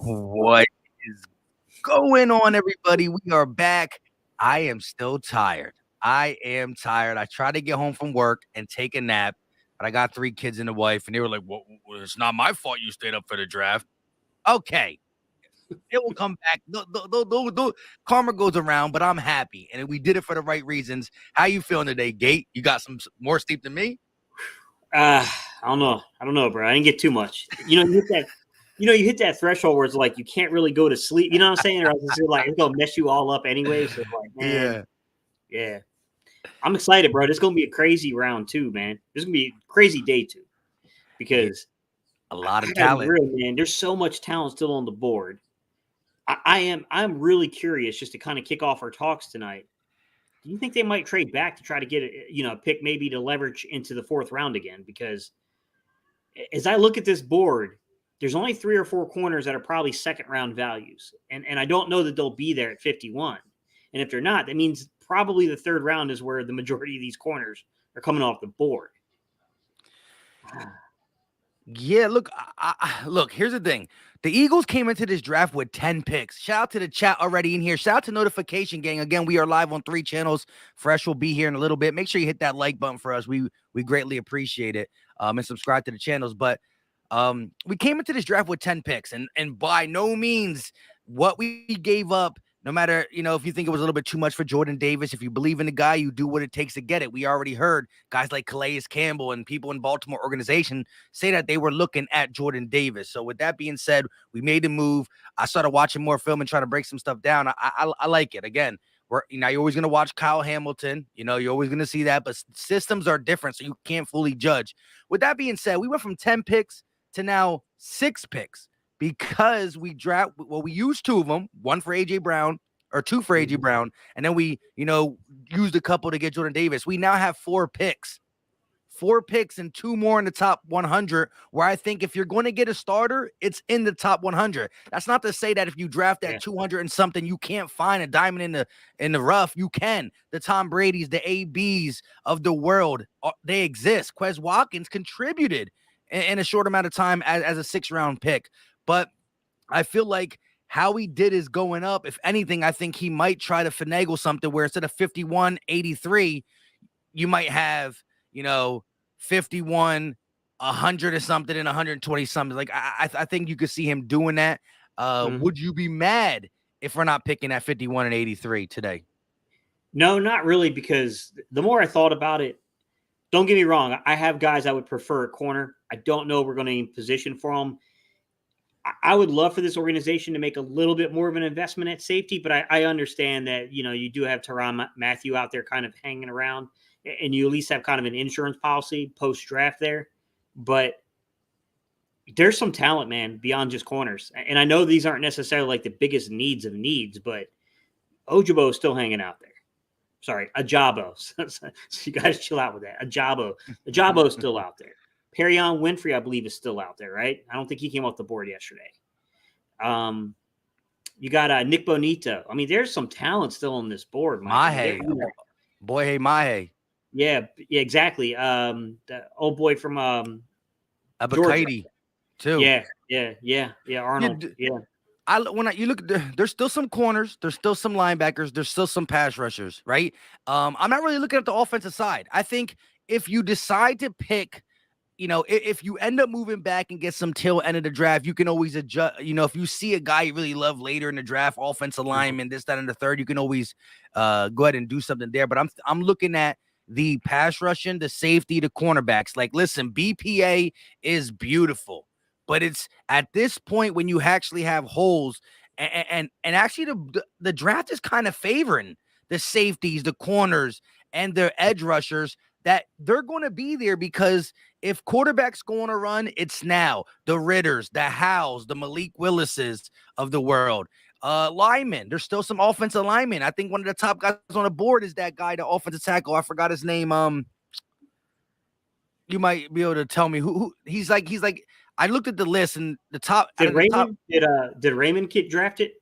What is going on, everybody? We are back. I am still tired. I am tired. I tried to get home from work and take a nap, but I got 3 kids and a wife, and they were like, well, it's not my fault you stayed up for the draft. Okay. It will come back. Karma goes around, but I'm happy, and we did it for the right reasons. How you feeling today, Gate? You got some more sleep than me? I don't know, bro. I didn't get too much. You hit that threshold where it's like you can't really go to sleep. You know what I'm saying? Or else it's gonna mess you all up anyway. So like, man, yeah. I'm excited, bro. This is gonna be a crazy round 2, man. This is gonna be a crazy day 2 because a lot of I gotta be talent. real, man. There's so much talent still on the board. I'm really curious just to kind of kick off our talks tonight. Do you think they might trade back to try to get a pick maybe to leverage into the 4th round again? Because as I look at this board, there's only 3 or 4 corners that are probably 2nd round values. And I don't know that they'll be there at 51. And if they're not, that means probably the 3rd round is where the majority of these corners are coming off the board. Yeah, look, here's the thing. The Eagles came into this draft with 10 picks. Shout out to the chat already in here. Shout out to Notification Gang. Again, we are live on 3 channels. Fresh will be here in a little bit. Make sure you hit that like button for us. We greatly appreciate it. And subscribe to the channels. But we came into this draft with 10 picks. And by no means what we gave up, no matter, if you think it was a little bit too much for Jordan Davis, if you believe in the guy, you do what it takes to get it. We already heard guys like Calais Campbell and people in Baltimore organization say that they were looking at Jordan Davis. So with that being said, we made the move. I started watching more film and trying to break some stuff down. I like it. Again, you're always going to watch Kyle Hamilton. You're always going to see that, but systems are different, so you can't fully judge. With that being said, we went from 10 picks to now 6 picks. Because we used 2 of them, 1 for AJ Brown or 2 for AJ Brown, and then we, used a couple to get Jordan Davis. We now have 4 picks and 2 more in the top 100, where I think if you're going to get a starter, it's in the top 100. That's not to say that if you draft at 200 and something, you can't find a diamond in the rough. You can. The Tom Brady's, the ABs of the world, they exist. Quez Watkins contributed in a short amount of time as a 6th-round pick. But I feel like how he did is going up. If anything, I think he might try to finagle something where instead of 51, 83, you might have, 51, 100 or something, and 120 something. Like, I think you could see him doing that. Would you be mad if we're not picking at 51 and 83 today? No, not really, because the more I thought about it, don't get me wrong, I have guys I would prefer at corner. I don't know if we're going to be in position for them. I would love for this organization to make a little bit more of an investment at safety, but I understand that, you do have Tyrann Mathieu out there kind of hanging around, and you at least have kind of an insurance policy post-draft there. But there's some talent, man, beyond just corners. And I know these aren't necessarily like the biggest needs of needs, but Ojabo is still hanging out there. Sorry, Ajabo. So you guys chill out with that. Ajabo is still out there. Perion Winfrey, I believe, is still out there, right? I don't think he came off the board yesterday. You got Nick Bonito. I mean, there's some talent still on this board. Mahe. Boy, Mahe. Yeah, exactly. The old boy from Abakaidi, too. Yeah. Arnold. Yeah. You look, there's still some corners, there's still some linebackers, there's still some pass rushers, right? I'm not really looking at the offensive side. I think if you decide to pick, if you end up moving back and get some tail end of the draft, you can always adjust. If you see a guy you really love later in the draft, offensive lineman, this, that, and the third, you can always go ahead and do something there. But I'm looking at the pass rushing, the safety, the cornerbacks. Like, listen, BPA is beautiful, but it's at this point when you actually have holes, and actually the draft is kind of favoring the safeties, the corners, and the edge rushers, that they're going to be there, because if quarterback's going to run, it's now the Ritters, the Howes, the Malik Willises of the world. Linemen, there's still some offensive linemen. I think one of the top guys on the board is that guy, the offensive tackle. I forgot his name. You might be able to tell me who he's like. He's like, I looked at the list and the top. Did Raymond did Raymond get drafted?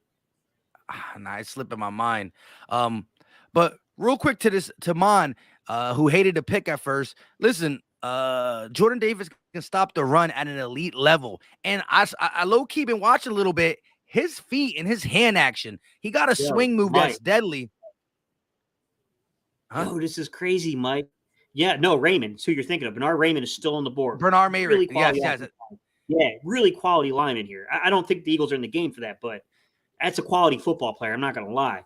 Nah, it's slipping my mind. But real quick to Mon, who hated the pick at first. Listen, Jordan Davis can stop the run at an elite level. And I low-key been watching a little bit. his feet and his hand action. He got a swing move Mike. that's deadly. Huh? Yo, this is crazy, Mike. Yeah, no, Raymond. It's who you're thinking of. Bernard Raymond is still on the board. Bernard Raymond. Really quality. Yes. Yeah, really quality lineman here. I don't think the Eagles are in the game for that, but that's a quality football player. I'm not going to lie.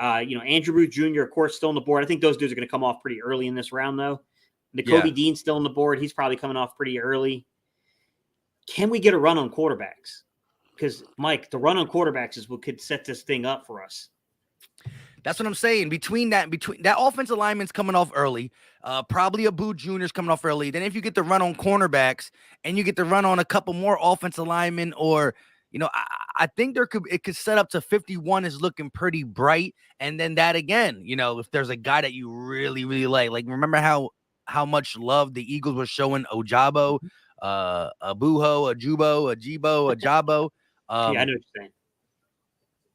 Andrew Booth Jr., of course, still on the board. I think those dudes are going to come off pretty early in this round, though. Nakobe Dean's still on the board. He's probably coming off pretty early. Can we get a run on quarterbacks? Because, Mike, the run on quarterbacks is what could set this thing up for us. That's what I'm saying. Between that offensive lineman's coming off early, probably a Boo Jr.'s coming off early. Then if you get the run on cornerbacks and you get the run on a couple more offensive linemen, or I think it could set up to 51 is looking pretty bright. And then that again, if there's a guy that you really, really like remember how much love the Eagles were showing Ojabo, Abuho, Ajubo, Ajibo, Ajabo. Yeah, I know what you're saying.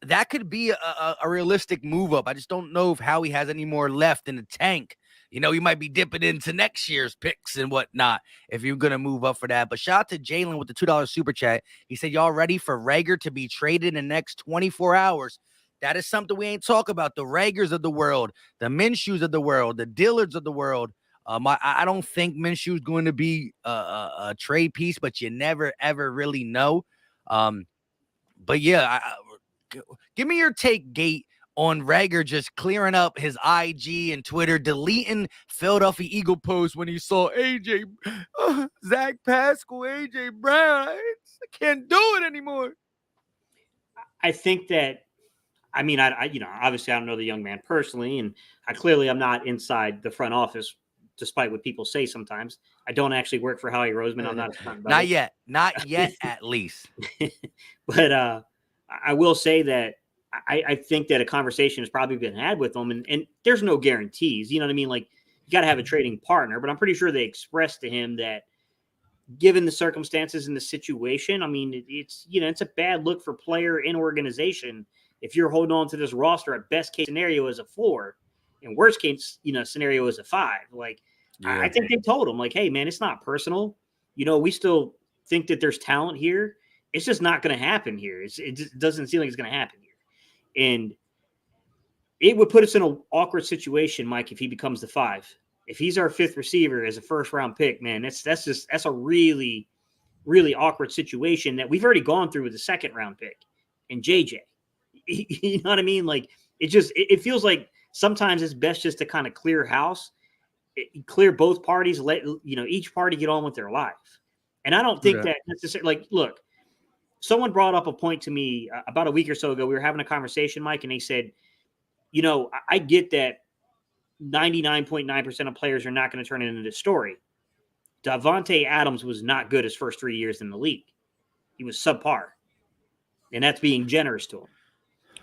That could be a realistic move up. I just don't know if Howie has any more left in the tank. He might be dipping into next year's picks and whatnot if you're going to move up for that. But shout out to Jalen with the $2 super chat. He said, y'all ready for Reagor to be traded in the next 24 hours? That is something we ain't talk about. The Reagors of the world, the Minshews of the world, the Dillards of the world. I don't think Minshew is going to be a trade piece, but you never, ever really know. But yeah, give me your take, Gate, on Reagor just clearing up his IG and Twitter, deleting Philadelphia Eagle posts when he saw Zach Pascal, AJ Brown. I can't do it anymore. I think that, I obviously I don't know the young man personally, and I'm not inside the front office, despite what people say sometimes. I don't actually work for Howie Roseman. I'm not. Not yet, at least. But I will say that I think that a conversation has probably been had with them, and there's no guarantees. You know what I mean? Like, you got to have a trading partner, but I'm pretty sure they expressed to him that given the circumstances and the situation, it's a bad look for player and organization if you're holding on to this roster at best case scenario as a 4 and worst case, scenario as a 5. Like, yeah. I think they told him, like, hey, man, it's not personal. We still think that there's talent here. It's just not going to happen here. It just doesn't seem like it's going to happen here. And it would put us in an awkward situation, Mike, if he becomes the 5. If he's our 5th receiver as a first-round pick, man, that's a really, really awkward situation that we've already gone through with the second-round pick and JJ. You know what I mean? Like, it feels like sometimes it's best just to kind of clear house, clear both parties, let each party get on with their life. And I don't think that necessarily, like, look, someone brought up a point to me about a week or so ago. We were having a conversation, Mike, and they said, I get that 99.9% of players are not going to turn it into this story. Davante Adams was not good his first 3 years in the league. He was subpar. And that's being generous to him.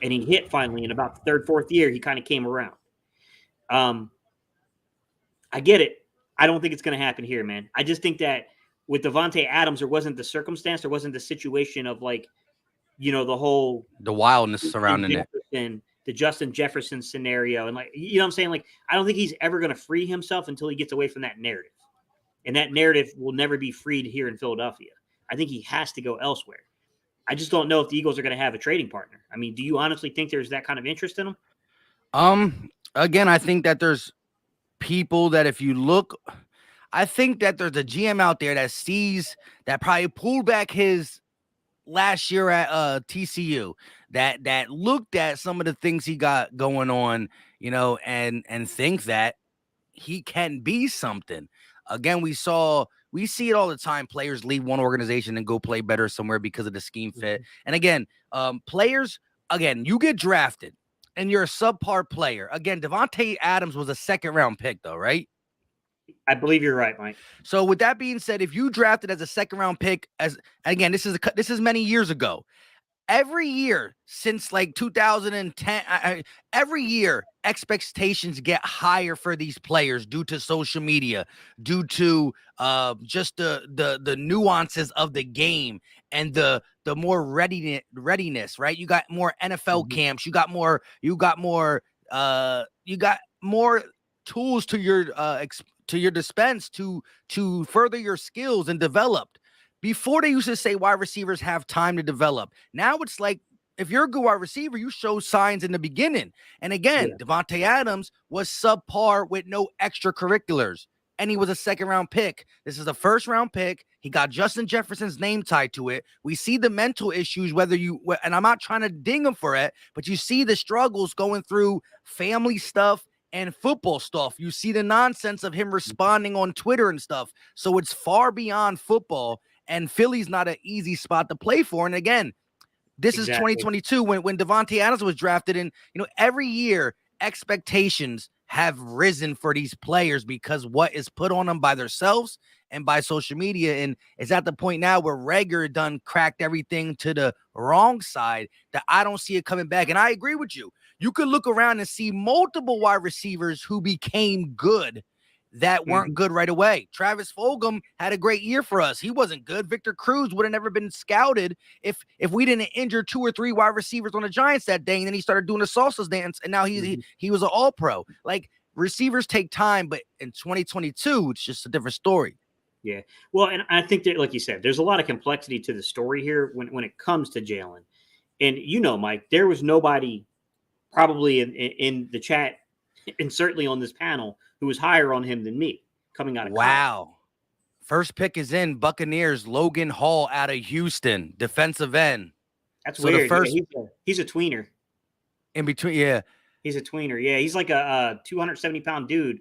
And he hit finally in about the third, fourth year. He kind of came around. I get it. I don't think it's going to happen here, man. I just think that with Davante Adams, there wasn't the circumstance, there wasn't the situation of, like, the wildness surrounding it. The Justin Jefferson scenario. And, like, you know what I'm saying? Like, I don't think he's ever going to free himself until he gets away from that narrative. And that narrative will never be freed here in Philadelphia. I think he has to go elsewhere. I just don't know if the Eagles are going to have a trading partner. I mean, do you honestly think there's that kind of interest in him? Again, I think that there's people that if you look, I think that there's a GM out there that sees that probably pulled back his last year at TCU that looked at some of the things he got going on, and think that he can be something. Again, we see it all the time. Players leave one organization and go play better somewhere because of the scheme fit. And again, players, you get drafted and you're a subpar player. Again, Davante Adams was a second-round pick, though, right? I believe you're right, Mike. So with that being said, if you drafted as a second-round pick, this is many years ago. Every year since like 2010, every year expectations get higher for these players due to social media, due to just the nuances of the game and the more readiness, right? You got more NFL camps, you got more tools to your dispense to further your skills and develop. Before they used to say wide receivers have time to develop. Now it's like, if you're a good wide receiver, you show signs in the beginning. And again, Devontae Adams was subpar with no extracurriculars. And he was a second-round pick. This is a first-round pick. He got Justin Jefferson's name tied to it. We see the mental issues, and I'm not trying to ding him for it, but you see the struggles going through family stuff and football stuff. You see the nonsense of him responding on Twitter and stuff. So it's far beyond football, and Philly's not an easy spot to play for. And again, this is 2022 when Devontae Adams was drafted, and every year expectations have risen for these players because what is put on them by themselves and by social media. And it's at the point now where Reagor done cracked everything to the wrong side that I don't see it coming back. And I agree with you. You could look around and see multiple wide receivers who became good that weren't good right away. Travis Fulgham had a great year for us. He wasn't good. Victor Cruz would have never been scouted if we didn't injure 2 or 3 wide receivers on the Giants that day, and then he started doing the salsa dance, and now he was an all-pro. Like, receivers take time, but in 2022, it's just a different story. Yeah. Well, and I think that, like you said, there's a lot of complexity to the story here when it comes to Jalen. And Mike, there was nobody probably in the chat and certainly on this panel who was higher on him than me coming out of college. First pick is in Buccaneers, Logan Hall out of Houston, defensive end. That's weird. He's a tweener. In between, yeah. He's a tweener. Yeah, he's like a 270-pound dude.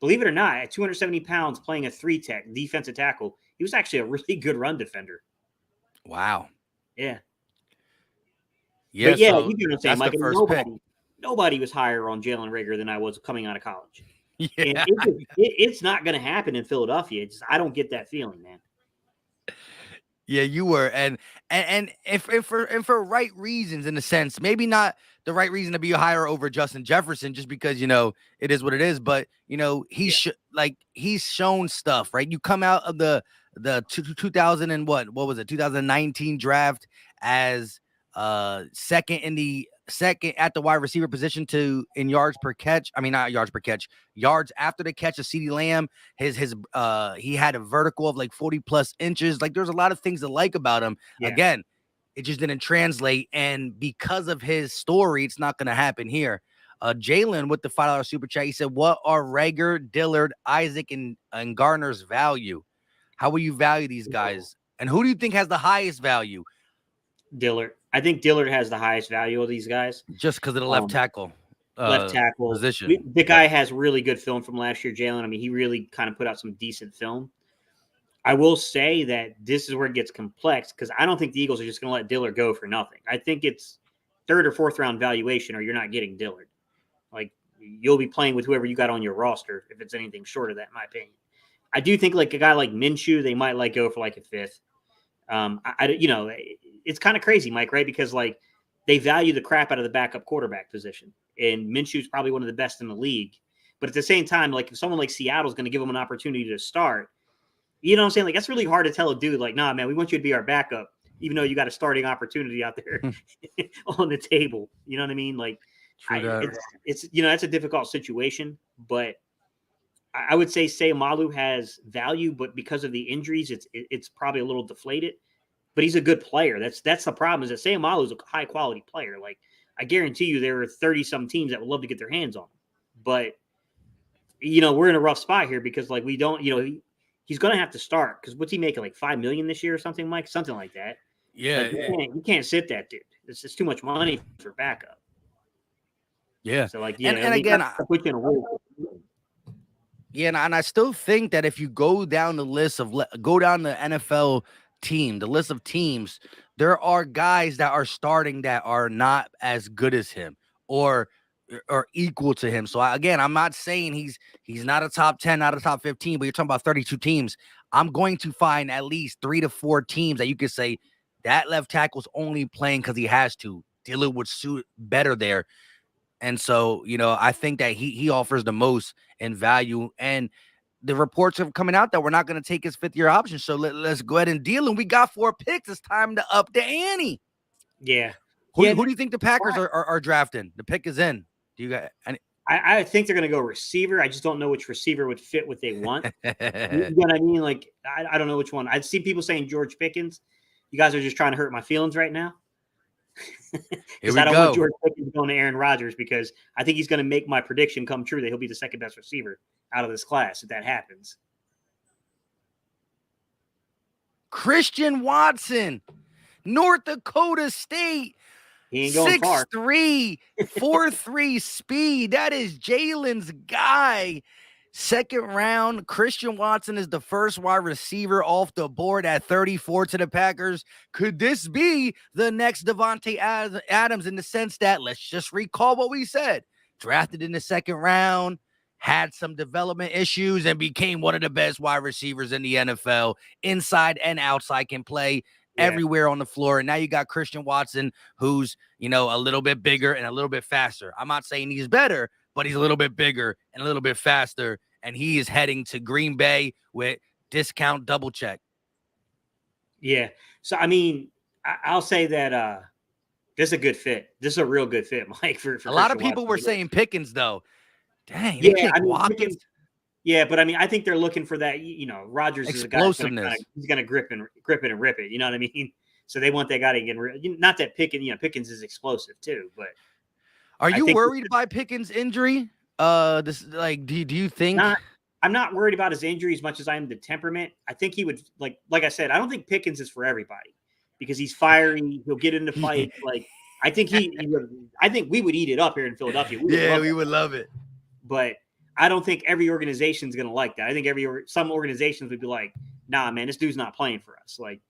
Believe it or not, at 270 pounds playing a 3-tech defensive tackle, he was actually a really good run defender. Wow. Yeah. Yeah, but yeah, so you know what I'm saying, Mike. Nobody was higher on Jalen Reagor than I was coming out of college. Yeah. And it's not going to happen in Philadelphia. I don't get that feeling, man. Yeah, you were, and for right reasons, in a sense, maybe not the right reason to be higher over Justin Jefferson, just because it is what it is. But he's shown stuff, right? You come out of the 2000 and what was it, 2019 draft as second at the wide receiver position in yards per catch. I mean, not yards per catch, yards after the catch of CeeDee Lamb. He had a vertical of like 40 plus inches. Like, there's a lot of things to like about him. Yeah. Again, it just didn't translate. And because of his story, it's not going to happen here. Jalen with the $5 super chat, he said, what are Reagor, Dillard, Isaac, and Garner's value? How will you value these guys? And who do you think has the highest value? Dillard. I think Dillard has the highest value of these guys. Just because of the left tackle position. The guy has really good film from last year, Jalen. I mean, he really kind of put out some decent film. I will say that this is where it gets complex because I don't think the Eagles are just going to let Dillard go for nothing. I think it's 3rd or 4th round valuation or you're not getting Dillard. Like, you'll be playing with whoever you got on your roster if it's anything short of that, in my opinion. I do think like a guy like Minshew, they might let go for like a 5th. It's kind of crazy, Mike, right? Because like they value the crap out of the backup quarterback position, and Minshew's probably one of the best in the league. But at the same time, like if someone like Seattle is going to give him an opportunity to start, you know what I'm saying? Like that's really hard to tell a dude like, nah, man, we want you to be our backup, even though you got a starting opportunity out there on the table. You know what I mean? Like it's that's a difficult situation, but I would say Seumalo has value, but because of the injuries, it's probably a little deflated. But he's a good player. That's the problem is that Seumalo is a high quality player. Like I guarantee you, there are 30-some teams that would love to get their hands on him. But we're in a rough spot here because like we don't, he's going to have to start because what's he making, like $5 million this year or something, Mike? Something like that. Yeah, like, you can't sit that dude. It's too much money for backup. Yeah. So like and again, put you in a role. Yeah, and I still think that if you go down the list of go down the NFL team, the list of teams, there are guys that are starting that are not as good as him or equal to him. So I'm not saying he's not a top 10, not a top 15, but you're talking about 32 teams. I'm going to find at least 3 to 4 teams that you could say that left tackle's only playing because he has to. Dillard would suit better there. And so, I think that he offers the most in value. And the reports are coming out that we're not going to take his 5th-year option. So let's go ahead and deal. And we got 4 picks. It's time to up the ante. Yeah. Who do you think the Packers are drafting? The pick is in. Do you got any? I think they're going to go receiver. I just don't know which receiver would fit what they want. You know what I mean? Like, I don't know which one. I see people saying George Pickens. You guys are just trying to hurt my feelings right now. Here Because we I don't want go. George Pickens going to Aaron Rodgers because I think he's going to make my prediction come true that he'll be the second best receiver out of this class if that happens. Christian Watson, North Dakota State. He ain't going far. 6'3", 4'3" speed. That is Jalen's guy. Second round, Christian Watson is the first wide receiver off the board at 34 to the Packers. Could this be the next Devontae Adams in the sense that, let's just recall what we said, drafted in the second round, had some development issues, and became one of the best wide receivers in the NFL, inside and outside, can play everywhere on the floor. And now you got Christian Watson, who's, a little bit bigger and a little bit faster. I'm not saying he's better, but he's a little bit bigger and a little bit faster. And he is heading to Green Bay with discount double check. Yeah. So, I mean, I'll say that this is a good fit. This is a real good fit, Mike. For a lot of people Watson. Were saying Pickens, though. Dang, yeah, I mean, Pickens. Yeah, but I mean, I think they're looking for that. Rodgers is a guy he's going to grip it and rip it. You know what I mean? So they want that guy to get not that Pickens is explosive too. But are you worried by Pickens' injury? Do you think? I'm not worried about his injury as much as I am the temperament. I think he would like I said. I don't think Pickens is for everybody because he's fiery. He'll get into fights. I think I think we would eat it up here in Philadelphia. We would love it. But I don't think every organization is going to like that. I think some organizations would be like, nah, man, this dude's not playing for us. Like,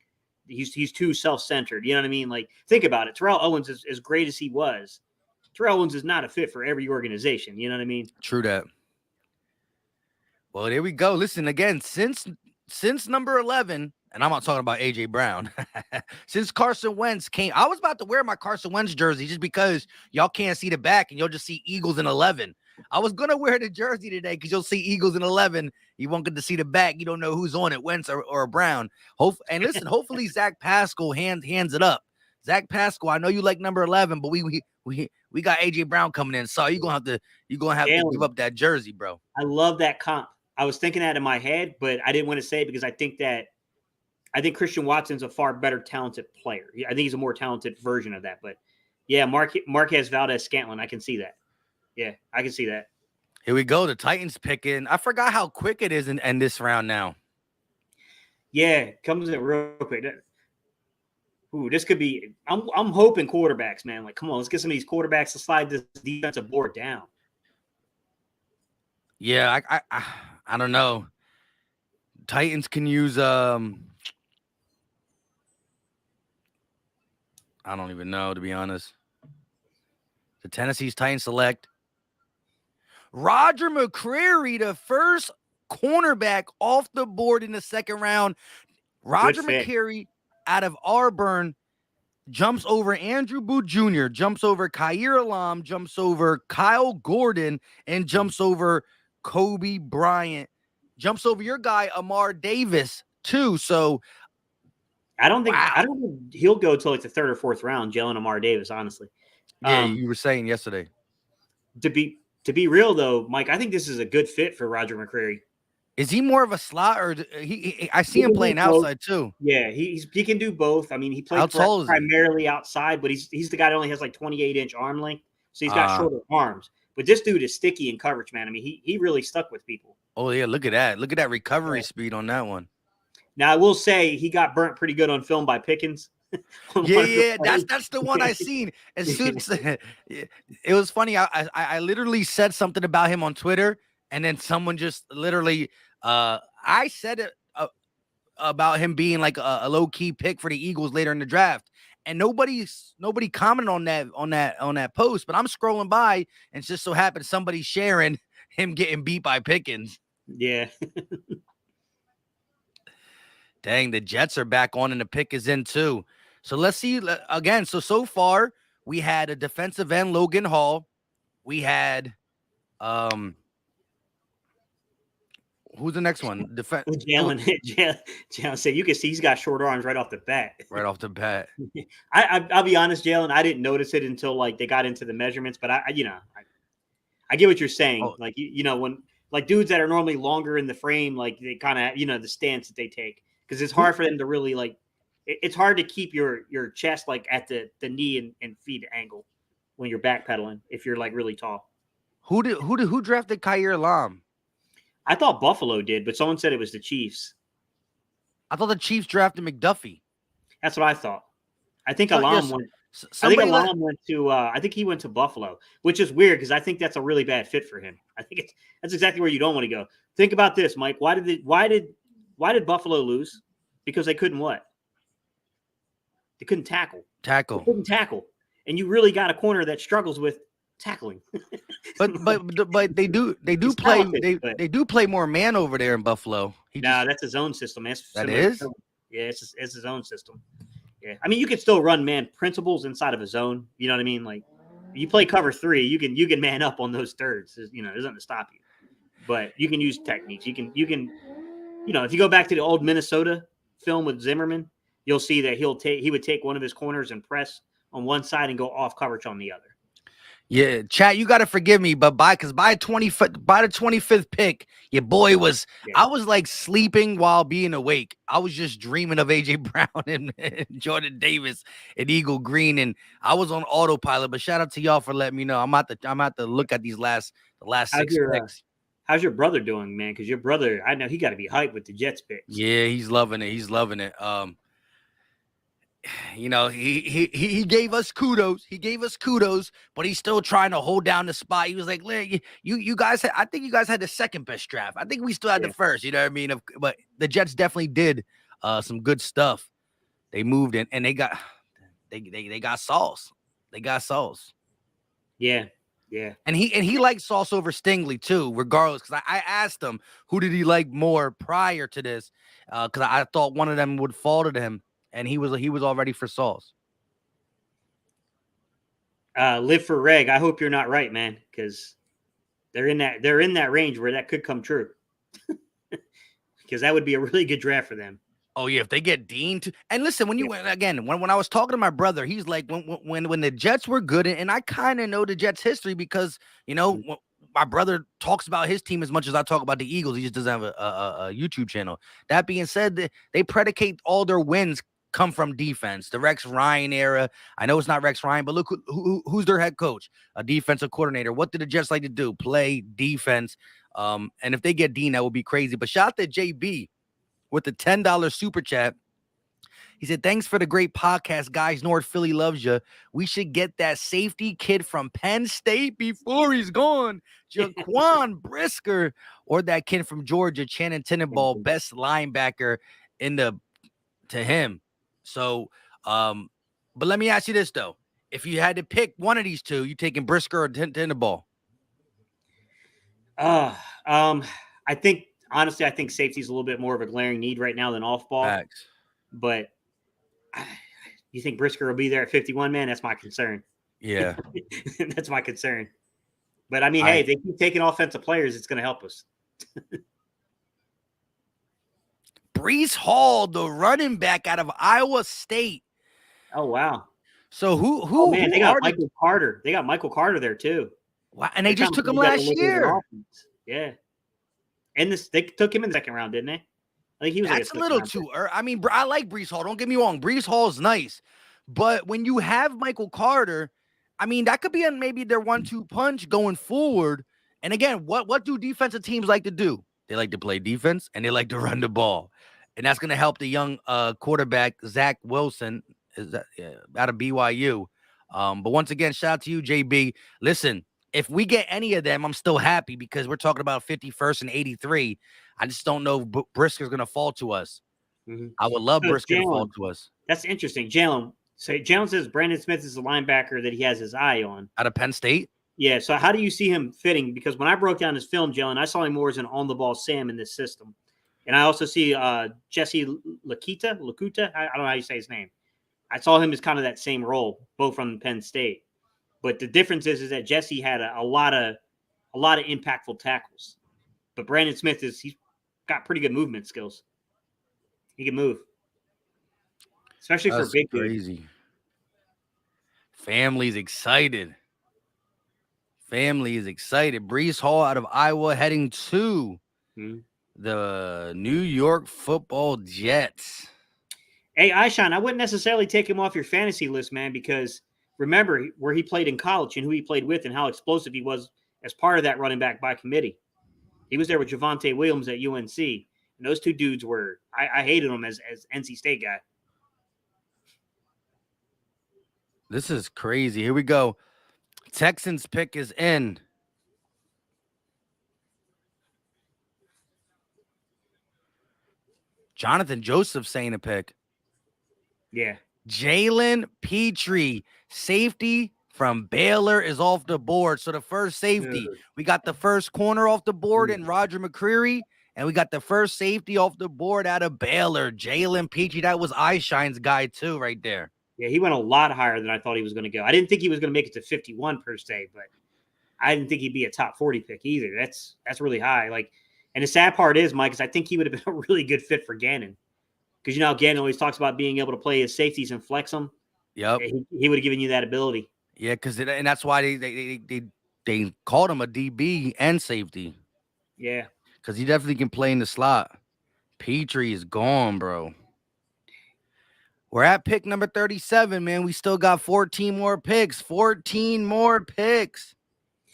he's too self-centered. You know what I mean? Like, think about it. Terrell Owens is as great as he was. Terrell Owens is not a fit for every organization. You know what I mean? True that. Well, there we go. Listen, again, since number 11, and I'm not talking about A.J. Brown, since Carson Wentz came, I was about to wear my Carson Wentz jersey just because y'all can't see the back and you'll just see Eagles in 11. I was going to wear the jersey today because you'll see Eagles in 11. You won't get to see the back. You don't know who's on it, Wentz or Brown. And listen, hopefully Zach Pascal hands it up. Zach Pascal, I know you like number 11, but we got A.J. Brown coming in. So you're going to have to give up that jersey, bro. I love that comp. I was thinking that in my head, but I didn't want to say it because I think Christian Watson's a far better talented player. I think he's a more talented version of that. But yeah, Marquez Valdes-Scantling, I can see that. Yeah, I can see that. Here we go. The Titans picking. I forgot how quick it is in this round now. Yeah, comes in real quick. Ooh, this could be. I'm hoping quarterbacks, man. Like, come on, let's get some of these quarterbacks to slide this defensive board down. Yeah, I don't know. Titans can use I don't even know, to be honest. The Tennessee's Titans select Roger McCreary, the first cornerback off the board in the second round. Roger McCreary out of Auburn jumps over Andrew Booth Jr., jumps over Khair Alam, jumps over Kyle Gordon, and jumps over Kobe Bryant. Jumps over your guy, Amar Davis, too. So I don't think he'll go till like the third or fourth round, Jalen Amar Davis, honestly. Yeah, you were saying yesterday. To be real, though, Mike, I think this is a good fit for Roger McCreary. Is he more of a slot, or I see him playing outside too? Yeah, he can do both. I mean, he plays primarily outside, but he's the guy that only has like 28-inch arm length, so he's got shorter arms. But this dude is sticky in coverage, man. I mean, he really stuck with people. Oh yeah, look at that! Look at that recovery speed on that one. Now I will say he got burnt pretty good on film by Pickens. Yeah, that's the one I seen. As soon as it was funny, I literally said something about him on Twitter, and then someone just literally, I said it about him being like a low key pick for the Eagles later in the draft, and nobody commented on that post. But I'm scrolling by, and just so happened somebody sharing him getting beat by Pickens. Yeah. Dang, the Jets are back on, and the pick is in too. So let's see again. So far we had a defensive end, Logan Hall. We had who's the next one? Jalen said you can see he's got short arms right off the bat. Right off the bat. I'll be honest, Jalen, I didn't notice it until like they got into the measurements, but I get what you're saying. Oh, Like when like dudes that are normally longer in the frame, like they kind of the stance that they take because it's hard for them to really like. It's hard to keep your chest like at the knee and feet angle when you're backpedaling if you're like really tall. who drafted Khair Lam? I thought Buffalo did, but someone said it was the Chiefs. I thought the Chiefs drafted McDuffie. That's what I thought. I think So Alam yes, went. I think somebody let. Alam went to. I think he went to Buffalo, which is weird because I think that's a really bad fit for him. I think that's exactly where you don't want to go. Think about this, Mike. Why did Buffalo lose? Because they couldn't what? They couldn't tackle. They Tackle. couldn't tackle, and you really got a corner that struggles with tackling. But they do He's play talented, but they do play more man over there in Buffalo. no, that's his own system. That's That similar to is? Philly. Yeah, it's his own system. Yeah, I mean, you can still run man principles inside of a zone. You know what I mean? Like, you play cover 3, you can man up on those thirds. There's nothing to stop you. But you can use techniques. You can if you go back to the old Minnesota film with Zimmerman, you'll see that he would take one of his corners and press on one side and go off coverage on the other. Yeah, chat, you got to forgive me, but by the 25th pick, your boy was I was like sleeping while being awake. I was just dreaming of AJ Brown and Jordan Davis and Eagle Green, and I was on autopilot. But shout out to y'all for letting me know. I'm at to look at the last 6 picks. How's your brother doing, man? Because your brother, I know he got to be hyped with the Jets picks. Yeah, he's loving it. He gave us kudos. But he's still trying to hold down the spot. He was like, you guys I think you guys had the second best draft. I think we still had the first, you know what I mean? But the Jets definitely did some good stuff. They moved in and they got Sauce. They got Sauce. Yeah. Yeah. And he liked Sauce over Stingley too, regardless. Because I asked him who did he like more prior to this. Because I thought one of them would fall to him. And he was all ready for Sauce. Live for Reg. I hope you're not right, man, because they're in that range where that could come true. Because that would be a really good draft for them. Oh yeah, if they get Dean too. And listen, when I was talking to my brother, he's like, when the Jets were good, and I kind of know the Jets' history because my brother talks about his team as much as I talk about the Eagles. He just doesn't have a YouTube channel. That being said, they predicate all their wins come from defense. The Rex Ryan era. I know it's not Rex Ryan, but look who's their head coach, a defensive coordinator. What did the Jets like to do? Play defense. And if they get Dean, that would be crazy. But shout out to JB with the $10 super chat. He said, thanks for the great podcast, guys. North Philly loves you. We should get that safety kid from Penn State before he's gone. Jaquan Brisker, or that kid from Georgia, Channing Tannenbaum, best linebacker to him. So, but let me ask you this, though. If you had to pick one of these two, you taking Brisker or Tannenbaum? I think safety is a little bit more of a glaring need right now than off ball. Facts. But you think Brisker will be there at 51, man? That's my concern. Yeah. That's my concern. But I mean, hey, if they keep taking offensive players, it's going to help us. Breece Hall, the running back out of Iowa State. Oh, wow. So who man, they got Michael Carter. They got Michael Carter there too. Wow, and they just took him last year. Yeah. And they took him in the second round, didn't they? I think he was. That's a little too early. I mean, I like Breece Hall. Don't get me wrong. Breece Hall's nice. But when you have Michael Carter, I mean, that could be maybe their 1-2 punch going forward. And again, what do defensive teams like to do? They like to play defense and they like to run the ball. And that's going to help the young quarterback, Zach Wilson, out of BYU. But once again, shout out to you, JB. Listen, if we get any of them, I'm still happy because we're talking about 51st and 83. I just don't know if Brisker's going to fall to us. Mm-hmm. I would love Brisker to fall to us. That's interesting. Jalen says Brandon Smith is the linebacker that he has his eye on. Out of Penn State? Yeah, so how do you see him fitting? Because when I broke down his film, Jalen, I saw him more as an on-the-ball Sam in this system. And I also see Jesse Lakuta. I don't know how you say his name. I saw him as kind of that same role, both from Penn State. But the difference is that Jesse had a lot of impactful tackles. But Brandon Smith he's got pretty good movement skills. He can move. Especially for big crazy. Dude. Family's excited. Family is excited. Brees Hall out of Iowa heading to Hmm. the New York Football Jets. Hey, Ishan, I wouldn't necessarily take him off your fantasy list, man, because remember where he played in college and who he played with and how explosive he was as part of that running back by committee. He was there with Javonte Williams at UNC, and those two dudes were I hated him as NC State guy. This is crazy. Here we go. Texans pick is in. Jonathan Joseph saying a pick. Yeah. Jalen Petrie, safety from Baylor, is off the board. So the first safety, we got the first corner off the board in Roger McCreary, and we got the first safety off the board out of Baylor, Jalen Petrie. That was Eyeshine's guy too, right there. Yeah, he went a lot higher than I thought he was going to go. I didn't think he was going to make it to 51 per se, but I didn't think he'd be a top 40 pick either. That's really high. Like, and the sad part is, Mike, is I think he would have been a really good fit for Gannon. Because you know how Gannon always talks about being able to play his safeties and flex them. Yep. He would have given you that ability. Yeah, and that's why they called him a DB and safety. Yeah. Because he definitely can play in the slot. Petrie is gone, bro. We're at pick number 37, man. We still got 14 more picks. 14 more picks.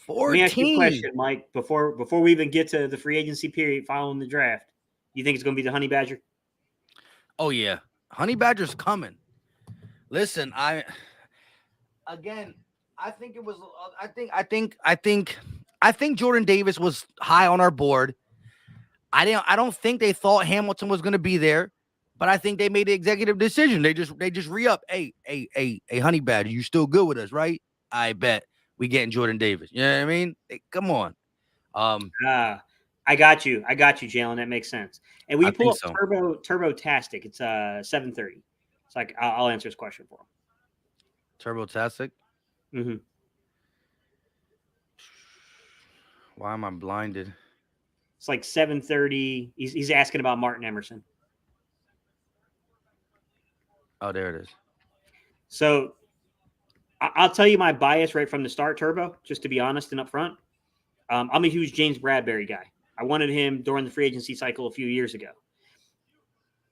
14. Let me ask you a question, Mike. Before we even get to the free agency period following the draft, you think it's going to be the Honey Badger? Oh yeah, Honey Badger's coming. Listen, I think it was. I think Jordan Davis was high on our board. I don't think they thought Hamilton was going to be there, but I think they made the executive decision. They just re-up. Hey, Honey Badger, you still good with us, right? I bet we getting Jordan Davis. You know what I mean? Hey, come on. I got you, Jalen. That makes sense. And we pull up so. Turbo-tastic. It's 7:30. It's like I'll answer his question for him. Turbo-tastic? Mm-hmm. Why am I blinded? It's like 7:30. He's asking about Martin Emerson. Oh, there it is. So I'll tell you my bias right from the start, Turbo, just to be honest and upfront. I'm a huge James Bradbury guy. I wanted him during the free agency cycle a few years ago.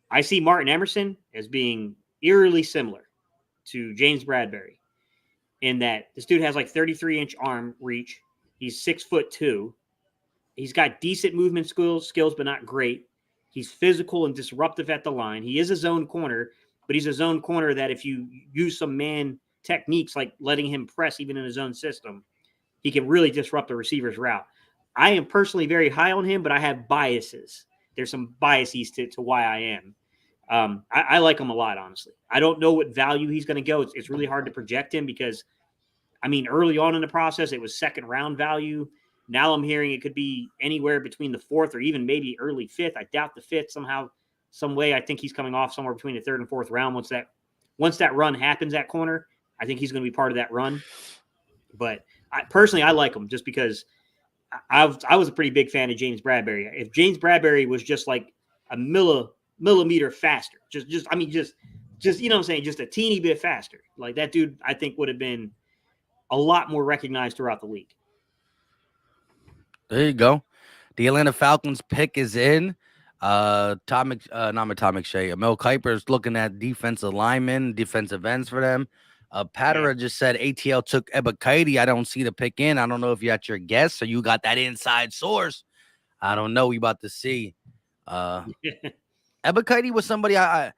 I see Martin Emerson as being eerily similar to James Bradbury in that this dude has like 33-inch arm reach. He's 6'2". He's got decent movement skills, but not great. He's physical and disruptive at the line. He is a zone corner, but he's a zone corner that if you use some man techniques like letting him press even in a zone system, he can really disrupt the receiver's route. I am personally very high on him, but I have biases. There's some biases to why I am. I like him a lot, honestly. I don't know what value he's going to go. It's really hard to project him because, I mean, early on in the process, it was second round value. Now I'm hearing it could be anywhere between the fourth or even maybe early fifth. I doubt the fifth somehow, some way. I think he's coming off somewhere between the third and fourth round. Once that run happens at corner, I think he's going to be part of that run. But I like him just because I was a pretty big fan of James Bradbury. If James Bradbury was just like a millimeter faster, just you know what I'm saying, just a teeny bit faster, like that dude, I think would have been a lot more recognized throughout the league. There you go. The Atlanta Falcons pick is in. Mel Kiper is looking at defensive linemen, defensive ends for them. Patera just said ATL took Ebiketie. I don't see the pick in. I don't know if you got your guess or you got that inside source. I don't know. We about to see. Ebiketie was somebody I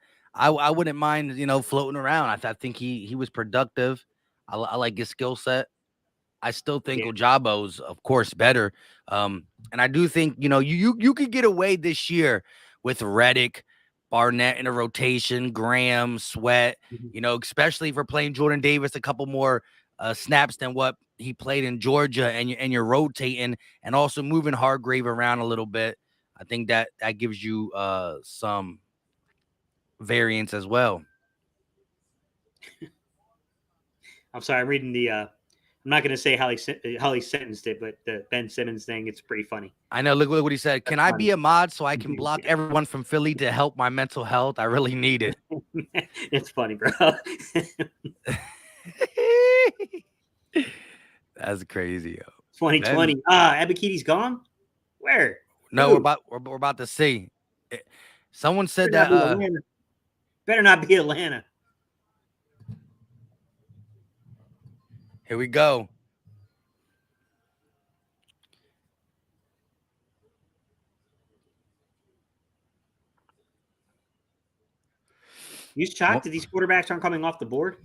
wouldn't mind, floating around. I think he was productive. I like his skill set. I still think Ojabo's, of course, better. And I do think, you could get away this year with Reddick, Barnett in a rotation, Graham, Sweat, especially if we're playing Jordan Davis a couple more snaps than what he played in Georgia, and you're rotating and also moving Hargrave around a little bit. I think that gives you some variance as well. I'm sorry, I'm reading the I'm not going to say how he sentenced it, but the Ben Simmons thing, it's pretty funny. I know. Look what he said. Can I be a mod so I can block everyone from Philly to help my mental health? I really need it. It's funny, bro. That's crazy, yo. 2020. Ben. Abikidi's gone? Where? No, Who? we're about to see. Someone said Better not that be Atlanta. Better not be Atlanta. here we go. You shocked that these quarterbacks aren't coming off the board?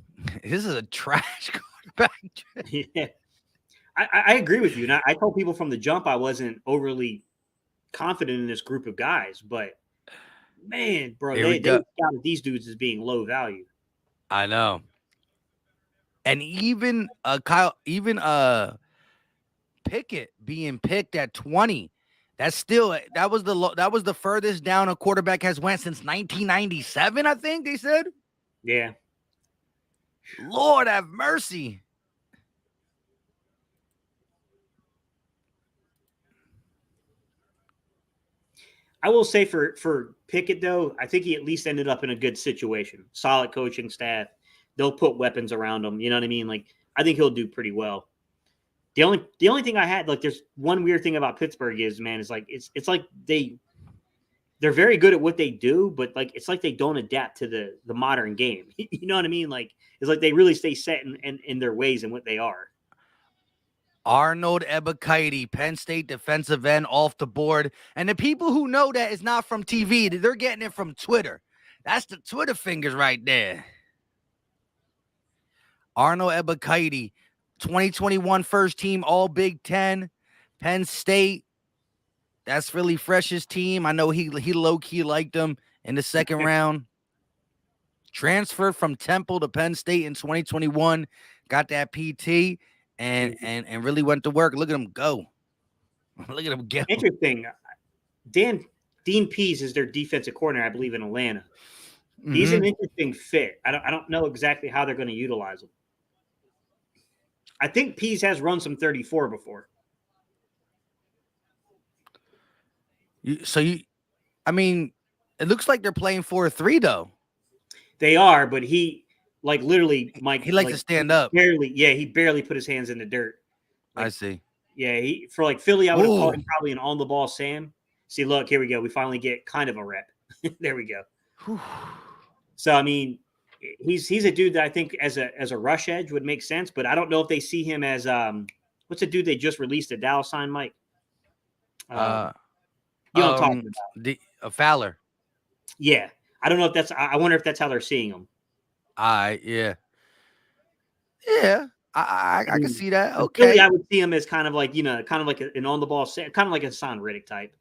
This is a trash quarterback. Yeah. I agree with you. And I told people from the jump I wasn't overly confident in this group of guys, but man, bro, they scouted these dudes as being low value. I know. And even Pickett being picked at 20. That was the furthest down a quarterback has went since 1997, I think they said. Yeah. Lord have mercy. I will say for Pickett, though, I think he at least ended up in a good situation. Solid coaching staff. They'll put weapons around him. You know what I mean? Like, I think he'll do pretty well. The only thing I had, like, there's one weird thing about Pittsburgh is, man, it's like it's like they're very good at what they do, but like it's like they don't adapt to the modern game. You know what I mean? Like, it's like they really stay set in their ways and what they are. Arnold Ebiketie, Penn State defensive end, off the board. And the people who know that is not from TV, they're getting it from Twitter. That's the Twitter fingers right there. Arnold Ebiketie, 2021 first team All Big Ten, Penn State. That's really Fresh's team. I know he low-key liked them in the second round. Transferred from Temple to Penn State in 2021. Got that PT. And really went to work. Look at him go. Look at him go. Interesting. Dean Pease is their defensive coordinator, I believe, in Atlanta. Mm-hmm. He's an interesting fit. I don't know exactly how they're going to utilize him. I think Pease has run some 34 before. I mean, it looks like they're playing 4-3 though. They are, but he. Like literally, Mike. He likes to stand up. He barely put his hands in the dirt. Like, I see. Yeah, for like Philly, I would have called him probably an on the ball Sam. See, look, here we go. We finally get kind of a rep. There we go. Whew. So I mean, he's a dude that I think as a rush edge would make sense, but I don't know if they see him as what's a dude they just released a Dallas sign, Mike? You know what I'm talking about? Fowler. Yeah, I don't know if that's. I wonder if that's how they're seeing him. Yeah. I can see that. Okay, really, I would see him as kind of like an on the ball, kind of like a Hassan Riddick type.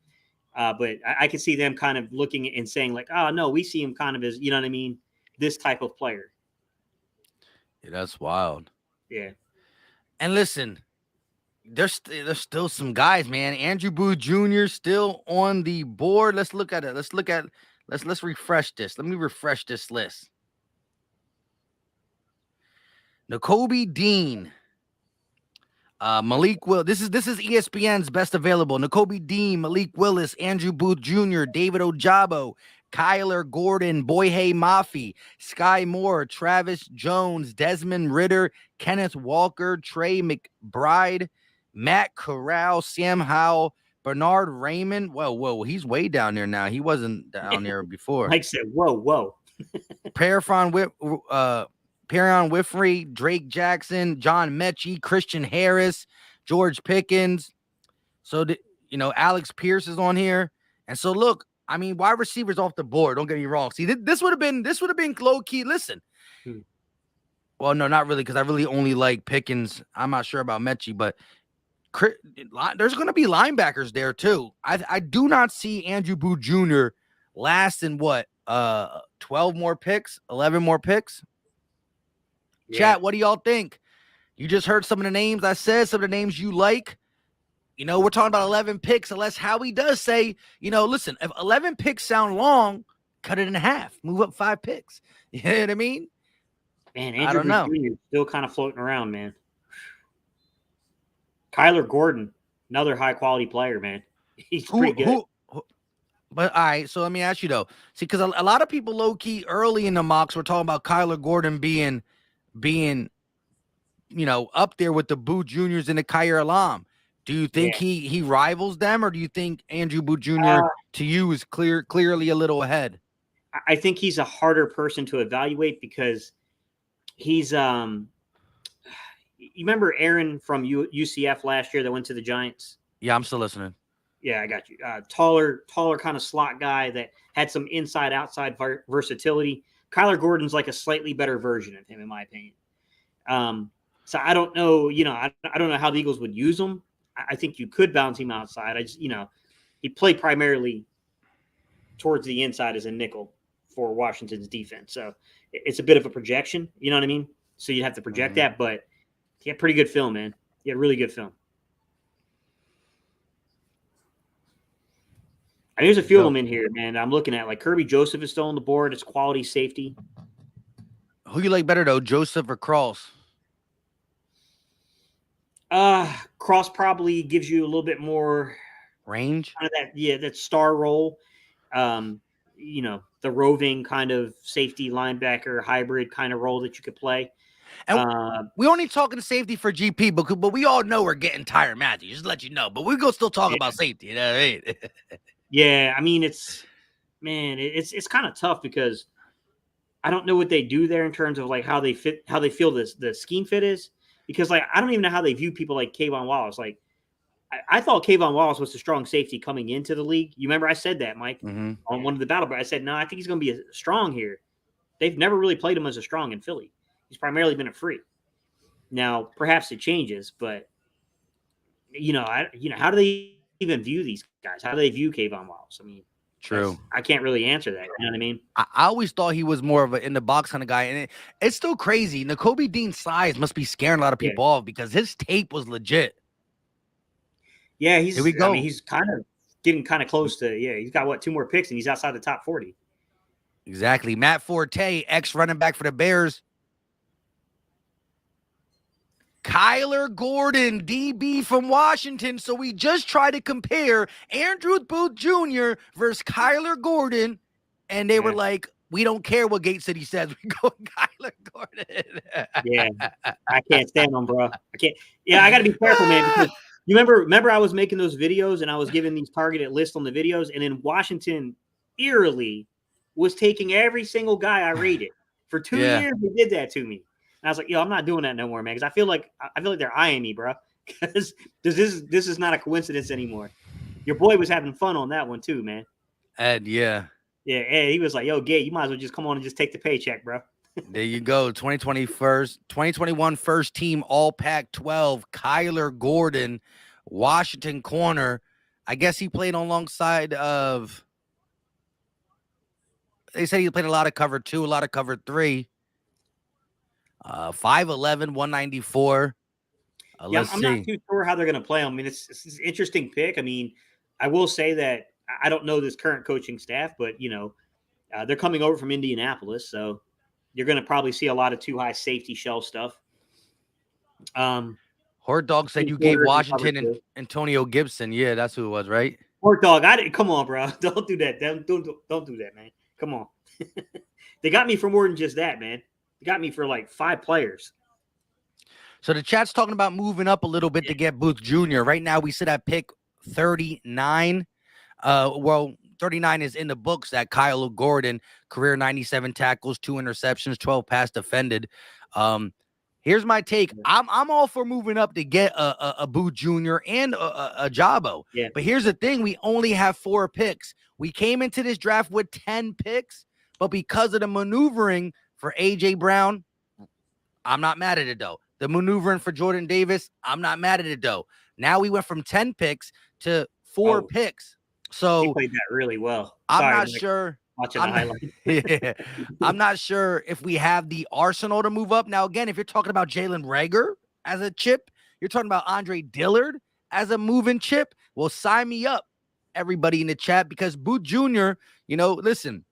But I could see them kind of looking and saying like, oh no, we see him kind of as, you know what I mean, this type of player. Yeah, that's wild. Yeah, and listen, there's still some guys, man. Andrew Booth Jr. still on the board. Let's look at it. Let's refresh this. Let me refresh this list. Nakobe Dean, Malik Will. This is ESPN's best available. Nakobe Dean, Malik Willis, Andrew Booth Jr., David Ojabo, Kyler Gordon, Boyhey Mafi, Sky Moore, Travis Jones, Desmond Ritter, Kenneth Walker, Trey McBride, Matt Corral, Sam Howell, Bernard Raymond. Whoa, he's way down there now. He wasn't down there before. Mike said, whoa. Perion Whiffrey, Drake Jackson, John Mechie, Christian Harris, George Pickens. So, Alex Pierce is on here. And so, look, I mean, wide receivers off the board. Don't get me wrong. See, this would have been low key. Listen. Well, no, not really, because I really only like Pickens. I'm not sure about Mechie, but there's going to be linebackers there too. I do not see Andrew Booth Jr. lasting 12 more picks, 11 more picks. Yeah. Chat, what do y'all think? You just heard some of the names I said, some of the names you like. We're talking about 11 picks, unless Howie does say, listen, if 11 picks sound long, cut it in half, move up 5 picks. You know what I mean? Man, Andrew Booth Jr. still kind of floating around, man. Kyler Gordon, another high-quality player, man. He's pretty good. But, all right, so let me ask you, though. See, because a lot of people low-key early in the mocks were talking about Kyler Gordon being up there with the Booth Juniors and the Khair Alam. Do you Yeah. think he rivals them, or do you think Andrew Booth Jr. Uh, to you is clearly a little ahead? I think he's a harder person to evaluate because he's you remember Aaron from UCF last year that went to the Giants? Yeah, I'm still listening. Yeah, I got you. Taller kind of slot guy that had some inside outside versatility. Kyler Gordon's like a slightly better version of him, in my opinion. So I don't know, I don't know how the Eagles would use him. I think you could bounce him outside. I just, he played primarily towards the inside as a nickel for Washington's defense. So it's a bit of a projection, you know what I mean? So you have to project that, but he had pretty good film, man. He had really good film. And there's a few of them in here, man. I'm looking at like Kirby Joseph is still on the board. It's quality safety. Who you like better though, Joseph or Cross? Cross probably gives you a little bit more range. Kind of that star role. The roving kind of safety linebacker hybrid kind of role that you could play. And we only talking safety for GP, but we all know we're getting tired, Matthew. Just to let you know. But we're gonna still talk about safety. You know what I mean? Yeah, I mean it's kind of tough because I don't know what they do there in terms of like how they feel the scheme fit is. Because like I don't even know how they view people like Kayvon Wallace. Like I thought Kayvon Wallace was a strong safety coming into the league. You remember I said that, Mike, on one of the battle. But I said no, I think he's going to be a strong here. They've never really played him as a strong in Philly. He's primarily been a free. Now perhaps it changes, but how do they even view these guys? How do they view Kayvon Wallace? I mean, true. I can't really answer that. You know what I mean? I always thought he was more of an in the box kind of guy, and it's still crazy. Nakobe Dean's size must be scaring a lot of people off because his tape was legit. Yeah, here we go. I mean, he's kind of getting kind of close to. Yeah, he's got 2 more picks, and he's outside the top 40. Exactly. Matt Forte, ex running back for the Bears. Kyler Gordon, DB from Washington. So we just try to compare Andrew Booth Jr. versus Kyler Gordon, and they were like, we don't care what Gate City says. We go Kyler Gordon. Yeah, I can't stand him, bro. I can't. Yeah, I got to be careful, man, because you remember I was making those videos and I was giving these targeted lists on the videos, and then Washington eerily was taking every single guy I rated. For 2 years, they did that to me. And I was like, yo, I'm not doing that no more, man, because I feel like they're eyeing me, bro. Because this is not a coincidence anymore. Your boy was having fun on that one too, man. Ed, yeah. Yeah, Ed, he was like, yo, Gay, you might as well just come on and just take the paycheck, bro. There you go. 2021 first team All Pac-12, Kyler Gordon, Washington corner. I guess he played alongside of. They said he played a lot of cover 2, a lot of cover 3. 5'11", 194. I'm not too sure how they're going to play him. I mean, it's an interesting pick. I mean, I will say that I don't know this current coaching staff, but they're coming over from Indianapolis, so you're going to probably see a lot of 2 high safety shell stuff. Horde Dog said you gave Washington and Antonio Gibson. Yeah, that's who it was, right? Horde Dog, come on, bro. Don't do that. Don't do that, man. Come on. They got me for more than just that, man. They got me for like 5 players. So the chat's talking about moving up a little bit to get Booth Jr. Right now we sit at pick 39. 39 is in the books at Kyle Gordon, career 97 tackles, 2 interceptions, 12 pass defended. Here's my take. I'm all for moving up to get a Booth Jr. and a Jabo. Yeah. But here's the thing. We only have 4 picks. We came into this draft with 10 picks, but because of the maneuvering for A.J. Brown, I'm not mad at it, though. The maneuvering for Jordan Davis, I'm not mad at it, though. Now we went from 10 picks to 4 picks. So he played that really well. I'm not sure. Watching the highlight. Yeah, I'm not sure if we have the arsenal to move up. Now, again, if you're talking about Jalen Reagor as a chip, you're talking about Andre Dillard as a moving chip, well, sign me up, everybody in the chat, because Booth Jr., listen,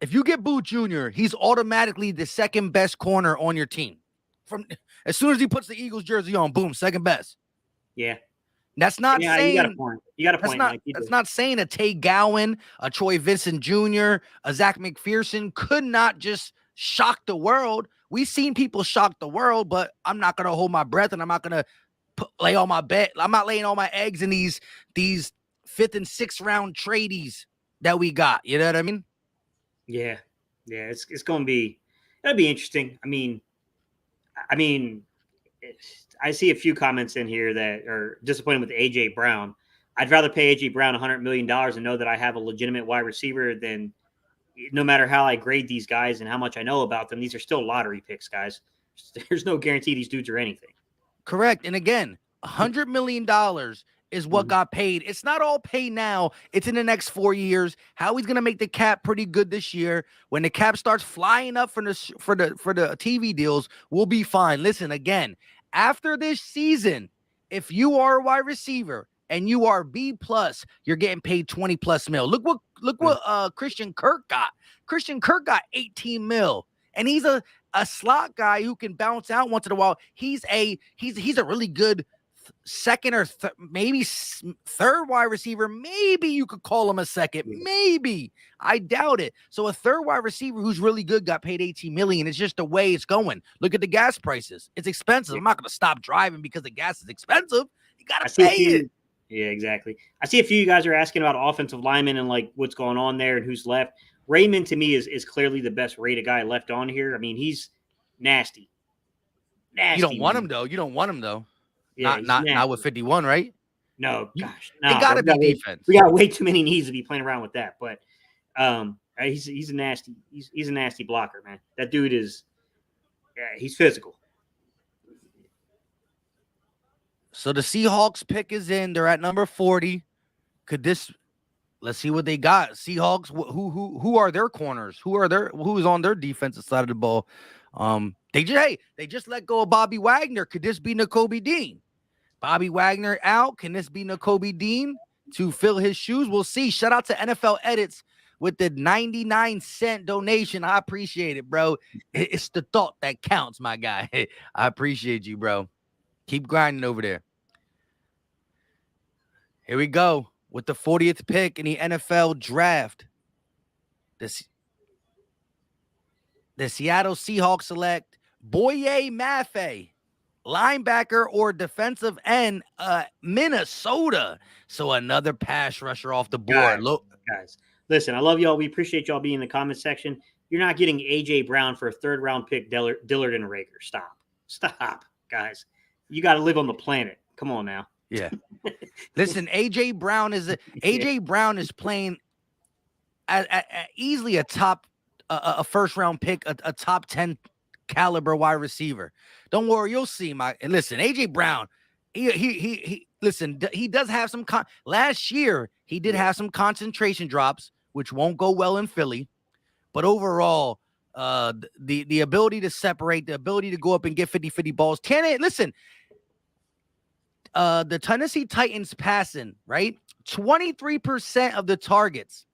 if you get Booth Jr., he's automatically the second best corner on your team. From as soon as he puts the Eagles jersey on, boom, second best. Yeah. That's not saying you got a point. You got a point. That's not saying a Tay Gowan, a Troy Vincent Jr., a Zach McPherson could not just shock the world. We've seen people shock the world, but I'm not gonna hold my breath and I'm not gonna lay all my bet. I'm not laying all my eggs in these 5th and 6th round tradies that we got. You know what I mean? Yeah. It's going to be, it'll be interesting. I mean, I see a few comments in here that are disappointed with AJ Brown. I'd rather pay AJ Brown $100 million and know that I have a legitimate wide receiver than, no matter how I grade these guys and how much I know about them, these are still lottery picks, guys. There's no guarantee these dudes are anything. Correct. And again, $100 million is what got paid. It's not all paid now. It's in the next 4 years. Howie's going to make the cap pretty good this year. When the cap starts flying up for the TV deals, we'll be fine. Listen, again, after this season, if you are a wide receiver and you are B+, you're getting paid 20+ mil. Look what Christian Kirk got. Christian Kirk got 18 mil. And he's a slot guy who can bounce out once in a while. He's a really good second or maybe third wide receiver. Maybe you could call him a second. Maybe. I doubt it. So a third wide receiver who's really good got paid 18 million. It's just the way it's going. Look at the gas prices. It's expensive. I'm not going to stop driving because the gas is expensive. You got to pay it. Yeah, exactly. I see a few of you guys are asking about offensive linemen and like what's going on there and who's left. Raymond, to me, is clearly the best rated guy left on here. I mean, he's nasty. You don't want him, though. Yeah, not with 51, right? No, gosh. No, it got to be defense. We got way too many needs to be playing around with that. But he's a nasty blocker, man. That dude is he's physical. So the Seahawks pick is in. They're at number 40. Let's see what they got. Seahawks. Who are their corners? Who's on their defensive side of the ball? They just let go of Bobby Wagner. Could this be Nakobe Dean? Bobby Wagner out. Can this be Nakobe Dean to fill his shoes? We'll see. Shout out to NFL Edits with the 99-cent donation. I appreciate it, bro. It's the thought that counts, my guy. I appreciate you, bro. Keep grinding over there. Here we go. With the 40th pick in the NFL draft, the Seattle Seahawks select Boye Mafe, linebacker or defensive end, Minnesota. So another pass rusher off the board. Guys, listen, I love y'all. We appreciate y'all being in the comment section. You're not getting A.J. Brown for a third-round pick, Dillard and Reagor. Stop, guys. You got to live on the planet. Come on now. Yeah. Listen, AJ Brown Brown is playing at easily a first round pick, a top 10 caliber wide receiver. Don't worry, you'll see. Listen, AJ Brown, he listen, he does have some last year he did have some concentration drops, which won't go well in Philly, but overall the ability to separate, the ability to go up and get 50-50 balls. Listen, the Tennessee Titans passing, right? 23% of the targets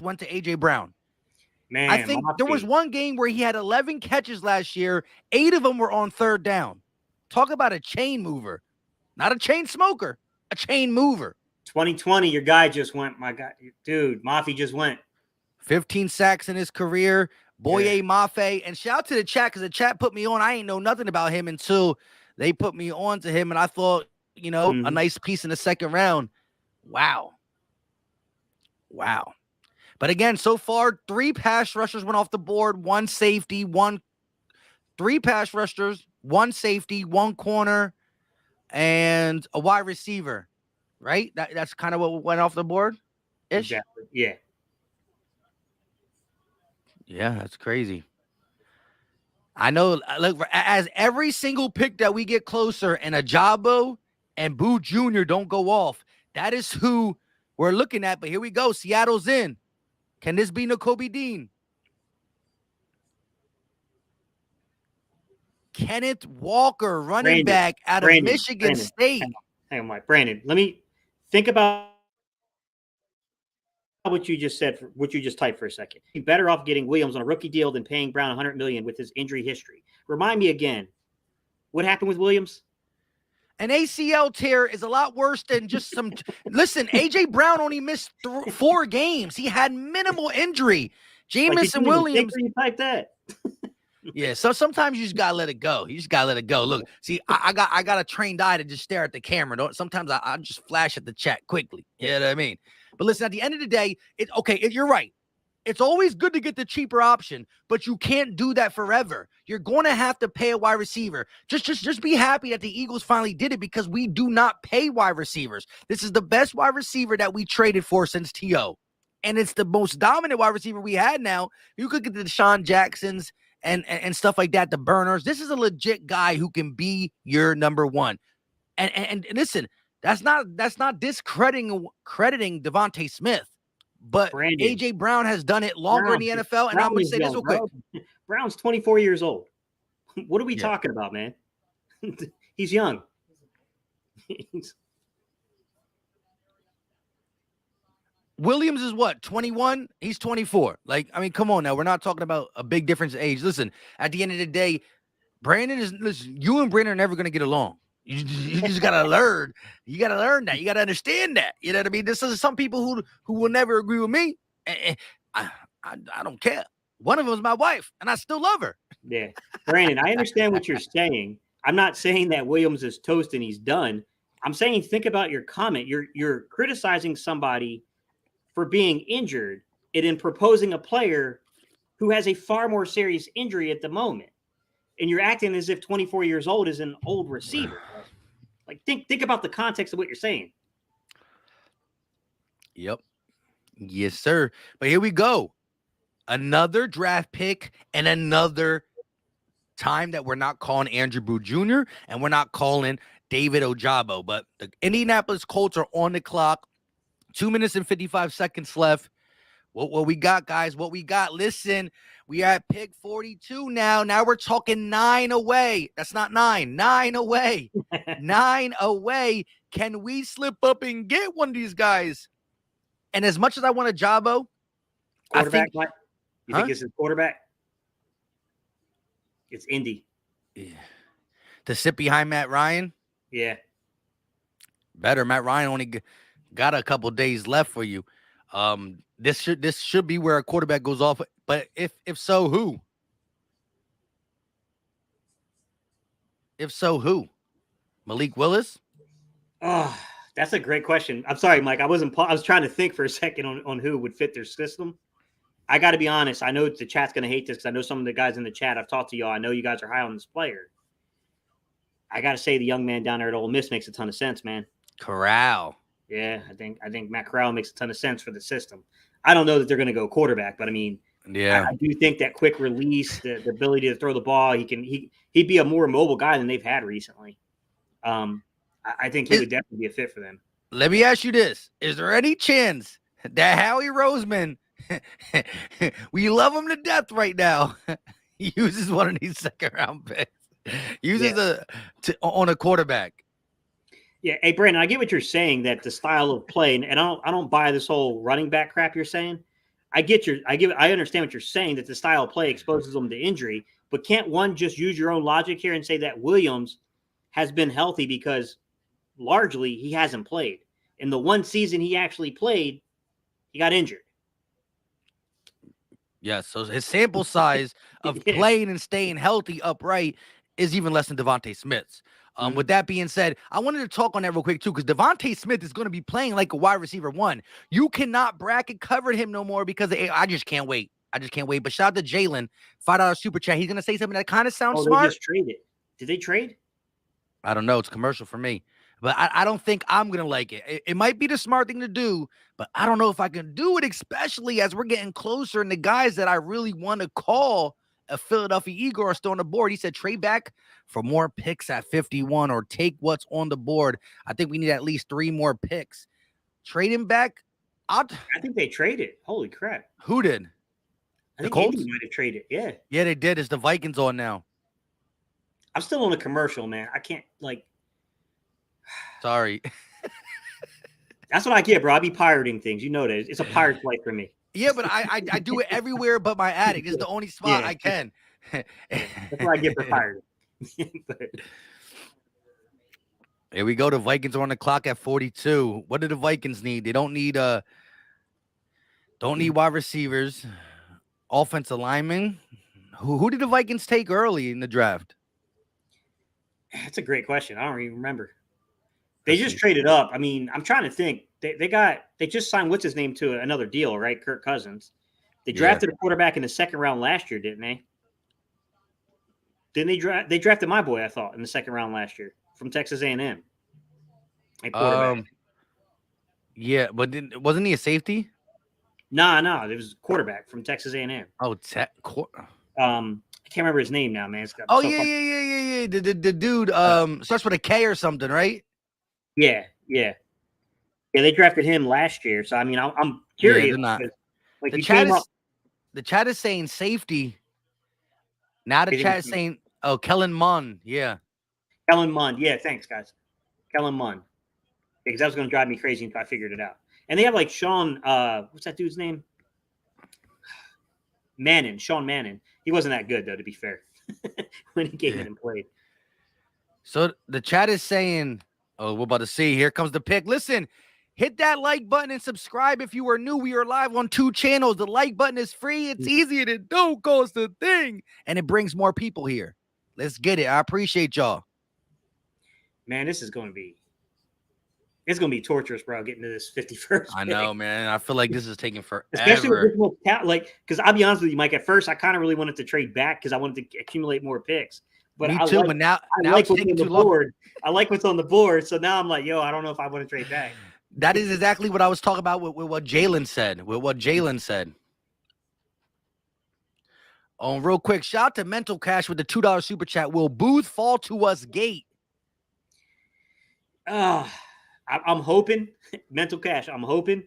went to AJ Brown. Man, I think there was one game where he had 11 catches last year. 8 of them were on third down. Talk about a chain mover, not a chain smoker, a chain mover. 2020, your guy just went. My God, dude, Mafe just went. 15 sacks in his career. Boye Mafe. And shout out to the chat, because the chat put me on. I ain't know nothing about him until they put me on to him, and I thought, a nice piece in the second round. Wow. But again, so far, 3 pass rushers went off the board, 1 safety, 3 pass rushers, 1 safety, 1 corner, and a wide receiver, right? That's kind of what went off the board. Exactly. Yeah. Yeah, that's crazy. I know, look, as every single pick that we get closer and Ajabo and Boo Jr. don't go off, that is who we're looking at. But here we go. Seattle's in. Can this be Nakobe Dean? Kenneth Walker, running back out of Michigan State. Hang on, Mike. Brandon, let me think about what you just said, what you just typed for a second. You're better off getting Williams on a rookie deal than paying Brown $100 million with his injury history. Remind me again, what happened with Williams? An ACL tear is a lot worse than just some. Listen, AJ Brown only missed 4 games. He had minimal injury. Jamison Williams. You typed that. Yeah, so sometimes you just gotta let it go. You just gotta let it go. Look, see, I got a trained eye to just stare at the camera. Don't sometimes I just flash at the chat quickly. You know what I mean? But listen, at the end of the day, you're right. It's always good to get the cheaper option, but you can't do that forever. You're going to have to pay a wide receiver. Just be happy that the Eagles finally did it, because we do not pay wide receivers. This is the best wide receiver that we traded for since T.O. And it's the most dominant wide receiver we had now. You could get the Deshaun Jacksons and stuff like that, the burners. This is a legit guy who can be your number one. And listen, that's not discrediting Devontae Smith. But Brandon, A.J. Brown has done it longer in the NFL. And I'm going to say this real quick. Brown's 24 years old. What are we talking about, man? He's young. Williams is what, 21? He's 24. Like, I mean, come on now. We're not talking about a big difference in age. Listen, at the end of the day, you and Brandon are never going to get along. You just gotta learn. You gotta learn that. You gotta understand that. You know what I mean? This is some people who will never agree with me. And I don't care. One of them is my wife, and I still love her. Yeah, Brandon, I understand what you're saying. I'm not saying that Williams is toast and he's done. I'm saying think about your comment. You're criticizing somebody for being injured and then proposing a player who has a far more serious injury at the moment. And you're acting as if 24 years old is an old receiver. Like, think about the context of what you're saying. Yep. Yes, sir. But here we go. Another draft pick and another time that we're not calling Andrew Booth Jr. and we're not calling David Ojabo. But the Indianapolis Colts are on the clock. 2 minutes and 55 seconds left. What we got, guys? What we got? Listen, we are at pick 42 now. Now we're talking 9 away. That's not 9. 9 away. 9 away. Can we slip up and get one of these guys? And as much as I want a Jabo, quarterback, you think it's his quarterback? It's Indy. Yeah. To sit behind Matt Ryan? Yeah. Better. Matt Ryan only got a couple days left for you. This should be where a quarterback goes off. But if so, who? If so, who? Malik Willis? Oh, that's a great question. I'm sorry, Mike. I was trying to think for a second on who would fit their system. I got to be honest. I know the chat's going to hate this because I know some of the guys in the chat. I've talked to y'all. I know you guys are high on this player. I got to say the young man down there at Ole Miss makes a ton of sense, man. Corral. Yeah, I think Matt Corral makes a ton of sense for the system. I don't know that they're going to go quarterback, but I mean, yeah, I do think that quick release, the ability to throw the ball, he'd be a more mobile guy than they've had recently. I think he would definitely be a fit for them. Let me ask you this: is there any chance that Howie Roseman, we love him to death right now, uses one of these second-round picks, on a quarterback? Yeah, hey Brandon, I get what you're saying, that the style of play, and I don't buy this whole running back crap you're saying. I understand what you're saying, that the style of play exposes them to injury, but can't one just use your own logic here and say that Williams has been healthy because largely he hasn't played. In the one season he actually played, he got injured. Yes, so his sample size of playing and staying healthy upright is even less than Devontae Smith's. With that being said, I wanted to talk on that real quick too, because Devontae Smith is going to be playing like a wide receiver one. You cannot bracket cover him no more because I just can't wait. But shout out to Jalen, $5 super chat. He's going to say something that kind of sounds smart. They just traded. Did they trade? I don't know. It's commercial for me, but I don't think I'm going to like it. It might be the smart thing to do, but I don't know if I can do it, especially as we're getting closer and the guys that I really want to call a Philadelphia Eagle are still on the board. He said trade back for more picks at 51 or take what's on the board. I think we need at least 3 more picks. Trade him back. I think they traded. Holy crap. Who did? I think Colts might have traded. Yeah. Yeah, they did. It's the Vikings on now. I'm still on a commercial, man. I can't Sorry. That's what I get, bro. I be pirating things. You know that. It's a pirate life for me. Yeah, but I do it everywhere but my attic. It's the only spot I can. That's what I get for pirating. Here we go. The Vikings are on the clock at 42. What do the Vikings need? They don't need wide receivers, offensive linemen. Who did the Vikings take early in the draft? That's a great question. I don't even remember. They Let's just see. traded up. I mean, I'm trying to think. They just signed what's his name to another deal, right? Kirk Cousins. They Yeah. drafted a quarterback in the second round last year, didn't they? Didn't they draft? They drafted my boy, I thought, in the second round last year from Texas A&M. A quarterback. Yeah, but wasn't he a safety? Nah, it was a quarterback from Texas A&M. Oh, I can't remember his name now, man. It's got oh so yeah, fun. yeah, yeah, yeah, yeah. The dude starts with a K or something, right? Yeah. They drafted him last year, so I mean, I'm Yeah, curious they're not. because like The he chat came up. is the chat is saying safety. Now the chat is saying, oh, Kellen Mond. Yeah. Kellen Mond. Yeah, thanks, guys. Kellen Mond. Because that was going to drive me crazy until I figured it out. And they have like Sean, what's that dude's name? Sean Mannon. He wasn't that good, though, to be fair, when he came in and played. So the chat is saying, oh, we're about to see. Here comes the pick. Listen, hit that like button and subscribe if you are new. We are live on 2 channels. The like button is free. It's easy and it don't cost a thing. And it brings more people here. Let's get it. I appreciate y'all. Man, this is going to be. It's going to be torturous, bro, getting to this 51st I pick. know, man. I feel like this is taking forever. Especially with this much talent. Like, because I'll be honest with you, Mike, at first I kind of really wanted to trade back because I wanted to accumulate more picks. But Me I too, like, but now like it's what's taking on the too long. board. I like what's on the board. So now I'm like, yo, I don't know if I want to trade back. That is exactly what I was talking about with what Jalen said. Oh, real quick, shout out to Mental Cash with the $2 super chat. Will Booth fall to us gate? I'm hoping. Mental Cash, I'm hoping.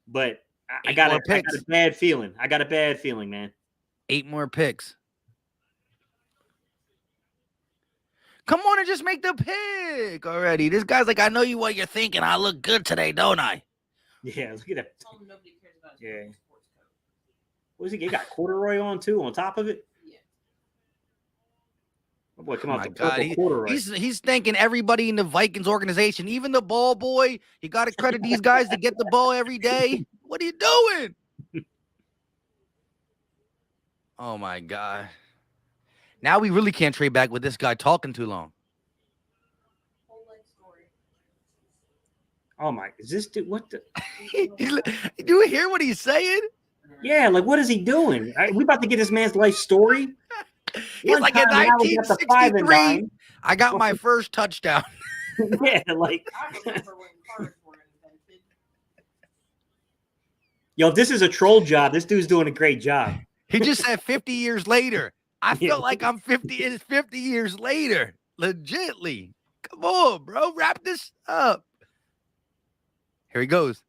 But I got a bad feeling. I got a bad feeling, man. 8 more picks. Come on and just make the pick already. This guy's like, I know you what you're thinking. I look good today, don't I? Yeah, look at that. Nobody cares about his sports coat. What is he? He got corduroy on too, on top of it. Yeah. Oh boy, come on, the purple corduroy. He's thanking everybody in the Vikings organization, even the ball boy. You got to credit these guys to get the ball every day. What are you doing? Oh my God. Now we really can't trade back with this guy talking too long. Oh my! Is this dude? What the? Do you hear what he's saying? Yeah, like what is he doing? We about to get this man's life story. He's like, in 1963, I got my first touchdown. Yeah, like. I remember when cars were invented. Yo, this is a troll job. This dude's doing a great job. He just said 50 years later. I feel like I'm 50. It's 50 years later. Legitly. Come on, bro. Wrap this up. Here he goes.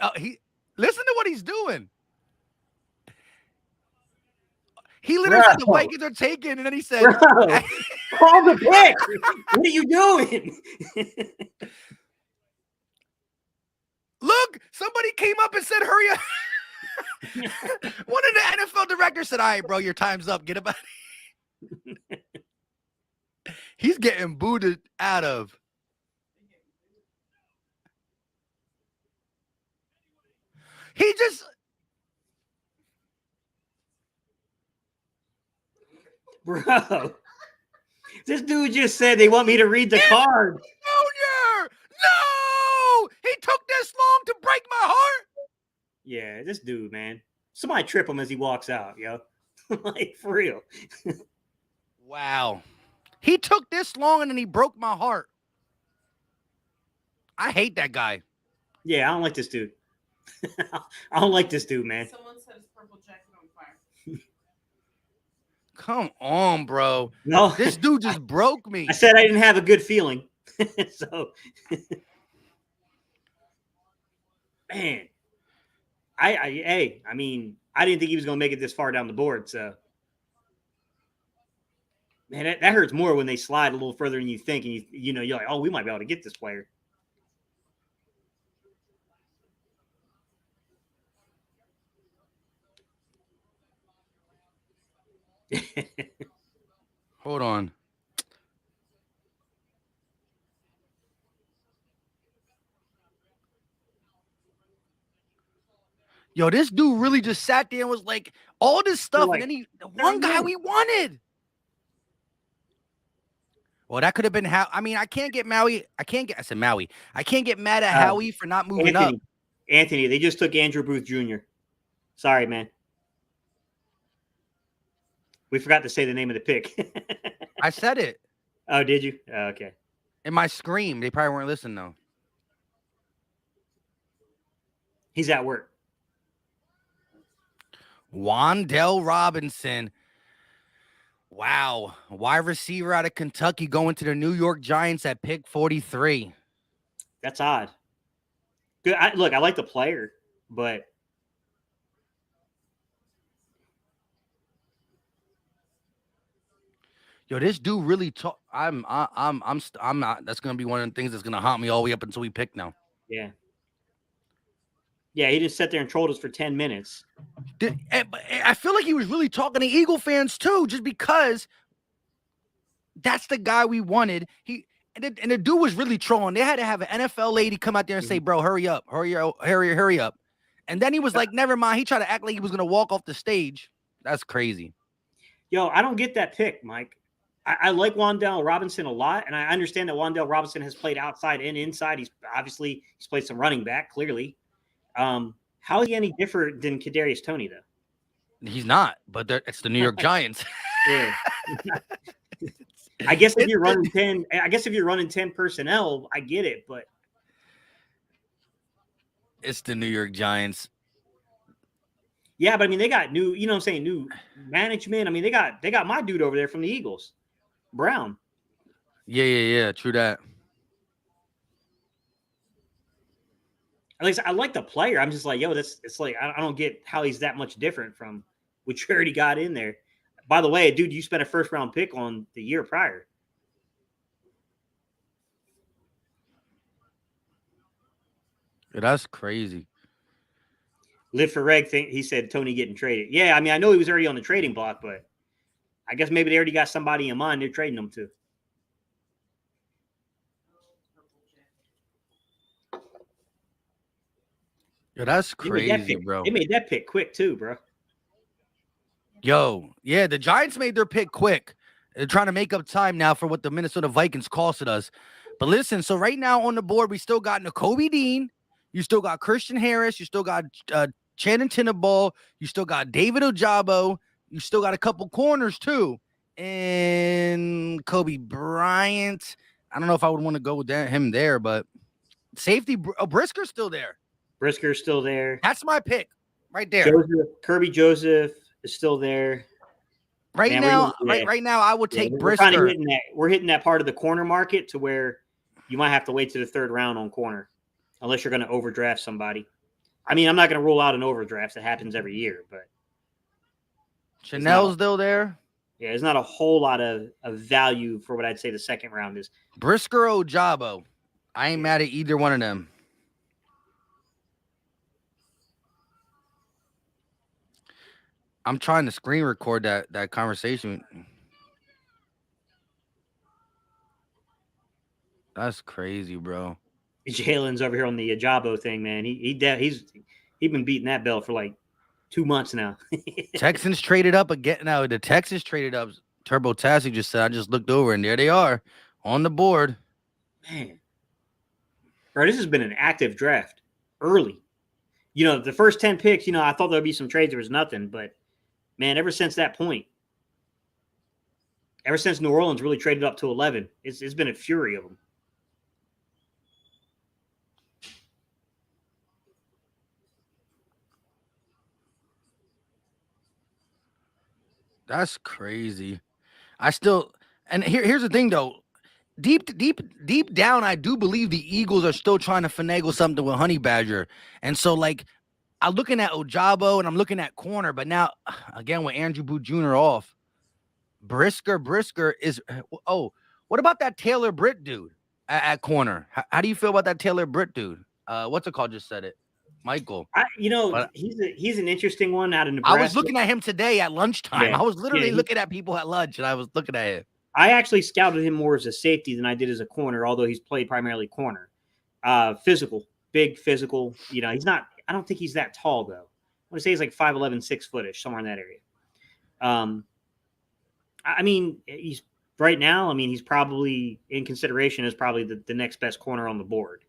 Oh, listen to what he's doing. He literally said the Vikings are taken, and then he said, call the pick. What are you doing? Look, somebody came up and said, hurry up. One of the NFL directors said, all right, bro, your time's up. Get about it. He's getting booted out of. He just. Bro, this dude just said they want me to read the card. No! He took this long to break my heart. Yeah, this dude, man. Somebody trip him as he walks out, yo. Like, for real. Wow. He took this long and then he broke my heart. I hate that guy. Yeah, I don't like this dude. I don't like this dude, man. Someone set his purple jacket on fire. Come on, bro. No, this dude just broke me. I said I didn't have a good feeling. So, man, I mean, I didn't think he was going to make it this far down the board. So, man, that hurts more when they slide a little further than you think, and you're like, oh, we might be able to get this player. Hold on. Yo, this dude really just sat there and was like, all this stuff, like and then one guy we wanted. Well, that could have been how. I mean, I can't get Maui. I said Maui. I can't get mad at Howie for not moving up. Anthony, they just took Andrew Booth Jr. Sorry, man. We forgot to say the name of the pick. I said it. Oh, did you? Oh, okay. In my scream, they probably weren't listening though. He's at work. Wan'Dale Robinson. Wow. Wide receiver out of Kentucky going to the New York Giants at pick 43. That's odd. Good. I like the player, but yo, this dude really talk. I'm not. That's gonna be one of the things that's gonna haunt me all the way up until we pick now. Yeah. Yeah, he just sat there and trolled us for 10 minutes. I feel like he was really talking to Eagle fans too, just because that's the guy we wanted. And the dude was really trolling. They had to have an NFL lady come out there and say, "Bro, hurry up. Hurry up." And then he was like, "Never mind." He tried to act like he was gonna walk off the stage. That's crazy. Yo, I don't get that pick, Mike. I like Wan'Dale Robinson a lot, and I understand that Wan'Dale Robinson has played outside and inside. He's played some running back, clearly. How is he any different than Kadarius Toney, though? He's not, but it's the New York Giants. Yeah. I guess if you're running 10 personnel, I get it, but it's the New York Giants. Yeah, but I mean they got new, you know what I'm saying, new management. I mean, they got my dude over there from the Eagles, Brown. Yeah, true that. At least I like the player. I'm just like, yo, it's like I don't get how he's that much different from what you already got in there. By the way, dude, you spent a first round pick on the year prior. Yeah, that's crazy. Live for Reg he said Toney getting traded. Yeah, I mean, I know he was already on the trading block, but I guess maybe they already got somebody in mind they're trading him to. Yo, that's crazy, bro. They made that pick quick too, bro. Yo, yeah, the Giants made their pick quick. They're trying to make up time now for what the Minnesota Vikings costed us. But listen, so right now on the board, we still got Nakobe Dean. You still got Christian Harris. You still got Channing Tindall. You still got David Ojabo. You still got a couple corners too. And Kobe Bryant. I don't know if I would want to go with him there, but safety, Brisker's still there. Brisker's still there. That's my pick right there. Kirby Joseph is still there. Right now, I would take Brisker. We're hitting that part of the corner market to where you might have to wait to the third round on corner, unless you're going to overdraft somebody. I mean, I'm not going to rule out an overdraft. That happens every year, but Chanel's still there. Yeah, there's not a whole lot of value for what I'd say the second round is. Brisker Ojabo. I ain't mad at either one of them. I'm trying to screen record that conversation. That's crazy, bro. Jalen's over here on the Ajabo thing, man. He's been beating that belt for like 2 months now. Texans traded up again. Now the Texans traded up. Turbo Tassie just said, I just looked over and there they are on the board. Man, bro, this has been an active draft early. You know, the first 10 picks, you know, I thought there'd be some trades. There was nothing, but man, ever since that point, ever since New Orleans really traded up to 11, it's been a fury of them. That's crazy. Here's the thing though. Deep down, I do believe the Eagles are still trying to finagle something with Honey Badger. And so, like, I'm looking at Ojabo and I'm looking at corner, but now, again, with Andrew Booth Jr. off, Brisker is, what about that Taylor Britt dude at corner? How do you feel about that Taylor Britt dude? What's it called? Just said it. Michael. He's an interesting one out of Nebraska. I was looking at him today at lunchtime. Yeah. I was literally looking at people at lunch, and I was looking at him. I actually scouted him more as a safety than I did as a corner, although he's played primarily corner. Physical, big physical. You know, he's not – I don't think he's that tall, though. want to say he's like 5'11", 6-footish, somewhere in that area. I mean, he's right now. I mean, he's probably in consideration as probably the next best corner on the board.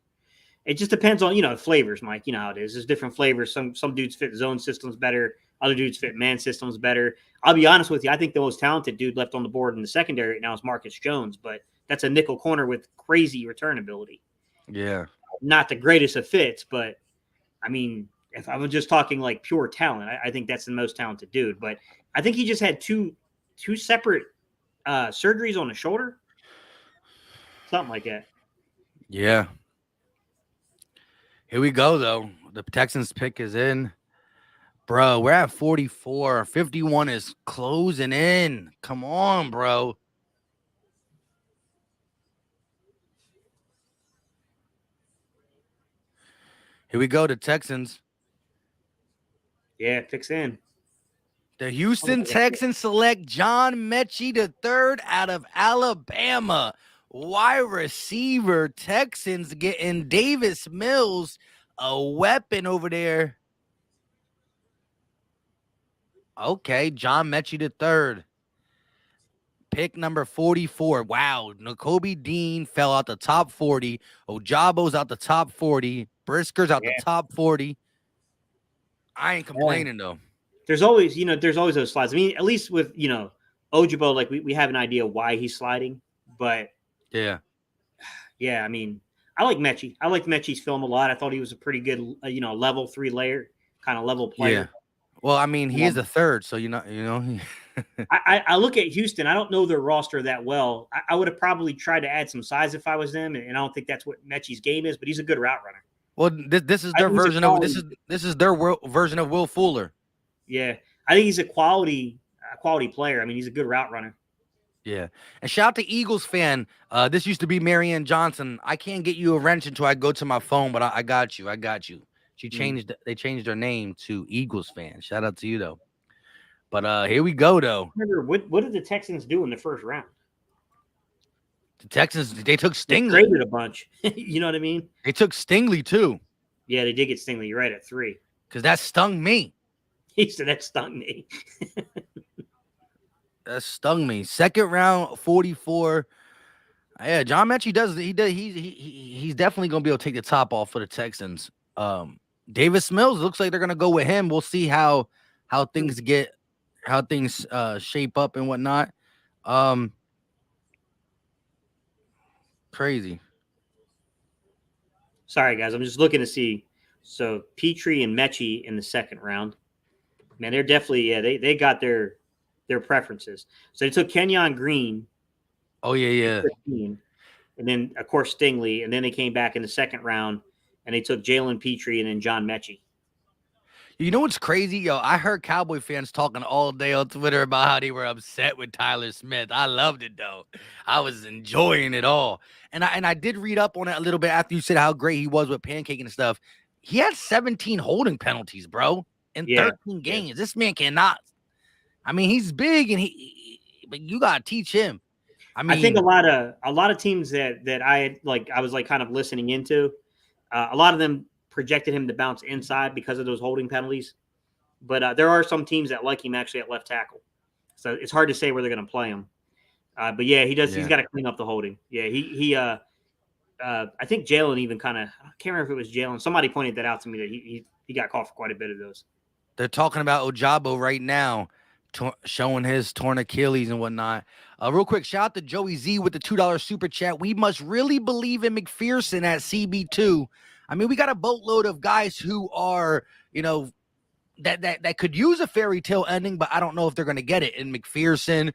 It just depends on flavors, Mike. You know how it is. There's different flavors. Some dudes fit zone systems better. Other dudes fit man systems better. I'll be honest with you. I think the most talented dude left on the board in the secondary right now is Marcus Jones, but that's a nickel corner with crazy return ability. Yeah. Not the greatest of fits, but I mean, if I was just talking like pure talent, I think that's the most talented dude. But I think he just had two separate surgeries on the shoulder, something like that. Yeah. Here we go, though. The Texans pick is in. Bro, we're at 44. 51 is closing in. Come on, bro. Here we go, the Texans. Yeah, picks in. The Houston Texans select John Mechie III out of Alabama. Wide receiver. Texans getting Davis Mills, a weapon over there. Okay, John Mechie III. Pick number 44. Wow. Nakobe Dean fell out the top 40. Ojabo's out the top 40. Brisker's out the top 40. I ain't complaining, though. There's always those slides. I mean, at least with, Ojabo, like we have an idea why he's sliding. But, yeah, I mean, I like Mechie. I like Mechie's film a lot. I thought he was a pretty good, level 3 layer kind of level player. Yeah. Well, I mean, he is a third, so I look at Houston. I don't know their roster that well. I would have probably tried to add some size if I was them, and I don't think that's what Mechie's game is. But he's a good route runner. Well, this is their version of this is their version of Will Fuller. Yeah, I think he's a quality player. I mean, he's a good route runner. Yeah, and shout out to Eagles fan. This used to be Marianne Johnson. I can't get you a wrench until I go to my phone, but I got you. She changed. They changed their name to Eagles fan. Shout out to you though. But here we go though. Remember what did the Texans do in the first round? The Texans, they took Stingley. They traded a bunch. You know what I mean? They took Stingley too. Yeah, they did get Stingley. You're right, at 3. Because that stung me. He said that stung me. That stung me. Second round, 44. Yeah, John Mechie does. He's definitely gonna be able to take the top off for the Texans. Davis Mills looks like they're gonna go with him. We'll see how things shape up and whatnot. Crazy. Sorry, guys. I'm just looking to see. So Petrie and Mechie in the second round. Man, they're definitely they got their preferences. So they took Kenyon Green. Oh yeah. 15, and then of course Stingley, and then they came back in the second round and they took Jalen Petrie and then John Mechie. You know what's crazy? Yo, I heard Cowboy fans talking all day on Twitter about how they were upset with Tyler Smith. I loved it, though. I was enjoying it all. And I did read up on it a little bit after you said how great he was with pancaking and stuff. He had 17 holding penalties, bro, in 13 games. Yeah. This man cannot. I mean, he's big, but you got to teach him. I think a lot of teams that I was kind of listening into, a lot of them projected him to bounce inside because of those holding penalties. But there are some teams that like him actually at left tackle. So it's hard to say where they're going to play him. But yeah, he does. Yeah. He's got to clean up the holding. Yeah, I think Jalen even kind of, I can't remember if it was Jalen. Somebody pointed that out to me that he got caught for quite a bit of those. They're talking about Ojabo right now, showing his torn Achilles and whatnot. Real quick, shout out to Joey Z with the $2 super chat. We must really believe in McPherson at CB2. I mean, we got a boatload of guys who are, that could use a fairy tale ending, but I don't know if they're going to get it. In McPherson,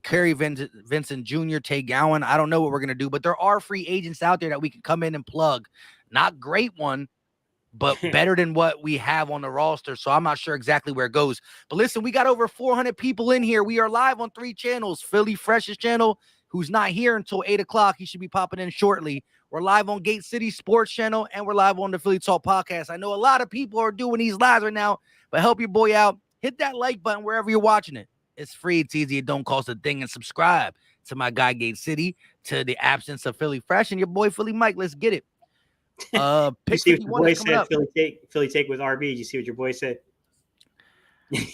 Kerry Vincent Jr., Tay Gowan, I don't know what we're going to do, but there are free agents out there that we can come in and plug. Not great one, but better than what we have on the roster. So I'm not sure exactly where it goes. But listen, we got over 400 people in here. We are live on 3 channels. Philly Fresh's channel, who's not here until 8 o'clock. He should be popping in shortly. We're live on Gate City Sports Channel, and we're live on the Philly Talk Podcast. I know a lot of people are doing these lives right now, but help your boy out. Hit that like button wherever you're watching it. It's free. It's easy. It don't cost a thing. And subscribe to my guy, Gate City, to the absence of Philly Fresh, and your boy, Philly Mike. Let's get it. Pick you see what your boy said, Philly take with RB. Did you see what your boy said?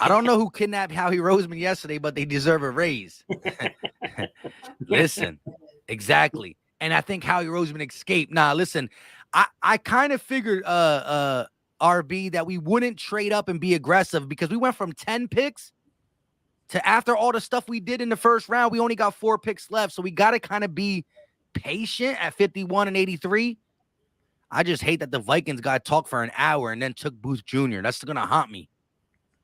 I don't know who kidnapped Howie Roseman yesterday, but they deserve a raise. Listen, exactly. And I think Howie Roseman escaped. Nah, listen, I kind of figured RB that we wouldn't trade up and be aggressive because we went from 10 picks to after all the stuff we did in the first round, we only got 4 picks left. So we got to kind of be patient at 51 and 83. I just hate that the Vikings got talked for an hour and then took Booth Jr. That's going to haunt me.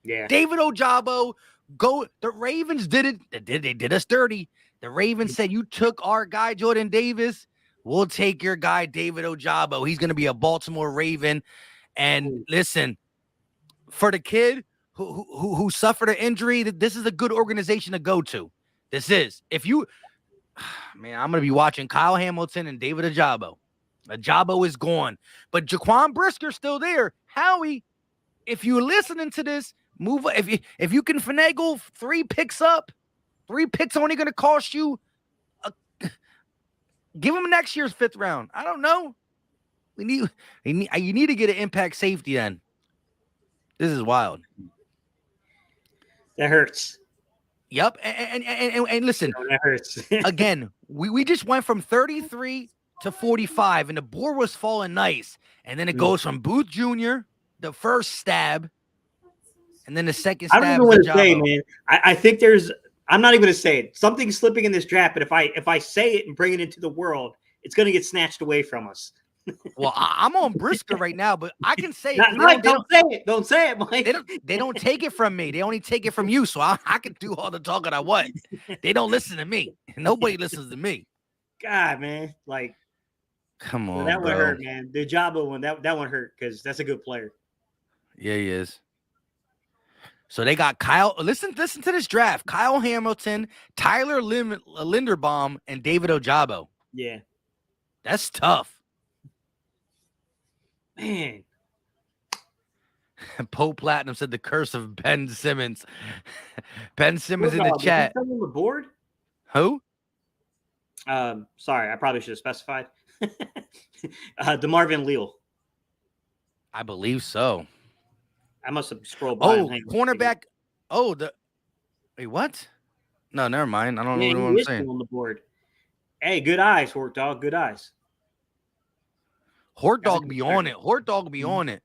Yeah. David Ojabo, go. The Ravens did it. They did us dirty. The Ravens said, you took our guy, Jordan Davis. We'll take your guy, David Ojabo. He's going to be a Baltimore Raven. And listen, for the kid who suffered an injury, this is a good organization to go to. This is. If you, man, I'm going to be watching Kyle Hamilton and David Ojabo. Ojabo is gone. But Jaquan Brisker's still there. Howie, if you're listening to this, move. If you can finagle 3 picks up, 3 picks only going to cost you. Give him next year's 5th round. I don't know. You need to get an impact safety then. This is wild. That hurts. Yep. And listen, that hurts. again, we just went from 33 to 45, and the board was falling nice. And then it goes from Booth Jr., the first stab, and then the second stab. I don't even want to say, man. I think there's. I'm not even going to say it. Something's slipping in this draft, but if I say it and bring it into the world, it's going to get snatched away from us. Well, I'm on Brisker right now, but I can say it. Mike, don't say it. Don't say it, Mike. They don't take it from me. They only take it from you, so I can do all the talking I want. They don't listen to me. Nobody listens to me. God, man. Like, come on, that bro. one hurt, man. The Jabo one, that one hurt because that's a good player. Yeah, he is. So they got Kyle. Listen to this draft: Kyle Hamilton, Tyler Linderbaum, and David Ojabo. Yeah, that's tough, man. Poe Platinum said the curse of Ben Simmons. Ben Simmons in the chat. On the board? Who? Sorry, I probably should have specified. DeMarvin Leal. I believe so. I must have scrolled by. Oh, cornerback. Oh, wait, what? No, never mind. I don't know what I'm saying. On the board. Hey, good eyes, Hort Dog. Good eyes. Hort Dog be on it. Hort Dog be on it.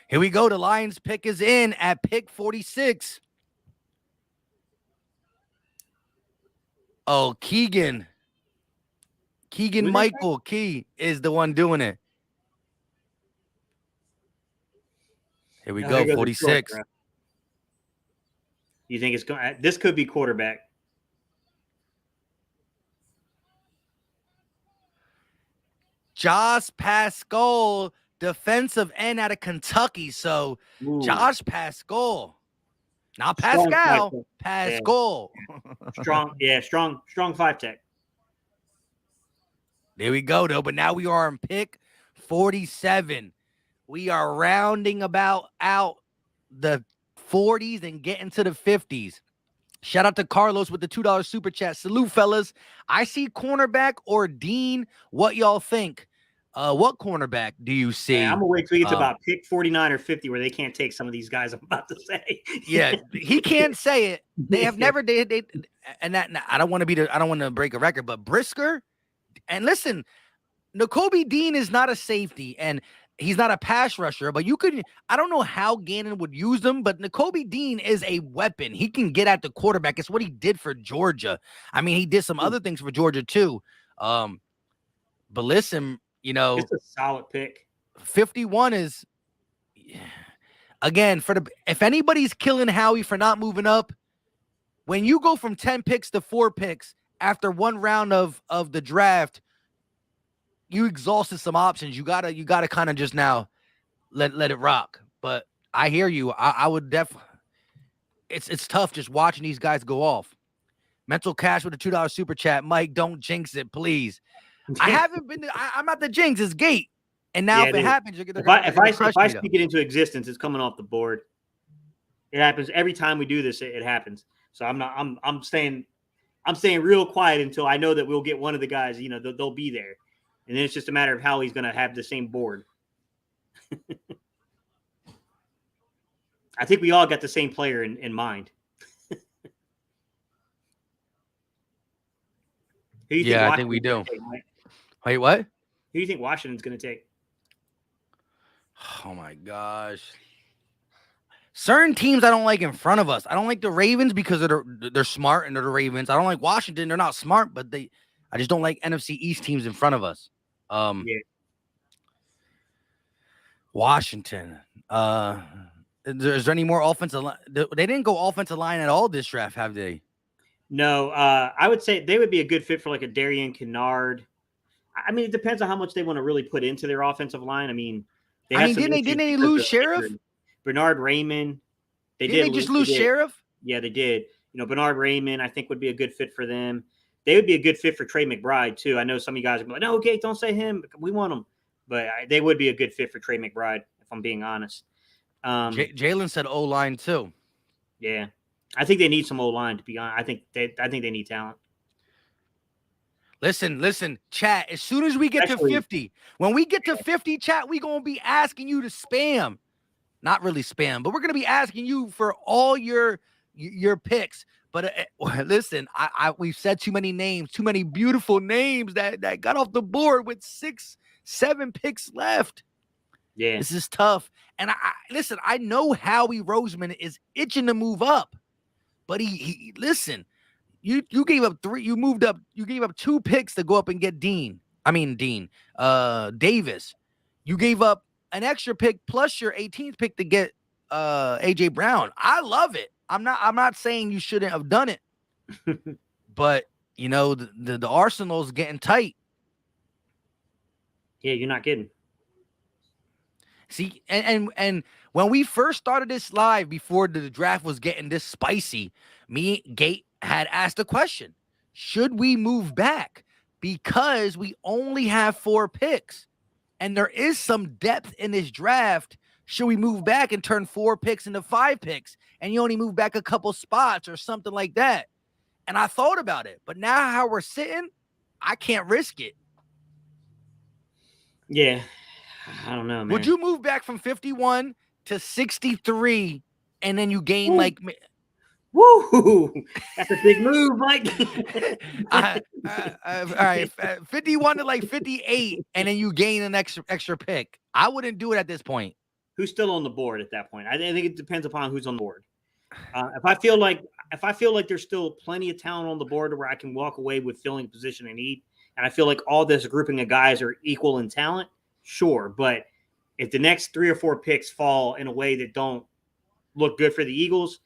Here we go. The Lions pick is in at pick 46. Oh, Keegan Michael Key is the one doing it. Here we go, 46. You think it's going? This could be quarterback. Josh Pascal, defensive end out of Kentucky. So Josh Pascal, not Pascal, Pascal. Yeah. Strong 5-tech. There we go, though. But now we are on pick 47. We are rounding about out the 40s and getting to the 50s. Shout out to Carlos with the $2 super chat. Salute, fellas. I see cornerback or Dean. What y'all think? What cornerback do you see? Yeah, I'm gonna wait till we get to about pick 49 or 50 where they can't take some of these guys I'm about to say. Yeah, he can't say it. They have never and that I don't want to break a record, but Brisker, and listen, Nakobe Dean is not a safety and he's not a pass rusher, but I don't know how Gannon would use them, but Nakobe Dean is a weapon. He can get at the quarterback. It's what he did for Georgia. I mean, he did some other things for Georgia too. But listen, it's a solid pick. 51 is, again, if anybody's killing Howie for not moving up, when you go from 10 picks to 4 picks after one round of the draft, you exhausted some options. You gotta kind of just now let it rock. But I hear you. I would definitely. It's tough just watching these guys go off. Mental Cash with a $2 super chat. Mike, don't jinx it, please. I haven't been. I'm not the jinx. It's Gate. And now if it happens, if I speak it into existence, it's coming off the board. It happens every time we do this. It happens. So I'm staying real quiet until I know that we'll get one of the guys. They'll be there. And then it's just a matter of how he's going to have the same board. I think we all got the same player in mind. Who do you think Yeah, I think we Washington's do. going to take, Mike? Wait, what? Who do you think Washington's going to take? Oh my gosh. Certain teams I don't like in front of us. I don't like the Ravens because they're smart and they're the Ravens. I don't like Washington. They're not smart, but I just don't like NFC East teams in front of us. Yeah. Washington. Is there any more offensive line? They didn't go offensive line at all this draft, have they? No, I would say they would be a good fit for like a Darian Kennard. I mean, it depends on how much they want to really put into their offensive line. I mean, Didn't they lose Sheriff? Bernard Raymond. Didn't they just lose Sheriff? Yeah, they did. Bernard Raymond, I think, would be a good fit for them. They would be a good fit for Trey McBride, too. I know some of you guys are like, no, okay, don't say him. We want him. But they would be a good fit for Trey McBride, if I'm being honest. Jalen said O-line, too. Yeah. I think they need some O-line, to be honest. I think they need talent. Listen, chat. As soon as we get to 50, when we get to 50, chat, we going to be asking you to spam. Not really spam, but we're going to be asking you for all your picks. But listen, we've said too many names, too many beautiful names that got off the board with 6, 7 picks left. Yeah. This is tough. And listen, I know Howie Roseman is itching to move up, but he listen, you gave up 3, you gave up 2 picks to go up and get Davis. You gave up an extra pick plus your 18th pick to get AJ Brown. I love it. I'm not saying you shouldn't have done it, but the arsenal's getting tight. Yeah, you're not kidding. See, and when we first started this live before the draft was getting this spicy, me, Gate, had asked a question: should we move back because we only have 4 picks, and there is some depth in this draft? Should we move back and turn 4 picks into 5 picks, and you only move back a couple spots or something like that? And I thought about it, but now how we're sitting, I can't risk it. Yeah. I don't know, man. Would you move back from 51 to 63 and then you gain like woo? That's a big move, Mike. All right, 51 to like 58 and then you gain an extra pick? I wouldn't do it at this point. Who's still on the board at that point? I think it depends upon who's on the board. If I feel like there's still plenty of talent on the board where I can walk away with filling a position I need, and I feel like all this grouping of guys are equal in talent, sure. But if the next 3 or 4 picks fall in a way that don't look good for the Eagles,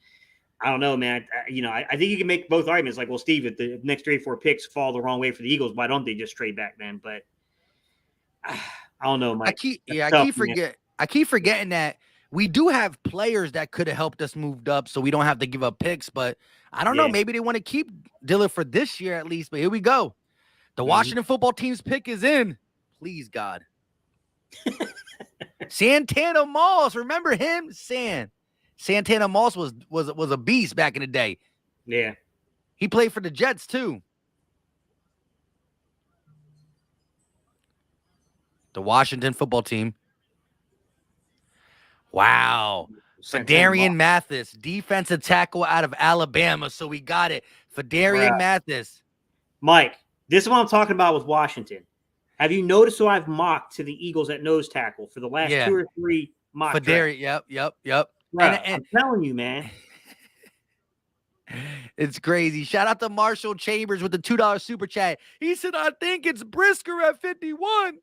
I don't know, man. I think you can make both arguments. Like, well, Steve, if the next 3 or 4 picks fall the wrong way for the Eagles, why don't they just trade back then? But I don't know, Mike. I keep forgetting that we do have players that could have helped us moved up, so we don't have to give up picks. But I don't know. Maybe they want to keep Dillon for this year at least. But here we go. The Washington football team's pick is in. Please, God. Santana Moss. Remember him? Santana Moss was a beast back in the day. Yeah. He played for the Jets too. The Washington football team. Wow. Fadarian Mathis, defensive tackle out of Alabama. So we got it. Fadarian Mathis. Mike, this is what I'm talking about with Washington. Have you noticed who I've mocked to the Eagles at nose tackle for the last 2 or 3 mock drafts? Yep. Right. I'm telling you, man. It's crazy. Shout out to Marshall Chambers with the $2 super chat. He said, I think it's Brisker at 51.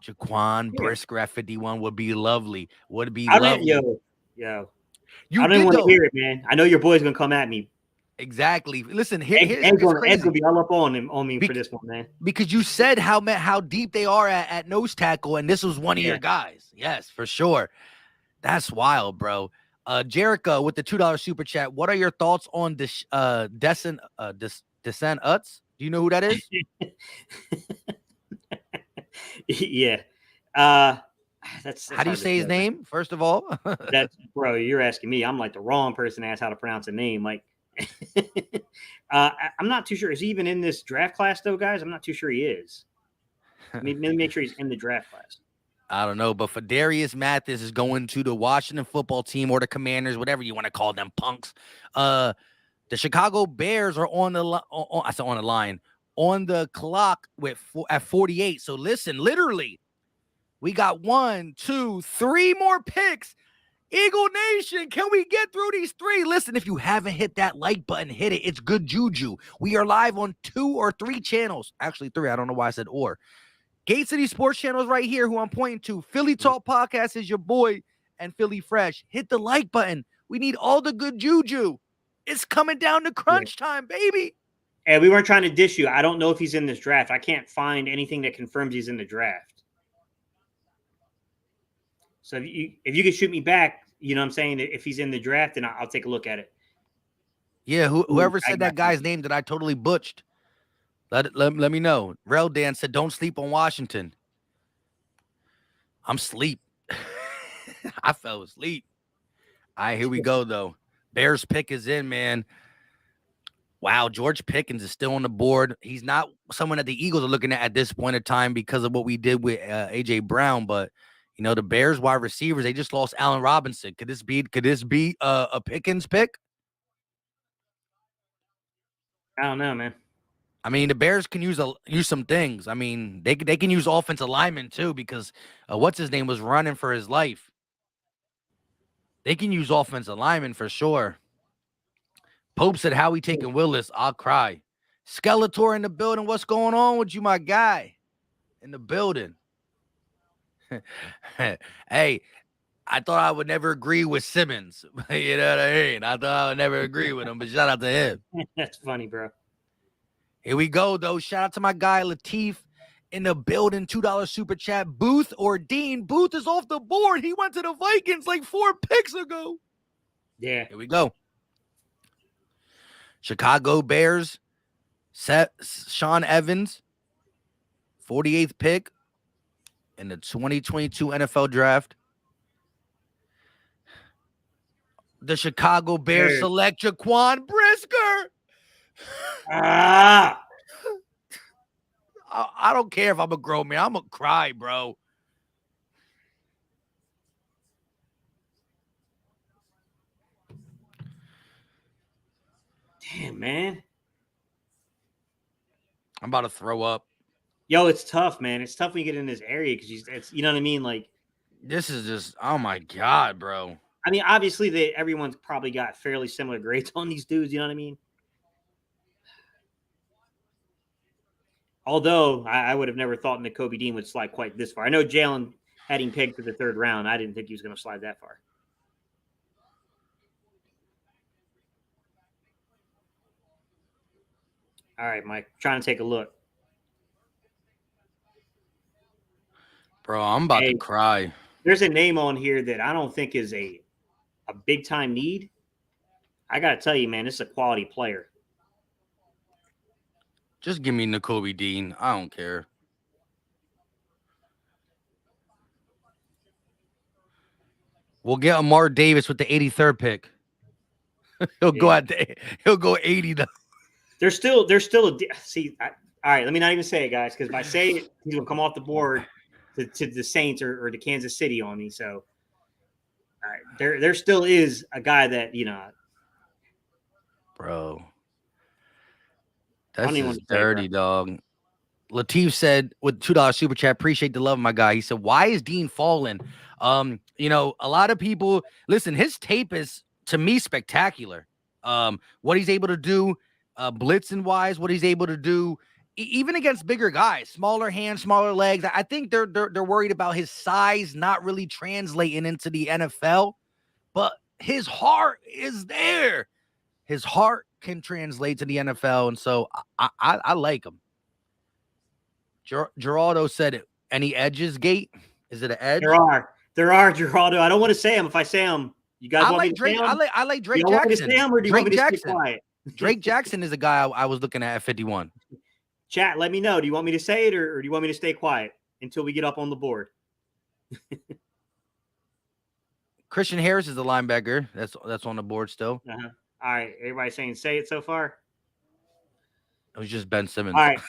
Jaquan Brisker at 51 would be lovely. Yo. I don't want to hear it, man. I know your boy's going to come at me. Exactly. Listen, Ed's going to be all up on me for this one, man. Because you said how deep they are at nose tackle, and this was one of your guys. Yes, for sure. That's wild, bro. Jericho with the $2 super chat. What are your thoughts on this Descent Utz? Do you know who that is? Yeah. That's how do you say his name, first of all? That's, bro, you're asking me. I'm like the wrong person to ask how to pronounce a name. Like, I'm not too sure. Is he even in this draft class, though, guys? I'm not too sure he is. Let me make sure he's in the draft class. I don't know, but Fadarius Mathis is going to the Washington football team or the Commanders, whatever you want to call them, punks. The Chicago Bears are on the I said on the line, on the clock at 48. So listen, literally, we got 1, 2, 3 more picks. Eagle Nation, can we get through these 3? Listen, if you haven't hit that like button, hit it. It's good juju. We are live on 2 or 3 channels. Actually, 3. I don't know why I said or. Gate City Sports Channels right here, who I'm pointing to. Philly Talk Podcast is your boy, and Philly Fresh. Hit the like button. We need all the good juju. It's coming down to crunch time, baby. And we weren't trying to dish you. I don't know if he's in this draft. I can't find anything that confirms he's in the draft. So if you could shoot me back, you know what I'm saying, if he's in the draft, then I'll take a look at it. Yeah, whoever said that guy's name that I totally butched, let me know. Rel Dan said, don't sleep on Washington. I'm asleep. I fell asleep. All right, here we go, though. Bears pick is in, man. Wow, George Pickens is still on the board. He's not someone that the Eagles are looking at this point in time because of what we did with A.J. Brown, but you know, the Bears wide receivers, they just lost Allen Robinson. Could this be a Pickens pick? I don't know, man. I mean, the Bears can use some things. I mean, they can use offensive linemen too because what's his name was running for his life. They can use offensive linemen for sure. Pope said, "How we taking Willis? I'll cry." Skeletor in the building. What's going on with you, my guy? In the building. Hey, I thought I would never agree with Simmons. You know what I mean? I thought I would never agree with him, but shout out to him. That's funny, bro. Here we go, though. Shout out to my guy, Latif, in the building. $2 super chat. Booth or Dean. Booth is off the board. He went to the Vikings like 4 picks ago. Yeah. Here we go. Chicago Bears. Sean Evans. 48th pick in the 2022 NFL draft. The Chicago Bears select Jaquan Brisker. Ah! I don't care if I'm a grown man. I'm going to cry, bro. Damn, man. I'm about to throw up. Yo, it's tough, man. It's tough when you get in this area because it's, you know what I mean? Like, this is just, oh my God, bro. I mean, obviously everyone's probably got fairly similar grades on these dudes. You know what I mean? Although I would have never thought Nakobe Dean would slide quite this far. I know Jalen had him pegged for the 3rd round. I didn't think he was going to slide that far. All right, Mike. Trying to take a look. Bro, I'm about to cry. There's a name on here that I don't think is a big-time need. I got to tell you, man, this is a quality player. Just give me Nakobe Dean. I don't care. We'll get Amar Davis with the 83rd pick. He'll go 80 though. There's still a see. All right, let me not even say it, guys, because if I say it, he's gonna come off the board to the Saints or to Kansas City on me. So, all right, there still is a guy that, you know, bro. That's just dirty, dog. Latif said with $2 super chat, appreciate the love, my guy. He said, why is Dean falling? You know, a lot of people listen, his tape is to me spectacular. What he's able to do, blitzing wise, what he's able to do, even against bigger guys, smaller hands, smaller legs. I think they're worried about his size not really translating into the NFL, but his heart is there. His heart can translate to the NFL, and so I like him. Geraldo said it. Any edges, Gate? Is it an edge? There are, Geraldo. I don't want to say them. If I say them, you guys want me to say them? I like Drake Jackson. Want me to Jackson. say them, or do you want me to stay quiet? Drake Jackson is a guy I was looking at 51. Chat, let me know. Do you want me to say it, or do you want me to stay quiet until we get up on the board? Christian Harris is the linebacker. That's on the board still. Uh-huh. All right. Everybody saying say it so far? It was just Ben Simmons. All right.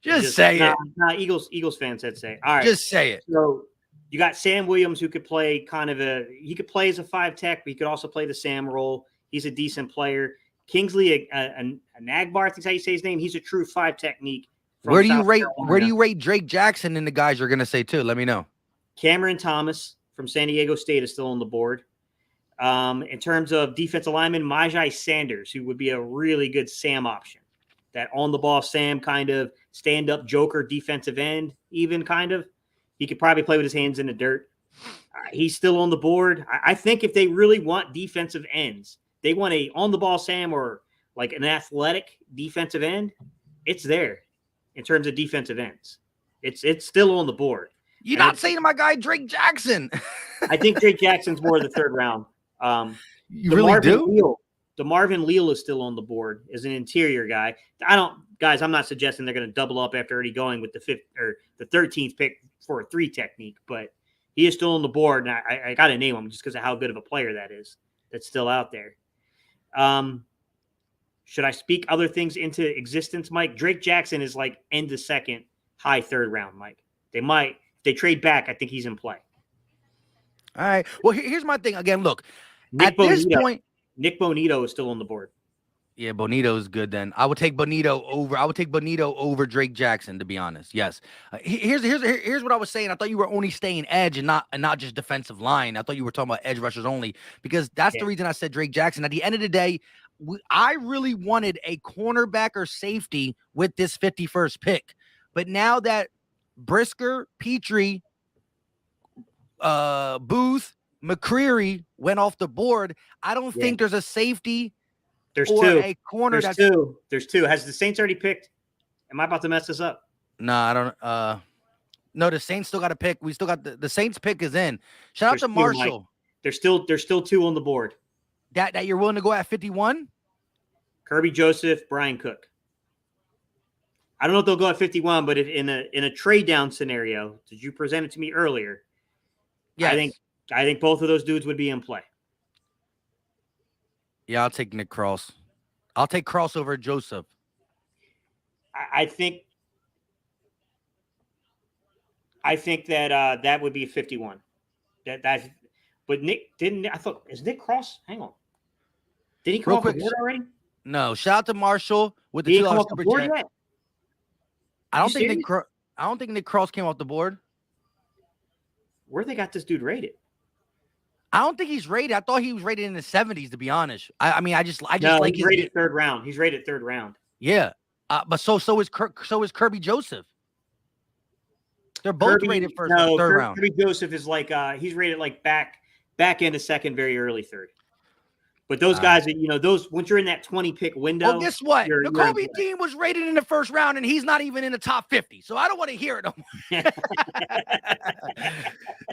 Just say it. Nah, Eagles fans said say. All right. Just say it. So you got Sam Williams, who could play he could play as a 5 tech, but he could also play the Sam role. He's a decent player. Kingsley Nagbar, I think is how you say his name. He's a true 5 technique. Where do you rate Drake Jackson and the guys you're gonna say too? Let me know. Cameron Thomas from San Diego State is still on the board. In terms of defensive lineman, Majai Sanders, who would be a really good Sam option. That on-the-ball Sam kind of stand-up joker defensive end, even kind of. He could probably play with his hands in the dirt. He's still on the board. I think if they really want defensive ends, they want a on-the-ball Sam or like an athletic defensive end, it's there in terms of defensive ends. It's still on the board. You're not saying my guy Drake Jackson. I think Drake Jackson's more of the third round. You really do? The Marvin Leal is still on the board as an interior guy. I'm not suggesting they're going to double up after already going with the 5th or the 13th pick for a 3 technique, but he is still on the board, and I got to name him just because of how good of a player that is. That's still out there. Should I speak other things into existence, Mike? Drake Jackson is like end of second, high third round, Mike. If they trade back, I think he's in play. All right. Well, here's my thing. Again, look, this point, Nick Bonito is still on the board. Yeah, Bonito is good then. I would take Bonito over Drake Jackson, to be honest. Yes. Here's what I was saying. I thought you were only staying edge and not just defensive line. I thought you were talking about edge rushers only, because that's the reason I said Drake Jackson. At the end of the day, I really wanted a cornerback or safety with this 51st pick. But now that Brisker, Petrie, Booth, McCreary went off the board, I don't think there's a safety. There's or two. A corner. There's two. Has the Saints already picked? Am I about to mess this up? No, I don't. No, the Saints still got a pick. We still got the Saints pick is in. Shout out to Marshall. There's still 2 on the board. That you're willing to go at 51? Kirby Joseph, Brian Cook. I don't know if they'll go at 51, but if in a trade down scenario, did you present it to me earlier? Yeah, I think both of those dudes would be in play. Yeah, I'll take Nick Cross. I'll take Cross over Joseph. I think that that would be 51. But Nick didn't. I thought, is Nick Cross? Hang on. Did he come off the board already? No. Shout out to Marshall with the $2 super chat. Yet? I don't think Nick Cross came off the board. Where they got this dude rated? I don't think he's rated. I thought he was rated in the 70s, to be honest. I just no, like he's rated third round. He's rated third round. Yeah, but so is Kirby Joseph. They're both rated first, third round. Kirby Joseph is like he's rated like back end of second, very early third. But those guys, those once you're in that 20 pick window. Well, guess what? Nakobe Dean was rated in the first round, and he's not even in the top 50. So I don't want to hear it no more.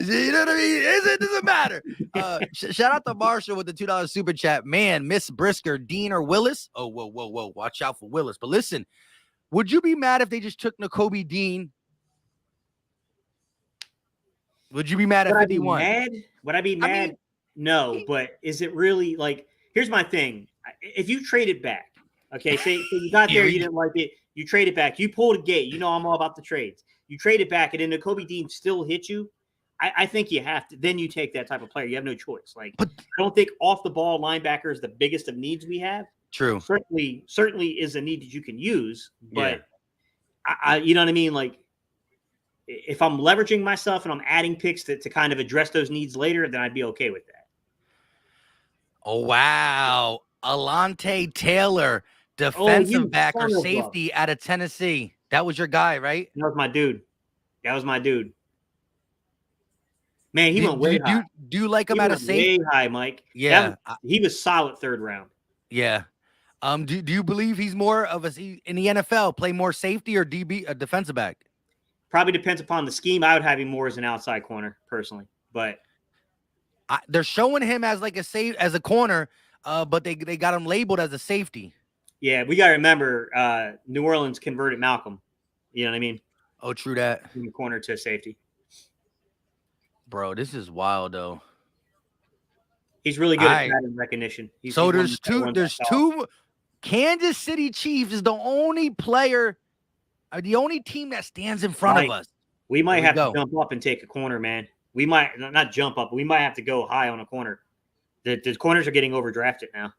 You know what I mean? It doesn't matter. Shout out to Marshall with the $2 super chat. Man, Miss Brisker, Dean or Willis? Oh, whoa. Watch out for Willis. But listen, would you be mad if they just took Nakobe Dean? Would you be mad at 51? Would I be mad? I mean, no, but is it really like, here's my thing. If you trade it back, okay, say you got there, you didn't like it, you trade it back, you pulled a gate, I'm all about the trades. You trade it back, and then Nakobe Dean still hit you. I think you have to, then you take that type of player. You have no choice. Like, I don't think off the ball linebacker is the biggest of needs we have. True. Certainly is a need that you can use, but I you know what I mean? Like, if I'm leveraging myself and I'm adding picks to kind of address those needs later, then I'd be okay with that. Oh, wow. Alante Taylor, defensive back or safety out of Tennessee. That was your guy, right? That was my dude. Man, he went way high. Do you like him out of safety? Way high, Mike. Yeah. He was solid third round. Yeah. Do you believe he's more of in the NFL, play more safety or DB, a defensive back? Probably depends upon the scheme. I would have him more as an outside corner, personally. But they're showing him as like as a corner, but they got him labeled as a safety. Yeah, we got to remember New Orleans converted Malcolm. You know what I mean? Oh, true that. From corner to safety. Bro, this is wild though. He's really good at pattern recognition. There's two. Kansas City Chiefs is the only player are the only team that stands in front of us. We might Here we have go. to jump up and take a corner, man. We might not jump up. We might have to go high on a corner. The corners are getting overdrafted now.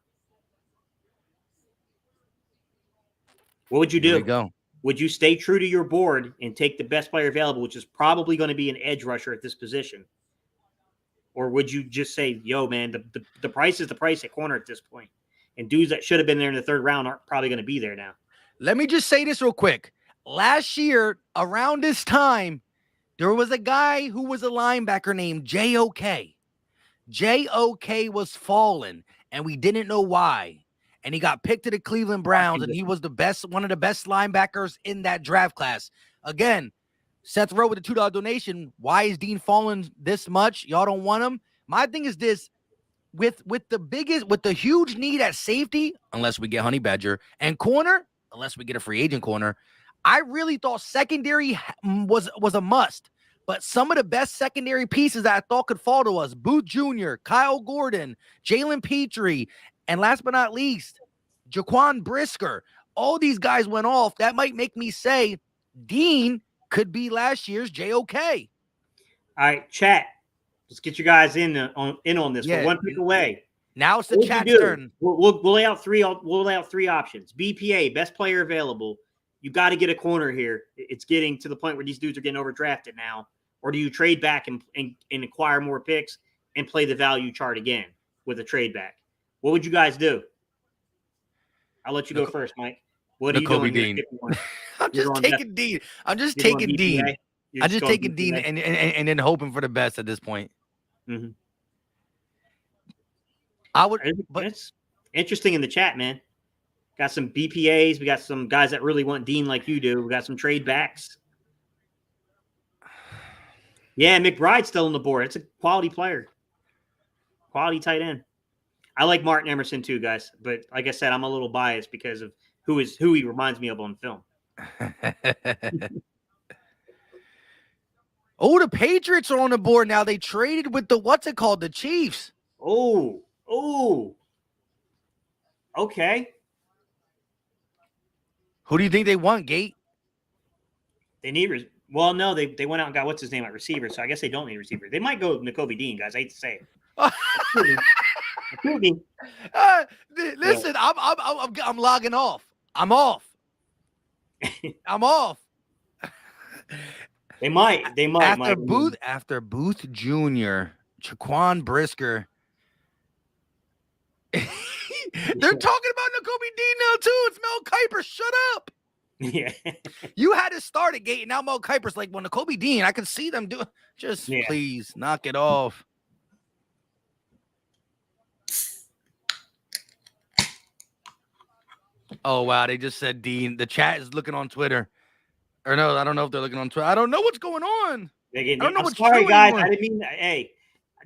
What would you Here do? we go. Would you stay true to your board and take the best player available, which is probably going to be an edge rusher at this position? Or would you just say, yo, man, the price is the price at corner at this point, and dudes that should have been there in the third round aren't probably going to be there now? Let me just say this real quick. Last year, around this time, there was a guy who was a linebacker named J.O.K. J.O.K. was fallen, and we didn't know why. And he got picked to the Cleveland Browns, and he was one of the best linebackers in that draft class. Again, Seth wrote with a $2 donation. Why is Dean falling this much? Y'all don't want him. My thing is this: with the huge need at safety, unless we get Honey Badger, and corner, unless we get a free agent corner, I really thought secondary was a must. But some of the best secondary pieces that I thought could fall to us: Booth Jr., Kyle Gordon, Jalen Petrie, and last but not least, Jaquan Brisker. All these guys went off. That might make me say Dean could be last year's JOK. All right, chat. Let's get you guys in on this. Yeah. We're one pick away. Now it's the chat's turn. We'll lay out three. We'll lay out three options. BPA, best player available. You got to get a corner here. It's getting to the point where these dudes are getting overdrafted now. Or do you trade back and acquire more picks and play the value chart again with a trade back? What would you guys do? I'll let you go first, Mike. What are you doing? Dean. I'm just taking Dean. I'm just taking Dean. I'm just taking Dean and then hoping for the best at this point. Mm-hmm. I would, but it's interesting in the chat, man. Got some BPAs. We got some guys that really want Dean like you do. We got some trade backs. Yeah, McBride's still on the board. It's a quality player. Quality tight end. I like Martin Emerson too, guys. But like I said, I'm a little biased because of who he reminds me of on film. Oh, the Patriots are on the board now. They traded with the Chiefs. Oh. Okay. Who do you think they want, Gate? They need well, no, they went out and got what's his name at receiver, so I guess they don't need a receiver. They might go Nakobe Dean, guys. I hate to say it. Listen, I'm logging off. I'm off. I'm off. They might. After Booth Jr., Jaquan Brisker. They're talking about Nakobe Dean now too. It's Mel Kiper. Shut up. Yeah. You had to start it, Gate. Now Mel Kiper's like, well, Nakobe Dean, I can see them do. Please knock it off. Oh, wow. They just said Dean. The chat is looking on Twitter. Or no, I don't know if they're looking on Twitter. I don't know what's going on. I don't know what's sorry, guys. Anymore. I didn't mean that. Hey,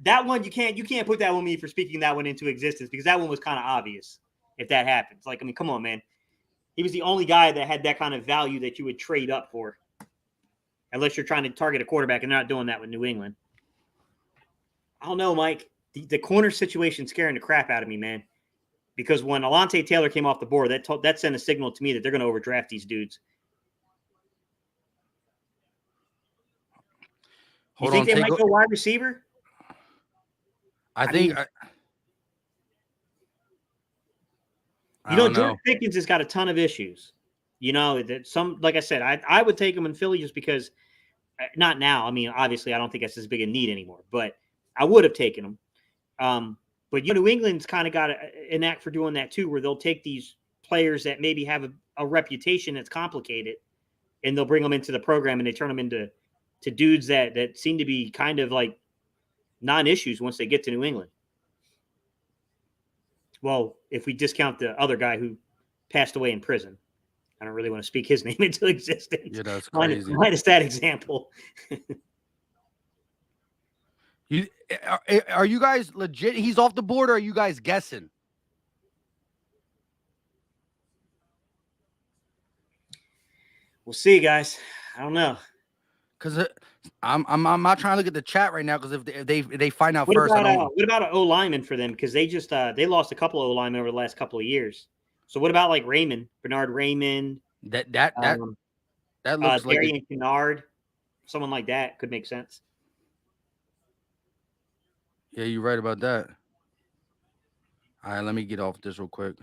that one, you can't put that on me for speaking that one into existence because that one was kind of obvious if that happens. Like, I mean, come on, man. He was the only guy that had that kind of value that you would trade up for. Unless you're trying to target a quarterback, and they're not doing that with New England. I don't know, Mike. The corner situation's scaring the crap out of me, man. Because when Alontae Taylor came off the board, that sent a signal to me that they're going to overdraft these dudes. You think they might go wide receiver? I think. George Pickens has got a ton of issues. Like I said, I would take him in Philly just because, not now. I mean, obviously, I don't think that's as big a need anymore, but I would have taken him. But New England's kind of got an act for doing that too, where they'll take these players that maybe have a reputation that's complicated, and they'll bring them into the program and they turn them into dudes that seem to be kind of like non-issues once they get to New England. Well, if we discount the other guy who passed away in prison. I don't really want to speak his name into existence. Yeah, that's crazy. Minus that example. Are you guys legit? He's off the board, or are you guys guessing? We'll see, guys. I don't know. Because I'm not trying to look at the chat right now. Because if they find out what first, what about an O lineman for them? Because they just they lost a couple of O linemen over the last couple of years. So what about like Bernard Raymond? That That looks like Darian Kennard, someone like that could make sense. yeah, you're right about that. All right, let me get off this real quick.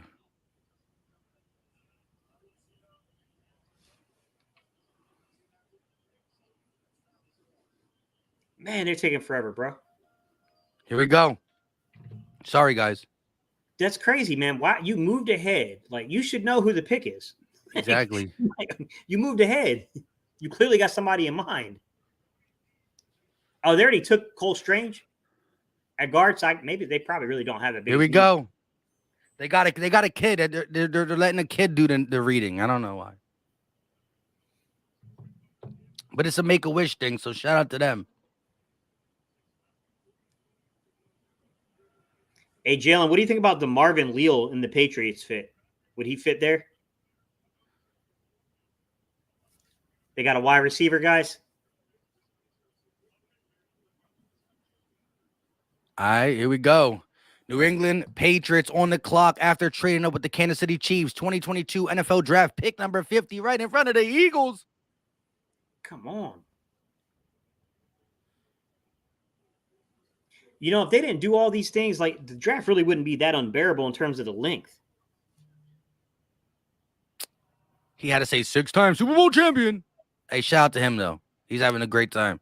Man, they're taking forever, bro. Here we go. Sorry, guys. That's crazy, man. Why you moved ahead? Like you should know who the pick is. Exactly. You moved ahead. You clearly got somebody in mind. Oh, they already took Cole Strange at guard side. Maybe they probably really don't have a big. Here we go. They got a kid. They're letting a kid do the reading. I don't know why. But it's a Make-A-Wish thing, so shout out to them. Hey, Jalen, what do you think about the Marvin Leal in the Patriots fit? Would he fit there? They got a wide receiver, guys. All right, here we go. New England Patriots on the clock after trading up with the Kansas City Chiefs. 2022 NFL Draft pick number 50 right in front of the Eagles. Come on. You know, if they didn't do all these things, like the draft really wouldn't be that unbearable in terms of the length. He had to say 6-time Super Bowl champion. Hey, shout out to him, though. He's having a great time.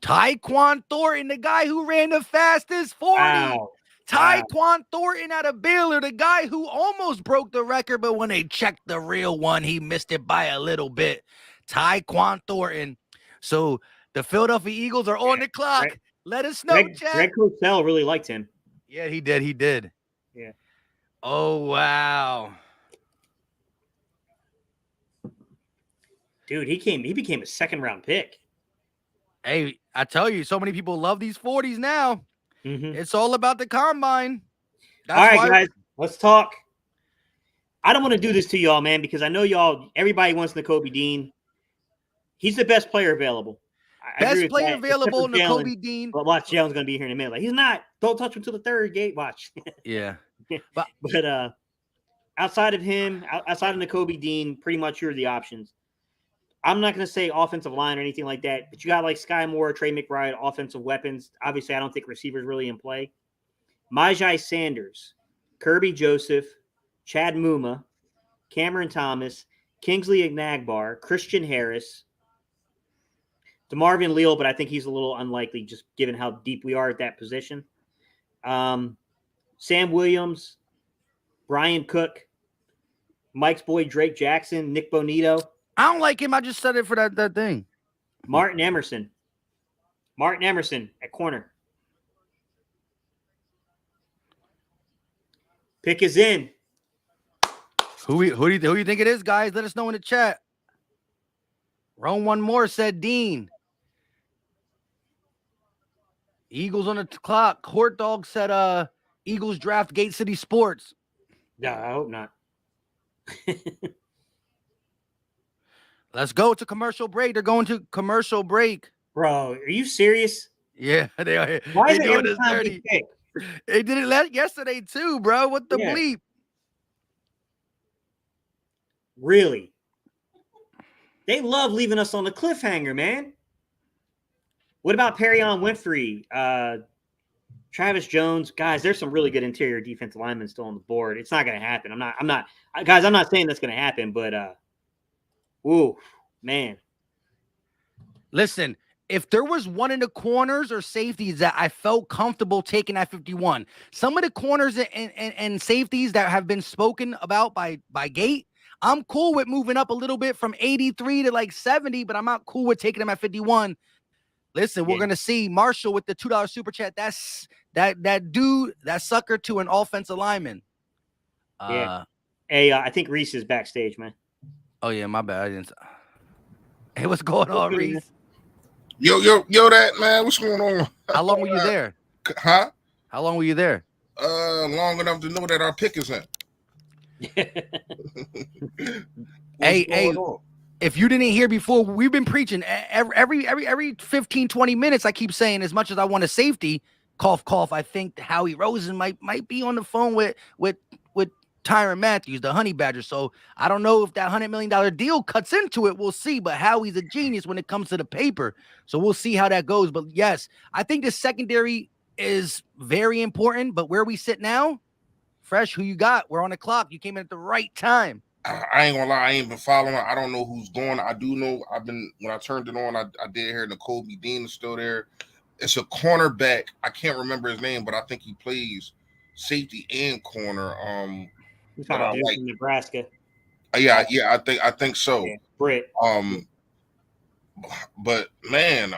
Tyquan Thornton, the guy who ran the fastest 40. Wow. Tyquan Thornton out of Baylor, the guy who almost broke the record, but when they checked the real one, he missed it by a little bit. Tyquan Thornton. So the Philadelphia Eagles are on the clock. Let us know, Chad. Greg Cosell really liked him. Yeah, he did. He did. Yeah. Oh, wow. Dude, he became a second-round pick. Hey, I tell you, so many people love these 40s now. Mm-hmm. It's all about the combine. All right, guys, let's talk. I don't want to do this to y'all, man, because I know everybody wants Nakobe Dean. He's the best player available. Best player available, Nakobe Dean. But watch, Jalen's going to be here in a minute. Like, he's not. Don't touch him till the third gate. Watch. Yeah. But outside of him, outside of Nakobe Dean, pretty much you're the options. I'm not going to say offensive line or anything like that, but you got like Sky Moore, Trey McBride, offensive weapons. Obviously, I don't think receivers really in play. Majai Sanders, Kirby Joseph, Chad Muma, Cameron Thomas, Kingsley Egnagbar, Christian Harris, DeMarvin Leal, but I think he's a little unlikely just given how deep we are at that position. Sam Williams, Brian Cook, Mike's boy Drake Jackson, Nick Bonito. I don't like him. I just said it for that thing. Martin Emerson at corner. Pick is in. Who do you think it is, guys? Let us know in the chat. Rome one more said Dean. Eagles on the clock. Hort Dog said Eagles draft Gate City Sports. No, I hope not. Let's go to commercial break. They're going to commercial break. Bro, are you serious? Yeah, they are. Why is they it doing every this time dirty. they pick? They did it yesterday too, bro. What the bleep? Really? They love leaving us on the cliffhanger, man. What about Perion Winfrey? Travis Jones? Guys, there's some really good interior defensive linemen still on the board. It's not going to happen. I'm not saying that's going to happen, but ooh, man. Listen, if there was one in the corners or safeties that I felt comfortable taking at 51, some of the corners and safeties that have been spoken about by Gate, I'm cool with moving up a little bit from 83 to like 70, but I'm not cool with taking them at 51. Listen, we're gonna see Marshall with the $2 super chat. That's that dude, that sucker to an offensive lineman. Yeah. Hey, I think Reese is backstage, man. Oh yeah, my bad. I didn't. Hey, what's going on, Reese? Yo, that man. What's going on? How long were you there? Huh? How long were you there? Long enough to know that our pick is in. Hey, if you didn't hear before, we've been preaching every 15, 20 minutes. I keep saying, as much as I want a safety, cough, cough. I think Howie Rosen might be on the phone with Tyrann Matthew, the Honey Badger. So I don't know if that $100 million deal cuts into it. We'll see. But Howie's a genius when it comes to the paper. So we'll see how that goes. But yes, I think the secondary is very important. But where we sit now, Fresh, who you got? We're on the clock. You came in at the right time. I ain't gonna lie, I ain't been following. I don't know who's going. I do know when I turned it on, I did hear Nicole B. Dean is still there. It's a cornerback. I can't remember his name, but I think he plays safety and corner. He's talking about from Nebraska. Yeah, I think so. Yeah, Britt. But man,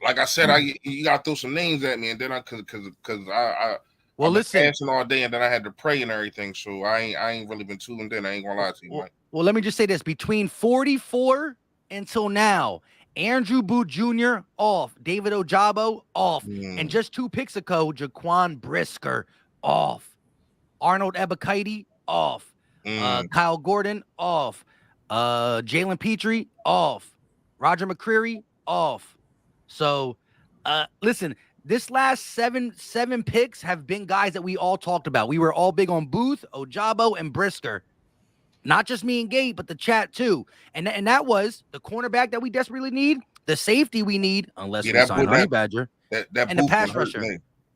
like I said, you gotta throw some names at me, and then because I well, I've listen, fasting all day, and then I had to pray and everything, so I ain't really been tuned in. I ain't gonna lie to you, Mike. Well, let me just say this: between 44 until now, Andrew Booth Jr. off, David Ojabo off, and just 2 picks ago, Jaquan Brisker off, Arnold Ebiketie off, Kyle Gordon off, Jalen Petrie off, Roger McCreary off. So, listen. This last seven picks have been guys that we all talked about. We were all big on Booth, Ojabo, and Brisker. Not just me and Gabe, but the chat too. And that was the cornerback that we desperately need, the safety we need, unless we sign Honey Badger, and the pass rusher.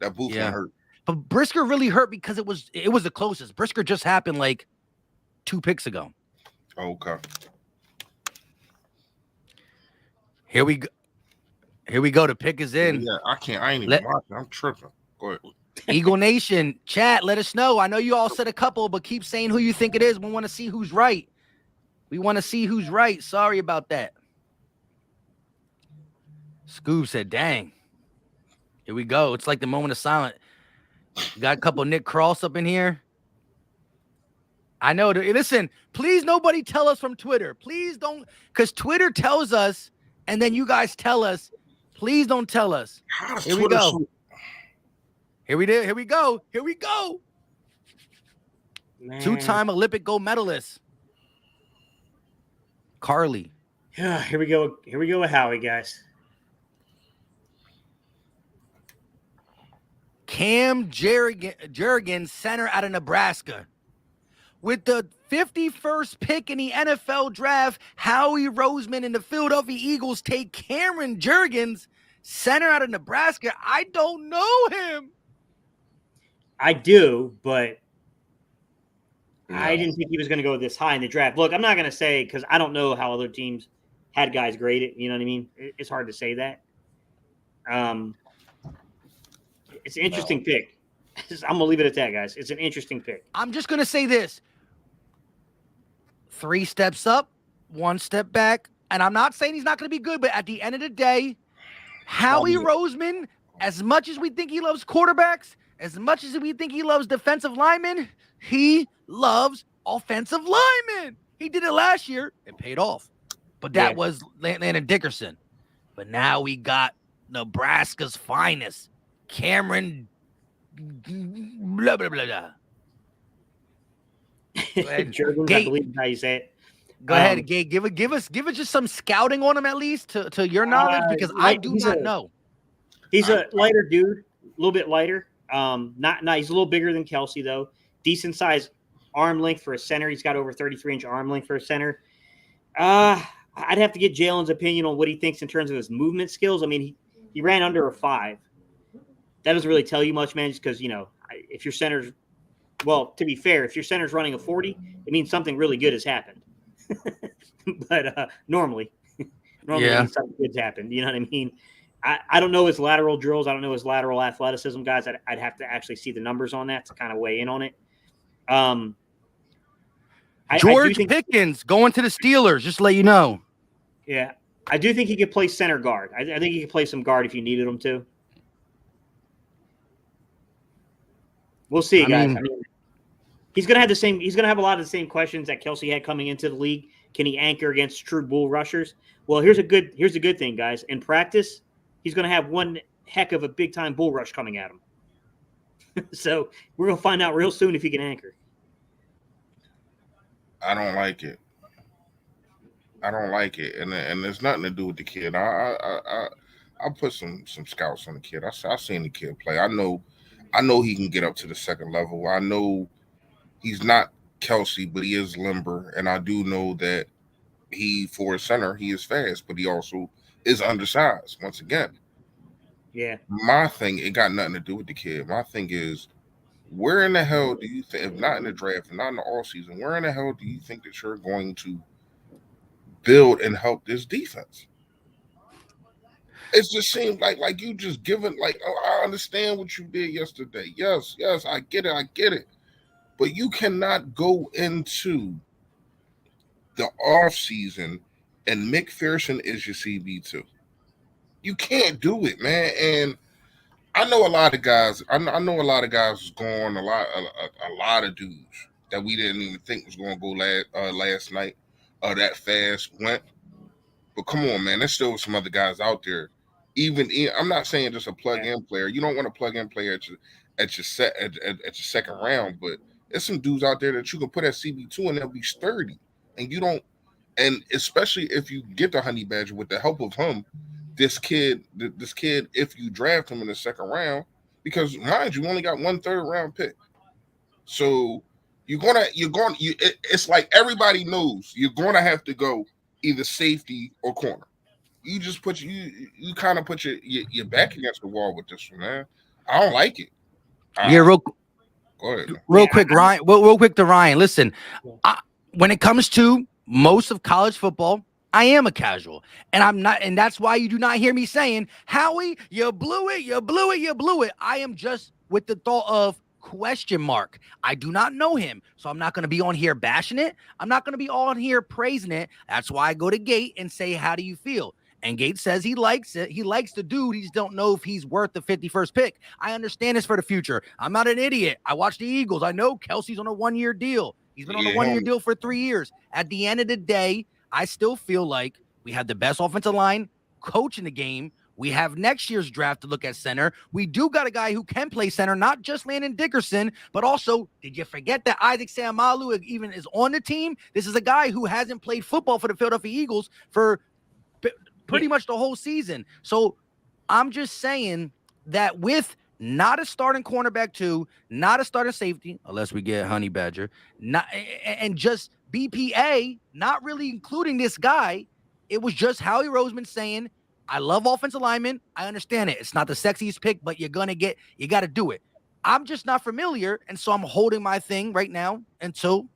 That Booth hurt. But Brisker really hurt because it was the closest. Brisker just happened like 2 picks ago. Okay. Here we go. The pick is in. Yeah, I ain't even watching. I'm tripping. Go ahead. Eagle Nation, chat, let us know. I know you all said a couple, but keep saying who you think it is. We want to see who's right. Sorry about that. Scoob said, dang. Here we go. It's like the moment of silence. Got a couple Nick Cross up in here. I know. Listen, please nobody tell us from Twitter. Please don't, because Twitter tells us, and then you guys tell us. Please don't tell us. Here we go. Here we go. 2-time Olympic gold medalist. Carly. Yeah, here we go with Howie, guys. Cam Jurgens, center out of Nebraska. With the 51st pick in the NFL draft, Howie Roseman and the Philadelphia Eagles take Cameron Jurgens, center out of Nebraska. I don't know him. I do, but I didn't think he was going to go this high in the draft. Look, I'm not going to say because I don't know how other teams had guys graded. You know what I mean? It's hard to say that. It's an interesting pick. I'm going to leave it at that, guys. It's an interesting pick. I'm just going to say this. 3 steps up, 1 step back. And I'm not saying he's not going to be good, but at the end of the day, Howie Roseman, as much as we think he loves quarterbacks, as much as we think he loves defensive linemen, he loves offensive linemen. He did it last year. It paid off. But that was Landon Dickerson. But now we got Nebraska's finest, Cameron blah, blah, blah, blah. Jurgens, I believe how you say it. Go ahead, Gabe. Give us just some scouting on him at least to your knowledge, because I do not know. He's a lighter dude, a little bit lighter. Not he's a little bigger than Kelsey though. Decent size arm length for a center. He's got over 33-inch arm length for a center. I'd have to get Jalen's opinion on what he thinks in terms of his movement skills. I mean, he ran under a 5. That doesn't really tell you much, man, just because, if your center's – well, to be fair, if your center's running a 40, it means something really good has happened. But normally something good's happened. You know what I mean? I don't know his lateral drills. I don't know his lateral athleticism, guys. I'd have to actually see the numbers on that to kind of weigh in on it. George Pickens going to the Steelers, just to let you know. Yeah, I do think he could play center guard. I think he could play some guard if you needed him to. We'll see, guys. I mean, he's gonna have a lot of the same questions that Kelsey had coming into the league. Can he anchor against true bull rushers? Well, here's a good thing, guys. In practice, he's gonna have one heck of a big time bull rush coming at him. So we're gonna find out real soon if he can anchor. I don't like it, and there's nothing to do with the kid. I put some scouts on the kid. I seen the kid play. I know he can get up to the second level. I know He's not Kelsey, but he is limber, and I do know that for a center, he is fast, but he also is undersized. Once again, Yeah. my thing, it got nothing to do with the kid. My thing is, where in the hell do you think, if not in the draft, and not in the all season, where in the hell do you think that you're going to build and help this defense? It just seems like you just given like, oh, I understand what you did yesterday. Yes, I get it. But you cannot go into the off season and McPherson is your CB2. You can't do it, man. And I know a lot of guys. I know a lot of guys was going. A lot of dudes that we didn't even think was going to go last night. That fast went. But come on, man. There's still some other guys out there. I'm not saying just a plug-in player. You don't want a plug-in player at your second round, but there's some dudes out there that you can put at CB2 and they'll be sturdy. And you don't. And especially if you get the Honey Badger with the help of him, this kid, if you draft him in the second round, because mind you, only got 1/3 round pick. So it's like everybody knows you're gonna have to go either safety or corner. You just you kind of put your back against the wall with this one, man. I don't like it. Yeah, Go ahead. real quick, Ryan. Real quick to Ryan. Listen, when it comes to most of college football, I am a casual, and I'm not, and that's why you do not hear me saying, Howie, you blew it. I am just with the thought of question mark. I do not know him, so I'm not going to be on here bashing it. I'm not going to be on here praising it. That's why I go to Gate and say, how do you feel? And Gate says he likes it. He likes the dude. He just don't know if he's worth the 51st pick. I understand this for the future. I'm not an idiot. I watch the Eagles. I know Kelsey's on a 1-year deal. He's been on a 1-year deal for 3 years. At the end of the day, I still feel like we have the best offensive line coach in the game. We have next year's draft to look at center. We do got a guy who can play center, not just Landon Dickerson, but also, did you forget that Isaac Seumalo even is on the team? This is a guy who hasn't played football for the Philadelphia Eagles for pretty much the whole season. So I'm just saying that with not a starting cornerback too, not a starting safety, unless we get Honey Badger, and just BPA, not really including this guy. It was just Howie Roseman saying, I love offensive linemen. I understand it. It's not the sexiest pick, but you got to do it. I'm just not familiar, and so I'm holding my thing right now until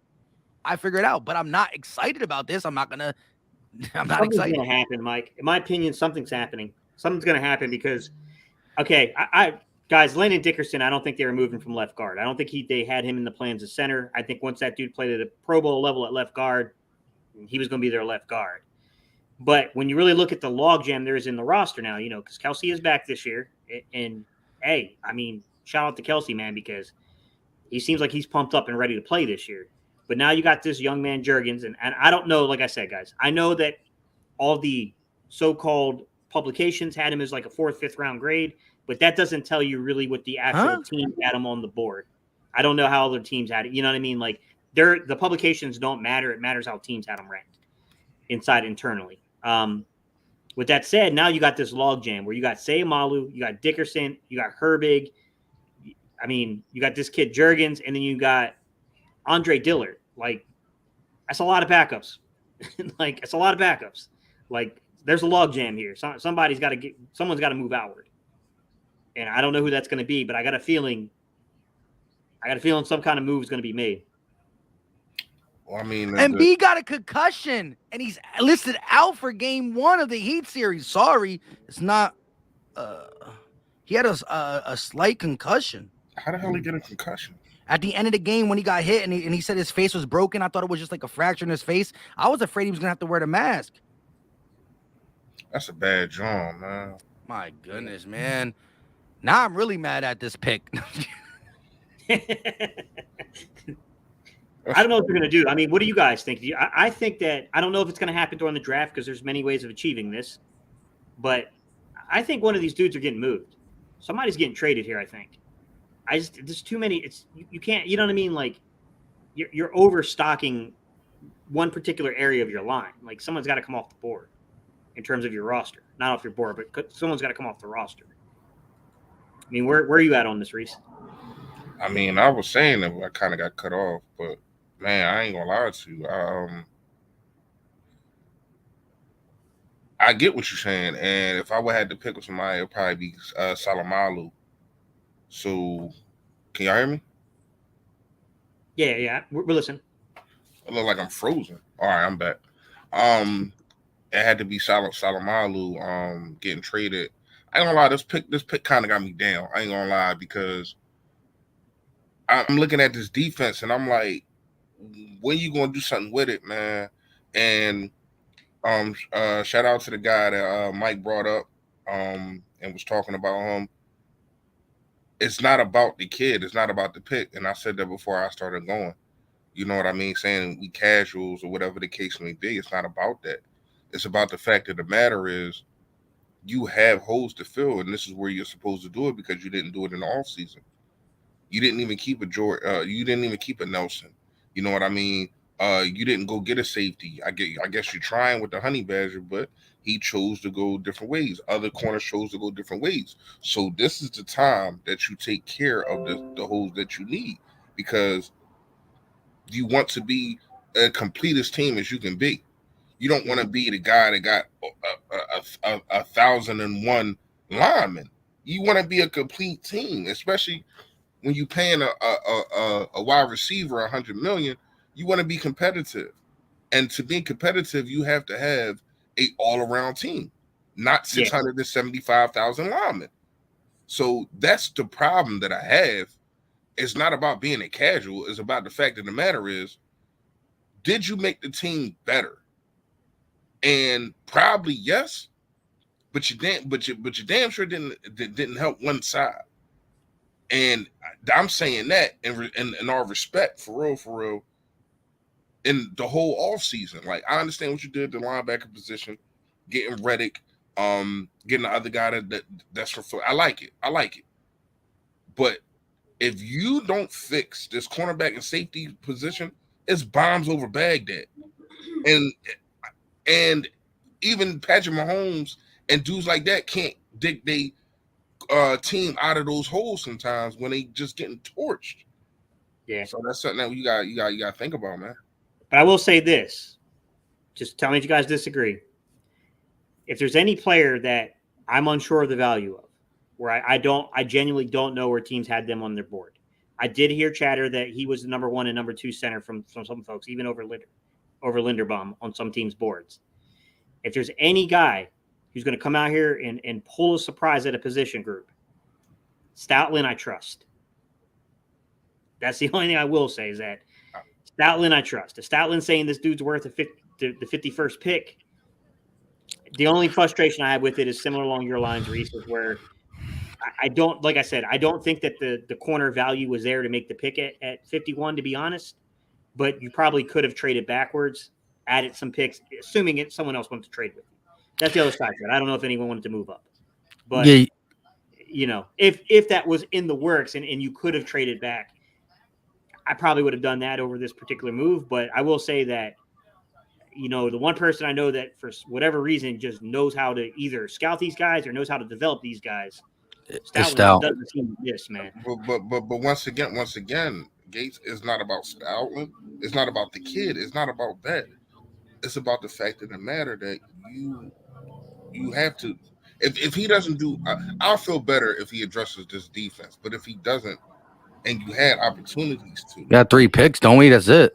I figure it out. But I'm not excited about this. I'm not excited. Something's going to happen, Mike. In my opinion, something's happening. Something's going to happen because, okay, guys, Landon Dickerson, I don't think they were moving from left guard. I don't think they had him in the plans as center. I think once that dude played at a Pro Bowl level at left guard, he was going to be their left guard. But when you really look at the logjam there is in the roster now, because Kelsey is back this year. And, hey, I mean, shout out to Kelsey, man, because he seems like he's pumped up and ready to play this year. But now you got this young man, Jurgens. And I don't know, like I said, guys, I know that all the so-called publications had him as like a 4th, 5th round grade, but that doesn't tell you really what the actual team had him on the board. I don't know how other teams had it. You know what I mean? Like, the publications don't matter. It matters how teams had them ranked internally. With that said, now you got this logjam where you got Seumalo, you got Dickerson, you got Herbig. I mean, you got this kid Jurgens, and then you got Andre Dillard. Like, that's a lot of backups. It's a lot of backups. Like, there's a logjam here. Someone's got to move outward. And I don't know who that's going to be, but I got a feeling some kind of move is going to be made. Well, I mean, and B got a concussion, and he's listed out for game 1 of the Heat series. Sorry, it's not. He had a slight concussion. How the hell he get a concussion? At the end of the game when he got hit, and he said his face was broken. I thought it was just like a fracture in his face. I was afraid he was gonna have to wear the mask. That's a bad job, man. My goodness, man. Now I'm really mad at this pick. I don't know what they're going to do. I mean, what do you guys think? I think that I don't know if it's going to happen during the draft because there's many ways of achieving this, but I think one of these dudes are getting moved. Somebody's getting traded here. I think. There's too many. You can't. You know what I mean? Like you're overstocking one particular area of your line. Like someone's got to come off the board in terms of your roster, not off your board, but someone's got to come off the roster. I mean, where are you at on this, Reese? I mean, I was saying that I kind of got cut off, but man, I ain't gonna lie to you. I get what you're saying, and if I would have to pick with somebody, it'd probably be Salamalu. So, can y'all hear me? Yeah. We're listening. I look like I'm frozen. All right, I'm back. Um, it had to be Salamalu. Getting traded. I ain't gonna lie. This pick kind of got me down. I ain't gonna lie because I'm looking at this defense and I'm like, when you gonna do something with it, man? And shout out to the guy that Mike brought up and was talking about him. It's not about the kid. It's not about the pick. And I said that before I started going. You know what I mean? Saying we casuals or whatever the case may be. It's not about that. It's about the fact of the matter is you have holes to fill, and this is where you're supposed to do it because you didn't do it in the off season. You didn't even keep a George. You didn't even keep a Nelson. You know what I mean? You didn't go get a safety. I guess you're trying with the Honey Badger, but he chose to go different ways. Other corners chose to go different ways. So this is the time that you take care of the holes that you need because you want to be a completest team as you can be. You don't want to be the guy that got a 1,001 linemen. You want to be a complete team, especially when you paying a wide receiver 100 million. You want to be competitive, and to be competitive, you have to have a all around team, not 675,000 linemen. So that's the problem that I have. It's not about being a casual. It's about the fact of the matter is, did you make the team better? And probably yes, but you damn sure didn't help one side. And I'm saying that in our respect, for real, in the whole off season. Like I understand what you did, the linebacker position, getting Reddick, getting the other guy that's for. I like it. But if you don't fix this cornerback and safety position, it's bombs over Baghdad. And even Patrick Mahomes and dudes like that can't dig they team out of those holes sometimes when they just getting torched. Yeah. So that's something that you got to think about, man. But I will say this. Just tell me if you guys disagree. If there's any player that I'm unsure of the value of, where I genuinely don't know where teams had them on their board. I did hear chatter that he was the number 1 and number 2 center from some folks, even over Linderbaum on some teams' boards. If there's any guy who's going to come out here and pull a surprise at a position group, Stoutland, I trust. That's the only thing I will say is that Stoutland, I trust. If Stoutland saying this dude's worth the 51st pick, the only frustration I have with it is similar along your lines, Reese, is where I don't, like I said, I don't think that the corner value was there to make the pick at 51, to be honest. But you probably could have traded backwards, added some picks, assuming someone else wanted to trade with you. That's the other side of it. I don't know if anyone wanted to move up. But, you know, if that was in the works and you could have traded back, I probably would have done that over this particular move. But I will say that, you know, the one person I know that for whatever reason just knows how to either scout these guys or knows how to develop these guys. Stoutland doesn't seem this, man. But once again, Gates is not about Stoutland. It's not about the kid. It's not about that. It's about the fact of the matter that you have to. If he doesn't do, I'll feel better if he addresses this defense. But if he doesn't, and you had opportunities to, got 3 picks, don't we? That's it.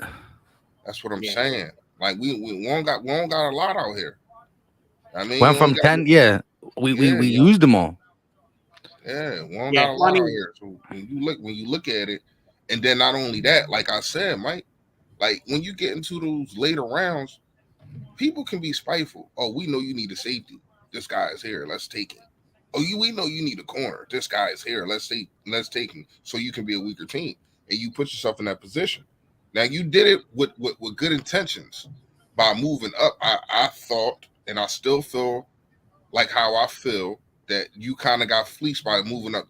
That's what I'm saying. Like we don't got a lot out here. I mean, went from 10. Yeah, we used them all. Yeah, we don't got a lot out here. So when you look at it, and then not only that, like I said, Mike, like when you get into those later rounds, people can be spiteful. Oh, we know you need a safety. This guy is here. Let's take him. Oh, we know you need a corner. This guy is here. Let's take him so you can be a weaker team. And you put yourself in that position. Now you did it with good intentions by moving up. I thought, and I still feel like how I feel, that you kind of got fleeced by moving up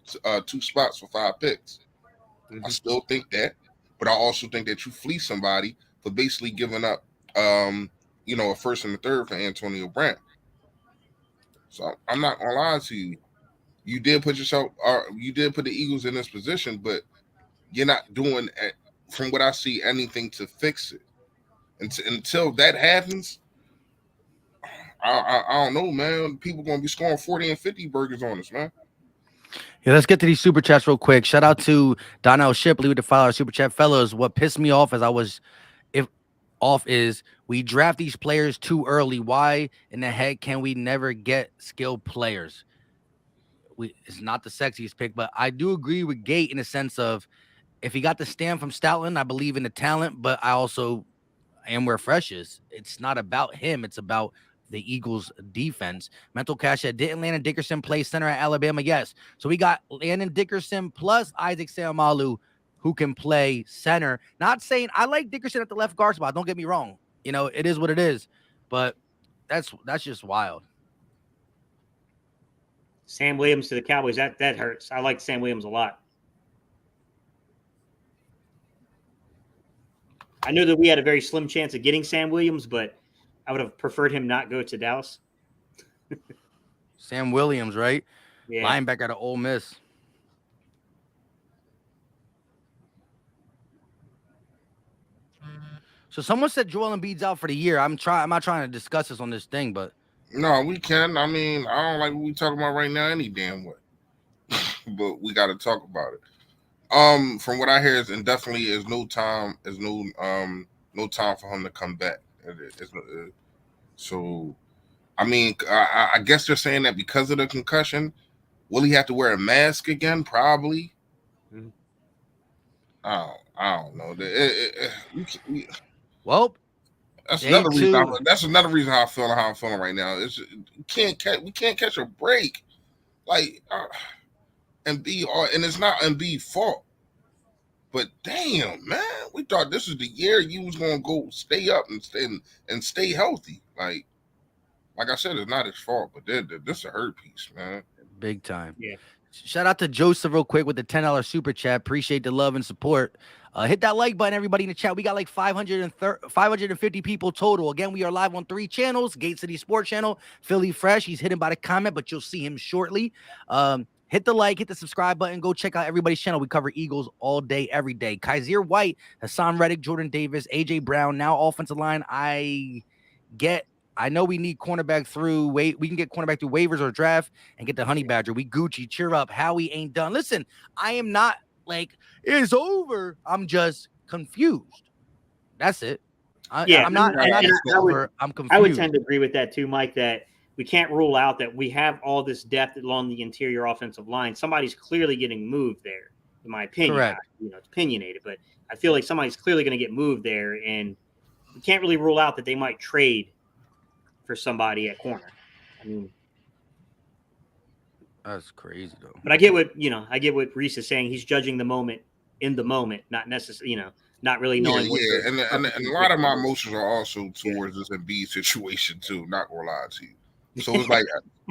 2 spots for 5 picks. Mm-hmm. I still think that, but I also think that you fleeced somebody for basically giving up, a first and a third for Antonio Brown. So I'm not gonna lie to you. You did put the Eagles in this position, but you're not doing, from what I see, anything to fix it. Until that happens, I don't know, man. People gonna be scoring 40 and 50 burgers on us, man. Yeah, let's get to these super chats real quick. Shout out to Donnell Shipley with the $5 super chat. Fellas, what pissed me off as I was if off is we draft these players too early. Why in the heck can we never get skilled players? It's not the sexiest pick, but I do agree with Gate in the sense of if he got the stamp from Stoutland, I believe in the talent, but I also am where Fresh is. It's not about him. It's about the Eagles defense. Mental cash that didn't Landon Dickerson play center at Alabama? Yes. So we got Landon Dickerson plus Isaac Seumalo who can play center. Not saying I like Dickerson at the left guard spot. Don't get me wrong. You know, it is what it is, but that's just wild. Sam Williams to the Cowboys, that hurts. I like Sam Williams a lot. I know that we had a very slim chance of getting Sam Williams, but I would have preferred him not go to Dallas. Sam Williams, right? Yeah. Linebacker out of Ole Miss. So someone said Joel Embiid's out for the year. I'm not trying to discuss this on this thing, but No, we can. I mean, I don't like what we talking about right now any damn way. But we got to talk about it. From what I hear, is indefinitely is no time for him to come back. So, I mean, I guess they're saying that because of the concussion, will he have to wear a mask again? Probably. Mm-hmm. I don't know. well, that's another reason. That's another reason how I'm feeling right now. We can't catch a break, like, and it's not Embiid's fault. But damn, man, we thought this was the year you was gonna go stay up and stay healthy. Like I said, it's not his fault, but this is a hurt piece, man. Big time. Yeah. Shout out to Joseph real quick with the $10 super chat. Appreciate the love and support. Hit that like button, everybody in the chat. We got like 550 people total. Again, we are live on 3 channels. Gate City Sports Channel, Philly Fresh. He's hidden by the comment, but you'll see him shortly. Hit the like, hit the subscribe button. Go check out everybody's channel. We cover Eagles all day, every day. Kaiser White, Hassan Reddick, Jordan Davis, A.J. Brown, now offensive line. I know we need cornerback through we can get cornerback through waivers or draft and get the Honey Badger. We Gucci, cheer up. Howie ain't done. Listen, I am not like it's over. I'm just confused. That's it. I'm not over. I'm confused. I would tend to agree with that too, Mike, that we can't rule out that we have all this depth along the interior offensive line. Somebody's clearly getting moved there, in my opinion. Correct. It's opinionated, but I feel like somebody's clearly going to get moved there, and we can't really rule out that they might trade for somebody at corner. I mean, that's crazy though. But I get what Reese is saying. He's judging the moment in the moment, not necessarily, not really knowing. Yeah, and a lot of my emotions are also towards this Embiid situation too. Not gonna lie to you. So it's like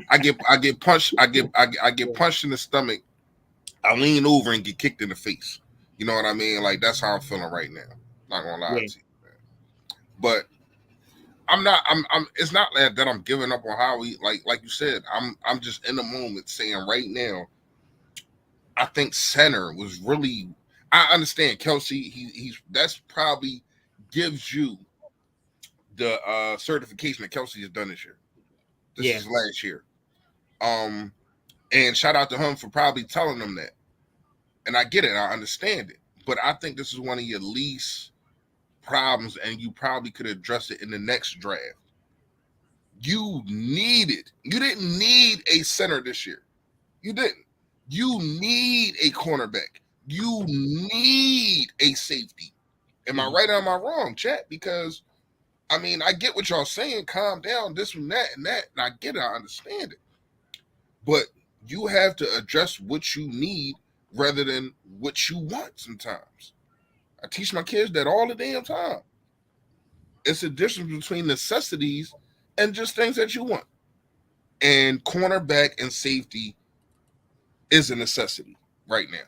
I get punched. I get punched in the stomach. I lean over and get kicked in the face. You know what I mean? Like that's how I'm feeling right now. Not gonna lie to you, man. But I'm it's not that I'm giving up on Howie. Like you said, I'm just in the moment saying right now, I think center was really. I understand Kelsey. He's that's probably gives you the certification that Kelsey has done this year. This is last year. And shout out to him for probably telling them that. And I get it. I understand it. But I think this is one of your least problems, and you probably could address it in the next draft. You didn't need a center this year. You didn't. You need a cornerback. You need a safety. Am I right or am I wrong, chat? Because I mean, I get what y'all saying. Calm down, this and that and that. And I get it. I understand it. But you have to address what you need rather than what you want sometimes. I teach my kids that all the damn time. It's a difference between necessities and just things that you want. And cornerback and safety is a necessity right now.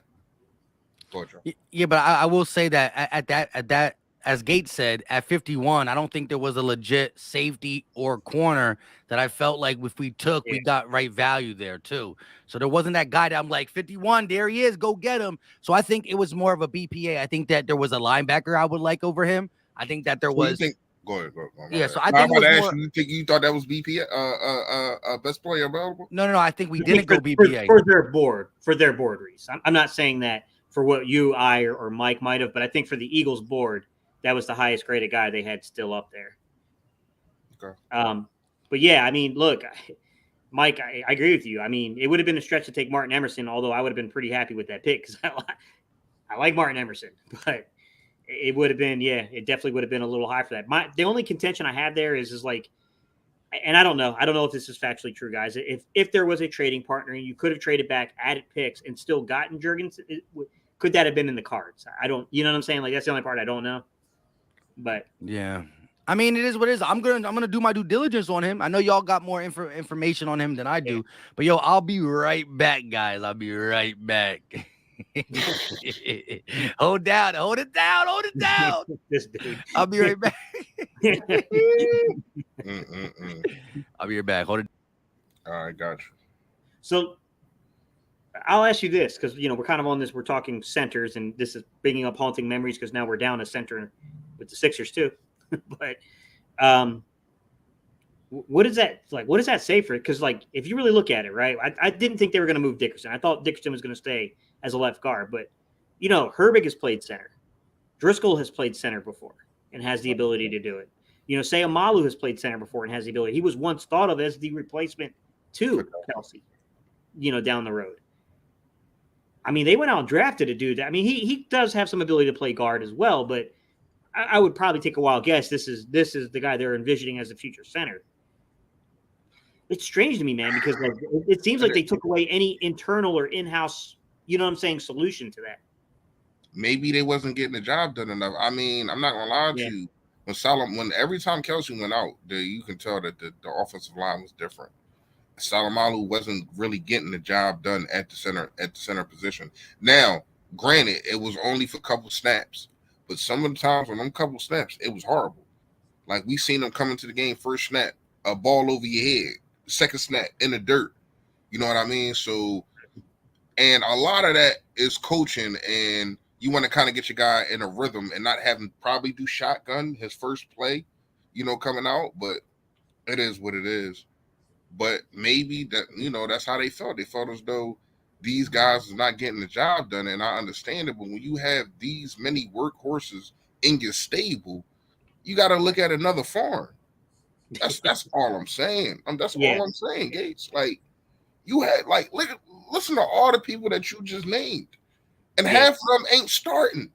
Yeah, but I will say that as Gates said, at 51, I don't think there was a legit safety or corner that I felt like if we took, we got right value there too. So there wasn't that guy that I'm like, 51, there he is, go get him. So I think it was more of a BPA. I think that there was a linebacker I would like over him. I think that there So you was. think? Go ahead. Yeah, so I I'm think it about to was ask more. you thought that was BPA, best player available? No. I think we didn't go BPA. For their board, Reese. I'm not saying that for what you, I, or Mike might have, but I think for the Eagles board, that was the highest graded guy they had still up there. Okay. But yeah, I mean, look, Mike, I agree with you. I mean, it would have been a stretch to take Martin Emerson, although I would have been pretty happy with that pick because I like Martin Emerson, but it would have been, it definitely would have been a little high for that. The only contention I have there is like, and I don't know if this is factually true, guys. If there was a trading partner and you could have traded back, added picks, and still gotten Jurgens, could that have been in the cards? I don't, you know what I'm saying? Like that's the only part I don't know. But yeah, I mean, it is what it is. I'm gonna do my due diligence on him. I know y'all got more information on him than I do, but yo, I'll be right back, guys. I'll be right back. Hold it down. This dude. I'll be right back. I'll be right back. Hold it. All right, got you. So I'll ask you this because we're kind of on this. We're talking centers, and this is bringing up haunting memories because now we're down a center with the Sixers too. But what does that say for it? Because if you really look at it, right? I didn't think they were going to move Dickerson. I thought Dickerson was going to stay as a left guard, but Herbig has played center. Driscoll has played center before and has the ability to do it. Sayamalu has played center before and has the ability. He was once thought of as the replacement to Kelsey, down the road. I mean, they went out and drafted a dude. I mean, he does have some ability to play guard as well, but I would probably take a wild guess. This is the guy they're envisioning as the future center. It's strange to me, man, because it seems like they took away any internal or in-house, solution to that. Maybe they wasn't getting the job done enough. I mean, I'm not gonna lie to you. When every time Kelsey went out, you can tell that the offensive line was different. Salamalu wasn't really getting the job done at the center position. Now, granted, it was only for a couple snaps, but some of the times on them couple snaps, it was horrible. Like we seen them come into the game, first snap, a ball over your head, second snap in the dirt. You know what I mean? So, and a lot of that is coaching, and you want to kind of get your guy in a rhythm and not have him probably do shotgun his first play, coming out. But it is what it is. But maybe that, that's how they felt. They felt as though these guys is not getting the job done. And I understand it. But when you have these many workhorses in your stable, you got to look at another farm. That's all I'm saying. That's all I'm saying, Gates. Like, you had, listen to all the people that you just named. And half of them ain't starting.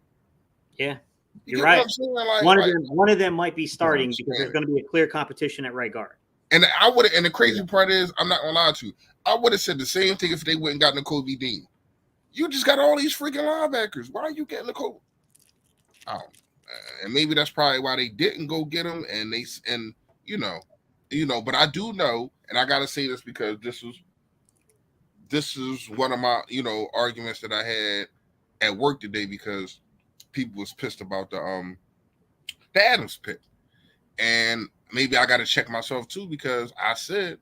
Yeah. You're right. Like, one of them might be starting because there's going to be a clear competition at right guard. And and the crazy part is, I'm not gonna lie to you, I would have said the same thing if they wouldn't got Nakobe Dean. You just got all these freaking linebackers. Why are you getting Nakobe? And maybe that's probably why they didn't go get him. But I do know, and I gotta say this because this is one of my arguments that I had at work today because people was pissed about the Adams pick. And maybe I got to check myself too because I said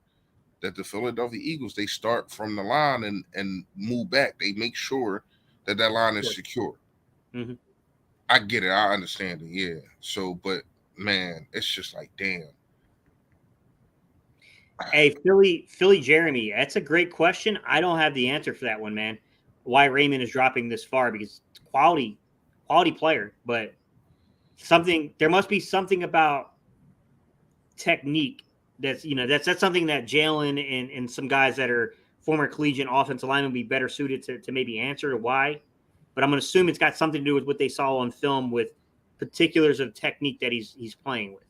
that the Philadelphia Eagles, they start from the line and move back. They make sure that line is secure. Mm-hmm. I get it. I understand it. Yeah. So, but man, it's just like, damn. Hey, Philly Jeremy, that's a great question. I don't have the answer for that one, man. Why Raymond is dropping this far because it's quality player, but there must be something about technique that's something that Jalen and some guys that are former collegiate offensive linemen would be better suited to maybe answer to why. But I'm going to assume it's got something to do with what they saw on film with particulars of technique that he's playing with.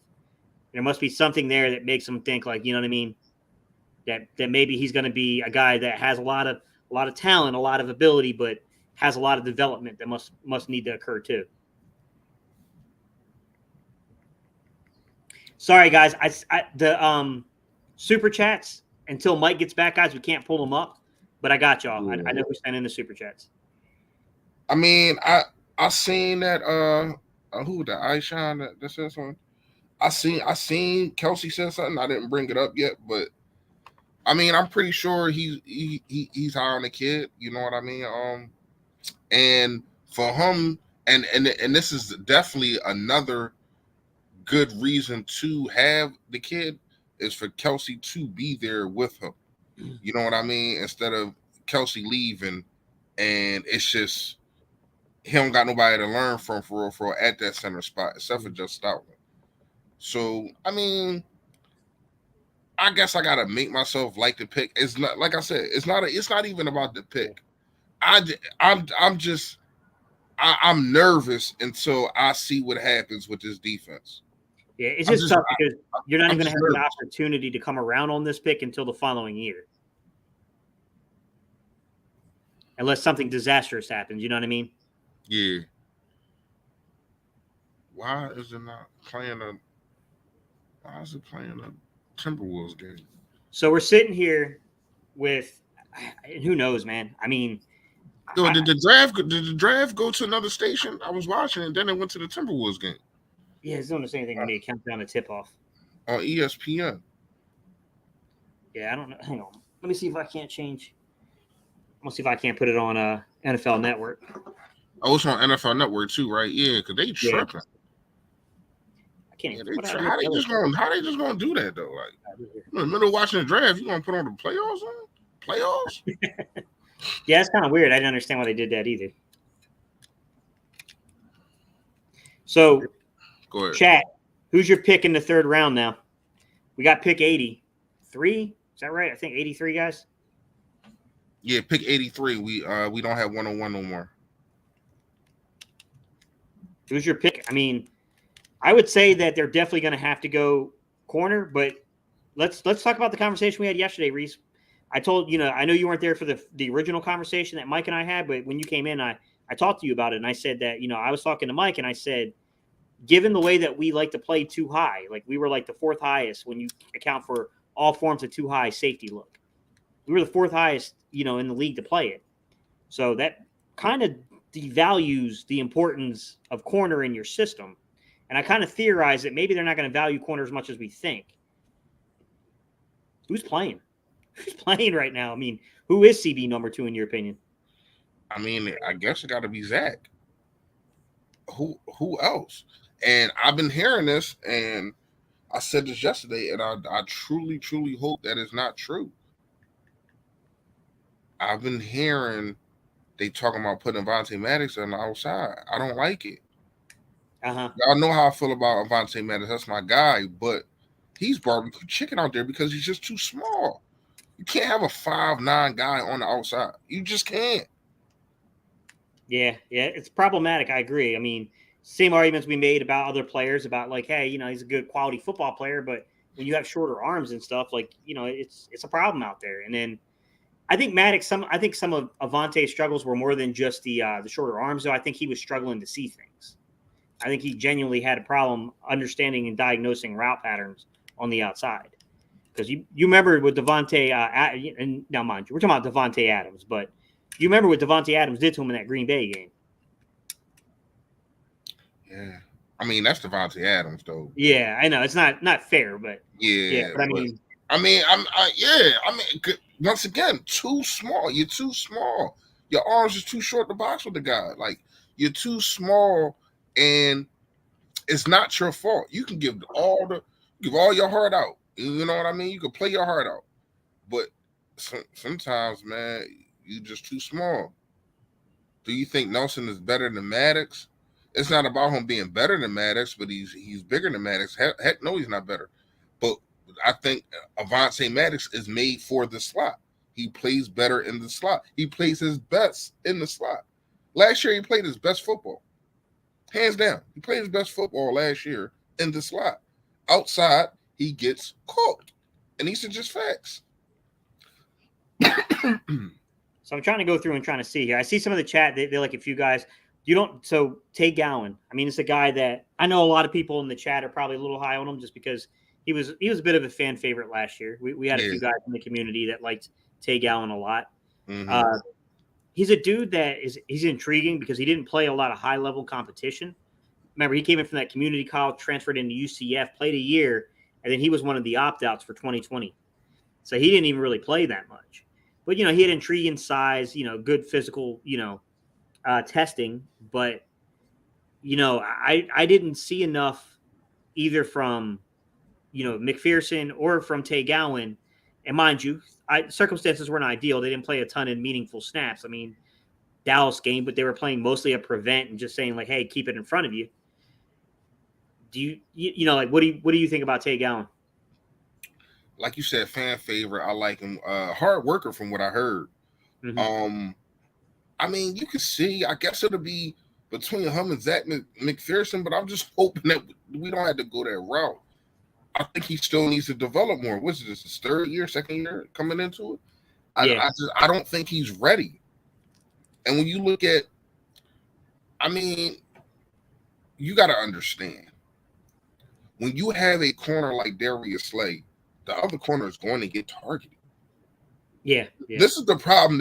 There must be something there that makes him think like, you know what I mean? That maybe he's going to be a guy that has a lot of talent, a lot of ability, but has a lot of development that must need to occur too. Sorry, guys. The super chats until Mike gets back, guys. We can't pull them up, but I got y'all. I know who's sending the super chats. I mean, I seen that who the Aishan that said something? I seen Kelsey said something. I didn't bring it up yet, but I mean, I'm pretty sure he's high on the kid. You know what I mean? And for him, and this is definitely another good reason to have the kid is for Kelsey to be there with him. You know what I mean? Instead of Kelsey leaving, and it's just he don't got nobody to learn from for real at that center spot except for just Stoutland. So I mean, I guess I gotta make myself like the pick. It's not like I said. It's not even about the pick. I'm nervous until I see what happens with this defense. Yeah, it's just tough because you're not even going to have nervous. an opportunity to come around on this pick until the following year. Unless something disastrous happens, you know what I mean? Yeah. Why is it not playing a? Why is it playing a Timberwolves game? So we're sitting here with who knows, man. I mean, Yo, did the draft go to another station? I was watching, and then it went to the Timberwolves game. Yeah, it's doing the same thing to me. It counts down to tip off on ESPN. Yeah, I don't know. Hang on. Let me see if I can't change. I'm gonna see if I can't put it on NFL Network. Oh, it's on NFL Network too, right? Yeah, because they tripping. I can't even. How they just gonna do that though? Like in the middle of watching the draft, you gonna put on the playoffs on? Playoffs? Yeah, it's kind of weird. I didn't understand why they did that either. So, go ahead. Chat, who's your pick in the third round now? We got pick 83. Is that right? I think 83 guys. Yeah, pick 83. We don't have 101 no more. Who's your pick? I mean, I would say that they're definitely going to have to go corner, but let's talk about the conversation we had yesterday, Reese. I told I know you weren't there for the original conversation that Mike and I had, but when you came in, I talked to you about it, and I said that I was talking to Mike, and I said, given the way that we like to play too high, like we were like the fourth highest when you account for all forms of too high safety look. We were the fourth highest, in the league to play it. So that kind of devalues the importance of corner in your system. And I kind of theorize that maybe they're not going to value corner as much as we think. Who's playing? Who's playing right now? I mean, who is CB number 2 in your opinion? I mean, I guess it got to be Zach. Who else? And I've been hearing this, and I said this yesterday, and I truly, truly hope that it's not true. I've been hearing they talking about putting Avonte Maddox on the outside. I don't like it. Y'all know how I feel about Avonte Maddox. That's my guy, but he's barbecue chicken out there because he's just too small. You can't have a 5'9" guy on the outside. You just can't. Yeah, it's problematic. I agree. I mean, same arguments we made about other players about like, hey, he's a good quality football player, but when you have shorter arms and stuff, like, it's a problem out there. And then I think Maddox, I think some of Avonte's struggles were more than just the shorter arms, though. I think he was struggling to see things. I think he genuinely had a problem understanding and diagnosing route patterns on the outside. Because you remember with Davante, and now mind you, we're talking about Davante Adams, but you remember what Davante Adams did to him in that Green Bay game. Yeah, I mean that's Davante Adams, though. Yeah, I know it's not fair, but but I mean, once again, too small. You're too small. Your arms are too short to box with the guy. Like you're too small, and it's not your fault. You can give all your heart out. You know what I mean? You can play your heart out, but sometimes, man, you're just too small. Do you think Nelson is better than Maddox? It's not about him being better than Maddox, but he's bigger than Maddox. Heck no, he's not better. But I think Avonte Maddox is made for the slot. He plays better in the slot. He plays his best in the slot. Last year, he played his best football. Hands down. He played his best football last year in the slot. Outside, he gets cooked. And these are just facts. So I'm trying to go through and trying to see here. I see some of the chat. They're like a few guys. So Tay Gowan. I mean, it's a guy that I know a lot of people in the chat are probably a little high on him just because he was a bit of a fan favorite last year. We had a few guys in the community that liked Tay Gowan a lot. Mm-hmm. He's a dude that he's intriguing because he didn't play a lot of high level competition, remember, he came in from that community college, transferred into UCF, played a year, and then he was one of the opt-outs for 2020. So he didn't even really play that much. But, he had intriguing size, good physical, testing. But, I didn't see enough either from, McPherson or from Tay Gowan. And mind you, circumstances weren't ideal. They didn't play a ton of meaningful snaps. I mean, Dallas game, but they were playing mostly a prevent and just saying like, hey, keep it in front of you. Do what do you think about Tay Gowan? Like you said, fan favorite. I like him. Hard worker from what I heard. Mm-hmm. I mean, you can see, I guess it'll be between him and Zach McPherson, but I'm just hoping that we don't have to go that route. I think he still needs to develop more. What's this, his third year, second year coming into it? I don't think he's ready. And when you look at, I mean, you got to understand, when you have a corner like Darius Slay, the other corner is going to get targeted. Yeah. This is the problem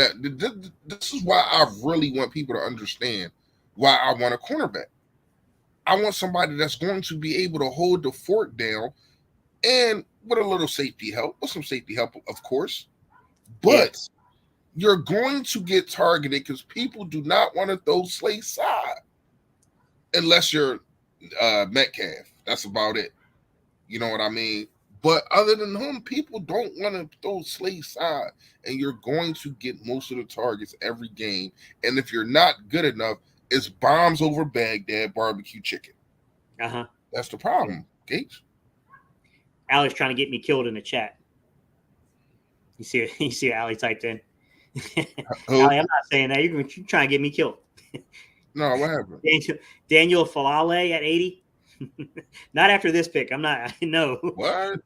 this is why I really want people to understand why I want a cornerback. I want somebody that's going to be able to hold the fort down and with a little safety help, with some safety help, of course. But you're going to get targeted because people do not want to throw Slay side unless you're Metcalf. That's about it. You know what I mean? But other than him, people don't want to throw Slay side, and you're going to get most of the targets every game. And if you're not good enough, it's bombs over Baghdad barbecue chicken. That's the problem, Gates. Alex trying to get me killed in the chat. You see what Ali typed in? Ali, I'm not saying that. You're trying to get me killed. No, what happened? Daniel Falale at 80. Not after this pick. I'm not. I know. What?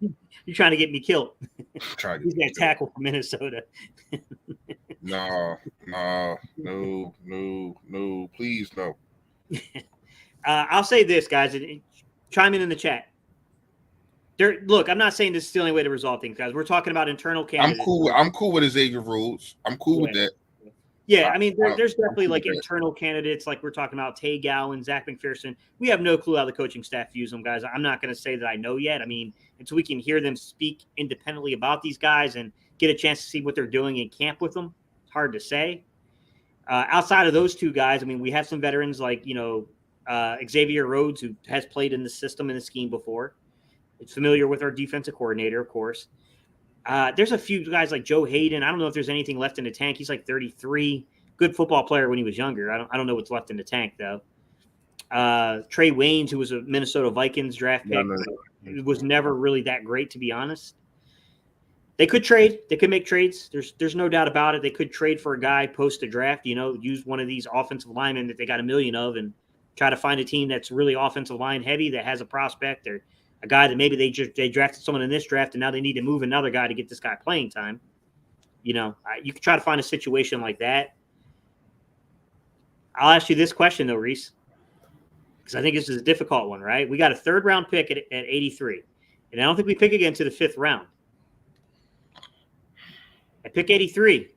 You're trying to get me killed. He's that tackle from Minnesota. No. Please, no. I'll say this, guys. Chime in the chat. Look, I'm not saying this is the only way to resolve things, guys. We're talking about internal candidates. I'm cool with Xavier Rhodes. I'm cool with that. Yeah, I mean, there's definitely like internal candidates, like we're talking about Tay Gowan, Zach McPherson. We have no clue how the coaching staff views them, guys. I'm not going to say that I know yet. I mean, until we can hear them speak independently about these guys and get a chance to see what they're doing in camp with them, it's hard to say. Outside of those two guys, I mean, we have some veterans like, Xavier Rhodes, who has played in the system and the scheme before. It's familiar with our defensive coordinator, of course. There's a few guys like Joe Hayden. I don't know if there's anything left in the tank. He's like 33. Good football player when he was younger. I don't know what's left in the tank, though. Trey Waynes, who was a Minnesota Vikings draft pick, was never really that great, to be honest. They could trade. They could make trades. There's no doubt about it. They could trade for a guy post a draft, use one of these offensive linemen that they got a million of and try to find a team that's really offensive line heavy that has a prospect or a guy that maybe they drafted someone in this draft and now they need to move another guy to get this guy playing time. You could try to find a situation like that. I'll ask you this question, though, Reese, because I think this is a difficult one, right? We got a third-round pick at 83, and I don't think we pick again to the fifth round. At pick 83,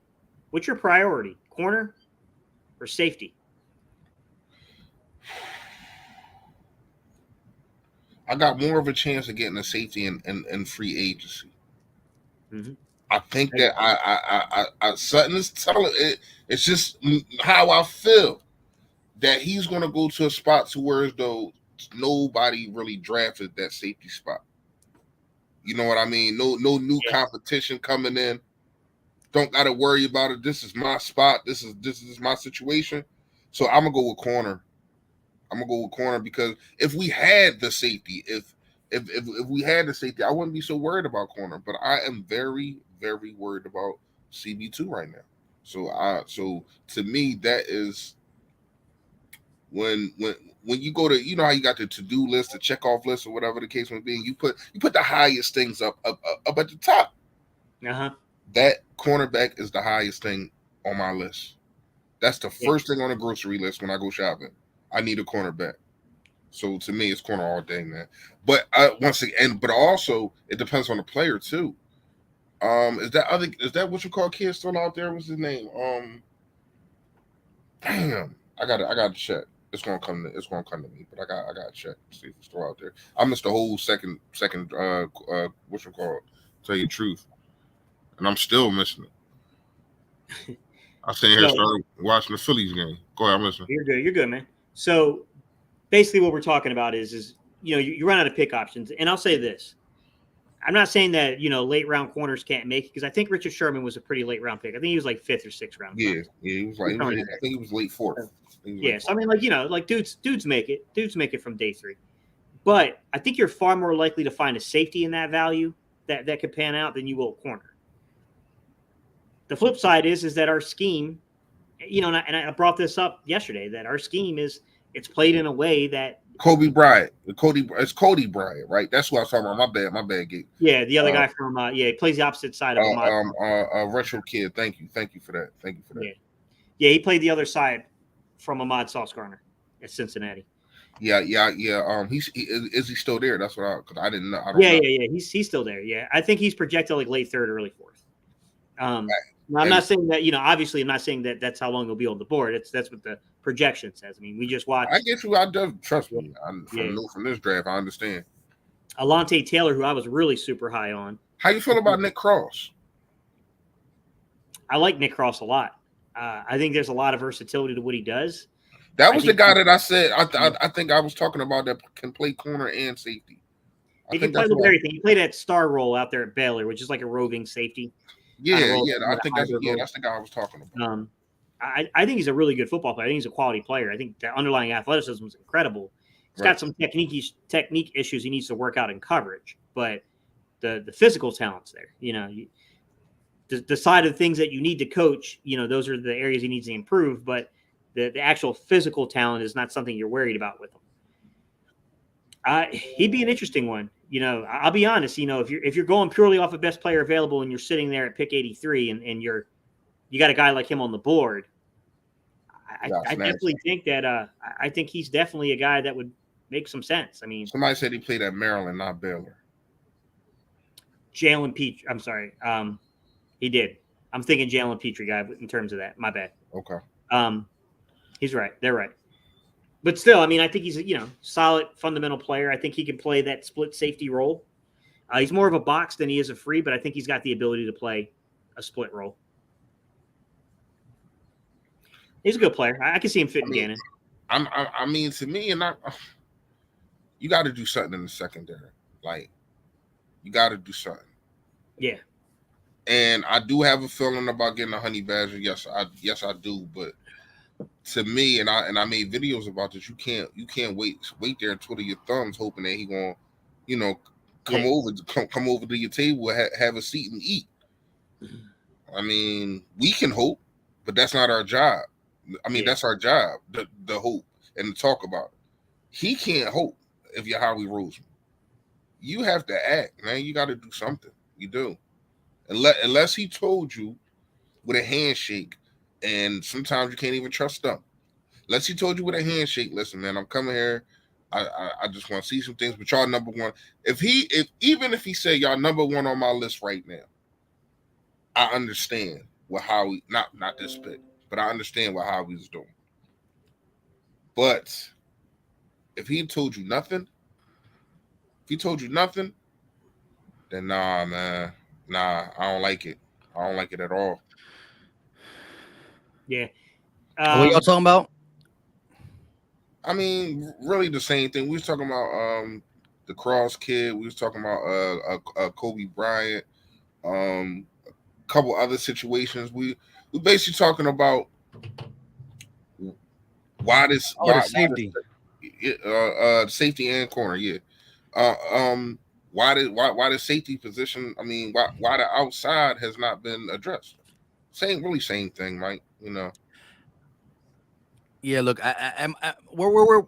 what's your priority, corner or safety? I got more of a chance of getting a safety in free agency. Mm-hmm. I think that I Sutton is telling it. It's just how I feel that he's going to go to a spot to where as though nobody really drafted that safety spot. You know what I mean? No new competition coming in. Don't got to worry about it. This is my spot. This is my situation. So I'm gonna go with corner. Because if we had the safety, if we had the safety, I wouldn't be so worried about corner. But I am very, very worried about CB2 right now. So to me, that is when you go to, how you got the to-do list, the check-off list, or whatever the case may be, you put the highest things up at the top. That cornerback is the highest thing on my list. That's the first thing on the grocery list when I go shopping. I need a cornerback. So to me, it's corner all day, man. But once again, but also it depends on the player too. Is that what you call kid still out there? What's his name? Damn, I got to check. It's gonna come to me, but I got to check see if it's still out there. I missed the whole second what's it called? Tell you the truth, and I'm still missing it. I sitting here started watching the Phillies game. Go ahead, I'm listening. You're good, man. So basically, what we're talking about is you run out of pick options, and I'll say this. I'm not saying that late round corners can't make it, because I think Richard Sherman was a pretty late round pick. I think he was like 5th or 6th round. Yeah, he was like I think he was late 4th. Yeah, so I mean, like dudes make it. Dudes make it from day 3. But I think you're far more likely to find a safety in that value that could pan out than you will a corner. The flip side is that our scheme, and I brought this up yesterday, that our scheme it's played in a way that It's Cody Bryant, right? That's what I was talking about. My bad, Gabe. Yeah, the other guy from he plays the opposite side of retro kid. Thank you for that. Yeah, he played the other side from Ahmad Sauce-Gardner at Cincinnati. Yeah. Is he still there? That's what because I didn't know. Yeah. He's still there. Yeah, I think he's projected like late 3rd, early 4th. Now, I'm not saying that obviously, I'm not saying that that's how long he'll be on the board. That's what the projection says. I mean, we just watched. I get you. I do trust me. From this draft, I understand. Alontae Taylor, who I was really super high on. How you feel about Nick Cross? I like Nick Cross a lot. I think there's a lot of versatility to what he does. That was the guy that I said. I think I was talking about that can play corner and safety. He can play a little everything. He played that star role out there at Baylor, which is like a roving safety. Yeah. I think that's the guy I was talking about. I think he's a really good football player. I think he's a quality player. I think the underlying athleticism is incredible. He's got some technique issues he needs to work out in coverage, but the physical talent's there. The side of things that you need to coach, those are the areas he needs to improve, but the actual physical talent is not something you're worried about with him. He'd be an interesting one. I'll be honest, if you're going purely off of best player available and you're sitting there at pick 83 and you got a guy like him on the board, I definitely think that I think he's definitely a guy that would make some sense. I mean, somebody said he played at Maryland, not Baylor. Jalen Petrie. I'm sorry. He did. I'm thinking Jalen Petrie guy in terms of that. My bad. Okay. He's right. They're right. But still, I mean, I think he's a solid fundamental player. I think he can play that split safety role. He's more of a box than he is a free, but I think he's got the ability to play a split role. He's a good player. I can see him fitting Gannon. I mean, to me, you got to do something in the secondary. Like, you got to do something. Yeah. And I do have a feeling about getting a honey badger. Yes, I do. But to me, and I made videos about this. You can't wait there and twiddle your thumbs, hoping that he gonna, come over to your table, have a seat and eat. I mean, we can hope, but that's not our job. I mean, that's our job, the hope and to talk about it. He can't hope if you're Howie Roseman. You have to act, man. You got to do something. You do. Unless he told you with a handshake, and sometimes you can't even trust them. Unless he told you with a handshake, listen, man, I'm coming here. I just want to see some things, but y'all number one. Even if he said y'all number one on my list right now, I understand what Howie, not this pick, but I understand what Howie's doing. But if he told you nothing, then nah, man. Nah, I don't like it. I don't like it at all. Yeah. What y'all talking about? I mean, really the same thing. We was talking about the Cross kid. We was talking about Kobe Bryant. A couple other situations. We basically talking about why safety. Safety and corner, yeah. Why the safety position? I mean, why the outside has not been addressed? Same thing, Mike. Yeah, look, we're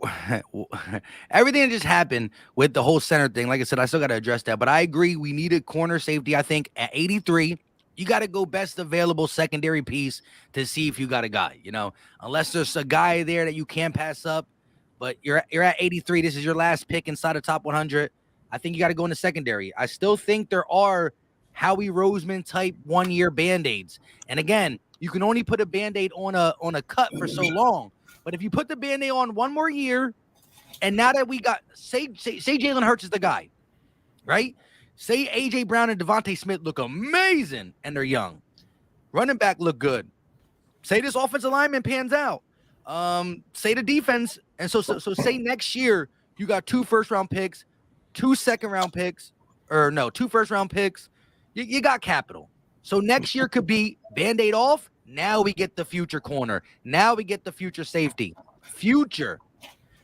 everything that just happened with the whole center thing. Like I said, I still got to address that, but I agree. We need a corner safety. I think at 83, you got to go best available secondary piece to see if you got a guy. Unless there's a guy there that you can't pass up, but you're at 83. This is your last pick inside the top 100. I think you got to go in the secondary. I still think there are Howie Roseman type 1-year band-aids, and again, you can only put a band-aid on a cut for so long. But if you put the Band-Aid on one more year, and now that we got, say Jalen Hurts is the guy, right? Say A.J. Brown and Devontae Smith look amazing, and they're young. Running back look good. Say this offensive lineman pans out. Say the defense, and so say next year you got 2 first-round picks, 2 second-round picks, or no, 2 first-round picks. You got capital. So next year could be Band-Aid off. Now we get the future corner. Now we get the future safety. Future.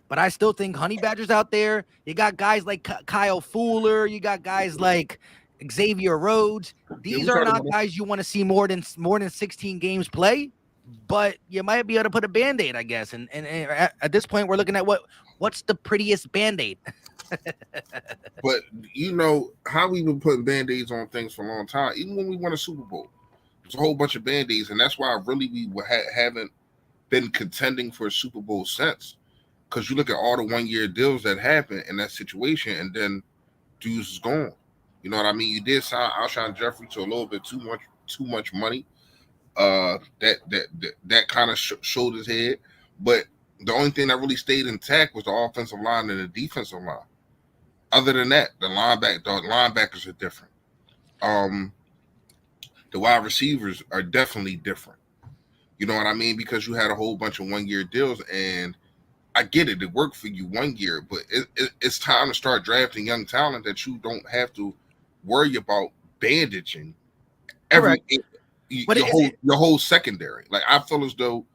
But I still think Honey Badger's out there. You got guys like Kyle Fuller. You got guys like Xavier Rhodes. These are not guys you want to see more than 16 games play. But you might be able to put a Band-Aid, I guess. And at this point, we're looking at what's the prettiest Band-Aid. But you know how we've been putting Band-Aids on things for a long time. Even when we won a Super Bowl, there's a whole bunch of Band-Aids, and that's why we haven't been contending for a Super Bowl since. Because you look at all the 1-year deals that happened in that situation, and then dudes is gone. You know what I mean? You did sign Alshon Jeffrey to a little bit too much money. That kind of showed his head, but the only thing that really stayed intact was the offensive line and the defensive line. Other than that, the linebackers are different. The wide receivers are definitely different. You know what I mean? Because you had a whole bunch of 1-year deals, and I get it. It worked for you 1 year, but it's time to start drafting young talent that you don't have to worry about bandaging your whole secondary. Like I feel as though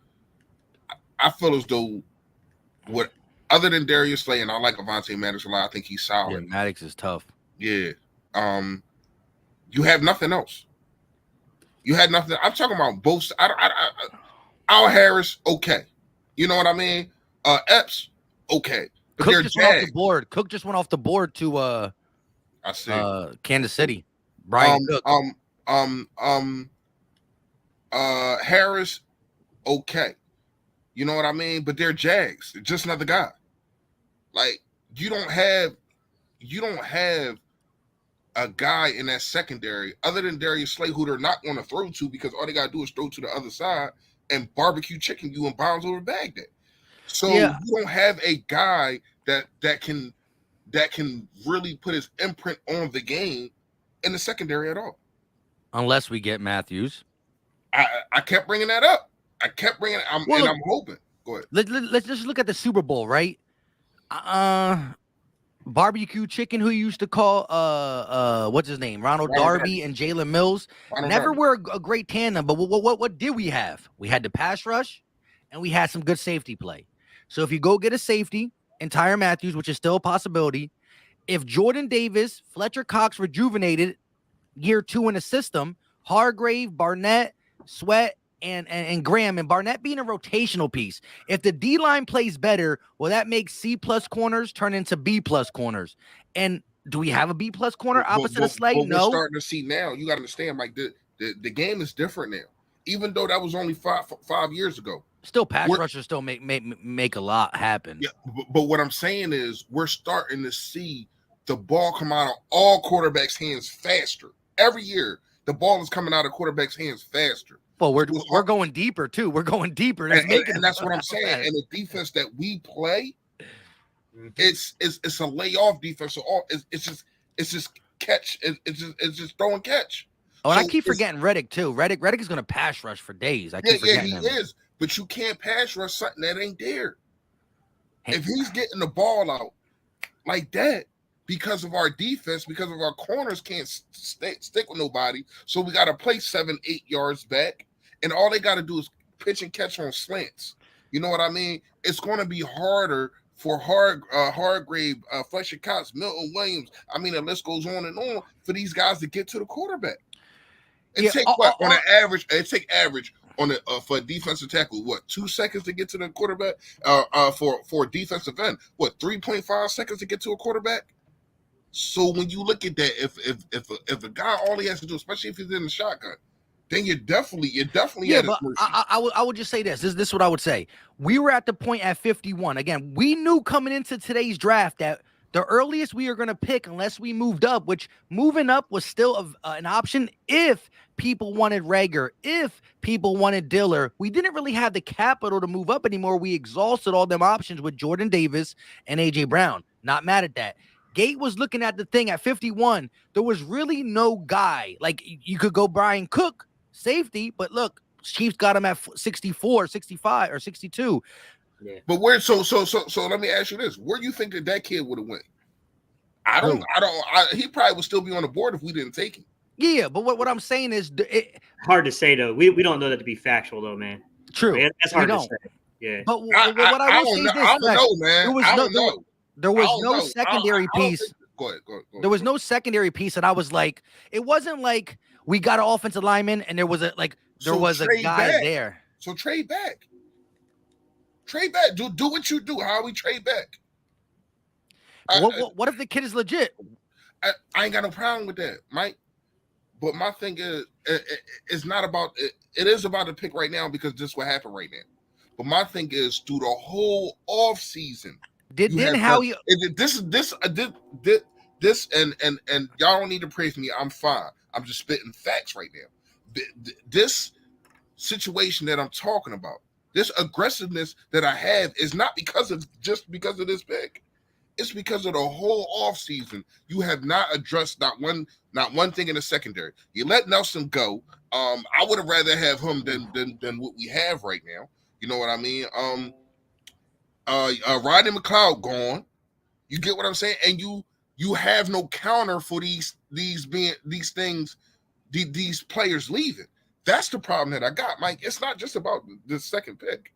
what other than Darius Slay, and I like Avonte Maddox a lot. I think he's solid. Yeah, Maddox is tough. Yeah. You have nothing else. You had nothing. I'm talking about both. Al Harris, okay. You know what I mean? Epps, okay. But Cook just went off the board. Cook just went off the board to I see. Kansas City. Brian Cook. Harris, okay. You know what I mean? But they're Jags. They're just another guy. Like you don't have a guy in that secondary other than Darius Slay who they're not going to throw to because all they got to do is throw to the other side and barbecue chicken you and bounce over Baghdad. So you don't have a guy that can really put his imprint on the game in the secondary at all. Unless we get Matthews. I kept bringing that up. I'm hoping. Go ahead. Let's just look at the Super Bowl, right? Barbecue chicken, who you used to call what's his name? Ronald Darby and Jalen Mills. Never were a great tandem, but what did we have? We had the pass rush and we had some good safety play. So if you go get a safety and Tyrann Matthews, which is still a possibility, if Jordan Davis, Fletcher Cox rejuvenated year 2 in the system, Hargrave, Barnett, Sweat, and Graham, and Barnett being a rotational piece. If the D-line plays better, will that make C-plus corners turn into B-plus corners? And do we have a B-plus corner opposite of Slay? No. We're starting to see now. You got to understand, like, the game is different now. Even though that was only five years ago. Still, pass rushers still make a lot happen. Yeah, but what I'm saying is we're starting to see the ball come out of all quarterbacks' hands faster. Every year, the ball is coming out of quarterbacks' hands faster. Well, we're going deeper too. We're going deeper, and that's what I'm saying. And the defense that we play, it's a layoff defense. So it's just catch. It's just throw and catch. Oh, and I keep forgetting Reddick too. Reddick is going to pass rush for days. I keep forgetting him. He is. But you can't pass rush something that ain't there. If he's getting the ball out like that because of our defense, because of our corners can't stick with nobody, so we got to play 7-8 yards back, and all they got to do is pitch and catch on slants. You know what I mean? It's going to be harder for Hargrave, Fletcher Cox, Milton Williams. I mean, the list goes on and on for these guys to get to the quarterback. It take average on the for a defensive tackle, 2 seconds to get to the quarterback? For a defensive end, 3.5 seconds to get to a quarterback? So when you look at that, if a guy all he has to do, especially if he's in the shotgun, then you're definitely but I would just say this is what I would say. We were at the point at 51. Again, we knew coming into today's draft that the earliest we are going to pick unless we moved up, which moving up was still an option if people wanted Reagor, if people wanted Diller. We didn't really have the capital to move up anymore. We exhausted all them options with Jordan Davis and A.J. Brown. Not mad at that. Gate was looking at the thing at 51. There was really no guy. Like, you could go Brian Cook, safety, but look, Chiefs got him at 64, 65, or 62. Yeah. But where? So let me ask you this: where do you think that kid would have went? He probably would still be on the board if we didn't take him. Yeah, but what I'm saying is, hard to say though. We don't know that to be factual though, man. True, that's hard to say. Yeah, but what I will say is this: I don't know, man. There was no secondary piece. Go ahead. There was no secondary piece, and I was like, it wasn't like we got an offensive lineman and there was a guy there. So trade back. Trade back. Do what you do. How we trade back? What if the kid is legit? I ain't got no problem with that, Mike. But my thing is, it's not about it. It is about the pick right now because this is what happened right now. But my thing is, through the whole off season, this and y'all don't need to praise me. I'm fine. I'm just spitting facts right now. This situation that I'm talking about, this aggressiveness that I have, is not because of this pick. It's because of the whole offseason. You have not addressed not one thing in the secondary. You let Nelson go. I would have rather have him than what we have right now. You know what I mean? Rodney McLeod gone. You get what I'm saying? And you have no counter for these players leaving. That's the problem that I got, Mike. It's not just about the second pick.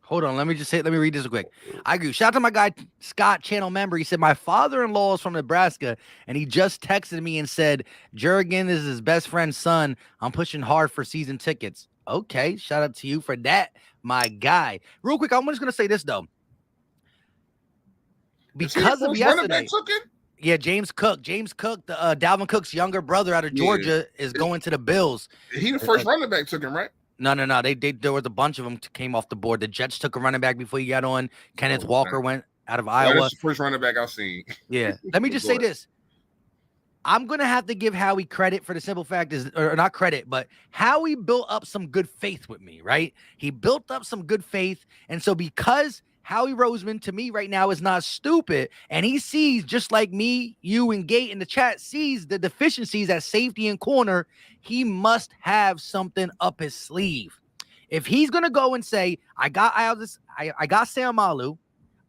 Hold on, let me read this real quick. I agree. Shout out to my guy Scott, channel member. He said my father-in-law is from Nebraska, and he just texted me and said Jurgens is his best friend's son. I'm pushing hard for season tickets. Okay, shout out to you for that, my guy. Real quick, I'm just gonna say this though, because of yesterday. Yeah, James Cook, the Dalvin Cook's younger brother out of Georgia, is going to the Bills. He the first running back took him, right? No. There was a bunch of them came off the board. The Jets took a running back before he got on. Kenneth Walker went out of Iowa. That's the first running back I've seen. Yeah. Let me just say this. I'm going to have to give Howie credit for the simple fact is, or not credit, but Howie built up some good faith with me, right? He built up some good faith. And so because Howie Roseman, to me right now, is not stupid, and he sees, just like me, you, and Gate in the chat, sees the deficiencies at safety and corner, he must have something up his sleeve. If he's going to go and say, I got Seumalo,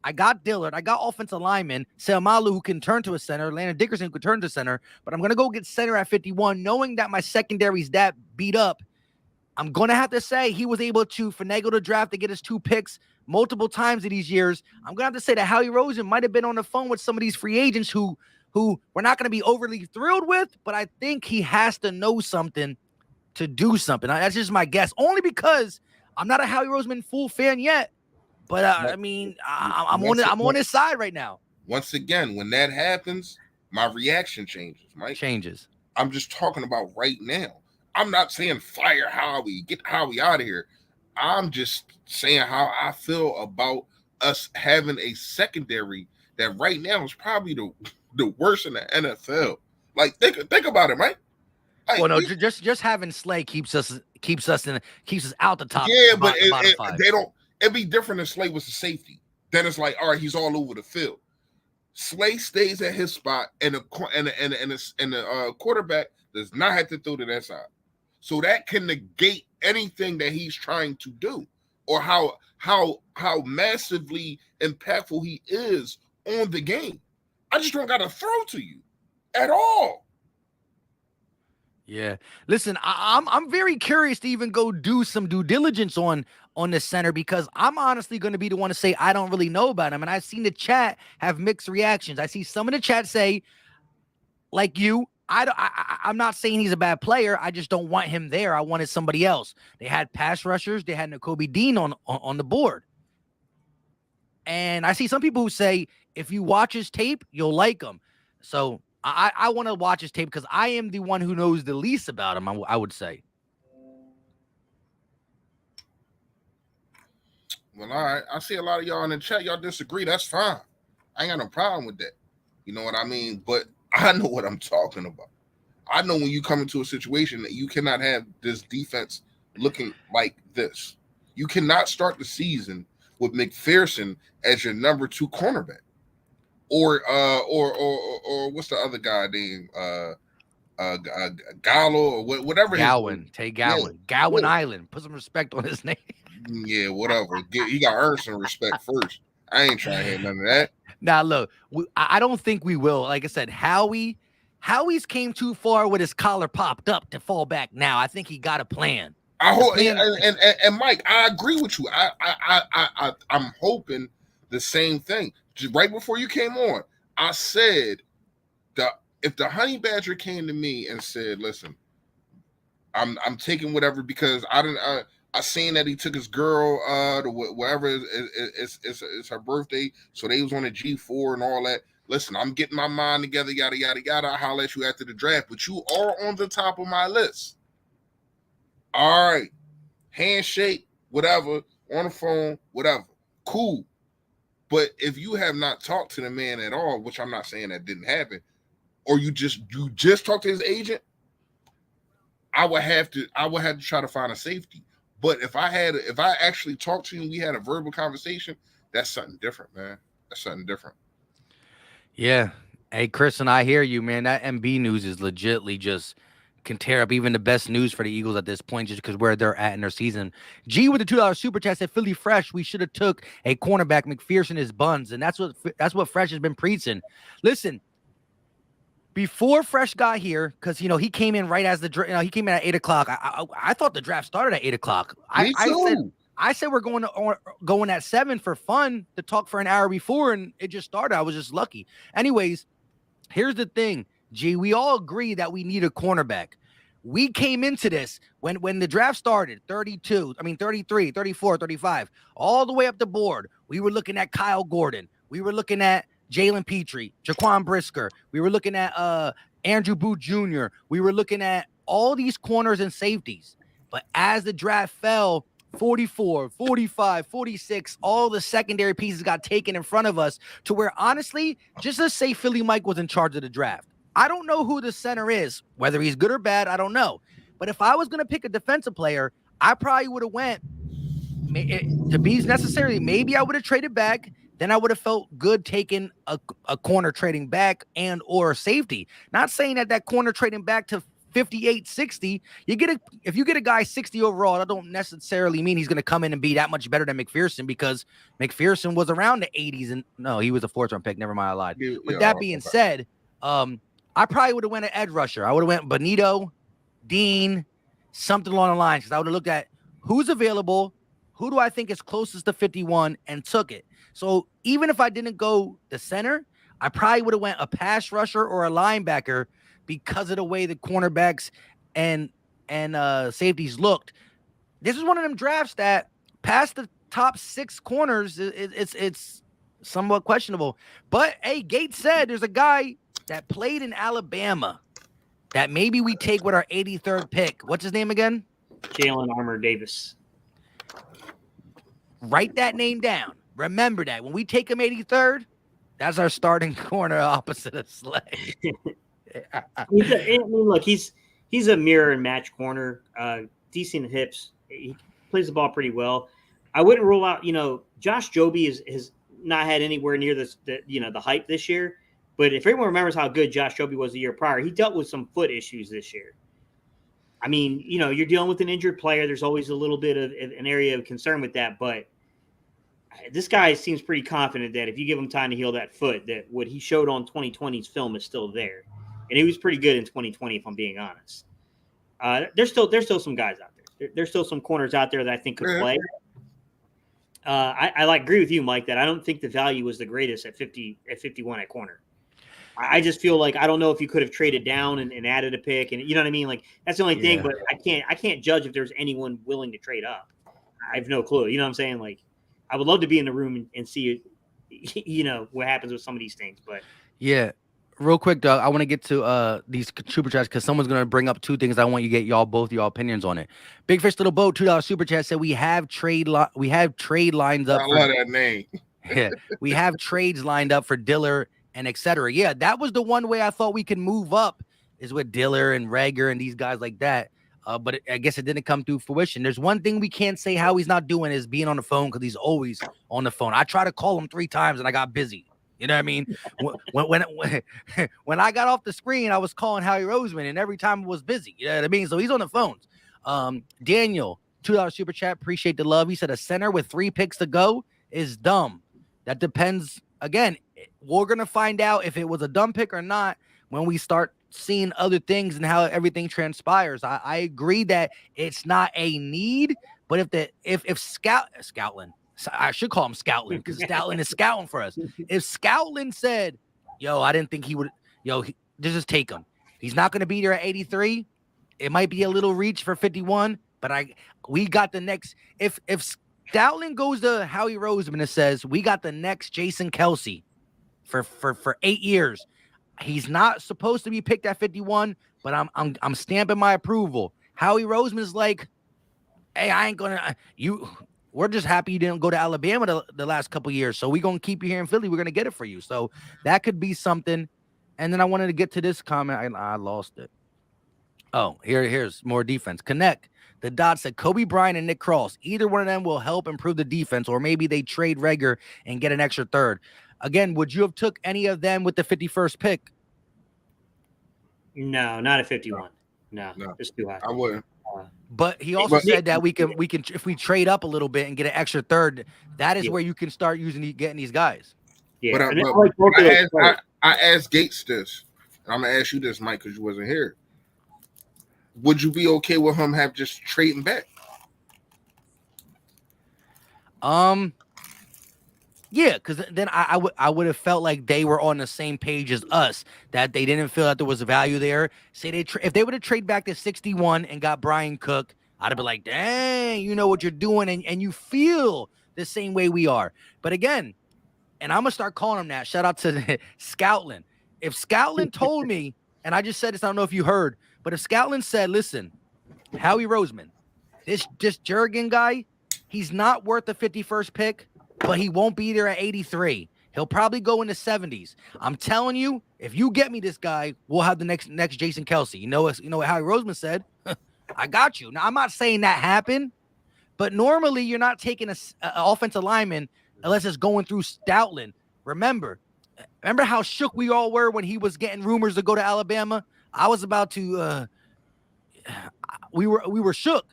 I got Dillard, I got offensive lineman, Seumalo who can turn to a center, Landon Dickerson who can turn to center, but I'm going to go get center at 51, knowing that my secondary's that beat up, I'm going to have to say he was able to finagle the draft to get his 2 picks multiple times in these years. I'm going to have to say that Howie Roseman might have been on the phone with some of these free agents who we're not going to be overly thrilled with, but I think he has to know something to do something. That's just my guess, only because I'm not a Howie Roseman full fan yet, but I mean, I'm on his side right now. Once again, when that happens, my reaction changes, Mike. Changes. I'm just talking about right now. I'm not saying fire Howie, get Howie out of here. I'm just saying how I feel about us having a secondary that right now is probably the worst in the NFL. Like, think about it, right? Like, well, no, just having Slay keeps us out the top. Yeah, but it'd be different if Slay was a safety. Then it's like, all right, he's all over the field. Slay stays at his spot, and the quarterback does not have to throw to that side. So that can negate anything that he's trying to do, or how massively impactful he is on the game. I just don't got to throw to you at all. Yeah, listen, I'm very curious to even go do some due diligence on the center, because I'm honestly going to be the one to say I don't really know about him, and I've seen the chat have mixed reactions. I see some of the chat say, like you, I'm not saying he's a bad player. I just don't want him there. I wanted somebody else. They had pass rushers. They had Nakobe Dean on the board. And I see some people who say, if you watch his tape, you'll like him. So I want to watch his tape because I am the one who knows the least about him, I would say. Well, all right. I see a lot of y'all in the chat. Y'all disagree. That's fine. I ain't got no problem with that. You know what I mean? But I know what I'm talking about. I know when you come into a situation that you cannot have this defense looking like this. You cannot start the season with McPherson as your number 2 cornerback, or what's the other guy name? Gallo or whatever. Gowan, Tay Gowan, Gowan Island. Put some respect on his name. Yeah, whatever. He got to earn some respect first. I ain't trying to hear none of that. Now, look, I don't think we will. Like I said, Howie's came too far with his collar popped up to fall back. Now, I think he got a plan. I hope, and Mike, I agree with you. I'm hoping the same thing. Just right before you came on, I said that if the Honey Badger came to me and said, "Listen, I'm taking whatever," because I seen that he took his girl to wherever it's her birthday, so they was on a G4 and all that. Listen, I'm getting my mind together, yada yada yada. I'll holler at you after the draft, but you are on the top of my list. All right, handshake, whatever, on the phone, whatever, cool. But if you have not talked to the man at all, which I'm not saying that didn't happen, or you just talked to his agent, I would have to try to find a safety. But if I actually talked to him, we had a verbal conversation, that's something different, man. That's something different. Yeah. Hey, Chris, and I hear you, man. That MB news is legitly just can tear up even the best news for the Eagles at this point, just because where they're at in their season. G with the $2 super chat said, Philly Fresh, we should have took a cornerback. McPherson is buns, and that's what Fresh has been preaching. Listen, before Fresh got here, because he came in right as he came in at 8:00. I thought the draft started at 8:00. I said we're going at 7 for fun to talk for an hour before, and it just started. I was just lucky. Anyways, here's the thing, G. We all agree that we need a cornerback. We came into this when the draft started, 33, 34, 35, all the way up the board. We were looking at Kyle Gordon. We were looking at Jalen Petrie, Jaquan Brisker. We were looking at Andrew Booth Jr. We were looking at all these corners and safeties. But as the draft fell, 44, 45, 46, all the secondary pieces got taken in front of us to where, honestly, just let's say Philly Mike was in charge of the draft. I don't know who the center is, whether he's good or bad, I don't know. But if I was going to pick a defensive player, I probably would have went, to be necessary, maybe I would have traded back. Then I would have felt good taking a corner trading back and or safety. Not saying that corner trading back to 58, 60. If you get a guy 60 overall, that don't necessarily mean he's going to come in and be that much better than McPherson, because McPherson was around the 80s, and no, he was a 4th-round pick. Never mind, I lied. With that being said, I probably would have went an edge rusher. I would have went Bonito, Dean, something along the lines, because I would have looked at who's available, who do I think is closest to 51, and took it. So even if I didn't go the center, I probably would have went a pass rusher or a linebacker because of the way the cornerbacks and safeties looked. This is one of them drafts that past the top 6 corners, it's somewhat questionable. But hey, Gates said there's a guy that played in Alabama that maybe we take with our 83rd pick. What's his name again? Jalen Armour Davis. Write that name down. Remember that. When we take him 83rd, that's our starting corner opposite of Slay. Look, he's a mirror and match corner. Decent hips. He plays the ball pretty well. I wouldn't rule out, Josh Joby has not had anywhere near the hype this year. But if everyone remembers how good Josh Joby was the year prior, he dealt with some foot issues this year. I mean, you're dealing with an injured player. There's always a little bit of an area of concern with that. But this guy seems pretty confident that if you give him time to heal that foot, that what he showed on 2020's film is still there. And he was pretty good in 2020, if I'm being honest. There's still some guys out there. There's still some corners out there that I think could play. I agree with you, Mike, that I don't think the value was the greatest at 51 at corner. I just feel like I don't know if you could have traded down and added a pick, and you know what I mean. Like that's the only thing. But I can't judge if there's anyone willing to trade up. I have no clue. You know what I'm saying? Like I would love to be in the room and see, what happens with some of these things. But yeah. Real quick, Doug, I want to get to these super chats because someone's going to bring up 2 things. I want you to get both your opinions on it. Big Fish Little Boat, $2 super chat said we have trade lines up. I love that name. Yeah, we have trades lined up for Diller and etc. Yeah, that was the one way I thought we could move up is with Diller and Reagor and these guys like that. But I guess it didn't come through fruition. There's one thing we can't say how he's not doing is being on the phone because he's always on the phone. I tried to call him 3 times and I got busy. You know what I mean? When I got off the screen, I was calling Howie Roseman, and every time it was busy. You know what I mean? So he's on the phones. Daniel, $2 super chat. Appreciate the love. He said a center with 3 picks to go is dumb. That depends. Again, we're going to find out if it was a dumb pick or not when we start seeing other things and how everything transpires. I agree that it's not a need, but if Scoutland, I should call him Scoutland because Scoutland is scouting for us. If Scoutland said, yo, I didn't think he would, just take him. He's not going to be there at 83. It might be a little reach for 51, but we got the next. If Stoutland goes to Howie Roseman and says we got the next Jason Kelsey for 8 years, he's not supposed to be picked at 51, but I'm stamping my approval. Howie Roseman is like, hey, I ain't gonna we're just happy you didn't go to Alabama the last couple years, so we're gonna keep you here in Philly. We're gonna get it for you. So that could be something. And then I wanted to get to this comment. I lost it. Oh, here's more defense. Connect. The dot said Kobe Bryant and Nick Cross. Either one of them will help improve the defense, or maybe they trade Reagor and get an extra third. Again, would you have took any of them with the 51st pick? No, not at 51. No. It's too high. I wouldn't. But he also said that we can if we trade up a little bit and get an extra third, that is where you can start getting these guys. Yeah, but I asked Gates this. I'm gonna ask you this, Mike, because you wasn't here. Would you be okay with him just trading back? Yeah, because then I would have felt like they were on the same page as us, that they didn't feel that there was a value there. Say if they would have traded back to 61 and got Brian Cook, I'd have been like, dang, you know what you're doing, and you feel the same way we are. But again, and I'm gonna start calling him that. Shout out to Scoutland. If Scoutland told me, and I just said this, I don't know if you heard, but if Scoutland said, listen, Howie Roseman, this Jurgen guy, he's not worth the 51st pick, but he won't be there at 83. He'll probably go in the 70s. I'm telling you, if you get me this guy, we'll have the next Jason Kelsey. You know what Howie Roseman said? I got you. Now, I'm not saying that happened, but normally you're not taking an offensive lineman unless it's going through Stoutland. Remember how shook we all were when he was getting rumors to go to Alabama? I was about to we were shook.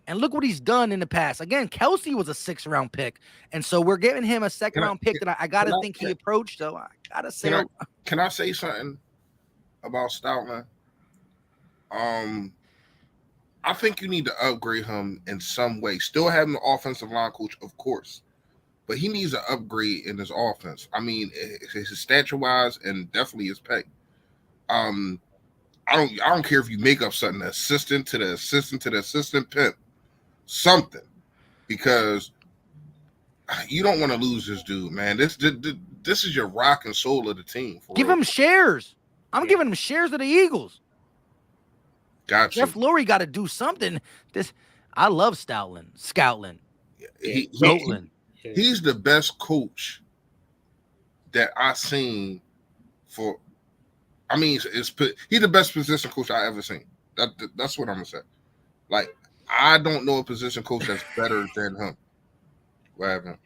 And look what he's done in the past. Again, Kelsey was a 6th-round pick. And so we're giving him a 2nd-round pick that I got to think he approached. So I got to say. Can I say something about Stoutland? I think you need to upgrade him in some way. Still having the offensive line coach, of course. But he needs an upgrade in his offense. I mean, his stature-wise and definitely his pay. I don't care if you make up something, assistant to the assistant pimp. Something, because you don't want to lose this dude, man. This is your rock and soul of the team. Give him shares. I'm giving him shares of the Eagles. Gotcha. Jeff Lurie got to do something. I love Scoutland. He's the best coach that I've seen for. I mean, he's the best position coach I ever seen. That's what I'm gonna say. Like, I don't know a position coach that's better than him. What happened?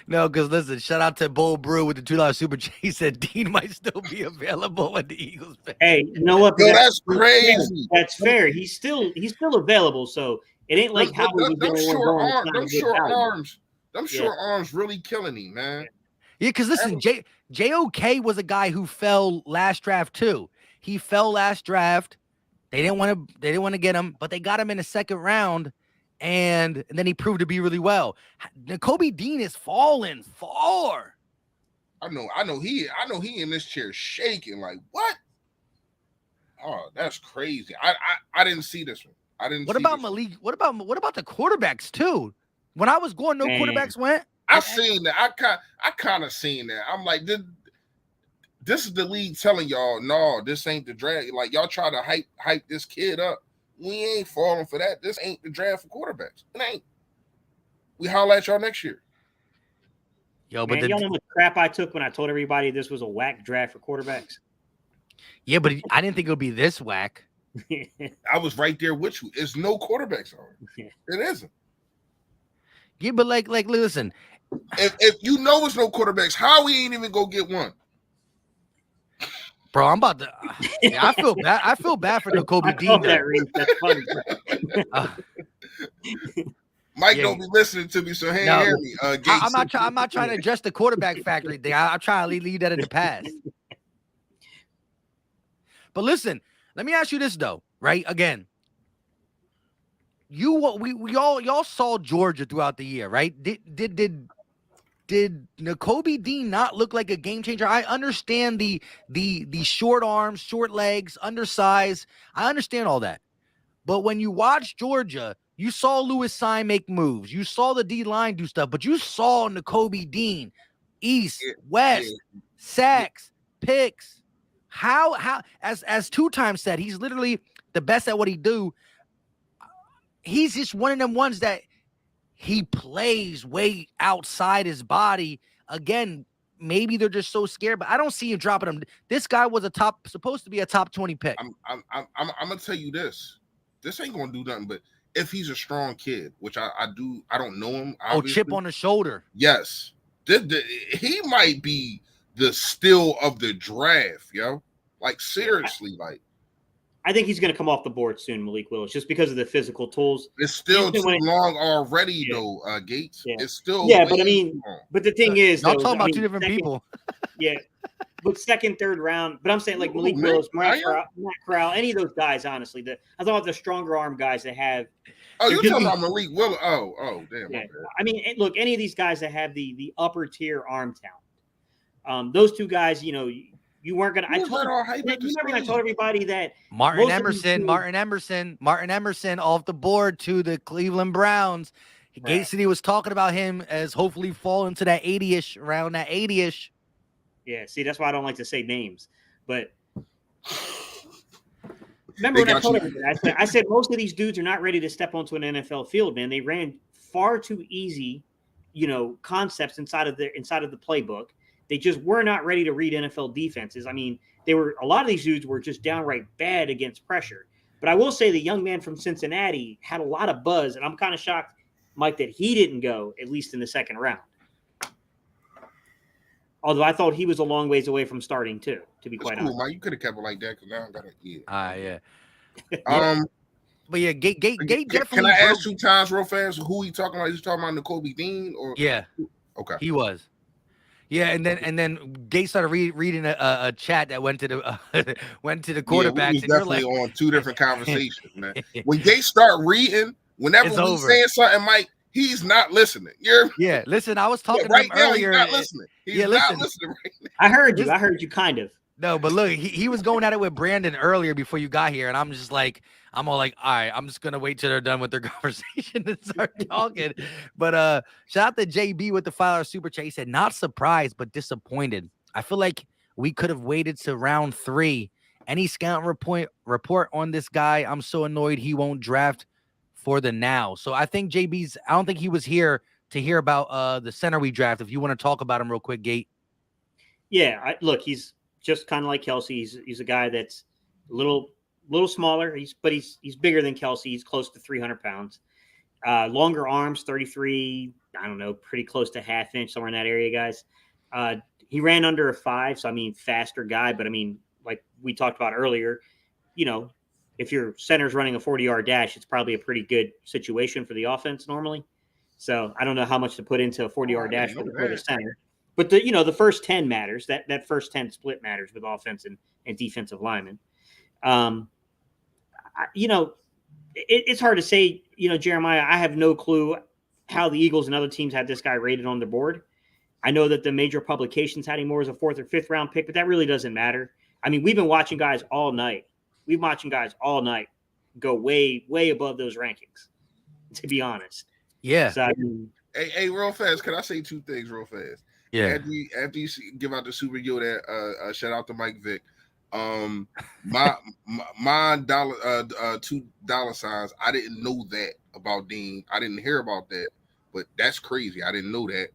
No, because listen, shout out to Bull Brew with the $2 super chat. He said Dean might still be available when the Eagles pick. Hey, you know what? Yo, that's crazy. That's fair. He's still available, so it ain't like how them short arms really killing him, man. Yeah, because listen, JOK was a guy who fell last draft too. He fell last draft. They didn't want to get him, but they got him in the 2nd round, and then he proved to be really well. Kobe Dean is falling far. I know he in this chair shaking like what? Oh, that's crazy. I didn't see this one. What about Malik? What about the quarterbacks too? When I was going, quarterbacks went. I seen that. I kind of seen that. I'm like, this is the league telling y'all, no, this ain't the draft. Like, y'all try to hype this kid up. We ain't falling for that. This ain't the draft for quarterbacks. It ain't. We holler at y'all next year. Yo, Man, y'all know how much crap I took when I told everybody this was a whack draft for quarterbacks. yeah, but I didn't think it would be this whack. I was right there with you. It's no quarterbacks on it. It isn't. Yeah, but like, listen, If you know it's no quarterbacks, how we ain't even go get one? bro, I'm about to. Yeah, I feel bad. I feel bad for Kobe Dean. That Reese. That's funny. Mike don't be listening to me, so he ain't hear me. I'm not trying to address the quarterback factory thing. I'm trying to leave that in the past. But listen, let me ask you this though, right? Again, y'all saw Georgia throughout the year, right? Did Nakobe Dean not look like a game changer? I understand the short arms, short legs, undersized. I understand all that. But when you watch Georgia, you saw Lewis Sign make moves. You saw the D-line do stuff, but you saw Nakobe Dean, East, West, sacks, picks. How as two times said, he's literally the best at what he do. He's just one of them ones that he plays way outside his body. Again, maybe they're just so scared, but I don't see him dropping him. This guy was supposed to be a top 20 pick. I'm gonna tell you this. This ain't gonna do nothing, but if he's a strong kid, which I don't know him. Obviously. Chip on the shoulder. Yes. He might be the steal of the draft, yo. Like seriously, like I think he's going to come off the board soon, Malik Willis, just because of the physical tools. It's still too long already, though, Gates. Yeah. It's still but I mean, but the thing is, y'all talking about two different people. Yeah, but second, third round. But I'm saying like Malik Willis, Matt Corral, any of those guys. Honestly, I thought the stronger arm guys that have. Oh, you're talking about Malik Willis? Oh, damn. Yeah. I mean, look, any of these guys that have the upper tier arm talent. Those two guys, you know. You weren't gonna. I told everybody that Martin Emerson off the board to the Cleveland Browns. Right. Gate City was talking about him as hopefully fall into that 80-ish, around that 80-ish. Yeah, see, that's why I don't like to say names. But remember when I told everybody, I said most of these dudes are not ready to step onto an NFL field, man. They ran far too easy, concepts inside of the playbook. They just were not ready to read NFL defenses. I mean, a lot of these dudes were just downright bad against pressure. But I will say the young man from Cincinnati had a lot of buzz, and I'm kind of shocked, Mike, that he didn't go, at least in the second round. Although I thought he was a long ways away from starting, too, to be quite honest. Mike. You could have kept it like that because now I got to eat. Yeah. But yeah, Gate definitely. Can I ask 2 times real fast who he talking about? He's talking about Nakobe Dean? Or yeah. Okay. He was. Yeah, and then Gate started reading a chat that went to the quarterback. Yeah, we was definitely on 2 different conversations, man. When Gate start reading, whenever we saying something, Mike, he's not listening. Yeah, listen, I was talking to him now, earlier. He's not listening. He's not listening right now. I heard you. I heard you kind of. No, but look, he was going at it with Brandon earlier before you got here, and I'm all like, all right, I'm just gonna wait till they're done with their conversation and start talking. But shout out to JB with the $5 super chat. He said, not surprised, but disappointed. I feel like we could have waited to round 3. Any scout report on this guy? I'm so annoyed he won't draft for the now. So I think I don't think he was here to hear about the center we draft. If you want to talk about him real quick, Gate. Yeah, look, he's just kind of like Kelsey. He's a guy that's a little smaller. He's bigger than Kelsey. He's close to 300 pounds. Longer arms, 33. I don't know, pretty close to half inch, somewhere in that area, guys. He ran under a 5, so I mean, faster guy. But I mean, like we talked about earlier, if your center's running a 40-yard dash, it's probably a pretty good situation for the offense normally. So I don't know how much to put into a 40-yard dash for the center. But the first 10 matters. That first 10 split matters with offense and defensive linemen. It's hard to say, Jeremiah, I have no clue how the Eagles and other teams had this guy rated on their board. I know that the major publications had him more as a 4th or 5th round pick, but that really doesn't matter. I mean, we've been watching guys all night. Go way, way above those rankings, to be honest. Yeah. So, I mean, hey, real fast, can I say 2 things real fast? Yeah. After you give out the Super Yoda, shout out to Mike Vick. My $2 signs. I didn't know that about Dean. I didn't hear about that, but that's crazy. I didn't know that.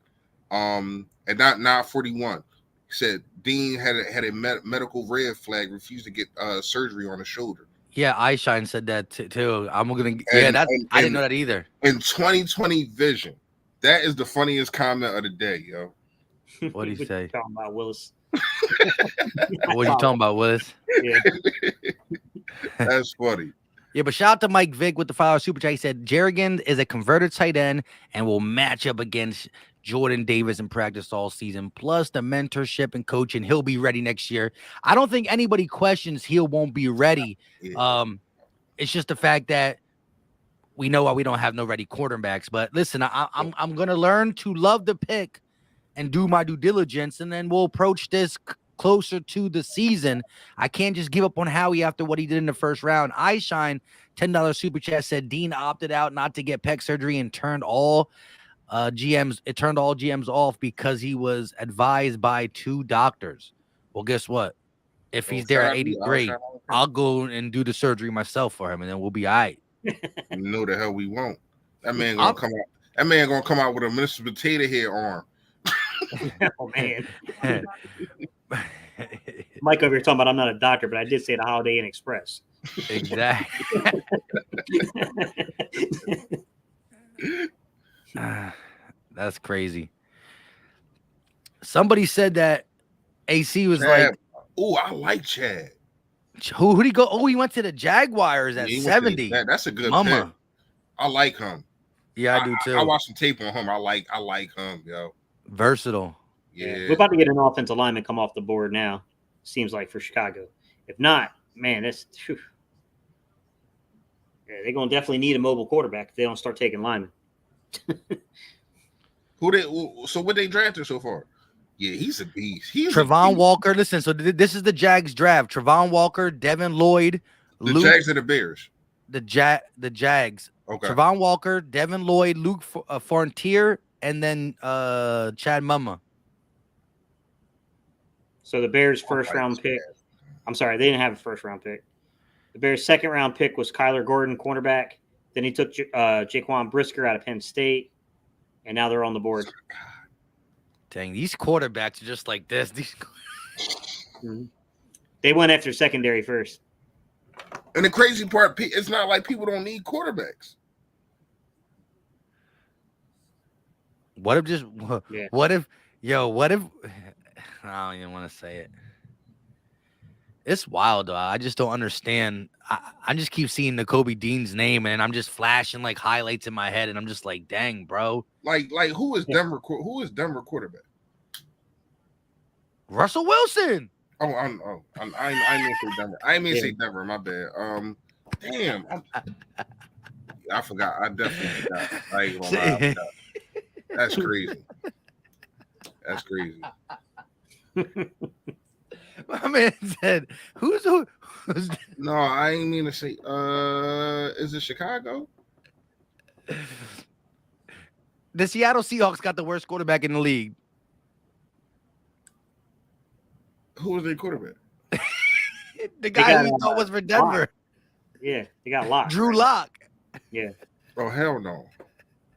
And not 41. He said Dean had a medical red flag, refused to get surgery on the shoulder. Yeah, Eyeshine said that too. I'm gonna. And, I didn't know that either. In 2020 vision, that is the funniest comment of the day, yo. What did he say? Talking about Willis. What are you talking about, Willis? Yeah. That's funny. Yeah, but shout out to Mike Vick with the $5 super chat. He said Jurgens is a converted tight end and will match up against Jordan Davis in practice all season. Plus the mentorship and coaching, he'll be ready next year. I don't think anybody questions he won't be ready. Yeah. It's just the fact that we know why we don't have no ready quarterbacks. But listen, I'm gonna learn to love the pick and do my due diligence, and then we'll approach this closer to the season. I can't just give up on Howie after what he did in the first round. Eyeshine, $10 super chat said Dean opted out not to get pec surgery and turned all GMs off because he was advised by 2 doctors. Well, guess what? If he's there at 83, I'll go and do the surgery myself for him, and then we'll be all right. No, the hell we won't. That man gonna come out. That man gonna come out with a Mr. Potato Head arm. Oh man. Mike over here talking about I'm not a doctor, but I did say the Holiday Inn Express. Exactly. That's crazy. Somebody said that AC was Chad. like, "Oh, I like Chad." Who'd he go? Oh, he went to the Jaguars at 70. That's a good Mama. pick. I like him. Yeah, I do too. I watched some tape on him. I like him, yo. Versatile. Yeah. We're about to get an offensive lineman come off the board now. Seems like for Chicago. If not, man, that's yeah, they're gonna definitely need a mobile quarterback if they don't start taking linemen. So what they drafted so far? Yeah, he's a beast. Trevon Walker. Listen, so this is the Jags draft. Trevon Walker, Devin Lloyd, The Jags are the Bears. The Jags. Okay. Trevon Walker, Devin Lloyd, Luke Fortier, and then Chad Mumma. So the Bears' first-round pick. I'm sorry, they didn't have a first-round pick. The Bears' second-round pick was Kyler Gordon, cornerback. Then he took Jaquan Brisker out of Penn State, and now they're on the board. Dang, these quarterbacks are just like this. They went after secondary first. And the crazy part, it's not like people don't need quarterbacks. What if I don't even want to say it. It's wild, though. I just don't understand. I just keep seeing the Kobe Dean's name, and I'm just flashing like highlights in my head, and I'm just like, dang, bro. Like who is Denver? Who is Denver quarterback? Russell Wilson. I didn't say Denver. I didn't mean to say Denver. My bad. Damn. I forgot. I definitely forgot. I ain't gonna lie, I forgot. That's crazy. That's crazy. My man said, "Who's?" No, I ain't mean to say. Is it Chicago? The Seattle Seahawks got the worst quarterback in the league. Who was their quarterback? The guy we thought was for Denver. Lock. Yeah, they got Lock. Drew Lock. Yeah. Oh hell no.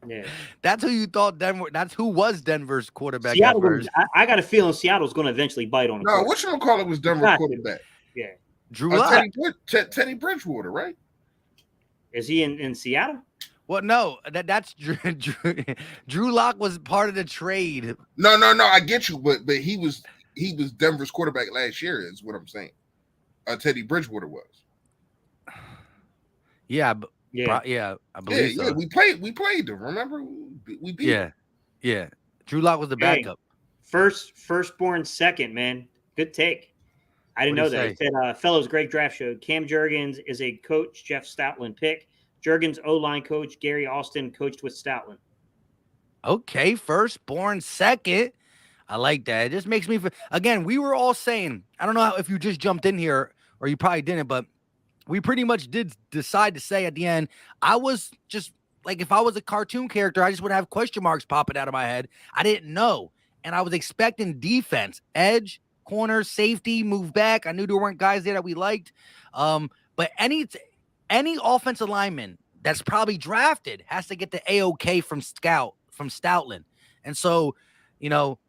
Yeah. That's who you thought Denver. That's who was Denver's quarterback. Seattle, I got a feeling Seattle's going to eventually bite on it. No, what you call it was Denver quarterback. Yeah. Drew Lock. Teddy Bridgewater, right? Is he in Seattle? Well, no, that's Drew Lock was part of the trade. No, I get you, but he was Denver's quarterback last year, is what I'm saying. Teddy Bridgewater was. Yeah, Yeah, I believe so. Yeah, we played them. Remember, we beat them. Yeah. Drew Lock was the backup. Firstborn second, man. Good take. I didn't know that. It said, fellows, great draft show. Cam Jurgens is a coach, Jeff Stoutland pick. Jurgens O-line coach, Gary Austin coached with Stoutland. Okay, firstborn second. I like that. It just makes me feel, again, we were all saying, I don't know if you just jumped in here or you probably didn't, but we pretty much did decide to say at the end, I was just like, if I was a cartoon character, I just would have question marks popping out of my head. I didn't know. And I was expecting defense, edge, corner, safety, move back. I knew there weren't guys there that we liked. But any offensive lineman that's probably drafted has to get the AOK from Stoutland. And so You know,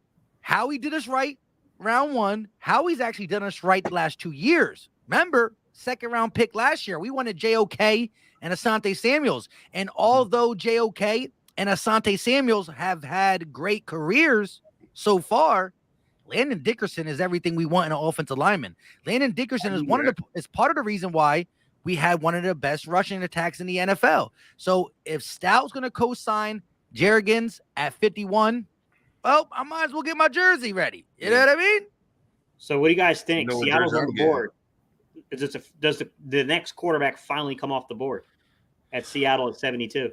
Howie did us right round one. Howie's actually done us right the last 2 years. Remember, second round pick last year, we wanted JOK and Asante Samuels. And although JOK and Asante Samuels have had great careers so far, Landon Dickerson is everything we want in an offensive lineman. Landon Dickerson is part of the reason why we had one of the best rushing attacks in the NFL. So if Stout's going to co-sign Jurgens at 51, well, I might as well get my jersey ready. You know what I mean? So what do you guys think? You know what Seattle's jersey on I'm the board. Does the next quarterback finally come off the board at Seattle at 72?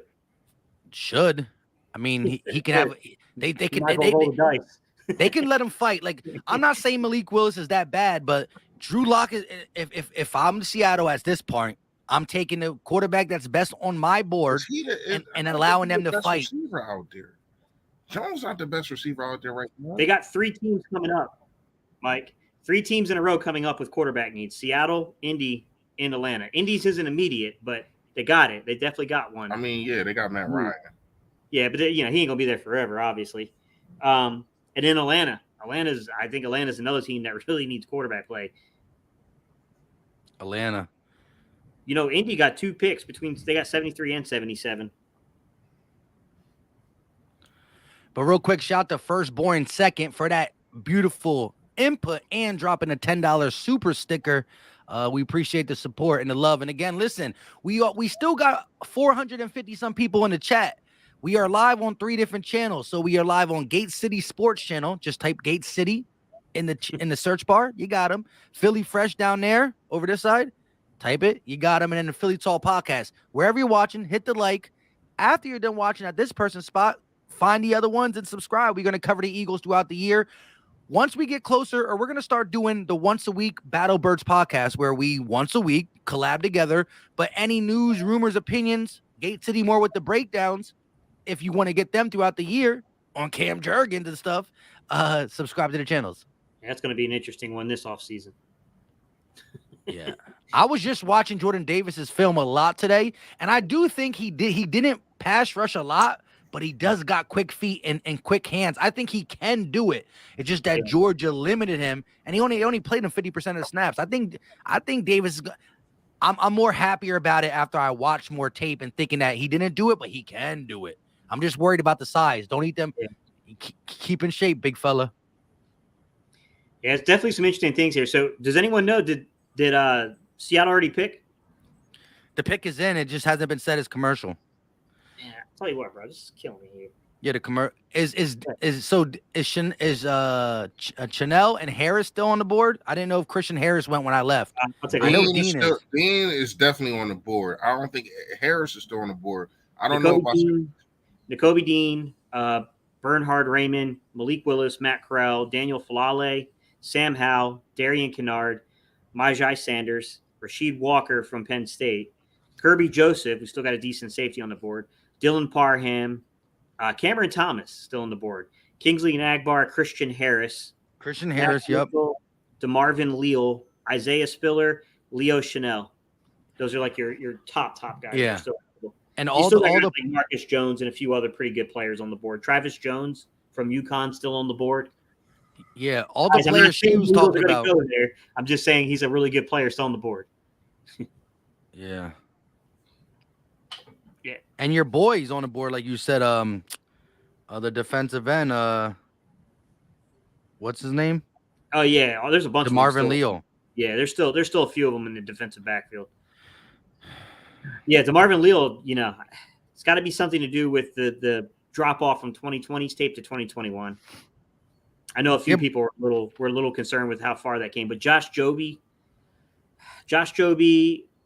Should. I mean, he can have they can Might as well roll the dice. they can let him fight. Like, I'm not saying Malik Willis is that bad, but Drew Lock is if I'm Seattle at this point, I'm taking the quarterback that's best on my board and allowing them to fight. Receiver out there. Jones not the best receiver out there right now. They got 3 teams coming up, Mike. 3 teams in a row coming up with quarterback needs: Seattle, Indy, and Atlanta. Indy's isn't immediate, but they got it. They definitely got one. I mean, yeah, they got Matt Ryan. Yeah, but he ain't gonna be there forever, obviously. And then Atlanta. I think Atlanta's another team that really needs quarterback play. Atlanta. Indy got 2 picks they got 73 and 77. But real quick, shout out to Firstborn Second for that beautiful input and dropping a $10 super sticker. We appreciate the support and the love. And again, listen, we still got 450 some people in the chat. We are live on 3 different channels. So we are live on Gate City Sports Channel. Just type Gate City in the search bar. You got them. Philly Fresh down there over this side. Type it. You got them. And then the Philly Tall Podcast. Wherever you're watching, hit the like. After you're done watching at this person's spot, find the other ones and subscribe. We're going to cover the Eagles throughout the year. Once we get closer, or we're going to start doing the once a week Battle Birds podcast where we once a week collab together. But any news, rumors, opinions, Gate City more with the breakdowns, if you want to get them throughout the year on Cam Jurgens and stuff, subscribe to the channels. That's going to be an interesting one this offseason. Yeah. I was just watching Jordan Davis's film a lot today, and I do think he didn't pass rush a lot, but he does got quick feet and quick hands. I think he can do it. It's just that Georgia limited him, and he only played him 50% of the snaps. I think Davis is I'm more happier about it after I watched more tape and thinking that he didn't do it, but he can do it. I'm just worried about the size. Don't eat them. Yeah. Keep in shape, big fella. Yeah, it's definitely some interesting things here. So does anyone know, did Seattle already pick? The pick is in. It just hasn't been said as commercial. Yeah, I'll tell you what, bro. This is killing me here. Yeah, the commercial is Chanel and Harris still on the board? I didn't know if Christian Harris went when I left. I know Dean is definitely on the board. I don't think Harris is still on the board. I don't know about N'Kobe Dean, Bernhard Raymond, Malik Willis, Matt Corral, Daniel Falale, Sam Howell, Darian Kennard, Majai Sanders, Rasheed Walker from Penn State, Kirby Joseph, who still got a decent safety on the board, Dylan Parham, Cameron Thomas still on the board, Kingsley Nagbar, Christian Harris, yep, DeMarvin Leal, Isaiah Spiller, Leo Chanel. Those are like your top guys. Yeah. And all the like Marcus Jones and a few other pretty good players on the board. Travis Jones from UConn still on the board. Yeah, all the players she was talking about. Go there. I'm just saying he's a really good player still on the board. Yeah. Yeah. And your boy's on the board, like you said, the defensive end, what's his name? Oh yeah. Oh, there's a bunch of Marvin Leal. Yeah, there's still a few of them in the defensive backfield. Yeah, DeMarvin Leal, it's got to be something to do with the drop off from 2020's tape to 2021. I know a few people were a little concerned with how far that came, but Josh Joby,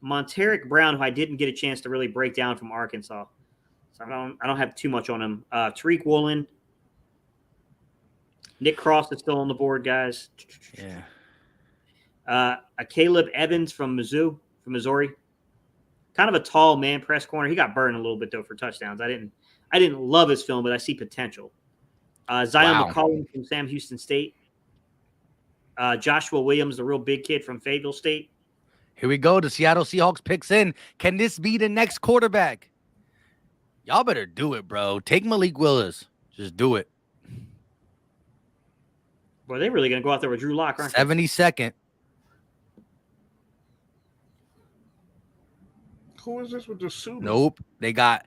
Monteric Brown, who I didn't get a chance to really break down from Arkansas, so I don't have too much on him. Tariq Woolen, Nick Cross is still on the board, guys. Yeah. A Caleb Evans from Missouri. Kind of a tall man press corner. He got burned a little bit though for touchdowns. I didn't love his film, but I see potential. Zion McCollum from Sam Houston State. Joshua Williams, the real big kid from Fayetteville State. Here we go. The Seattle Seahawks picks in. Can this be the next quarterback? Y'all better do it, bro. Take Malik Willis. Just do it. Boy, they're really going to go out there with Drew Lock, aren't they? 72nd. Who is this with the suit? Nope. They got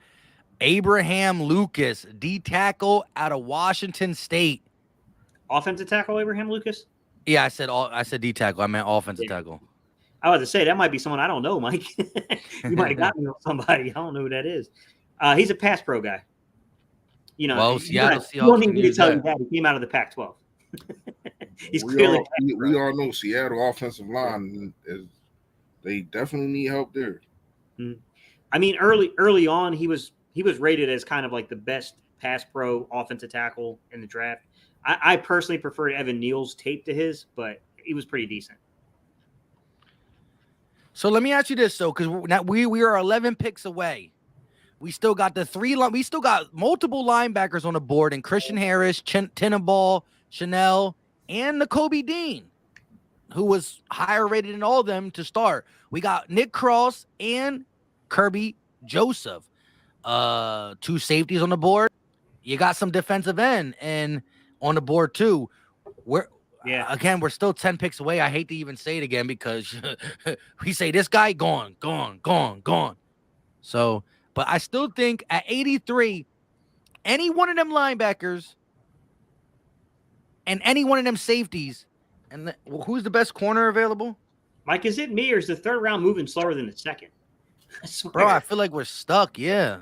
Abraham Lucas, D tackle out of Washington State. Offensive tackle Abraham Lucas? Yeah, I said D tackle. I meant offensive tackle. I was to say that might be someone I don't know, Mike. You might have got me on somebody. I don't know who that is. He's a pass pro guy. You know, well, Seattle Seahawks. You don't need me to tell you that. He came out of the Pac-12. He's clearly. We all know Seattle offensive line they definitely need help there. I mean, early on, he was rated as kind of like the best pass pro offensive tackle in the draft. I personally preferred Evan Neal's tape to his, but he was pretty decent. So let me ask you this, though, because we are 11 picks away. We still got we still got multiple linebackers on the board, and Christian Harris, Tenenbaugh, Chanel, and Nakobe Dean, who was higher rated than all of them to start. We got Nick Cross and Kirby Joseph. 2 safeties on the board. You got some defensive end and on the board too. Again, we're still 10 picks away. I hate to even say it again because we say this guy gone. So, but I still think at 83, any one of them linebackers and any one of them safeties, and who's the best corner available? Mike, is it me or is the third round moving slower than the second? Bro, I feel like we're stuck. Yeah.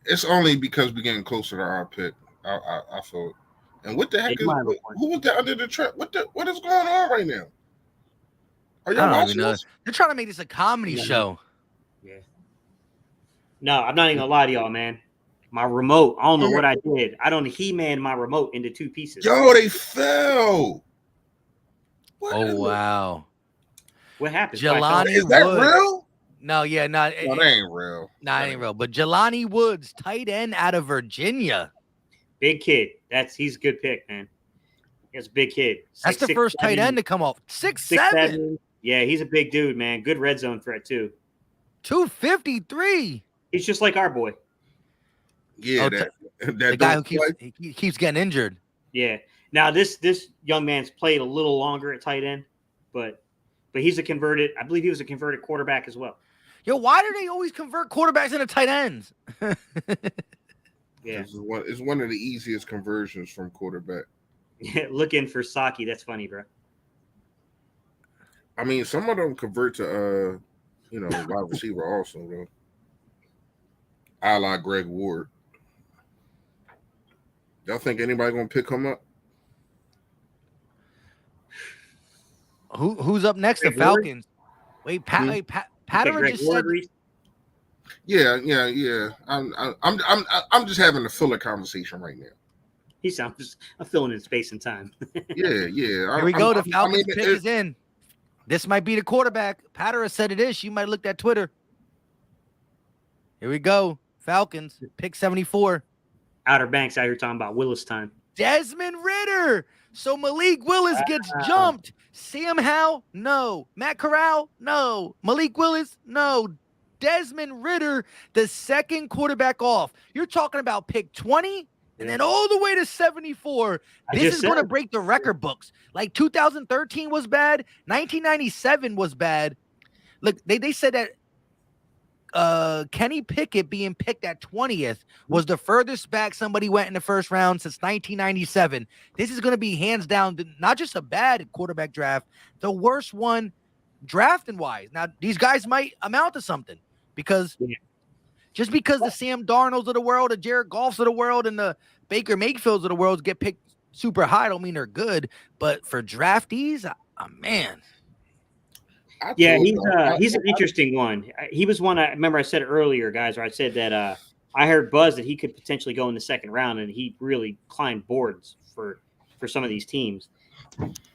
It's only because we're getting closer to our pick. I feel. And what the heck who was that under the trap? What is going on right now? Are y'all watching this? They're trying to make this a comedy show. Yeah. No, I'm not even gonna lie to y'all, man. My remote, I don't know what I did. I don't He-Man my remote into 2 pieces. Yo, they fell. Wow. What happened? Jelani Is that real? No, yeah, no, that ain't real. That ain't real. But Jelani Woods, tight end out of Virginia. Big kid. He's a good pick, man. He's a big kid. That's the first tight end to come off. 6'7". Yeah, he's a big dude, man. Good red zone threat too. 253. He's just like our boy. Yeah, the guy who keeps getting injured. Yeah. Now this young man's played a little longer at tight end, but he's I believe he was a converted quarterback as well. Yo, why do they always convert quarterbacks into tight ends? Yeah, it's one of the easiest conversions from quarterback. Yeah, looking for Saki. That's funny, bro. I mean, some of them convert to wide receiver also though. A la Greg Ward. Y'all think anybody gonna pick him up? Who's up next? The Falcons. Wait, Patterson just said. Yeah. I'm just having a fuller conversation right now. He sounds. I'm filling in space and time. Yeah. Here we go. The Falcons pick is in. This might be the quarterback. Patterson said it is. She might have looked at Twitter. Here we go. Falcons pick 74. Outer Banks out here talking about Willis time. Desmond Ridder. So Malik Willis gets jumped. Sam Howell, no. Matt Corral, no. Malik Willis, no. Desmond Ridder, the second quarterback off. You're talking about pick 20 and then all the way to 74. This is going to break the record books. Like 2013 was bad. 1997 was bad. Look, they said that Kenny Pickett being picked at 20th was the furthest back somebody went in the first round since 1997. This is going to be hands down not just a bad quarterback draft, the worst one drafting wise. Now, these guys might amount to something because just because the Sam Darnolds of the world, the Jared Goffs of the world, and the Baker Mayfields of the world get picked super high, don't mean they're good. But for draftees, man. Yeah, he's an interesting one. He was one I remember I said earlier, guys, where I said that I heard buzz that he could potentially go in the second round, and he really climbed boards for some of these teams.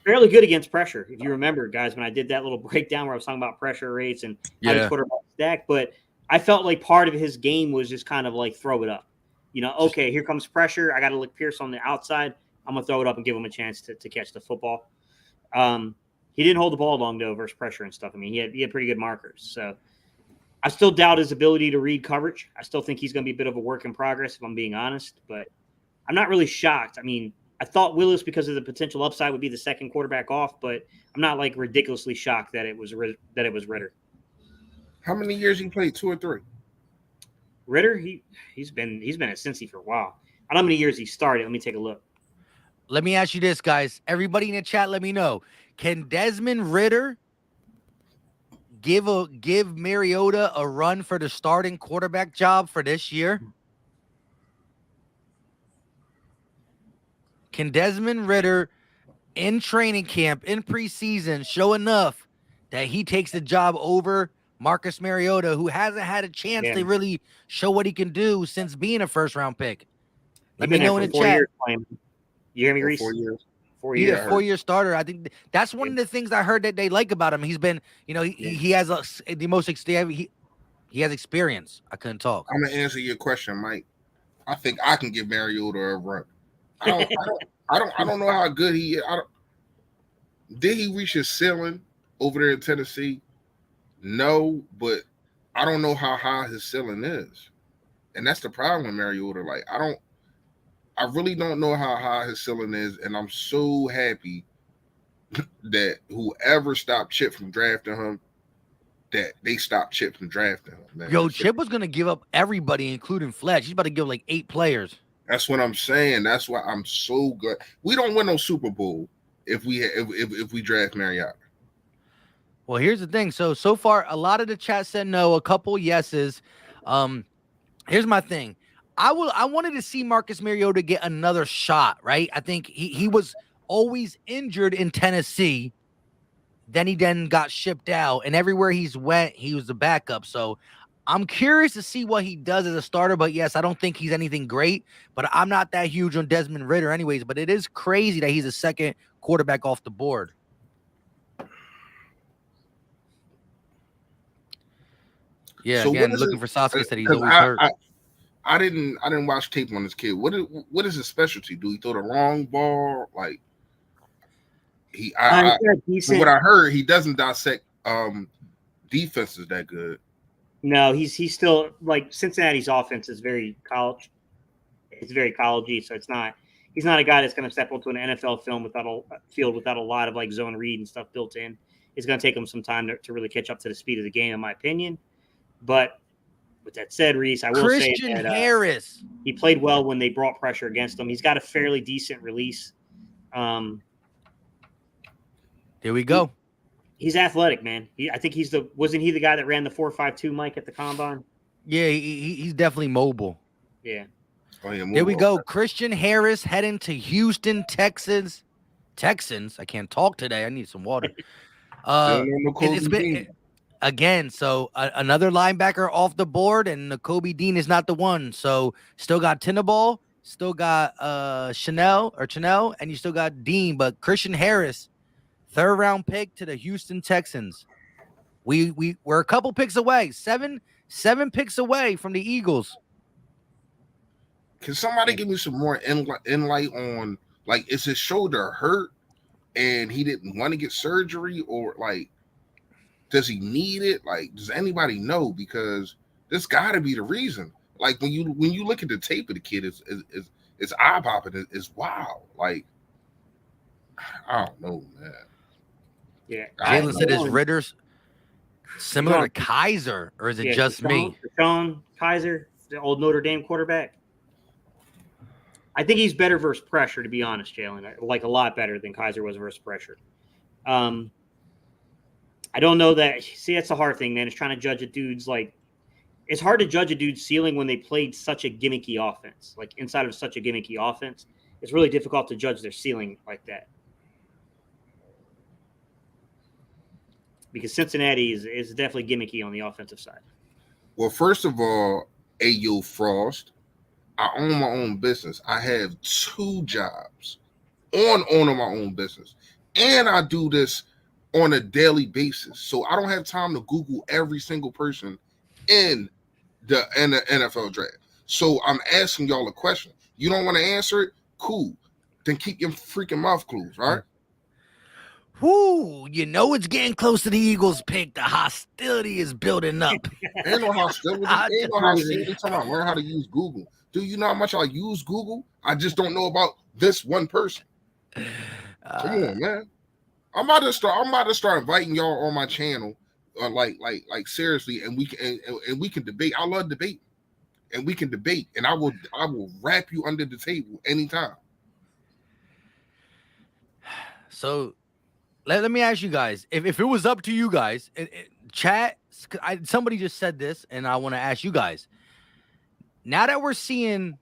Fairly good against pressure, if you remember, guys, when I did that little breakdown where I was talking about pressure rates and how his quarterback stack. But I felt like part of his game was just kind of like throw it up. Okay, here comes pressure. I got to look Pierce on the outside. I'm going to throw it up and give him a chance to catch the football. He didn't hold the ball long, though, versus pressure and stuff. I mean, he had pretty good markers. So I still doubt his ability to read coverage. I still think he's going to be a bit of a work in progress, if I'm being honest. But I'm not really shocked. I mean, I thought Willis, because of the potential upside, would be the second quarterback off, but I'm not like ridiculously shocked that it was Ritter. How many years he played? 2 or 3? Ritter, he's been at Cincy for a while. I don't know how many years he started. Let me take a look. Let me ask you this, guys. Everybody in the chat, let me know. Can Desmond Ritter give Mariota a run for the starting quarterback job for this year? Can Desmond Ritter in training camp, in preseason, show enough that he takes the job over Marcus Mariota, who hasn't had a chance to really show what he can do since being a first-round pick? Let me know in the chat. You hear me, Reese? 4 years. 4 He's years. a 4-year starter. I think that's one of the things I heard that they like about him. He's been, he has the most he has experience. I couldn't talk. I'm gonna answer your question, Mike. I think I can give Mariota a run. I don't know how good he is. Did he reach his ceiling over there in Tennessee? No, but I don't know how high his ceiling is, and that's the problem with Mariota. Like I really don't know how high his ceiling is, and I'm so happy that whoever stopped Chip from drafting him, that they stopped Chip from drafting him. Man. Yo, Chip was gonna give up everybody, including Fletch. He's about to give like 8 players. That's what I'm saying. That's why I'm so good. We don't win no Super Bowl if we draft Mariota. Well, here's the thing. So far, a lot of the chat said no, a couple yeses. Here's my thing. I wanted to see Marcus Mariota get another shot, right? I think he was always injured in Tennessee. Then he got shipped out, and everywhere he's went, he was the backup. So I'm curious to see what he does as a starter. But yes, I don't think he's anything great. But I'm not that huge on Desmond Ritter anyways. But it is crazy that he's a second quarterback off the board. Yeah, so again, looking for Sasuke said he's always hurt. I didn't watch tape on this kid. What is his specialty? Do he throw the long ball? Like from what I heard, he doesn't dissect defenses that good. No, he's still like Cincinnati's offense is very college. It's very collegey, so he's not a guy that's going to step onto an NFL field without a lot of like zone read and stuff built in. It's going to take him some time to really catch up to the speed of the game, in my opinion. But with that said, Reese, I will say that Harris. He played well when they brought pressure against him. He's got a fairly decent release. There we go. He's athletic, man. I think wasn't he the guy that ran the 4.52 Mike at the combine? Yeah, he's definitely mobile. Yeah. Oh, yeah, there we go. Christian Harris heading to Houston, Texans. I can't talk today. I need some water. It's been again. So another linebacker off the board, and Nakobe Dean is not the one. So still got Tindall, still got Chanel, and you still got Dean, but Christian Harris, 3rd round pick to the Houston Texans. We're a couple picks away, seven picks away from the Eagles. Can somebody give me some more inlight on, like, is his shoulder hurt and he didn't want to get surgery, or like, does he need it? Like, does anybody know? Because this got to be the reason. Like, when you look at the tape of the kid, it's eye popping. It's wow. Like, I don't know, man. Yeah, Jalen said, "Is Ritter's similar to Kaiser, or is it just me?" Sean Kaiser, the old Notre Dame quarterback. I think he's better versus pressure, to be honest, Jalen. Like, a lot better than Kaiser was versus pressure. I don't know that. See, that's the hard thing, man. Is trying to judge a dude's like. It's hard to judge a dude's ceiling when they played such a gimmicky offense. Like, inside of such a gimmicky offense, it's really difficult to judge their ceiling like that. Because Cincinnati is definitely gimmicky on the offensive side. Well, first of all, Ayo Frost, I own my own business. I have 2 jobs on owning my own business. And I do this on a daily basis. So I don't have time to Google every single person in the NFL draft. So I'm asking y'all a question. You don't want to answer it? Cool. Then keep your freaking mouth closed, right? Whoo, it's getting close to the Eagles pick. The hostility is building up. Ain't no hostility. Ain't no hostility. Learn how to use Google. Do you know how much I use Google? I just don't know about this one person. Come on, man. I'm about to start inviting y'all on my channel, like seriously, and we can debate. I love debate, and we can debate, and I will wrap you under the table anytime. So let me ask you guys, if it was up to you guys, chat, somebody just said this, and I want to ask you guys. Now that we're seeing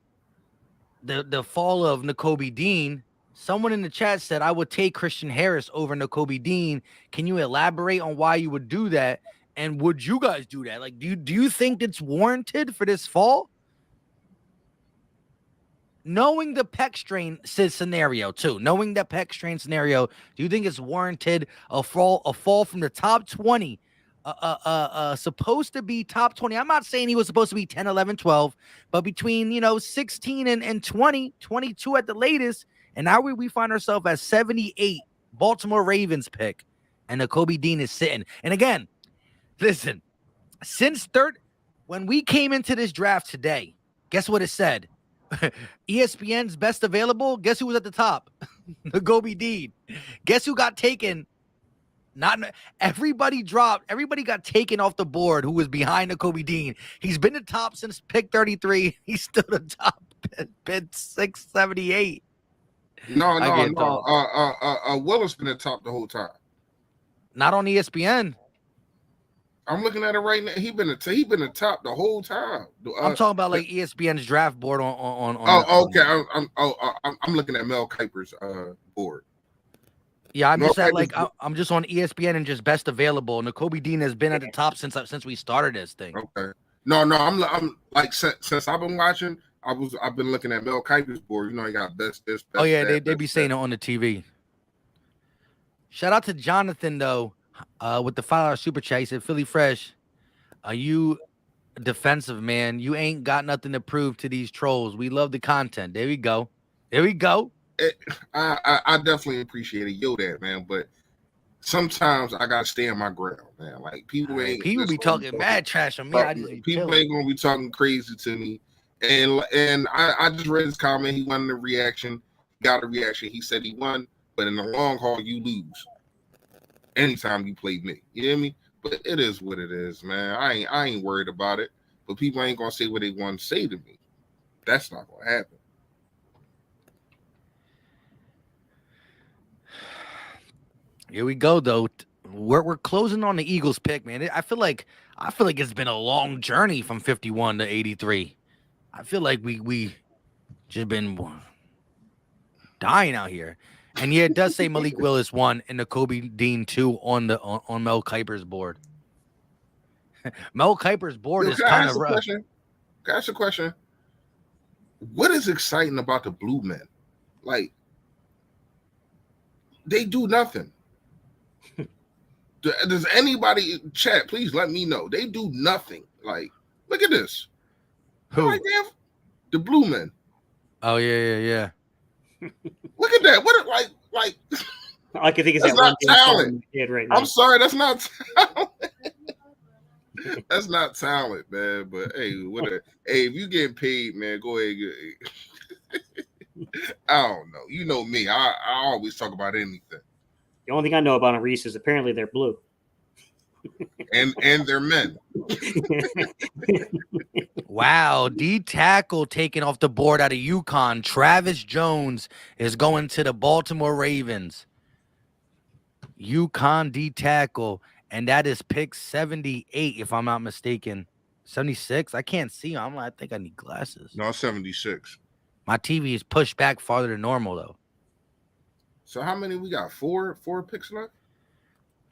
the fall of Nakobe Dean, someone in the chat said I would take Christian Harris over Nakobe Dean. Can you elaborate on why you would do that? And would you guys do that? Like, do you think it's warranted for this fall? Knowing the pec strain scenario too, do you think it's warranted a fall from the top 20? Supposed to be top 20. I'm not saying he was supposed to be 10, 11, 12, but between 16 and 20, 22 at the latest. And now we find ourselves at 78, Baltimore Ravens pick, and Nakobe Dean is sitting. And again, listen, when we came into this draft today, guess what it said? ESPN's best available. Guess who was at the top? Nakobe Dean. Guess who got taken? Not everybody dropped. Everybody got taken off the board who was behind Nakobe Dean. He's been the top since pick 33. He's still the top pick 678. No. Willis been at top the whole time. Not on ESPN. I'm looking at it right now. He been the top the whole time. I'm talking about like ESPN's draft board on. Okay. I'm looking at Mel Kiper's board. Yeah, I'm just I'm just on ESPN and just best available. Nakobe Dean has been at the top since we started this thing. Okay. No, I'm like since I've been watching, I've been looking at Mel Kiper's board. He got best this. Best oh yeah, that, they be saying it on the TV. Shout out to Jonathan though, with the $5 super chat. He said, "Philly Fresh, are you a defensive man? You ain't got nothing to prove to these trolls. We love the content." There we go. I definitely appreciate it, that man, but sometimes I gotta stand my ground, man. Like people be talking mad trash on me. People ain't gonna be talking crazy to me. And I just read his comment. He wanted a reaction, got a reaction. He said he won, but in the long haul, you lose. Anytime you play me, you hear me? But it is what it is, man. I ain't worried about it. But people ain't gonna say what they want to say to me. That's not gonna happen. Here we go, though. We're closing on the Eagles pick, man. I feel like it's been a long journey from 51 to 83. I feel like we just been dying out here. And yeah, it does say Malik Willis 1 and Nakobe Dean 2 on Mel Kiper's board. Mel Kiper's board is kind of rough. Can I ask a question? What is exciting about the Blue Men? Like, they do nothing. Does anybody chat? Please let me know. They do nothing. Like, look at this. Who? Like, the Blue Men. Oh yeah. Look at that. What like? I can think it's that's that not talent. Right now. I'm sorry, that's not talent. That's not talent, man. But hey, if you getting paid, man, go ahead. I don't know. You know me. I always talk about anything. The only thing I know about them, Reese, is apparently they're blue. and they're men. Wow, D tackle taken off the board out of UConn. Travis Jones is going to the Baltimore Ravens. UConn D tackle, and that is pick 78, if I'm not mistaken. 76? I can't see. I think I need glasses. No, 76. My TV is pushed back farther than normal, though. So how many we got? Four picks left?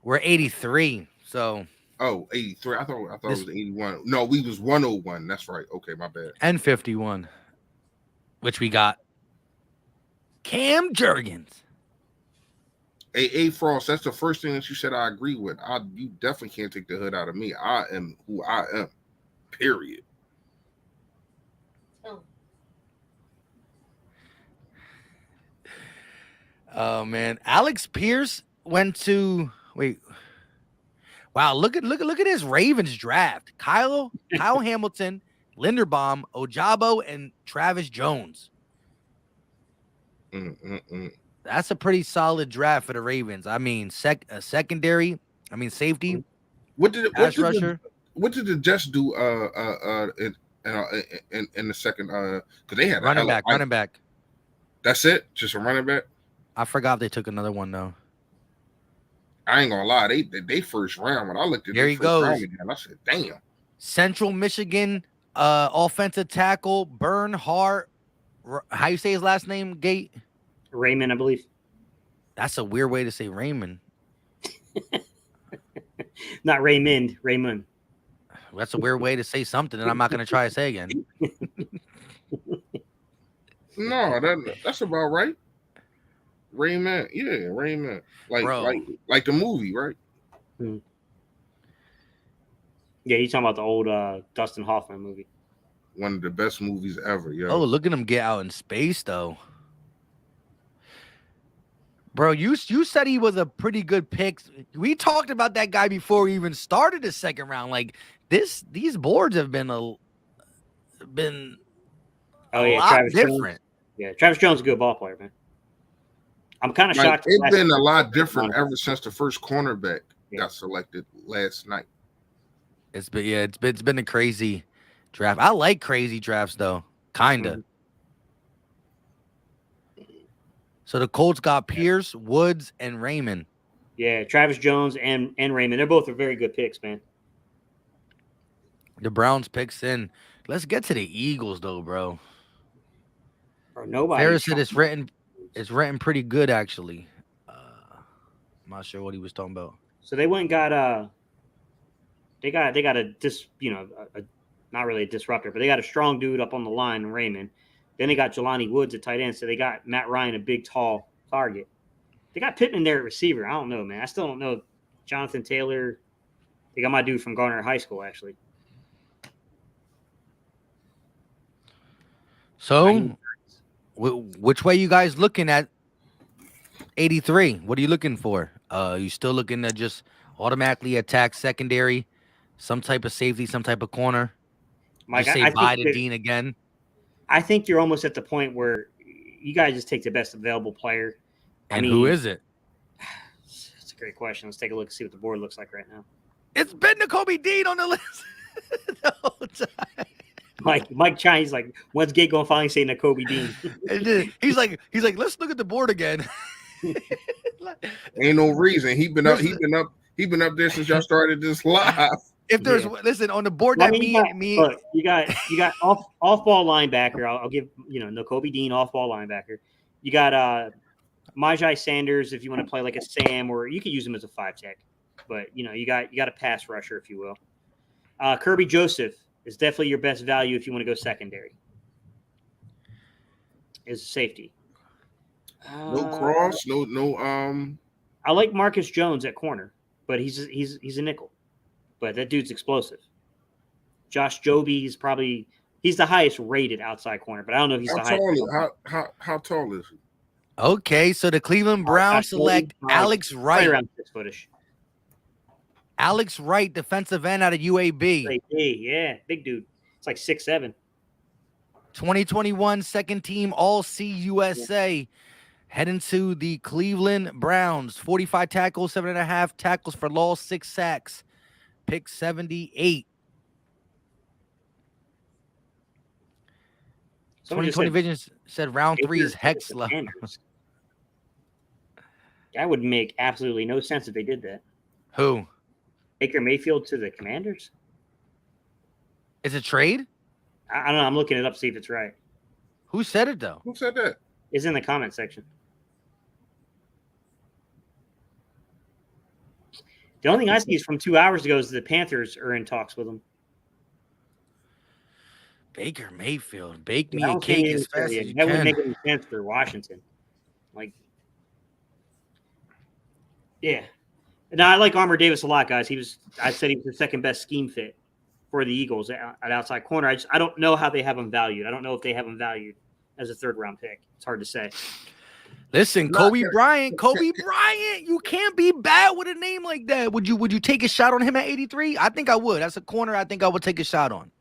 We're 83, so. Oh, 83. I thought it was 81. No, we was 101. That's right. Okay, my bad. And 51, which we got Cam Jurgens. A Frost, that's the first thing that you said I agree with. You definitely can't take the hood out of me. I am who I am. Period. Oh man, Alex Pierce went to Wow, look at his Ravens draft. Kyle Hamilton, Linderbaum, Ojabo, and Travis Jones. That's a pretty solid draft for the Ravens. I mean, secondary. I mean, safety, pass rusher. What did the Jets do? In the second, because they had a hell of running back. That's it, just a running back. I forgot they took another one though. I ain't gonna lie, they first round. When I looked at there, he first goes. round again, I said, "Damn." Central Michigan, offensive tackle Bernhardt. How you say his last name? Gate Raymond, I believe. That's a weird way to say Raymond. Not Raymond. Raymond. That's a weird way to say something, and I'm not going to try to say again. No, that's about right. Raymond, yeah, Raymond, like the movie, right? Hmm. Yeah, you talking about the old Dustin Hoffman movie? One of the best movies ever. Yeah. Oh, look at him get out in space, though. Bro, you said he was a pretty good pick. We talked about that guy before we even started the second round. Like these boards have been a lot Travis different. Jones. Yeah, Travis Jones is a good ball player, man. I'm kind of shocked. It's been a lot different ever since the first cornerback got selected last night. It's been a crazy draft. I like crazy drafts though, kinda. Mm-hmm. So the Colts got Pierce, Woods, and Raymond. Yeah, Travis Jones and Raymond. They're both very good picks, man. The Browns picks in. Let's get to the Eagles though, bro. Nobody. Ferris said it's written pretty good actually. I'm not sure what he was talking about. So they went and got not really a disruptor, but they got a strong dude up on the line, Raymond. Then they got Jelani Woods at tight end, so they got Matt Ryan, a big, tall target. They got Pittman there at receiver. I don't know, man. I still don't know. Jonathan Taylor. They got my dude from Garner High School, actually. So, which way you guys looking at 83? What are you looking for? You still looking to just automatically attack secondary, some type of safety, some type of corner? Mike, you say bye to Dean again? I think you're almost at the point where you guys just take the best available player. And who is it? That's a great question. Let's take a look and see what the board looks like right now. It's been Nakobe Dean on the list the whole time. Mike Chine, he's like, when's Gate gonna finally say Nakobe Dean? he's like, let's look at the board again. Ain't no reason. He been up there since y'all started this live. If there's listen on the board that you got off ball linebacker. I'll give Nakobe Dean off ball linebacker. You got Majai Sanders if you want to play like a Sam, or you could use him as a 5-tech. But you got a pass rusher if you will. Kirby Joseph is definitely your best value if you want to go secondary. Is safety. No cross, no. I like Marcus Jones at corner, but he's a nickel. But that dude's explosive. Josh Joby is he's the highest rated outside corner, but I don't know if he's the highest. How tall is he? Okay, so the Cleveland Browns select Alex Wright. Around 6 footish. Alex Wright, defensive end out of UAB. Yeah, big dude. It's like 6'7". 2021 second team All-CUSA. Yeah. Heading to the Cleveland Browns. 45 tackles, 7.5 tackles for loss, 6 sacks. Pick 78. 2020 Vision said round 3 is Hexla. That would make absolutely no sense if they did that. Who? Baker Mayfield to the Commanders? Is it trade? I don't know. I'm looking it up to see if it's right. Who said it, though? Who said that? It's in the comment section. The only thing I see is from 2 hours ago is the Panthers are in talks with him. Baker Mayfield. Bake me a cake as fast as you that can. Wouldn't make any sense for Washington. Yeah. Now, I like Armour Davis a lot, guys. I said he was the second best scheme fit for the Eagles at outside corner. I don't know how they have him valued. I don't know if they have him valued as a 3rd-round pick. It's hard to say. Listen, Kobe Bryant, you can't be bad with a name like that. Would you take a shot on him at 83? I think I would. That's a corner I think I would take a shot on.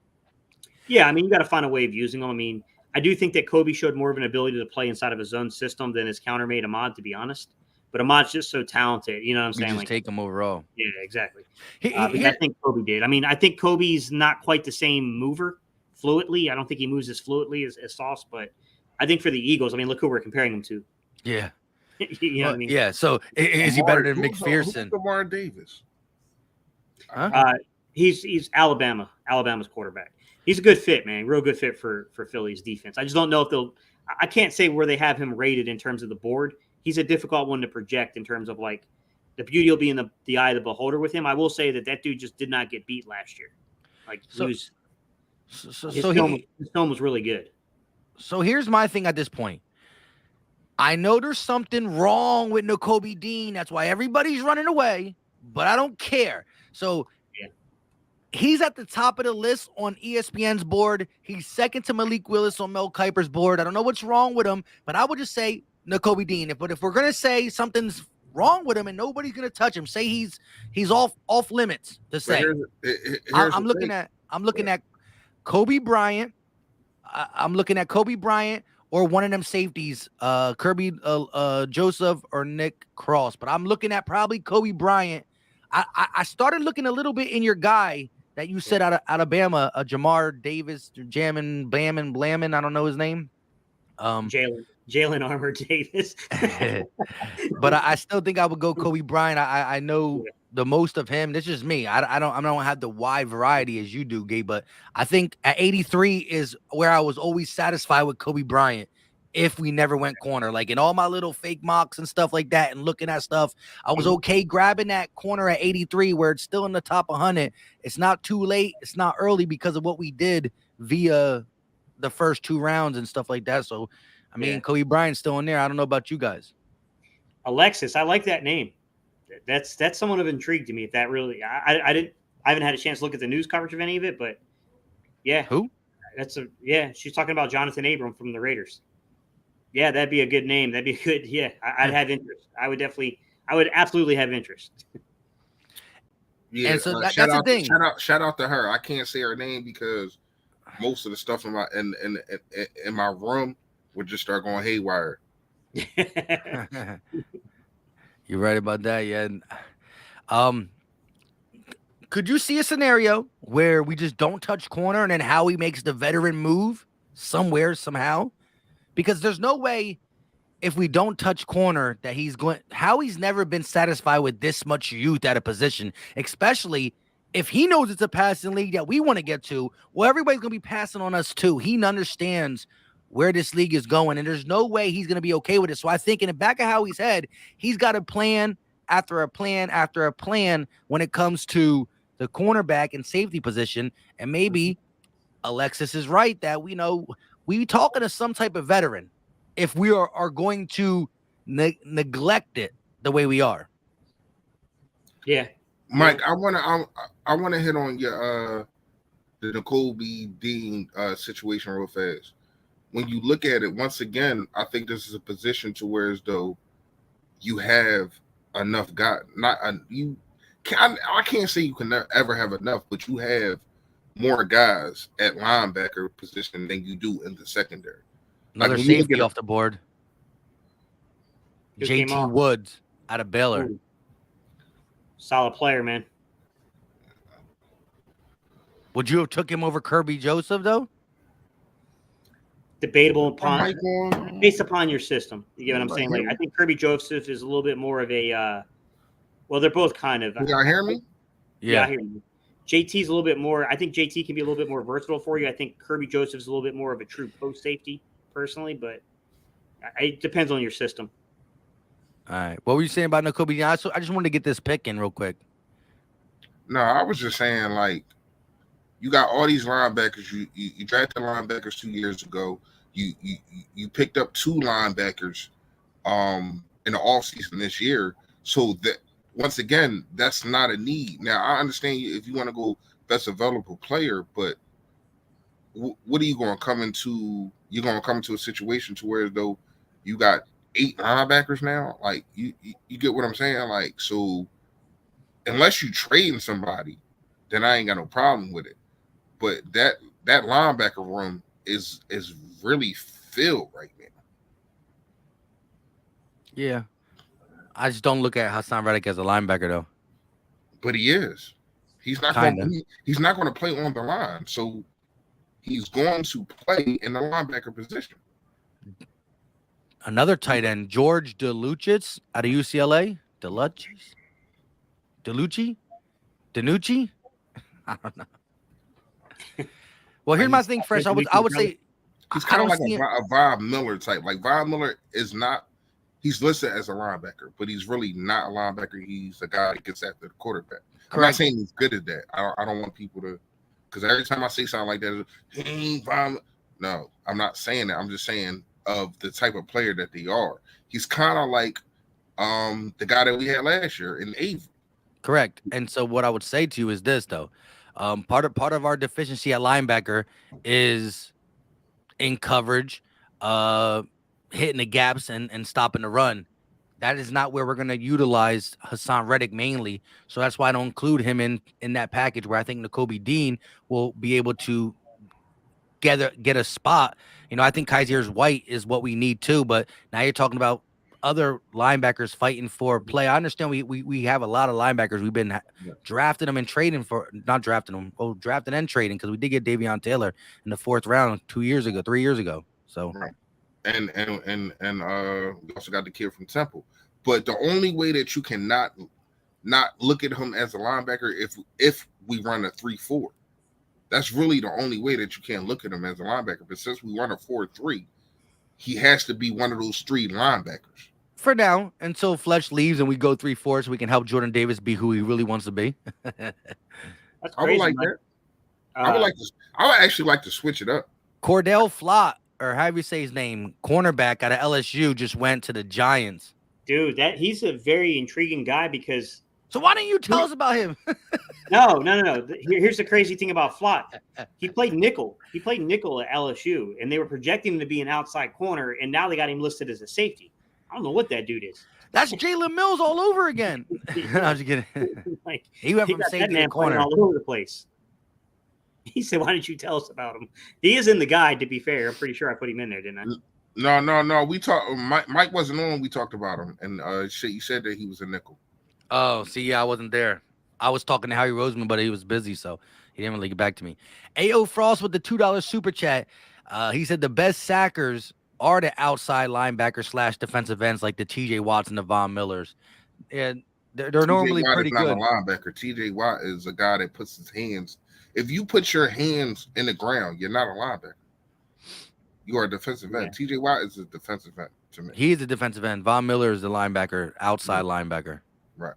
Yeah, I mean, you got to find a way of using him. I mean, I do think that Kobe showed more of an ability to play inside of his own system than his countermate Ahmad, to be honest. But Ahmad's just so talented. You know what I'm You saying? just Like, take him overall. yeah, exactly. Here- But I think Kobe did. I mean, I think Kobe's not quite the same mover fluidly. I don't think he moves as fluidly as Sauce, but I think for the Eagles, I mean, look who we're comparing him to. yeah. You know what I mean? Yeah. So is he better than Who's McPherson? Lamar Davis? Huh? He's Alabama's quarterback. He's a good fit, man. Real good fit for Philly's defense. I just don't know if they'll. I can't say where they have him rated in terms of the board. He's a difficult one to project in terms of like the beauty will be in the eye of the beholder with him. I will say that dude just did not get beat last year. Like his film was really good. So here's my thing at this point. I know there's something wrong with Nakobe Dean. That's why everybody's running away, but I don't care. So he's at the top of the list on ESPN's board. He's second to Malik Willis on Mel Kiper's board. I don't know what's wrong with him, but I would just say Nakobe Dean. But if we're gonna say something's wrong with him and nobody's gonna touch him, say he's off limits to say. I'm looking at Kobe Bryant. I'm looking at Kobe Bryant or one of them safeties, Kirby Joseph or Nick Cross. But I'm looking at probably Kobe Bryant. I started looking a little bit in your guy that you said out of Alabama, Jamar Davis, Jammin, Blammin, I don't know his name. Jalen Armour Davis. But I still think I would go Kobe Bryant. I know the most of him. This is me. I don't have the wide variety as you do, Gabe. But I think at 83 is where I was always satisfied with Kobe Bryant. If we never went corner, like in all my little fake mocks and stuff like that, and looking at stuff, I was okay grabbing that corner at 83 where it's still in the top 100. It's not too late. It's not early because of what we did via the first 2 rounds and stuff like that. So, I mean, Kobe Bryant's still in there. I don't know about you guys. Alexis, I like that name. That's somewhat of intrigue to me. If that really, I haven't had a chance to look at the news coverage of any of it, but yeah, who? She's talking about Jonathan Abram from the Raiders. Yeah, that'd be a good name. That'd be a good. Yeah, I'd have interest. I would absolutely have interest. Yeah, and so that's the thing. Shout out to her. I can't say her name because most of the stuff in my room would just start going haywire. You're right about that, yeah. Could you see a scenario where we just don't touch corner and then Howie makes the veteran move somewhere somehow? Because there's no way if we don't touch corner that Howie's never been satisfied with this much youth at a position, especially if he knows it's a passing league that we want to get to. Well, everybody's going to be passing on us too. He understands where this league is going, and there's no way he's going to be okay with it. So I think in the back of Howie's head, he's got a plan after a plan after a plan when it comes to the cornerback and safety position. And maybe Alexis is right that we talking to some type of veteran if we are going to neglect it the way we are. Yeah, Mike, I want to hit on your the Nakobe Dean situation real fast. When you look at it, once again, I think this is a position to where as though you have enough guys. I can't say you can ever have enough, but you have more guys at linebacker position than you do in the secondary. Another safety off the board. JT Woods out of Baylor. Ooh. Solid player, man. Would you have took him over Kirby Joseph, though? Debatable based upon your system. You get what I'm saying? Like, I think Kirby Joseph is a little bit more of a well, they're both kind of. You hear me? Yeah, I hear you. JT's a little bit more. I think JT can be a little bit more versatile for you. I think Kirby Joseph's a little bit more of a true post safety, personally, but it depends on your system. All right. What were you saying about Nakobe? I just wanted to get this pick in real quick. No, I was just saying, like, you got all these linebackers. You drafted linebackers 2 years ago. You picked up 2 linebackers in the offseason this year. So that once again, that's not a need. Now I understand if you want to go best available player, but what are you going to come into? You're going to come into a situation to where though you got 8 linebackers now. Like you get what I'm saying? Like, so unless you trading somebody, then I ain't got no problem with it. But that linebacker room is really filled right now. Yeah. I just don't look at Hassan Reddick as a linebacker though. But he is. He's not Kinda. going. He's not going to play on the line. So he's going to play in the linebacker position. Another tight end, George DeLucci out of UCLA. DeLucci? I don't know. Well, here's my thing, Fresh. I would say He's I kind of don't like see a Bob Miller type. Like Bob Miller is not. He's listed as a linebacker, but he's really not a linebacker. He's a guy that gets after the quarterback. I'm not saying he's good at that. I don't want people to, because every time I say something like that, hey, Bob. No, I'm not saying that. I'm just saying of the type of player that they are. He's kind of like the guy that we had last year in Avery. Correct. And so what I would say to you is this though. Part of our deficiency at linebacker is in coverage, hitting the gaps and stopping the run. That is not where we're going to utilize Hassan Reddick mainly. So that's why I don't include him in that package where I think Nakobe Dean will be able to get a spot. You know, I think Kaiser White is what we need too, but now you're talking about other linebackers fighting for play. I understand we have a lot of linebackers. We've been drafting them and trading for, not drafting them, drafting and trading, because we did get Davion Taylor in the 4th round 3 years ago. So and we also got the kid from Temple. But the only way that you can not look at him as a linebacker if we run a 3-4. That's really the only way that you can't look at him as a linebacker. But since we run a 4-3, he has to be one of those 3 linebackers. For now, until Fletch leaves and we go 3-4, so we can help Jordan Davis be who he really wants to be. That's I would like that. I would actually like to switch it up. Cordell Flott, or however you say his name, cornerback out of LSU, just went to the Giants. Dude, he's a very intriguing guy because. So why don't you tell us about him? No. Here's the crazy thing about Flott. He played nickel. He played nickel at LSU, and they were projecting him to be an outside corner, and now they got him listed as a safety. I don't know what that dude is. That's Jalen Mills all over again. I was just kidding. He went from safety to corner all over the place. He said, "Why didn't you tell us about him?" He is in the guide. To be fair, I'm pretty sure I put him in there, didn't I? No. We talked. Mike wasn't on. We talked about him, and you said that he was a nickel. Oh, see, yeah, I wasn't there. I was talking to Harry Roseman, but he was busy, so he didn't really get back to me. A.O. Frost with the $2 super chat. He said the best sackers are the outside linebacker / defensive ends like the T.J. Watts and the Von Millers. And they're normally pretty good. Not a linebacker. T.J. Watt is a guy that puts his hands. If you put your hands in the ground, you're not a linebacker. You are a defensive end. T.J. Watt is a defensive end to me. He is a defensive end. Von Miller is the linebacker, outside linebacker. Right.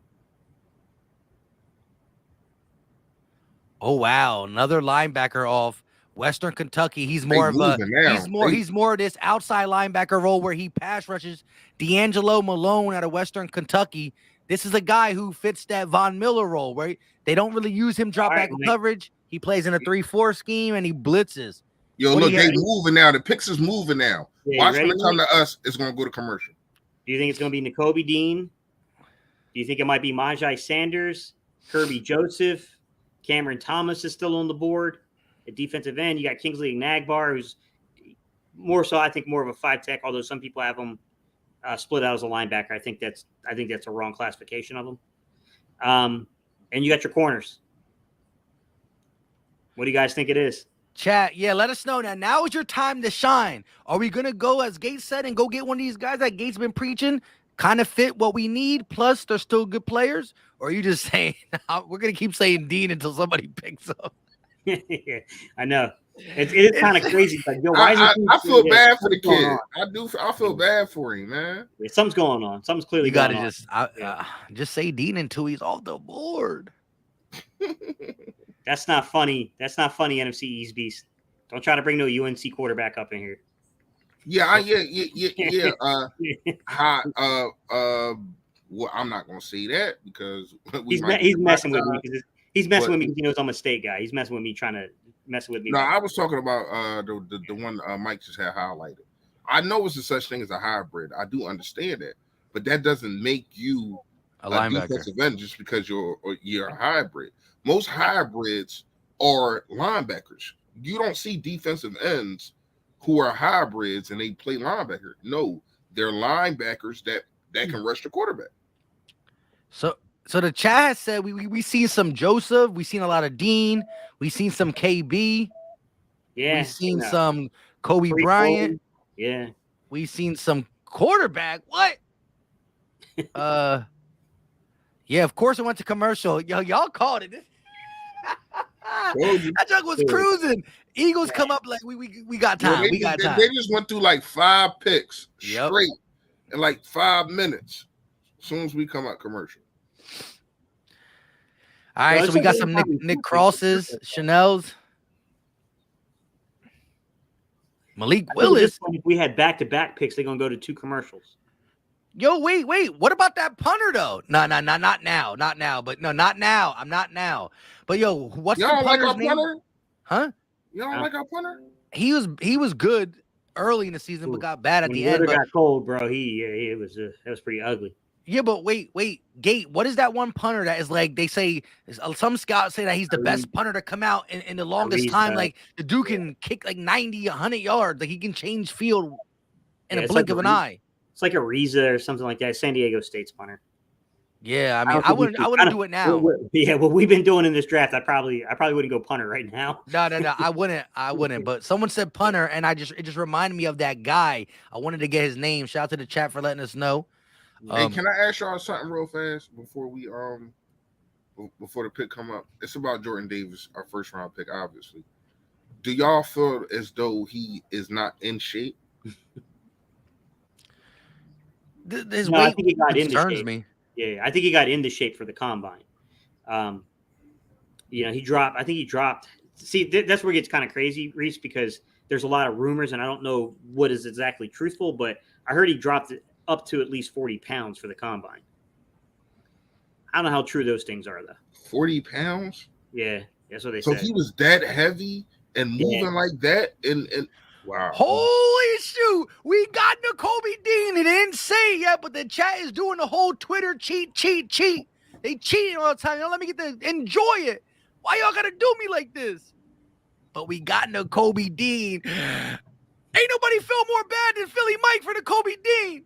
Oh wow, another linebacker off Western Kentucky. He's more of this outside linebacker role where he pass rushes. D'Angelo Malone out of Western Kentucky. This is a guy who fits that Von Miller role, right? They don't really use him drop back coverage. He plays in a 3-4 scheme and he blitzes. Yo, look, they moving now. The picks is moving now. Watch when it come to us. It's going to go to commercial. Do you think it's going to be Nakobe Dean? Do you think it might be Majai Sanders, Kirby Joseph, Cameron Thomas is still on the board? At defensive end, you got Kingsley Nagbar, who's more so, I think, more of a 5 tech. Although some people have him split out as a linebacker. I think that's a wrong classification of him. And you got your corners. What do you guys think it is? Chat, yeah, let us know. Now is your time to shine. Are we going to go, as Gates said, and go get one of these guys that Gates been preaching, kind of fit what we need, plus they're still good players? Or are you just saying, we're going to keep saying Dean until somebody picks up? I know. It is kind of crazy. Like, yo, I feel bad for the kid. I feel bad for him, man. Yeah, something's going on. Something's clearly you gotta going on. Just say Dean until he's off the board. That's not funny. That's not funny, NFC East Beast. Don't try to bring no UNC quarterback up in here. Yeah. Well, I'm not gonna say that because he's messing with me. He's messing with me because he knows I'm a state guy. He's messing with me, trying to mess with me. No, I was talking about the one Mike just had highlighted. I know it's a such thing as a hybrid. I do understand that, but that doesn't make you a linebacker defensive end just because you're a hybrid. Most hybrids are linebackers. You don't see defensive ends who are hybrids and they play linebacker. No, they're linebackers that can rush the quarterback. So the chat has said we seen some Joseph, we seen a lot of Dean, we seen some KB, Yeah. we seen some Kobe Free Bryant, forward. Yeah. we seen some quarterback. What? Yeah, of course it went to commercial. Y'all called it. That jug was cruising. Eagles come up like we got time. We got time. They just went through like 5 picks straight in like 5 minutes. As soon as we come out commercial. All right, so we got some Nick Crosses, Chanel's, Malik Willis. If we had back-to-back picks, they're gonna go to 2 commercials. Yo, wait. What about that punter though? No, not now. But no, not now. I'm not now. But yo, what's the punter's name? Punter? Huh? You don't like our punter? He was good early in the season, but got bad at the end. But got cold, bro. That was pretty ugly. Yeah, but wait, Gate. What is that one punter that is like? They say some scouts say that he's the best punter to come out in the longest time. Like the dude can kick like 90, 100 yards. Like he can change field in a blink of an eye. It's like a Riza or something like that. San Diego State's punter. Yeah, I mean, I wouldn't do it now. Yeah, what we've been doing in this draft, I probably wouldn't go punter right now. No, I wouldn't. But someone said punter, and it just reminded me of that guy. I wanted to get his name. Shout out to the chat for letting us know. Hey, can I ask y'all something real fast before we before the pick come up? It's about Jordan Davis, our first round pick, obviously. Do y'all feel as though he is not in shape? His weight I think he got into concerns shape. me. Yeah, I think he got into shape for the combine. He dropped. I think he dropped. See, that's where it gets kind of crazy, Reese, because there's a lot of rumors, and I don't know what is exactly truthful, but I heard he dropped it up to at least 40 pounds for the combine. I don't know how true those things are, though. 40 pounds? Yeah, that's what they said. So he was that heavy and moving like that, and wow. Holy shoot. We got Nakobe Dean. It didn't say it yet, but the chat is doing the whole Twitter cheat. They cheating all the time. Let me get to enjoy it. Why y'all gotta do me like this? But we got Nakobe Dean. Ain't nobody feel more bad than Philly Mike for Nakobe Dean.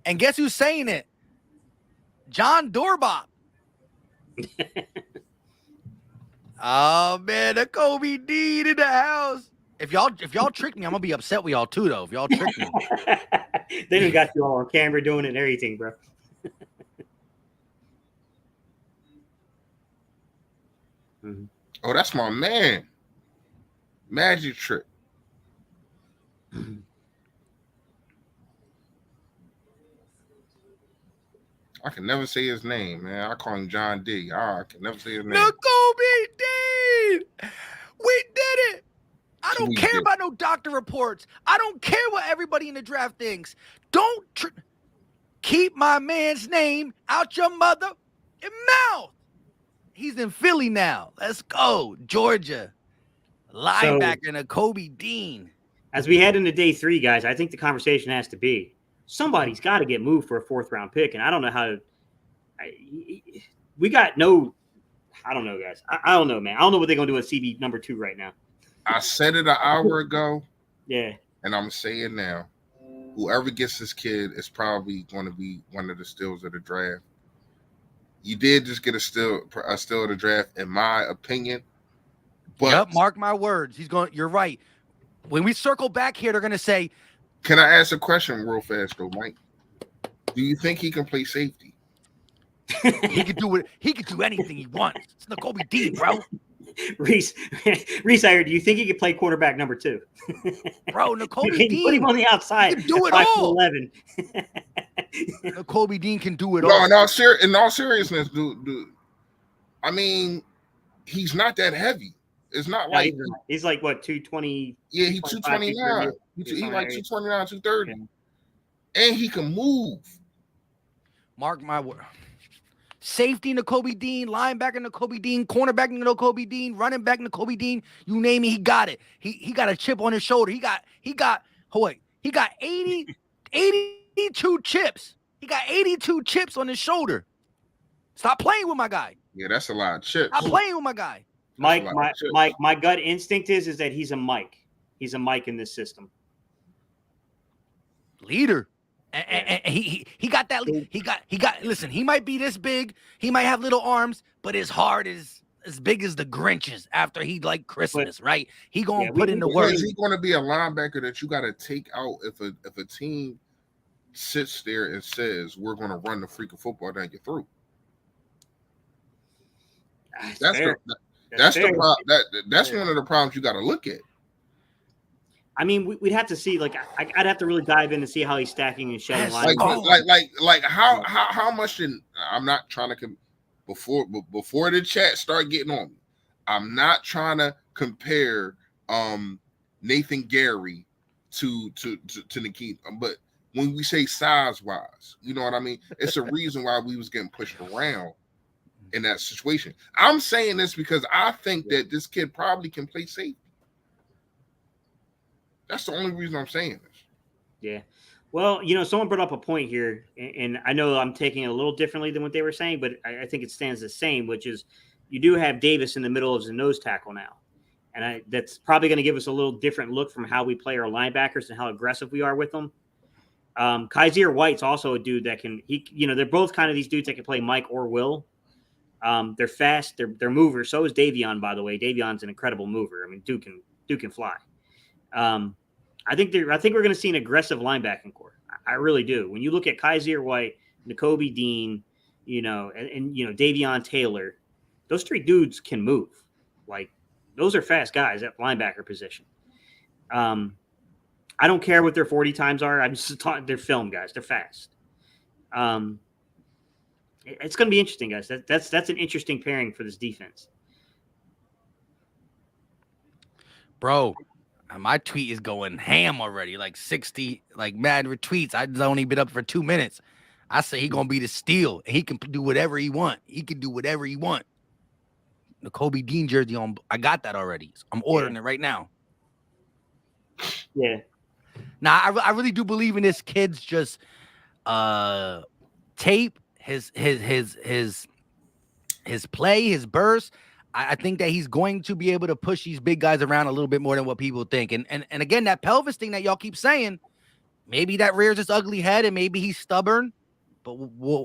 And guess who's saying it? John Dorbop. Oh man, Nakobe Dean in the house. If y'all trick me, I'm gonna be upset with y'all too, though. If y'all trick me, they done got you all on camera doing it and everything, bro. Mm-hmm. Oh, that's my man, Magic Trick. I can never say his name, man. I call him John D. I can never say his name. Nakobe Dean, we did it. I don't care about no doctor reports. I don't care what everybody in the draft thinks. Don't keep my man's name out your mother mouth. He's in Philly now. Let's go, Georgia. Linebacker Nakobe Dean. As we head into day 3, guys, I think the conversation has to be somebody's got to get moved for a 4th round pick, and I don't know how to. We got no. I don't know, guys. I don't know, man. I don't know what they're gonna do at CB number 2 right now. I said it an hour ago. Yeah. And I'm saying now, whoever gets this kid is probably going to be one of the steals of the draft. You did just get a steal of the draft, in my opinion. But yep, mark my words. You're right. When we circle back here, they're gonna say, can I ask a question real fast though, Mike? Do you think he can play safety? He could do it. He could do anything he wants. It's Nakobe Dean, bro. Reese, I heard. Do you think he could play quarterback number 2? Bro, Nakobe Dean. Put him on the outside. He can do it all. 11. Nakobe Dean can do it all. No, in all seriousness, dude. I mean, he's not that heavy. It's not like he's like what 220. Yeah, he's 229. He's like 229, 230, and he can move. Mark my word. Safety Nakobe Dean, linebacker Nakobe Dean, cornerback Nakobe Dean, running back Nakobe Dean. You name it, he got it. He got a chip on his shoulder. He got 82 chips. He got 82 chips on his shoulder. Stop playing with my guy. Yeah, that's a lot of chips. Stop playing with my guy. Mike, my gut instinct is that he's a Mike. He's a Mike in this system. Leader. And he got that. He got. Listen, he might be this big. He might have little arms, but his heart is as big as the Grinch's after he like Christmas, right? He gonna put in the work. Is he going to be a linebacker that you got to take out if a team sits there and says we're going to run the freaking football down your throat? That's fair. That's one of the problems you got to look at. I mean, we'd have to see. Like, I'd have to really dive in and see how he's stacking and shedding lines. Like how much? I'm not trying to before the chat start getting on me. I'm not trying to compare Nathan Gary to Nikita, but when we say size wise, you know what I mean. It's a reason why we was getting pushed around in that situation. I'm saying this because I think that this kid probably can play safety. That's the only reason I'm saying this. Yeah. Well, someone brought up a point here, and I know I'm taking it a little differently than what they were saying, but I think it stands the same, which is you do have Davis in the middle as a nose tackle now. And that's probably going to give us a little different look from how we play our linebackers and how aggressive we are with them. Kaiser White's also a dude that they're both kind of these dudes that can play Mike or Will. They're fast. They're movers. So is Davion, by the way. Davion's an incredible mover. I mean, dude can fly. I think we're going to see an aggressive linebacking core. I really do. When you look at Kaiser White, Nakobe Dean, and Davion Taylor, those three dudes can move. Like, those are fast guys at linebacker position. I don't care what their 40 times are. I'm just talking. They're film guys. They're fast. It's going to be interesting, guys. That's an interesting pairing for this defense. Bro, my tweet is going ham already, like 60, like mad retweets. I've only been up for 2 minutes. I say he gonna be the steal, and he can do whatever he want. He can do whatever he want. The Kobe Dean jersey on. I got that already. I'm ordering it right now. Yeah. Now I really do believe in this kid's just tape, his play, his burst. I think that he's going to be able to push these big guys around a little bit more than what people think. And again, that pelvis thing that y'all keep saying, maybe that rears its ugly head and maybe he's stubborn, but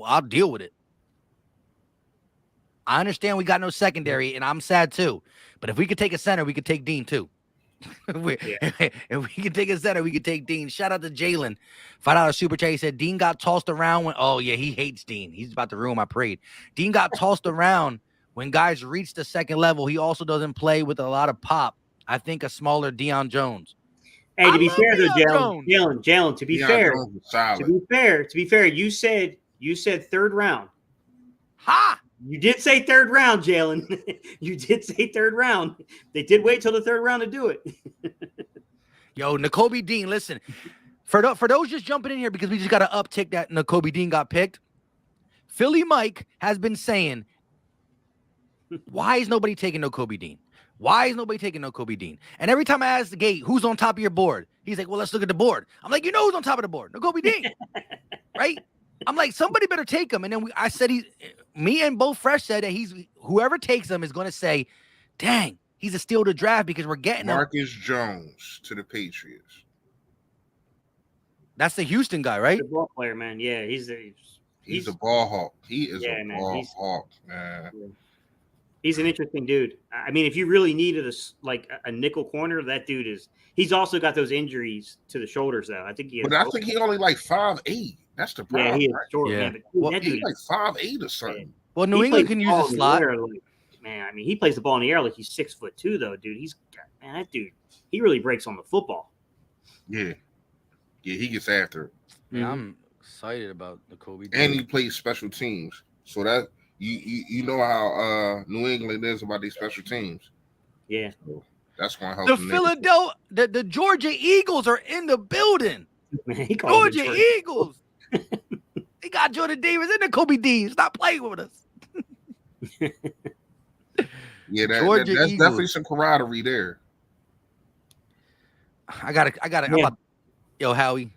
I'll deal with it. I understand we got no secondary, and I'm sad too. But if we could take a center, we could take Dean too. If we could take a center, we could take Dean. Shout out to Jalen. $5 super chat. He said Dean got tossed around when. Oh yeah, he hates Dean. He's about to ruin my parade. Dean got tossed around when guys reach the second level. He also doesn't play with a lot of pop. I think a smaller Deion Jones. Hey, to be fair though, Jalen. To be fair, you said third round. Ha! You did say third round, Jalen. You did say third round. They did wait till the third round to do it. Yo, Nakobe Dean, listen. For those just jumping in here because we just got to uptick that Nakobe Dean got picked, Philly Mike has been saying, why is nobody taking Nakobe Dean? Why is nobody taking Nakobe Dean? And every time I ask the gate, who's on top of your board? He's like, well, let's look at the board. I'm like, who's on top of the board? Nakobe Dean, right? I'm like, somebody better take him. And then I said, me and Bo Fresh said that whoever takes him is going to say, dang, he's a steal to draft because we're getting Marcus Jones to the Patriots. That's the Houston guy, right? He's a ball player, man. Yeah, he's a ball hawk. He is a ball hawk, man. Yeah. He's an interesting dude. I mean, if you really needed a nickel corner, that dude is. He's also got those injuries to the shoulders, though. I think he only like 5'8". That's the problem. Yeah, he is short. Yeah. Man, but he's like 5'8" or something. Man. Well, New England can use a slot. Man, I mean, he plays the ball in the air like he's 6'2", though, dude. That dude, he really breaks on the football. Yeah, he gets after it. Yeah, I'm excited about the Kobe. And he plays special teams, so that you know how New England is about these special teams. Yeah, so that's going to help. The Georgia Eagles are in the building. Man, Georgia Eagles. They got Jordan Davis and the Kobe Dean. Stop playing with us. Yeah, that's definitely some camaraderie there. I got it. Yo, Howie.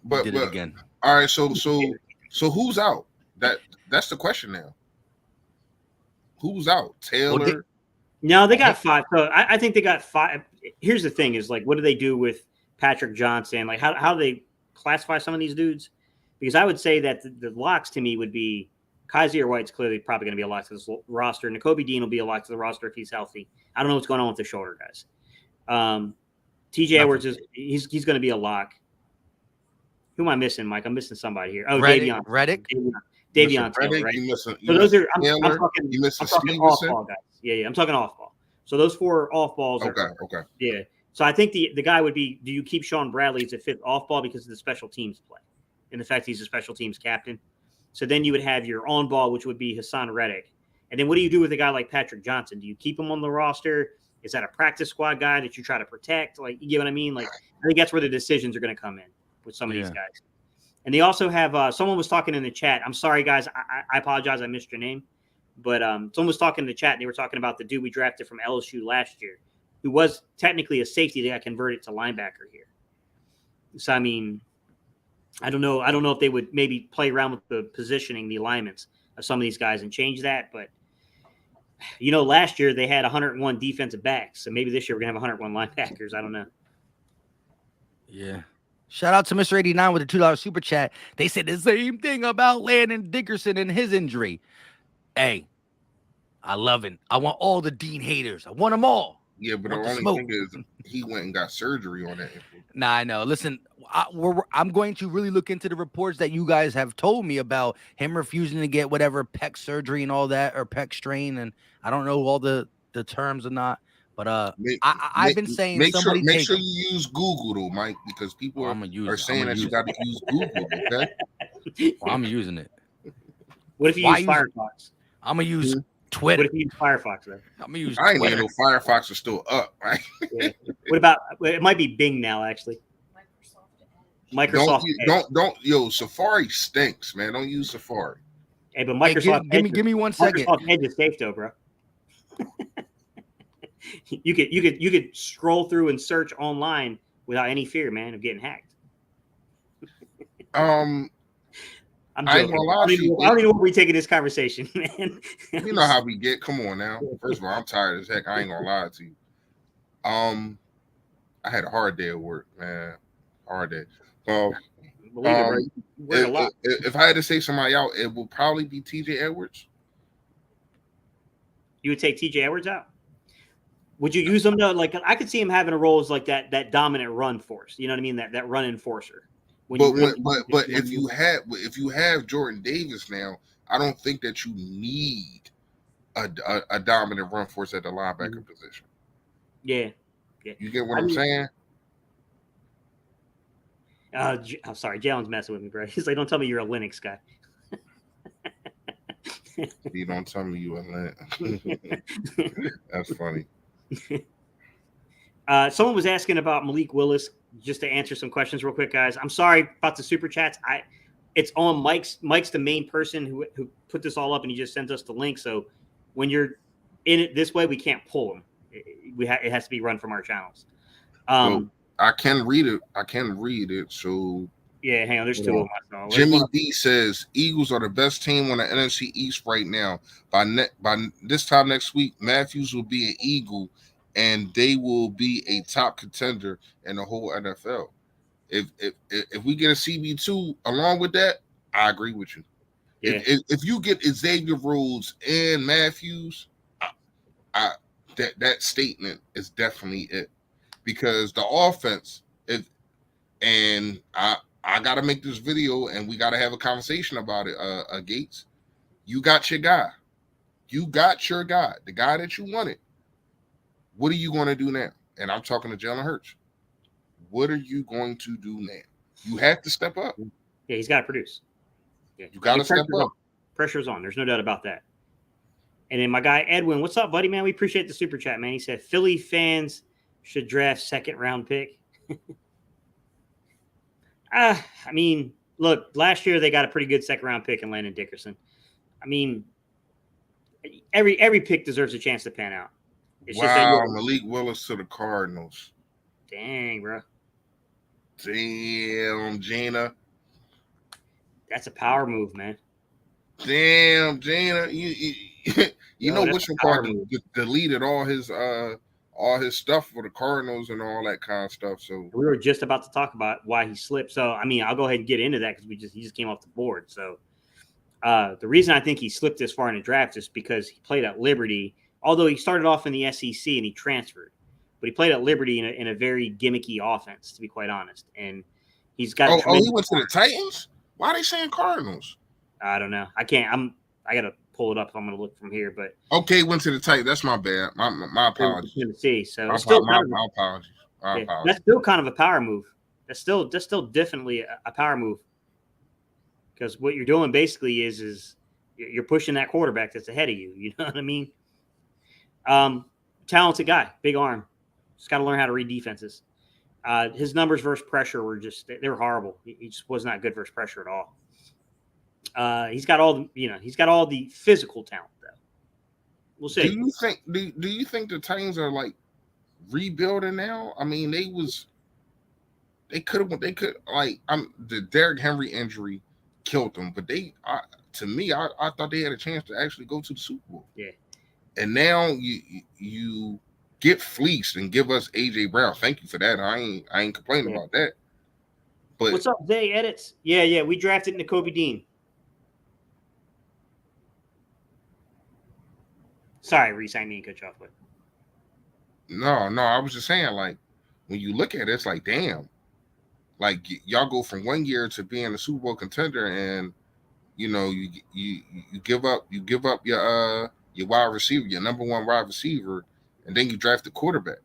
But did it again. All right, so who's out? That's the question now. Who's out? Taylor? No, they got five. So I think they got five. here's the thing: is like, what do they do with Patrick Johnson? Like, how do they classify some of these dudes? Because I would say that the locks to me would be Kaiser White's clearly probably going to be a lock to this roster. N'Kobe Dean will be a lock to the roster if he's healthy. I don't know what's going on with the shoulder, guys. TJ Edwards he's going to be a lock. Who am I missing, Mike? I'm missing somebody here. Oh, Davion. Reddick. Davion Taylor, right? So those are I'm talking off ball guys. Yeah, I'm talking off ball. So those 4 off balls are okay. Yeah. So I think the guy would be, do you keep Sean Bradley as a 5th off ball because of the special teams play and the fact he's a special teams captain? So then you would have your on ball, which would be Hassan Reddick. And then what do you do with a guy like Patrick Johnson? Do you keep him on the roster? Is that a practice squad guy that you try to protect? Like, you get what I mean? Like, I think that's where the decisions are going to come in with some of these guys. And they also have someone was talking in the chat. I'm sorry, guys. I apologize. I missed your name. But someone was talking in the chat, and they were talking about the dude we drafted from LSU last year, who was technically a safety that got converted to linebacker here. So, I mean, I don't know. I don't know if they would maybe play around with the positioning, the alignments of some of these guys and change that. But, last year they had 101 defensive backs. So maybe this year we're going to have 101 linebackers. I don't know. Yeah. Shout out to Mr. 89 with the $2 super chat. They said the same thing about Landon Dickerson and his injury. Hey, I love it. I want all the Dean haters. I want them all. Yeah, but the only thing is he went and got surgery on that. Nah, I know. Listen, I'm going to really look into the reports that you guys have told me about him refusing to get whatever pec surgery and all that, or pec strain, and I don't know all the terms or not. But I've been saying make sure you use Google though, Mike, because people are saying that you got to use Google. Okay, well, I'm using it. What if you use Firefox? I'm gonna use Twitter. What if you use Firefox though? I'm gonna use. I ain't even know Firefox is still up, right? Yeah. What about? It might be Bing now, actually. Microsoft. Don't. Safari stinks, man. Don't use Safari. Hey, but Microsoft. Hey, give me 1 second. Microsoft Edge is safe though, bro. You could scroll through and search online without any fear, man, of getting hacked. I'm joking. I don't even know where we're taking this conversation, man. You know how we get. Come on now. First of all, I'm tired as heck. I ain't gonna lie to you. I had a hard day at work, man. Hard day. Well, if I had to say somebody out, it would probably be TJ Edwards. You would take TJ Edwards out? Would you use him to, like, I could see him having a role as like that dominant run force. You know what I mean? That run enforcer. But if you have Jordan Davis now, I don't think that you need a dominant run force at the linebacker position. Yeah. You get what I'm saying? I'm sorry, Jalen's messing with me, bro. He's like, "Don't tell me you're a Linux guy." You don't tell me you a Linux. That's funny. Someone was asking about Malik Willis. Just to answer some questions real quick, guys. I'm sorry about the super chats. It's on Mike's the main person who put this all up, and he just sends us the link. So when you're in it this way, we can't pull them. It has to be run from our channels. Well, I can read it. So yeah, hang on. There's 2 of them. Jimmy D says Eagles are the best team on the NFC East right now. By this time next week, Matthews will be an Eagle, and they will be a top contender in the whole NFL. If we get a CB2 along with that, I agree with you. Yeah. If you get Xavier Rhodes and Matthews, that statement is definitely it. Because the offense, I got to make this video, and we got to have a conversation about it, Gates. You got your guy. You got your guy, the guy that you wanted. What are you going to do now? And I'm talking to Jalen Hurts. What are you going to do now? You have to step up. Yeah, he's got to produce. Yeah. You got to step up. Pressure's on. There's no doubt about that. And then my guy, Edwin, what's up, buddy, man? We appreciate the super chat, man. He said, Philly fans should draft 2nd-round pick. I mean, look, last year they got a pretty good 2nd-round pick in Landon Dickerson. I mean, every pick deserves a chance to pan out. It's just that Malik Willis to the Cardinals. Dang, bro. Damn, Gina. That's a power move, man. Damn, Gina. You know which one deleted all his all his stuff for the Cardinals and all that kind of stuff. So We were just about to talk about why he slipped. So I mean, I'll go ahead and get into that because he just came off the board. So the reason I think he slipped this far in the draft is because he played at Liberty. Although he started off in the SEC and he transferred, but he played at Liberty in a very gimmicky offense, to be quite honest. And he's got. he went to the Titans. Why are they saying Cardinals? I don't know. I can't. I gotta pull it up if I'm gonna look from here. But okay, went to the Titans. That's my bad. My apologies. Tennessee. So my it's still apologies. That's still kind of a power move. That's still definitely a power move. Because what you're doing basically is you're pushing that quarterback that's ahead of you. You know what I mean? Talented guy, big arm. Just got to learn how to read defenses. His numbers versus pressure were they were horrible. He just was not good versus pressure at all. He's got all the physical talent though. We'll see. Do you think the Titans are like rebuilding now? I mean, the Derrick Henry injury killed them, but I thought they had a chance to actually go to the Super Bowl. Yeah. And now you get fleeced and give us AJ Brown. Thank you for that. I ain't complaining about that. But what's up, Zay Edits? Yeah. We drafted Nakobe Dean. Sorry, Reese, I mean cut you off with. No, I was just saying, like, when you look at it, it's like, damn. Like, y'all go from 1 year to being a Super Bowl contender, and you give up your wide receiver, your number one wide receiver, and then you draft the quarterback.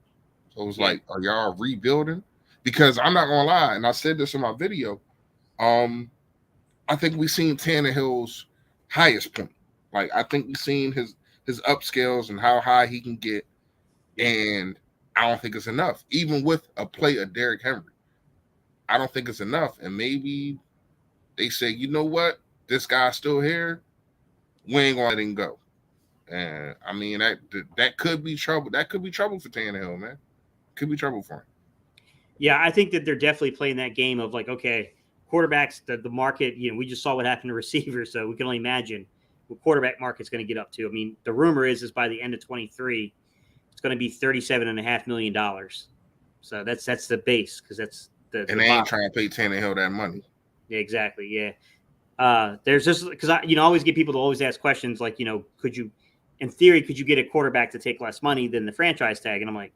So it was like, are y'all rebuilding? Because I'm not gonna lie, and I said this in my video. I think we've seen Tannehill's highest point. Like, I think we've seen his upscales and how high he can get, and I don't think it's enough. Even with a play of Derrick Henry, I don't think it's enough. And maybe they say, you know what, this guy's still here. We ain't gonna let him go. And I mean that could be trouble. That could be trouble for Tannehill, man. Could be trouble for him. Yeah, I think that they're definitely playing that game of like, okay, quarterbacks, the market. We just saw what happened to receivers, so we can only imagine what quarterback market's going to get up to. I mean, the rumor is by the end of 2023, it's going to be $37.5 million. So that's the base because that's and they ain't trying to pay Tannehill that money. Yeah, exactly. Yeah. There's just because I always get people to always ask questions like, could you get a quarterback to take less money than the franchise tag? And I'm like,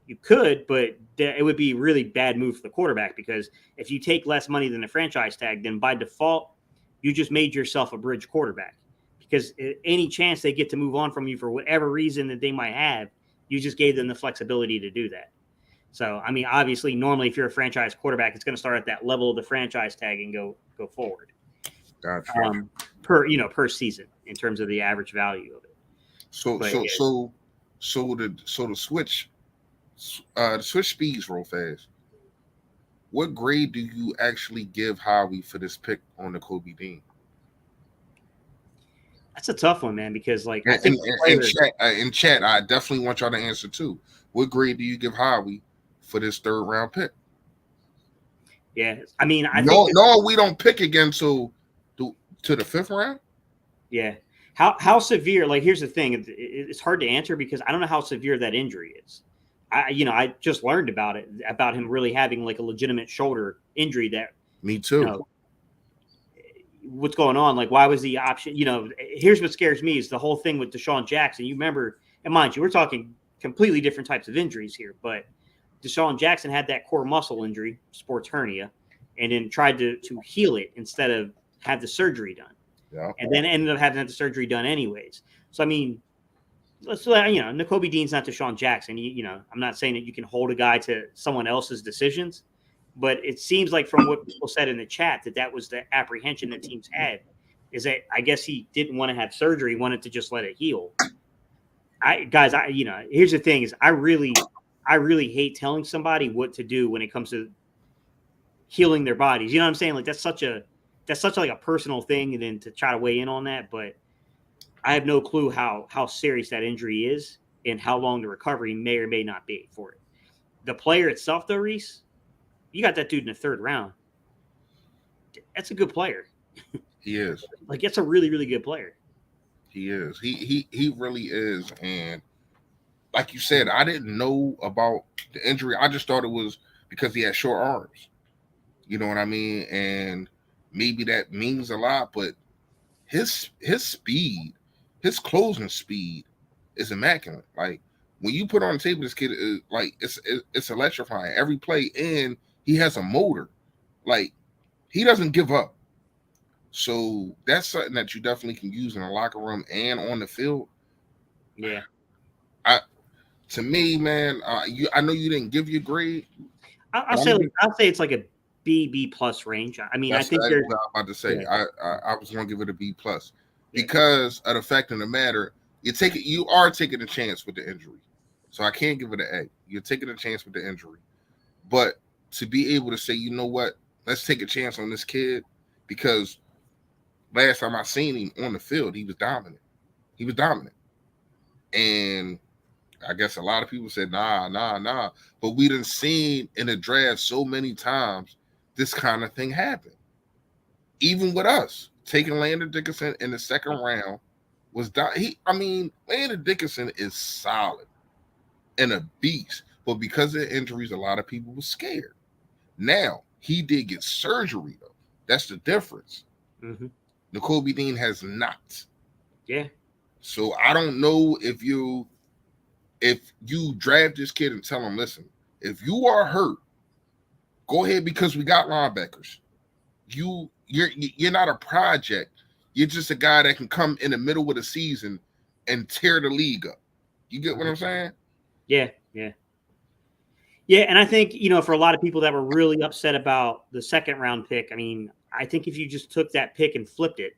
you could, but it would be a really bad move for the quarterback because if you take less money than the franchise tag, then by default, you just made yourself a bridge quarterback because any chance they get to move on from you for whatever reason that they might have, you just gave them the flexibility to do that. So, I mean, obviously, normally if you're a franchise quarterback, it's going to start at that level of the franchise tag and go forward. Gotcha. Per season in terms of the average value of it. So the switch speeds real fast. What grade do you actually give Howie for this pick on Nakobe Dean? That's a tough one, man, because like in chat, I definitely want y'all to answer too. What grade do you give Howie for this third round pick? Yeah, I mean, we don't pick again to the fifth round. Yeah, how severe? Like, here's the thing: it's hard to answer because I don't know how severe that injury is. I just learned about him really having like a legitimate shoulder injury. That me too. What's going on? Like, why was the option? Here's what scares me is the whole thing with Deshaun Jackson. You remember, and mind you, we're talking completely different types of injuries here, but Deshaun Jackson had that core muscle injury, sports hernia, and then tried to heal it instead of have the surgery done. Yeah. And then ended up having the surgery done anyways. So, I mean, Nakobe Dean's not Deshaun Jackson. I'm not saying that you can hold a guy to someone else's decisions, but it seems like from what people said in the chat that was the apprehension that teams had is that I guess he didn't want to have surgery, wanted to just let it heal. Here's the thing is I really hate telling somebody what to do when it comes to healing their bodies. You know what I'm saying? Like that's such a personal thing, and then to try to weigh in on that, but I have no clue how serious that injury is and how long the recovery may or may not be for it. The player itself, though, Reese, you got that dude in the third round. That's a good player. He is. Like, that's a really, really good player. He is. He really is. And like you said, I didn't know about the injury. I just thought it was because he had short arms. You know what I mean? And maybe that means a lot, but his speed, his closing speed is immaculate. Like when you put on the table, this kid is like it's electrifying every play, and he has a motor. Like he doesn't give up. So that's something that you definitely can use in the locker room and on the field. Yeah. To me, man, I know you didn't give your grade. I'll say it's like a B plus range. I mean, I think what I was about to say. Yeah. I was going to give it a B plus because of the fact of the matter, you are taking a chance with the injury, so I can't give it an A. You're taking a chance with the injury, but to be able to say, you know what, let's take a chance on this kid, because last time I seen him on the field, he was dominant. He was dominant, and I guess a lot of people said, nah. But we done seen in the draft so many times this kind of thing happen. Even with us, taking Landon Dickerson in the second round was Landon Dickerson is solid and a beast. But because of injuries, a lot of people were scared. Now, he did get surgery, though. That's the difference. Mm-hmm. Nakobe Dean has not. Yeah. So I don't know if you draft this kid and tell him, listen, if you are hurt, go ahead, because we got linebackers. You're not a project. You're just a guy that can come in the middle of the season and tear the league up. You get what I'm saying? Yeah. And I think, for a lot of people that were really upset about the second round pick, I mean, I think if you just took that pick and flipped it,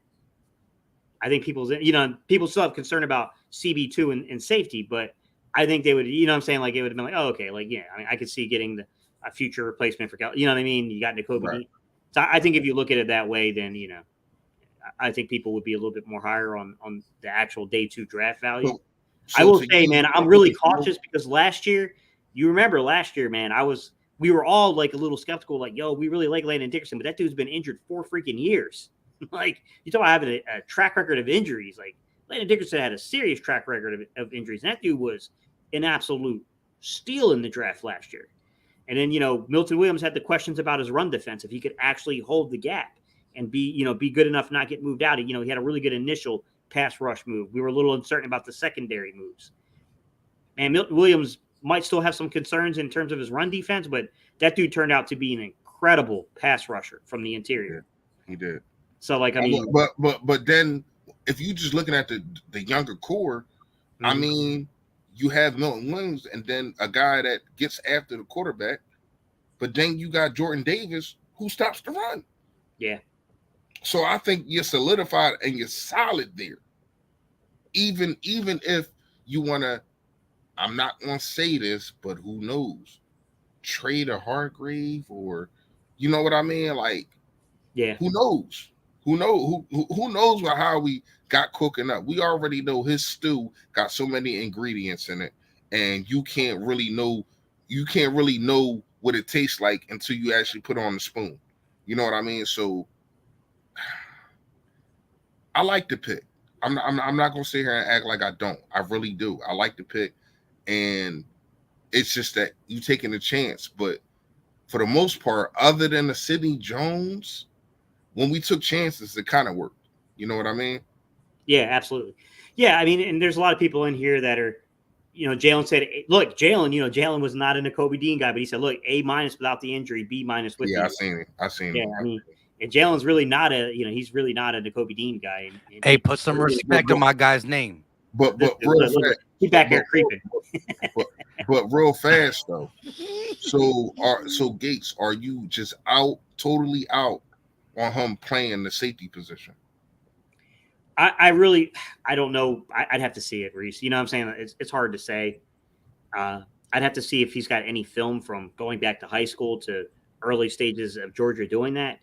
I think people still have concern about CB2 and safety, but I think they would, what I'm saying? Like, it would have been like, oh, okay. Like, yeah, I mean, I could see getting a future replacement for Cal. You know what I mean? You got Nakobe. Right. So I think if you look at it that way, then, I think people would be a little bit more higher on the actual day 2 draft value. So I will say, man, I'm really cautious because last year, man, we were all like a little skeptical, like, yo, we really like Landon Dickerson, but that dude's been injured 4 freaking years. Like, you talk about having a track record of injuries. Like, Landon Dickerson had a serious track record of injuries. And that dude was an absolute steal in the draft last year. And then, Milton Williams had the questions about his run defense, if he could actually hold the gap and be good enough to not get moved out. He had a really good initial pass rush move. We were a little uncertain about the secondary moves. And Milton Williams might still have some concerns in terms of his run defense, but that dude turned out to be an incredible pass rusher from the interior. He did. So, like, I mean, but then if you just looking at the younger core, mm-hmm. I mean, you have Milton Williams and then a guy that gets after the quarterback, but then you got Jordan Davis who stops the run. Yeah. So I think you're solidified and you're solid there. Even if you want to, I'm not going to say this, but who knows? Trade a Hargrave, or you know what I mean? Like, yeah. Who knows? Who knows how we got cooking up? We already know his stew got so many ingredients in it, and you can't really know what it tastes like until you actually put it on the spoon. You know what I mean? So I like the pick. I'm not gonna sit here and act like I don't. I really do. I like the pick, and it's just that you taking a chance. But for the most part, other than the Sidney Jones, when we took chances, it kind of worked. You know what I mean? Yeah, absolutely. Yeah, I mean, and there's a lot of people in here that are, Jalen said, look, Jalen was not a Nakobe Dean guy, but he said, look, A- without the injury, B- with the injury. I seen it. Yeah, I mean, and Jalen's really not he's really not a Nakobe Dean guy. And hey, put some respect on my guy's name. But real fast, he back there creeping. but real fast though. So Gates, are you just totally out on him playing the safety position? I don't know. I'd have to see it, Reese. You know what I'm saying? It's hard to say. I'd have to see if he's got any film from going back to high school to early stages of Georgia doing that.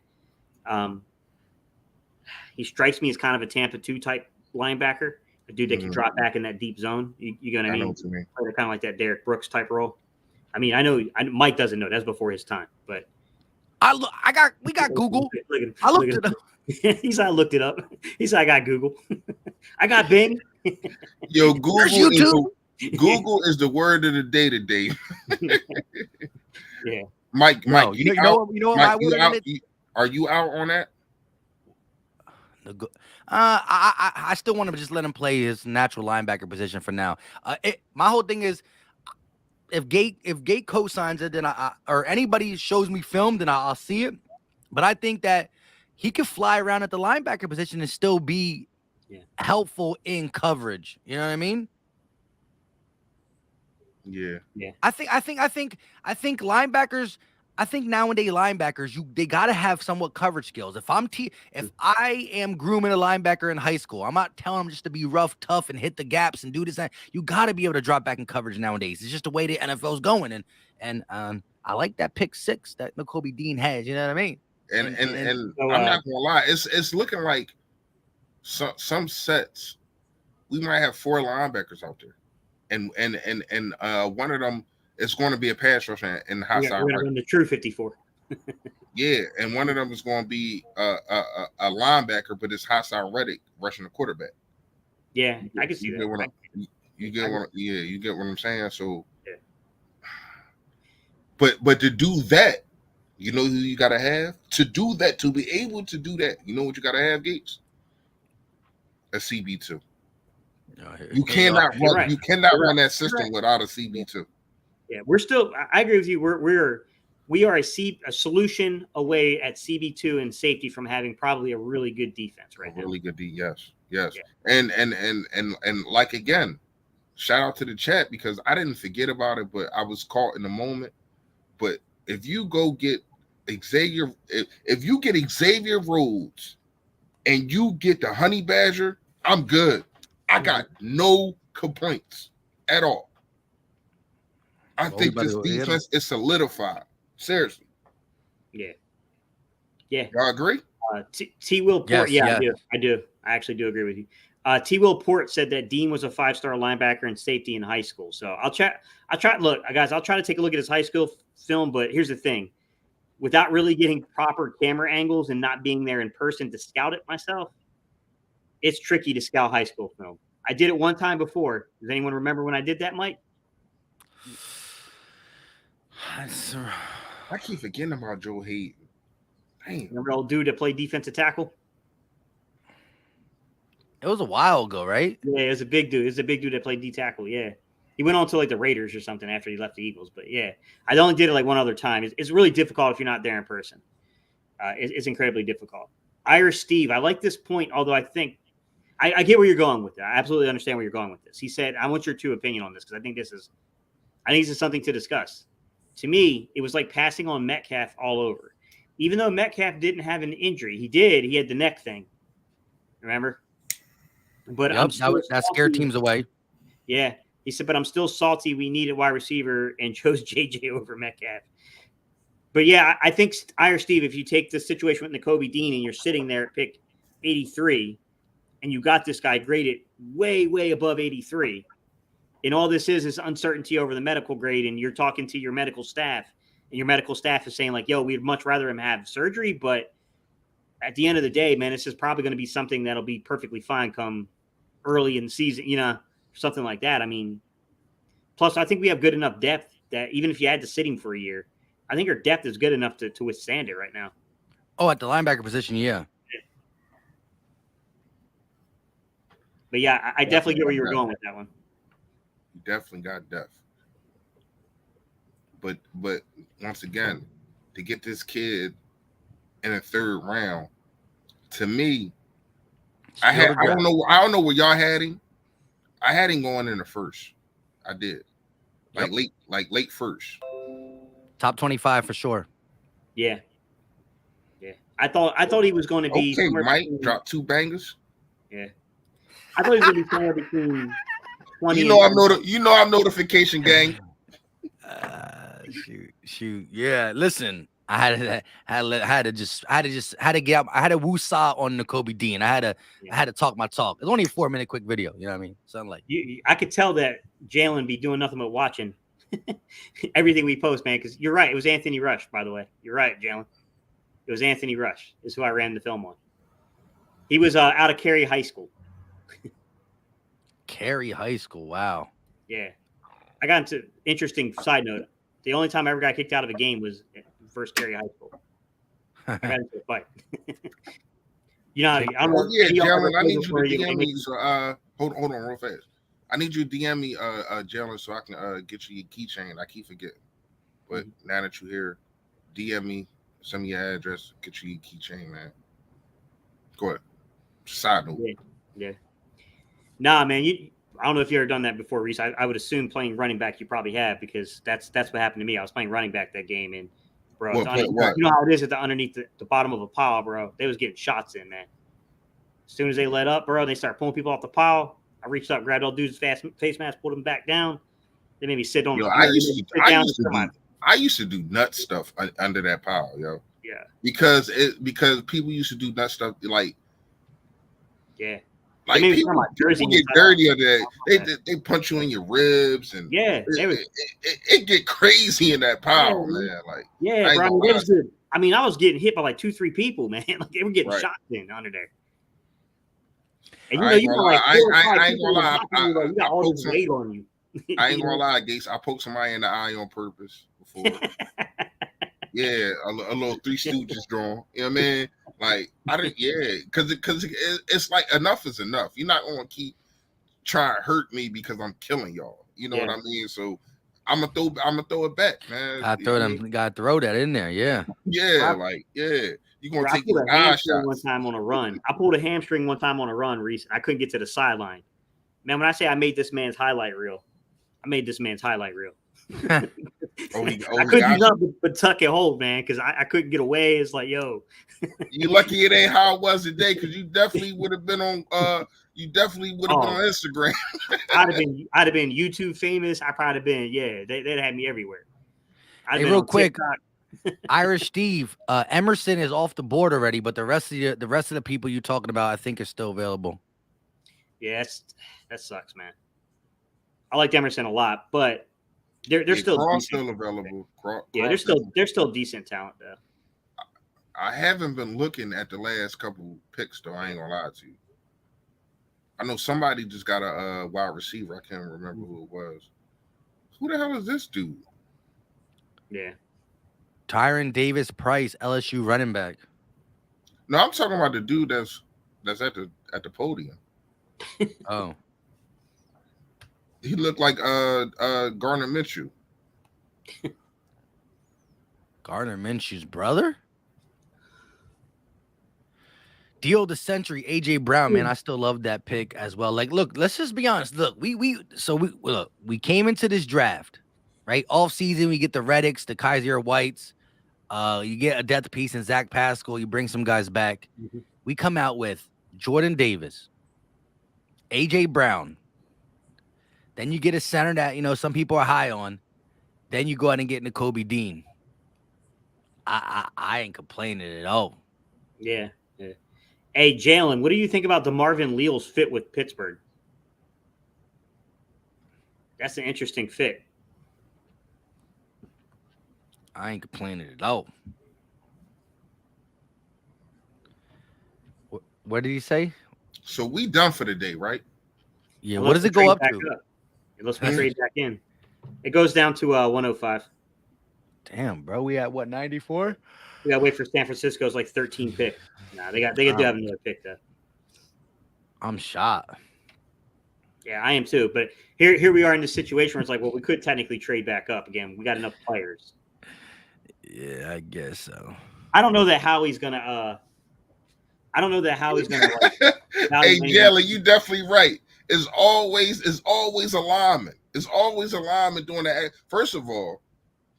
He strikes me as kind of a Tampa 2 type linebacker, a dude that can drop back in that deep zone. You know what I mean? Know what you mean. Kind of like that Derek Brooks type role. I mean, I know Mike doesn't know. That's before his time, but we got Google. I looked it up. He said I looked it up. He said I got Google. I got Bing. Yo, Google Google is the word of the day today. Yeah. Mike, No, you know what my Mike, you word out? is? Are you out on that? I still want to just let him play his natural linebacker position for now. My whole thing is if Gate co-signs it, then or anybody shows me film, then I'll see it. But I think that he could fly around at the linebacker position and still be helpful in coverage. You know what I mean? Yeah. I think linebackers. I think nowadays linebackers, they gotta have somewhat coverage skills. If I am grooming a linebacker in high school, I'm not telling them just to be rough, tough, and hit the gaps and do this. You gotta be able to drop back in coverage nowadays. It's just the way the NFL's going, and I like that pick 6 that Nakobe Dean has. You know what I mean? And So, I'm not gonna lie, it's looking like some sets we might have 4 linebackers out there, and one of them is going to be a pass rusher in the high side. We're going to run the true 54. Yeah, and one of them is going to be a linebacker, but it's high side Reddick rushing the quarterback. Yeah, I can see that. You get what I'm saying. So, but to do that, you know who you got to have to do that, to be able to do that. You know what you got to have, Gates? A CB2. You cannot run. Right. You cannot run that system without a CB2. Yeah, we're still. I agree with you. We are a solution away at CB2 and safety from having probably a really good defense right now. Really good yes. Yeah. And like again, shout out to the chat because I didn't forget about it, but I was caught in the moment. But if you go get Xavier, if you get Xavier Rhodes and you get the Honey Badger, I'm good. I got no complaints at all. I think this defense is solidified. Seriously. Yeah. Y'all agree? T. Will Port. Yes. I do. I actually do agree with you. T. Will Port said that Dean was a 5-star linebacker and safety in high school. So I'll try. Look, guys, I'll try to take a look at his high school film. But here's the thing: without really getting proper camera angles and not being there in person to scout it myself, it's tricky to scout high school film. I did it one time before. Does anyone remember when I did that, Mike? I keep forgetting about Joe Hayden. Dang. Remember old dude that played defensive tackle? It was a while ago, right? Yeah, it was a big dude. It was a big dude that played D tackle. Yeah. He went on to like the Raiders or something after he left the Eagles. But yeah, I only did it like one other time. It's really difficult if you're not there in person. It's incredibly difficult. Irish Steve, I like this point, although I think I get where you're going with that. I absolutely understand where you're going with this. He said, I want your true opinion on this because I think this is something to discuss. To me, it was like passing on Metcalf all over. Even though Metcalf didn't have an injury, he had the neck thing. Remember? But that scared teams away. Yeah. He said, but I'm still salty. We needed wide receiver and chose JJ over Metcalf. But yeah, I think, Irish Steve, if you take the situation with Nakobe Dean and you're sitting there at pick 83 and you got this guy graded way, way above 83, and all this is uncertainty over the medical grade, and you're talking to your medical staff, and your medical staff is saying, like, yo, we'd much rather him have surgery, but at the end of the day, man, this is probably going to be something that'll be perfectly fine come early in the season, something like that. I mean, plus, I think we have good enough depth that even if you had to sit him for a year, I think our depth is good enough to withstand it right now. Oh, at the linebacker position, yeah. But yeah, I definitely get where you were going with that one. You definitely got depth. But once again, to get this kid in the 3rd round, to me, I don't know where y'all had him. I had him going in the 1st. I did. Late 1st. Top 25 for sure. Yeah. Yeah. I thought he was going to be Mike drop 2 bangers. Yeah. I thought he was going to be somewhere between 20 I'm notification gang. Shoot. Yeah, listen. I had to get up. I had to woo-saw on Nakobe Dean. I had to talk my talk. It's only a 4-minute quick video. You know what I mean? Something like I could tell that Jalen be doing nothing but watching everything we post, man. Because you're right. It was Anthony Rush, by the way. You're right, Jalen. It was Anthony Rush. Is who I ran the film on. He was out of Cary High School. Cary High School. Wow. Yeah. I got into interesting side note. The only time I ever got kicked out of a game was at first year of high school. I got into a fight. I don't know. Yeah, any of y'all ever Jalen, I played need you to before DM they me. make you- So hold on real fast. I need you to DM me Jalen so I can get you your keychain. I keep forgetting. But now that you're here, DM me, send me your address, get you your keychain, man. Go ahead. Side note. Yeah. Nah, man. I don't know if you ever done that before, Reese. I would assume playing running back you probably have, because that's what happened to me. I was playing running back that game, and bro, What? you know how it is at underneath the bottom of a pile, bro. They was getting shots in, man. As soon as they let up, bro, they start pulling people off the pile. I reached up, grabbed all dude's face mask, pulled him back down. They made me sit on Yo, the I used to do nut stuff under that pile, yo. Yeah. Because people used to do nut stuff like people get dirty under that. They punch you in your ribs and it get crazy in that pile, man. Like bro. It was good. I mean, I was getting hit by like 2-3 people, man. Like they were getting shots in under there. And I ain't gonna lie. You got all this weight on you. I ain't gonna lie, Gates. I poked somebody in the eye on purpose before. Yeah, a little Three Stooges drawn. You know what I mean? Like I didn't. Yeah, because it's like enough is enough. You're not gonna keep trying to hurt me because I'm killing y'all. You know what I mean? So I'm gonna throw it back, man. Gotta throw that in there. Yeah. Yeah. You gonna take a hamstring one time on a run. I pulled a hamstring one time on a run, Reese. I couldn't get to the sideline. Man, when I say I made this man's highlight reel, I made this man's highlight reel. I couldn't do nothing but tuck and hold, man, because I couldn't get away. It's like, yo. You lucky it ain't how it was today, because you definitely would have been on been on Instagram. I'd have been YouTube famous. I probably have been, they'd have me everywhere. Hey, real quick, Irish Steve, Emerson is off the board already, but the rest of the people you're talking about, I think, are still available. Yeah, that sucks, man. I like Emerson a lot, but they're still available. They're still decent talent though. I haven't been looking at the last couple picks though. I ain't gonna lie to you. I know somebody just got a wide receiver. I can't remember who it was. Who the hell is this dude? Yeah. Tyron Davis Price, LSU running back. No, I'm talking about the dude that's at the podium. Oh. He looked like Gardner Minshew. Gardner Minshew's brother? Deal of the century, AJ Brown, man. I still love that pick as well. Like, look, let's just be honest. Look, we came into this draft, right? Off season, we get the Reddicks, the Kaiser Whites. You get a depth piece in Zach Pascal. You bring some guys back. Mm-hmm. We come out with Jordan Davis, AJ Brown. Then you get a center that, some people are high on. Then you go out and get Nakobe Dean. I ain't complaining at all. Yeah. Hey, Jalen, what do you think about the Marvin Leal's fit with Pittsburgh? That's an interesting fit. I ain't complaining at all. What did he say? So we done for the day, right? Yeah. What does it go up to? Let's trade back in. It goes down to 105. Damn, bro. We at what, 94? We gotta wait for San Francisco's like 13 pick. Nah, they do have another pick though. I'm shocked. Yeah, I am too. But here we are in this situation where it's like, well, we could technically trade back up again. We got enough players. Yeah, I guess so. I don't know that Howie's gonna. Like, hey, Jalen, you definitely right. It's always alignment. It's always alignment doing that. First of all,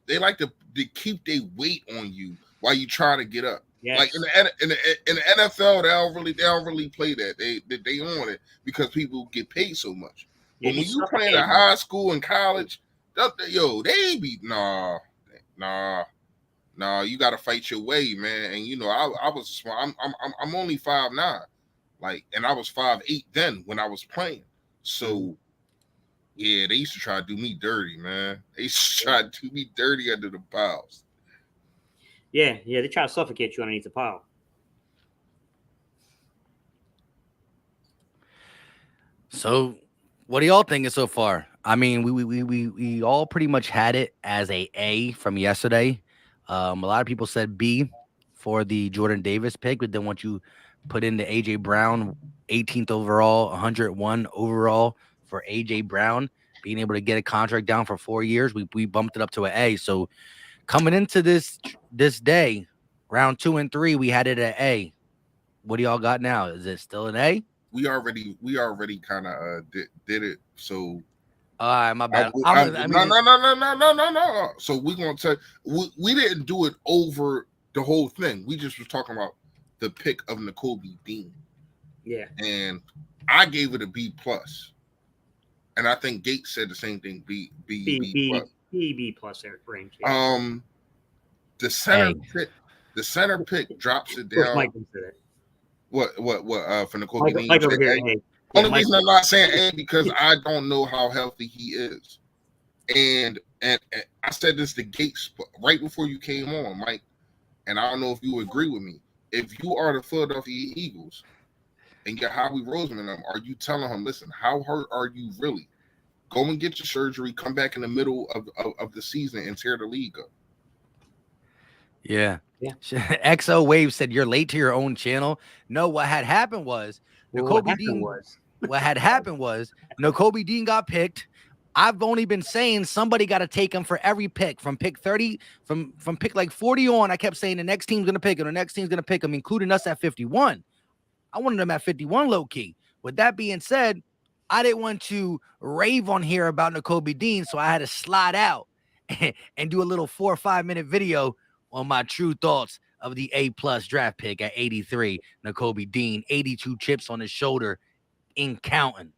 they like to keep their weight on you while you trying to get up. Yes. Like in the NFL, they don't really play that. They own it because people get paid so much. But when you playing in high school and college, they be nah. You got to fight your way, man. And I was small. I'm only 5'9", like, and I was 5'8" then when I was playing. So, yeah, they used to try to do me dirty, man. They used to try to do me dirty under the piles. Yeah, they try to suffocate you underneath the pile. So, what are y'all thinking so far? I mean, we all pretty much had it as A from yesterday. A lot of people said B for the Jordan Davis pick, but then once you put in the AJ Brown 18th overall, 101 overall for AJ Brown, being able to get a contract down for 4 years, we bumped it up to an A. So coming into this day, round 2 and 3, we had it at A. What do y'all got now? Is it still an A? We already kind of did it. So All right, my bad. no. So we're gonna tell we didn't do it over the whole thing. We just was talking about the pick of Nakobe Dean. Yeah, and I gave it a B plus, and I think Gates said the same thing. B plus range. Yeah. The center pick drops it down. Mike said it. What for Nakobe Dean? Mike over here. Hey. Only reason I'm not saying A because I don't know how healthy he is. And I said this to Gates right before you came on, Mike, and I don't know if you agree with me. If you are the Philadelphia Eagles and get Howie Roseman and them, are you telling him, listen, how hurt are you really? Go and get your surgery, come back in the middle of the season and tear the league up. Yeah. XO Wave said you're late to your own channel. No, what had happened was Nakobe Dean got picked. I've only been saying somebody got to take him for every pick from pick 30, from pick like 40 on. I kept saying the next team's going to pick him. The next team's going to pick him, including us at 51. I wanted him at 51 low key. With that being said, I didn't want to rave on here about Nakobe Dean, so I had to slide out and do a little 4 or 5 minute video on my true thoughts of the A+ draft pick at 83, Nakobe Dean, 82 chips on his shoulder, in counting.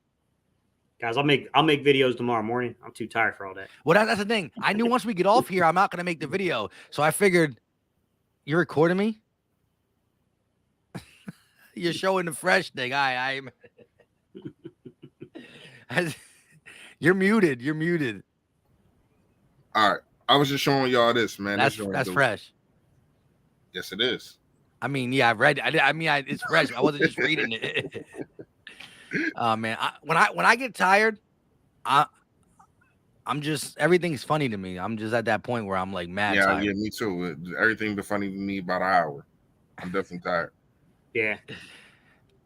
Guys, I'll make videos tomorrow morning. I'm too tired for all that. Well, that's the thing. I knew once we get off here, I'm not gonna make the video. So I figured, you're recording me? You're showing the fresh thing. I'm You're muted. All right. I was just showing y'all this, man. That's fresh. Yes, it is. I mean, yeah, I've read it. It's fresh. I wasn't just reading it. Oh man, when I get tired, I'm just, everything's funny to me. I'm just at that point where I'm like mad tired. Yeah, me too. Everything been funny to me about an hour. I'm definitely tired. Yeah.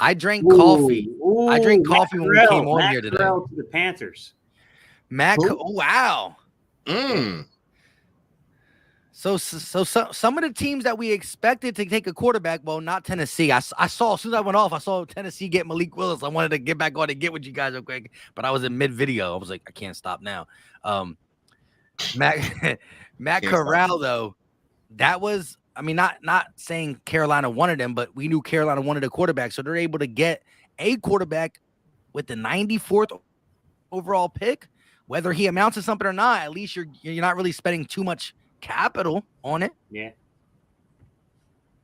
I drank coffee. I drank coffee when we came on here today. To the Panthers. Oh wow. Mm. So some of the teams that we expected to take a quarterback, well, not Tennessee. I saw, as soon as I went off, I saw Tennessee get Malik Willis. I wanted to get back on and get with you guys real quick, but I was in mid video. I was like, I can't stop now. Matt Corral though, that was, I mean, not saying Carolina wanted him, but we knew Carolina wanted a quarterback, so they're able to get a quarterback with the 94th overall pick. Whether he amounts to something or not, at least you're not really spending too much capital on it. Yeah,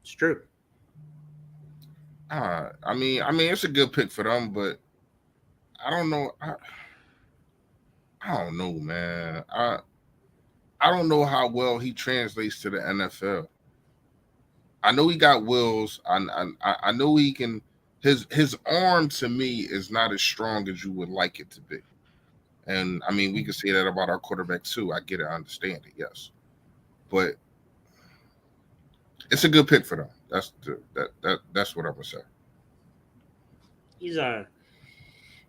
it's true. I mean, it's a good pick for them, but I don't know. I don't know, man. I don't know how well he translates to the NFL. I know he got wills. I know he can. His arm to me is not as strong as you would like it to be. And I mean, we can say that about our quarterback too. I get it, I understand it, yes. But it's a good pick for them. That's what I'm gonna say. He's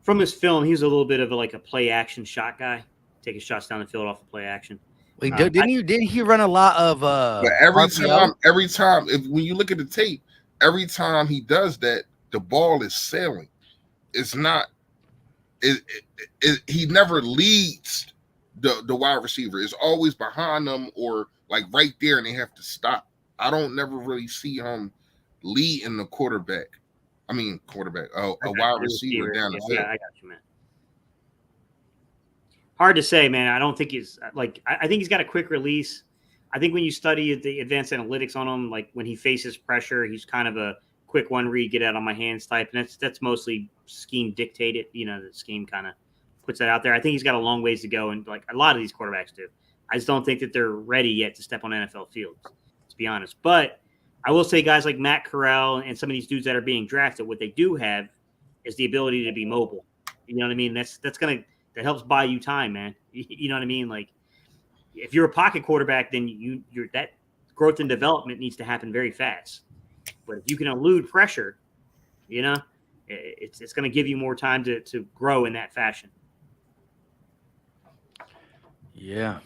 from his film, he's a little bit of a play action shot guy, taking shots down the field off of play action. Wait, didn't he run a lot of but every time when you look at the tape, every time he does that, the ball is sailing. It's not he never leads the wide receiver. It's always behind them or like right there, and they have to stop. I don't never really see him leading the quarterback. A wide receiver down the field. Yeah, I got you, man. Hard to say, man. I don't think he's I think he's got a quick release. I think when you study the advanced analytics on him, like when he faces pressure, he's kind of a quick one read, get out on my hands type, and that's mostly scheme dictated. The scheme kind of puts that out there. I think he's got a long ways to go, and like a lot of these quarterbacks do. I just don't think that they're ready yet to step on NFL fields, to be honest. But I will say guys like Matt Corral and some of these dudes that are being drafted, what they do have is the ability to be mobile. You know what I mean? That's going to that helps buy you time, man. You know what I mean? Like, if you're a pocket quarterback, then you're that growth and development needs to happen very fast. But if you can elude pressure, it's going to give you more time to grow in that fashion. Yeah.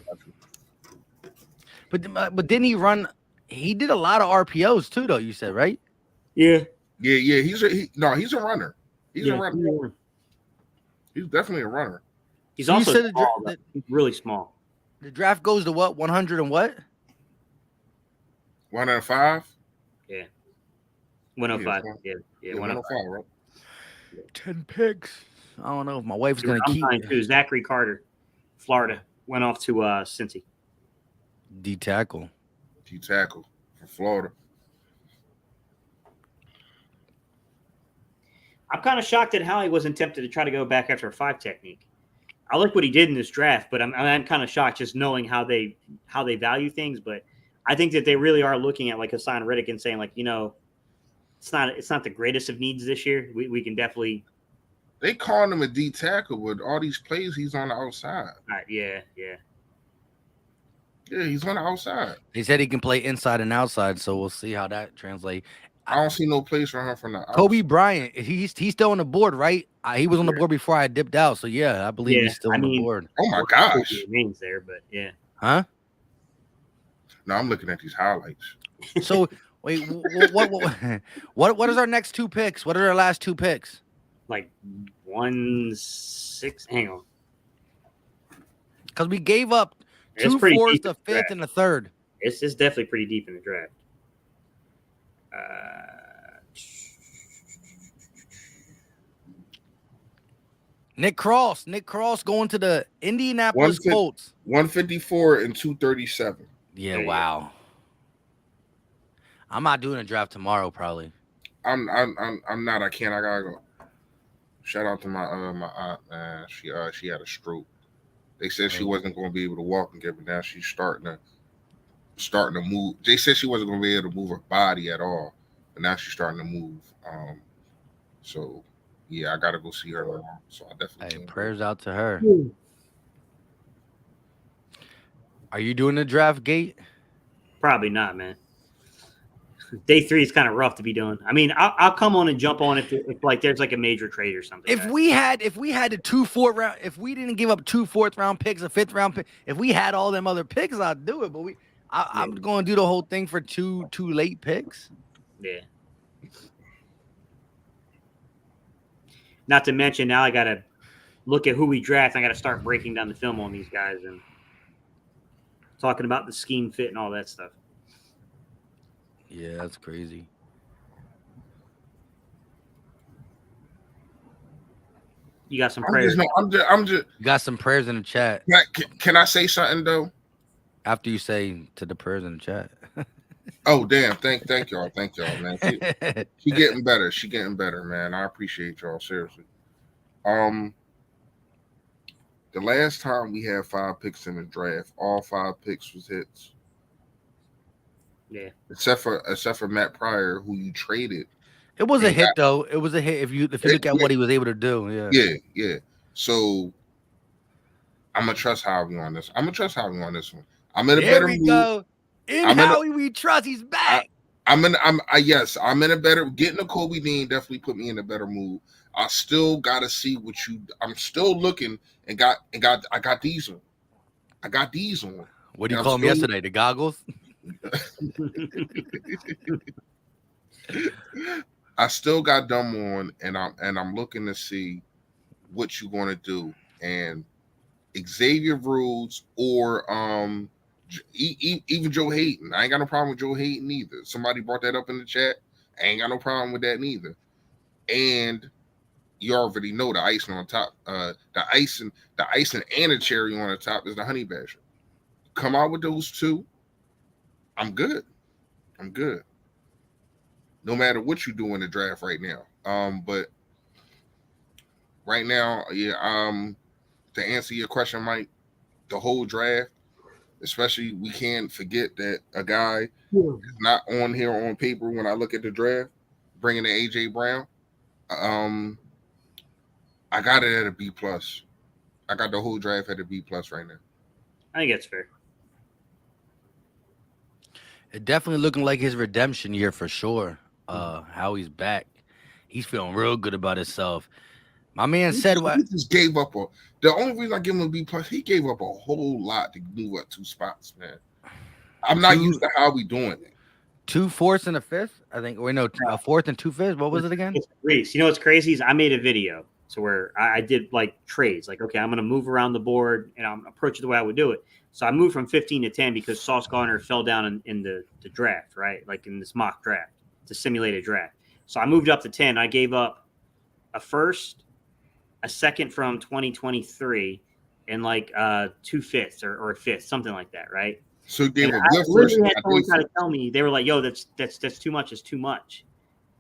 But didn't he run? He did a lot of RPOs too, though. You said, right? Yeah. Yeah. He's a runner. He's a runner. Yeah. He's definitely a runner. He's So also you said small, he's really small. The draft goes to what? 100 and what? 105. Yeah. 105. Yeah. 105, right? 10 picks. I don't know if my wife's going to keep it. Zachary Carter, Florida, went off to Cincy. D tackle for Florida. I'm kind of shocked at how he wasn't tempted to try to go back after a 5 technique. I like what he did in this draft, but I'm kind of shocked just knowing how they value things. But I think that they really are looking at like Hassan Reddick and saying, like, it's not the greatest of needs this year. We can definitely. They calling him a D tackle with all these plays. He's on the outside. Yeah, he's on the outside. They said he can play inside and outside, so we'll see how that translates. I don't see no place for him from the outside. Kobe Bryant, he's still on the board, right? He was on the board before I dipped out, so yeah, I believe he's still on the board. Oh my gosh, names there, but yeah. Huh? No, I'm looking at these highlights. So wait, what is our next 2 picks? What are our last 2 picks? Like 1-6. Hang on, because we gave up 2 fourths, a 5th, and a 3rd. It's definitely pretty deep in the draft. Nick Cross going to the Indianapolis Colts. 154 and 237. Yeah, wow. I'm not doing a draft tomorrow, probably. I'm not. I can't. I gotta go. Shout out to my aunt, man. She had a stroke. They said she wasn't going to be able to walk again, but now she's starting to move. They said she wasn't going to be able to move her body at all, but now she's starting to move. So yeah, I gotta go see her tomorrow. So I definitely. Hey, prayers out to her. Are you doing the draft, Gate? Probably not, man. Day 3 is kind of rough to be doing. I mean, I'll come on and jump on if like there's like a major trade or something. If we had a 2 4th round, if we didn't give up 2 4th round picks, a 5th round pick, if we had all them other picks, I'd do it. But I'm going to do the whole thing for two late picks. Yeah. Not to mention, now I got to look at who we draft. I got to start breaking down the film on these guys and talking about the scheme fit and all that stuff. Yeah, that's crazy. You got some prayers. I'm just. You got some prayers in the chat. Can I say something though? After you say to the prayers in the chat. Oh damn! Thank y'all, man. She getting better. She getting better, man. I appreciate y'all seriously. The last time we had 5 picks in the draft, all 5 picks was hits. Yeah. Except for Matt Pryor, who you traded. It was a hit though. It was a hit if you look at what he was able to do. Yeah. So I'm gonna trust Howie on this. I'm in a better mood. Go. Howie we trust. He's back. I'm in a better. Getting a Kobe Dean definitely put me in a better mood. I still gotta see what you. I'm still looking and got. I got these on. What do you call them yesterday? The goggles. I still got them on, and I'm looking to see what you're gonna do. And Xavier Rhodes or even Joe Hayden. I ain't got no problem with Joe Hayden either. Somebody brought that up in the chat. I ain't got no problem with that neither. And you already know the icing on top. The icing and the cherry on the top is the honey badger. Come out with those 2. I'm good. No matter what you do in the draft right now. But right now, to answer your question, Mike, the whole draft, especially we can't forget that a guy is not on here on paper when I look at the draft, bringing in AJ Brown. I got it at a B+. I got the whole draft at a B+ right now. I think that's fair. It definitely looking like his redemption year for sure. How he's back. He's feeling real good about himself. My man said what? He just gave up the only reason I give him a B+, he gave up a whole lot to move up 2 spots, man. I'm not used to how we doing it. 2 fourths and a fifth, I think. Wait, no, a fourth and 2 fifths. What was it again? Reese, you know what's crazy is I made a video so where I did like trades. Like, okay, I'm going to move around the board and I'm approach it the way I would do it. So I moved from 15 to 10 because Sauce Gardner fell down in the draft, right? Like in this mock draft, it's a simulated draft. So I moved up to 10. I gave up a first, a second from 2023, and like 2 fifths or a fifth, something like that, right? So you gave And up I your first. literally had someone try to tell me, they were like, "Yo, that's too much. It's too much."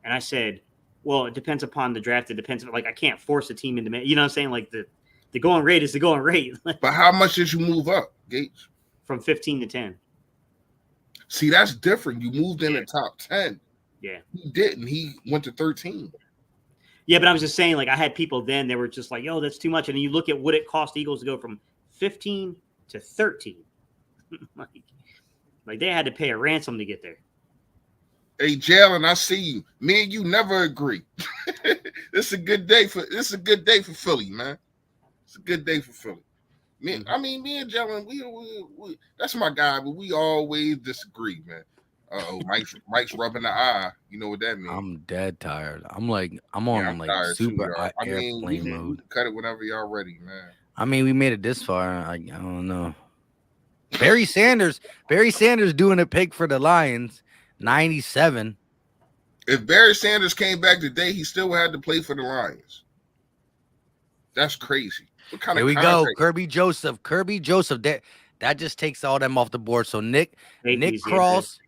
And I said, "Well, it depends upon the draft. It depends. Like, I can't force a team into, you know what I'm saying? Like the going rate is the going rate." But how much did you move up, Gates? From 15 to 10. See, that's different. You moved in the top 10. Yeah. He didn't. He went to 13. Yeah, but I was just saying, like, I had people then that were just like, "Yo, that's too much." And then you look at what it cost the Eagles to go from 15 to 13. like they had to pay a ransom to get there. Hey, Jalen, I see you. Me and you never agree. It's a good day for Philly, man. It's a good day for Philly. Me and Jalen, we that's my guy, but we always disagree, man. Mike's rubbing the eye. You know what that means? I'm dead tired. I'm on super airplane mode. Cut it whenever y'all ready, man. I mean, we made it this far. I don't know. Barry Sanders doing a pick for the Lions, 97. If Barry Sanders came back today, he still had to play for the Lions. That's crazy. What kind Here of we contract? go, Kirby Joseph. That just takes all them off the board. So Nick Cross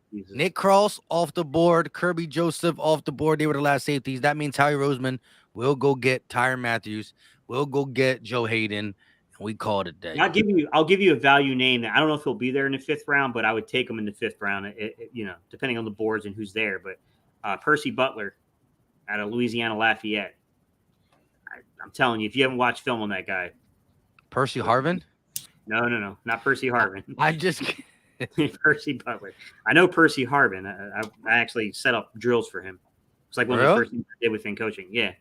off the board, Kirby Joseph off the board. They were the last safeties. That means Howie Roseman will go get Tyrann Matthews. We'll go get Joe Hayden, and we call it a day. I'll give you a value name that I don't know if he'll be there in the 5th round, but I would take him in the 5th round. Depending on the boards and who's there. But Percy Butler out of Louisiana Lafayette. I'm telling you, if you haven't watched film on that guy, Percy Harvin? No, not Percy Harvin. I just Percy Butler. I know Percy Harvin. I actually set up drills for him. It's like one of the first things I did within coaching. Yeah.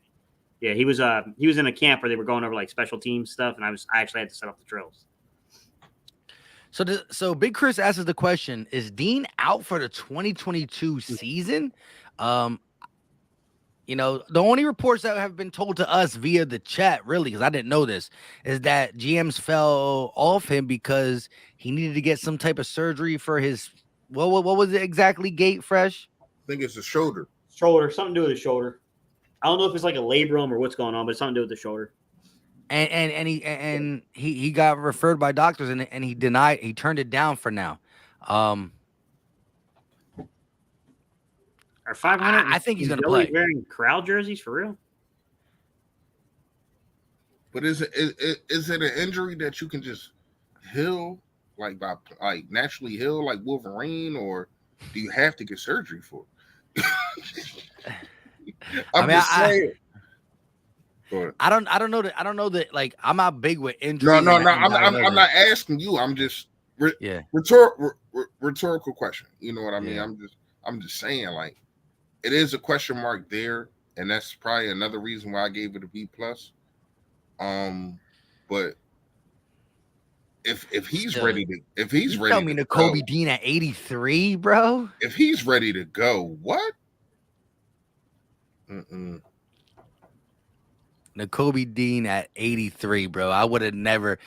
He was in a camp where they were going over like special team stuff, and I actually had to set up the drills. So Big Chris asks the question: is Dean out for the 2022 season? The only reports that have been told to us via the chat, really, because I didn't know this, is that GMs fell off him because he needed to get some type of surgery for his what was it exactly? Gate Fresh? I think it's the shoulder. Something to do with the shoulder. I don't know if it's like a labrum or what's going on, but it's something to do with the shoulder. And he got referred by doctors and he turned it down for now. Are 500? I think he's going to play. Wearing crowd jerseys for real? But is it an injury that you can just heal naturally heal like Wolverine, or do you have to get surgery for it? just saying. I don't know that. Like, I'm not big with injuries. No. I'm not asking you. I'm just rhetorical question. You know what I mean? Yeah. I'm just saying, like, it is a question mark there, and that's probably another reason why I gave it a B+. But if he's ready to tell me Nakobe Dean at 83, bro. If he's ready to go, what? Nakobe Dean at 83, bro. I would have never,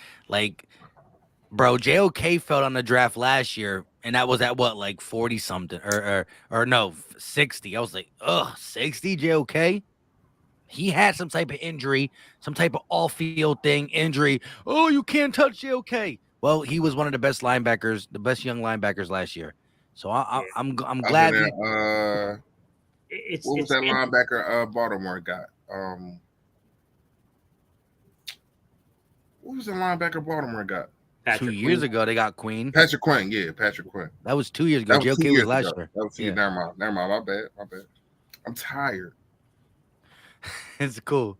bro, JOK fell on the draft last year, and that was at what, like 40 something or no, 60. I was like, 60 JOK? He had some type of injury, some type of off-field injury. Oh, you can't touch JOK. Well, he was one of the best linebackers, the best young linebackers last year. So I'm glad. What was that linebacker Baltimore got? What was the linebacker Baltimore got? 2 years ago, they got Queen. Patrick Quinn, yeah, Patrick Quinn. That was 2 years ago. JOK was last year. That was never mind. My bad. I'm tired. It's cool.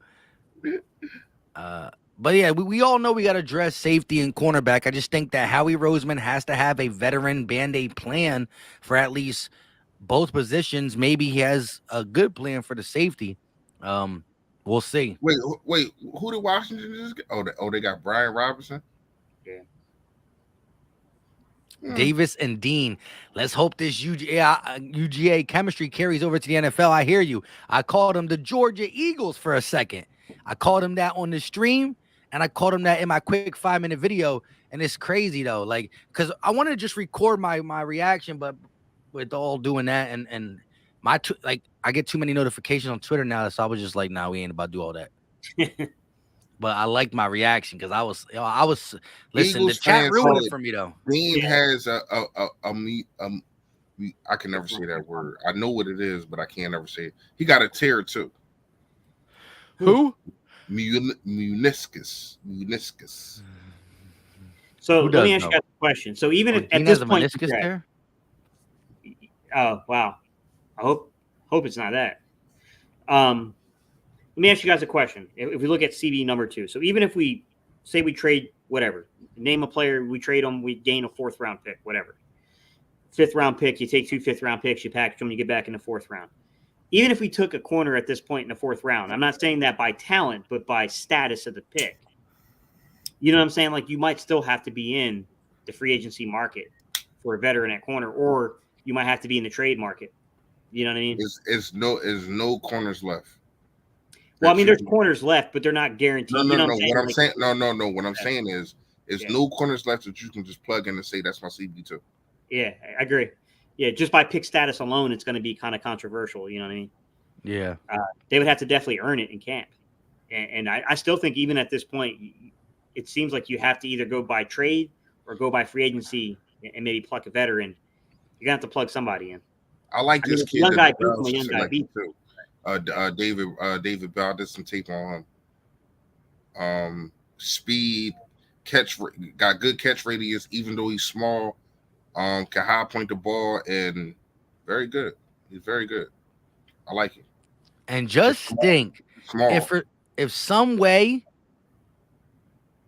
But yeah, we all know we got to address safety and cornerback. I just think that Howie Roseman has to have a veteran Band-Aid plan for at least both positions. Maybe he has a good plan for the safety. We'll see. Wait, who did Washington just get? They got Brian Robinson. Yeah. Davis and Dean. Let's hope this UGA chemistry carries over to the NFL. I hear you. I called them the Georgia Eagles for a second. I called them that on the stream, and I called them that in my quick 5-minute video. And it's crazy though, like because I wanted to just record my reaction, but with all doing that and my I get too many notifications on Twitter now, so I was just like, nah, we ain't about to do all that. But I liked my reaction because I was listen. Eagles The chat fans ruined said it for me though. Dean has I can never say that word. I know what it is, but I can't ever say it. He got a tear too. Who? Meniscus. So Who let me does ask you know? guys a question. So even at Dean this has a point, meniscus there? oh wow, I hope it's not that. Let me ask you guys a question. If we look at CB number 2, so even if we say we trade whatever, name a player, we trade them, we gain a 4th round pick, whatever. 5th round pick, you take 2 5th round picks, you package them, you get back in the 4th round. Even if we took a corner at this point in the 4th round, I'm not saying that by talent, but by status of the pick. You know what I'm saying? Like you might still have to be in the free agency market for a veteran at corner, or you might have to be in the trade market. You know what I mean? Is no corners left. Well, I mean, there's corners left, but they're not guaranteed. No. You know What I'm saying, no. What I'm Yeah. saying is Yeah. no corners left that you can just plug in and say that's my CB2. Yeah, I agree. Yeah, just by pick status alone, it's going to be kind of controversial. You know what I mean? Yeah. They would have to definitely earn it in camp. And I still think even at this point, it seems like you have to either go by trade or go by free agency and maybe pluck a veteran. You're going to have to plug somebody in. I like this kid. Young guy that beats him, a Browns young guy selected beats too. David Bell, did some tape on him. Speed, got good catch radius, even though he's small. Can high point the ball and very good. He's very good. I like him. And just think, Small. if some way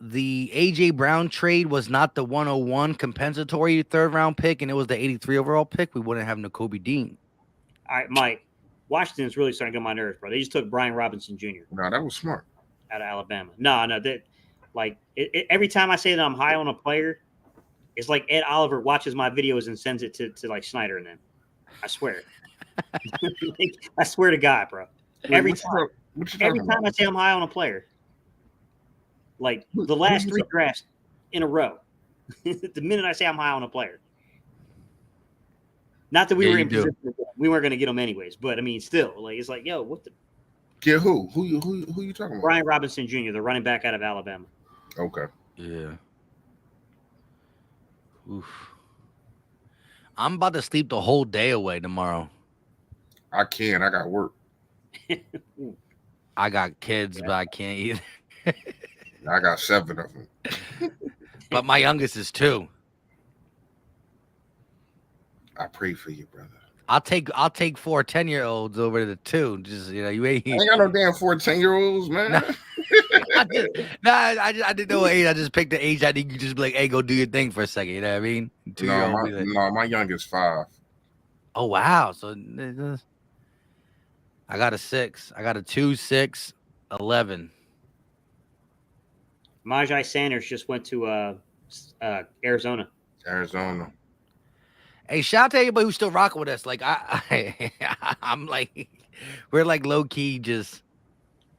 the AJ Brown trade was not the 101 compensatory 3rd round pick and it was the 83 overall pick, we wouldn't have Nakobe Dean. All right, Mike. Washington's really starting to get on my nerves, bro. They just took Brian Robinson Jr. No, that was smart. Out of Alabama. No, every time I say that I'm high on a player, it's like Ed Oliver watches my videos and sends it to like Snyder and them. I swear. I swear to God, bro. Every time I say I'm high on a player, like the last 3 drafts in a row, the minute I say I'm high on a player. Not that we were in position, we weren't going to get them anyways, but I mean, still, like it's like, yo, what the? Get who? Who you talking about? Brian Robinson Jr., the running back out of Alabama. Okay. Yeah. Oof. I'm about to sleep the whole day away tomorrow. I can. I got work. I got kids, but I can't either. I got 7 of them. But my youngest is 2. I pray for you, brother. I'll take 4 10-year-olds over the 2. Just you ain't. I ain't got no damn 10-year-olds, man. I didn't know what age. I just picked the age. I think you just be like, hey, go do your thing for a second. You know what I mean? My youngest 5. Oh wow! So I got a 6. I got a 2, 6, 11. Majai Sanders just went to Arizona. Hey, shout out to everybody who's still rocking with us. Like I'm like, we're like low key just.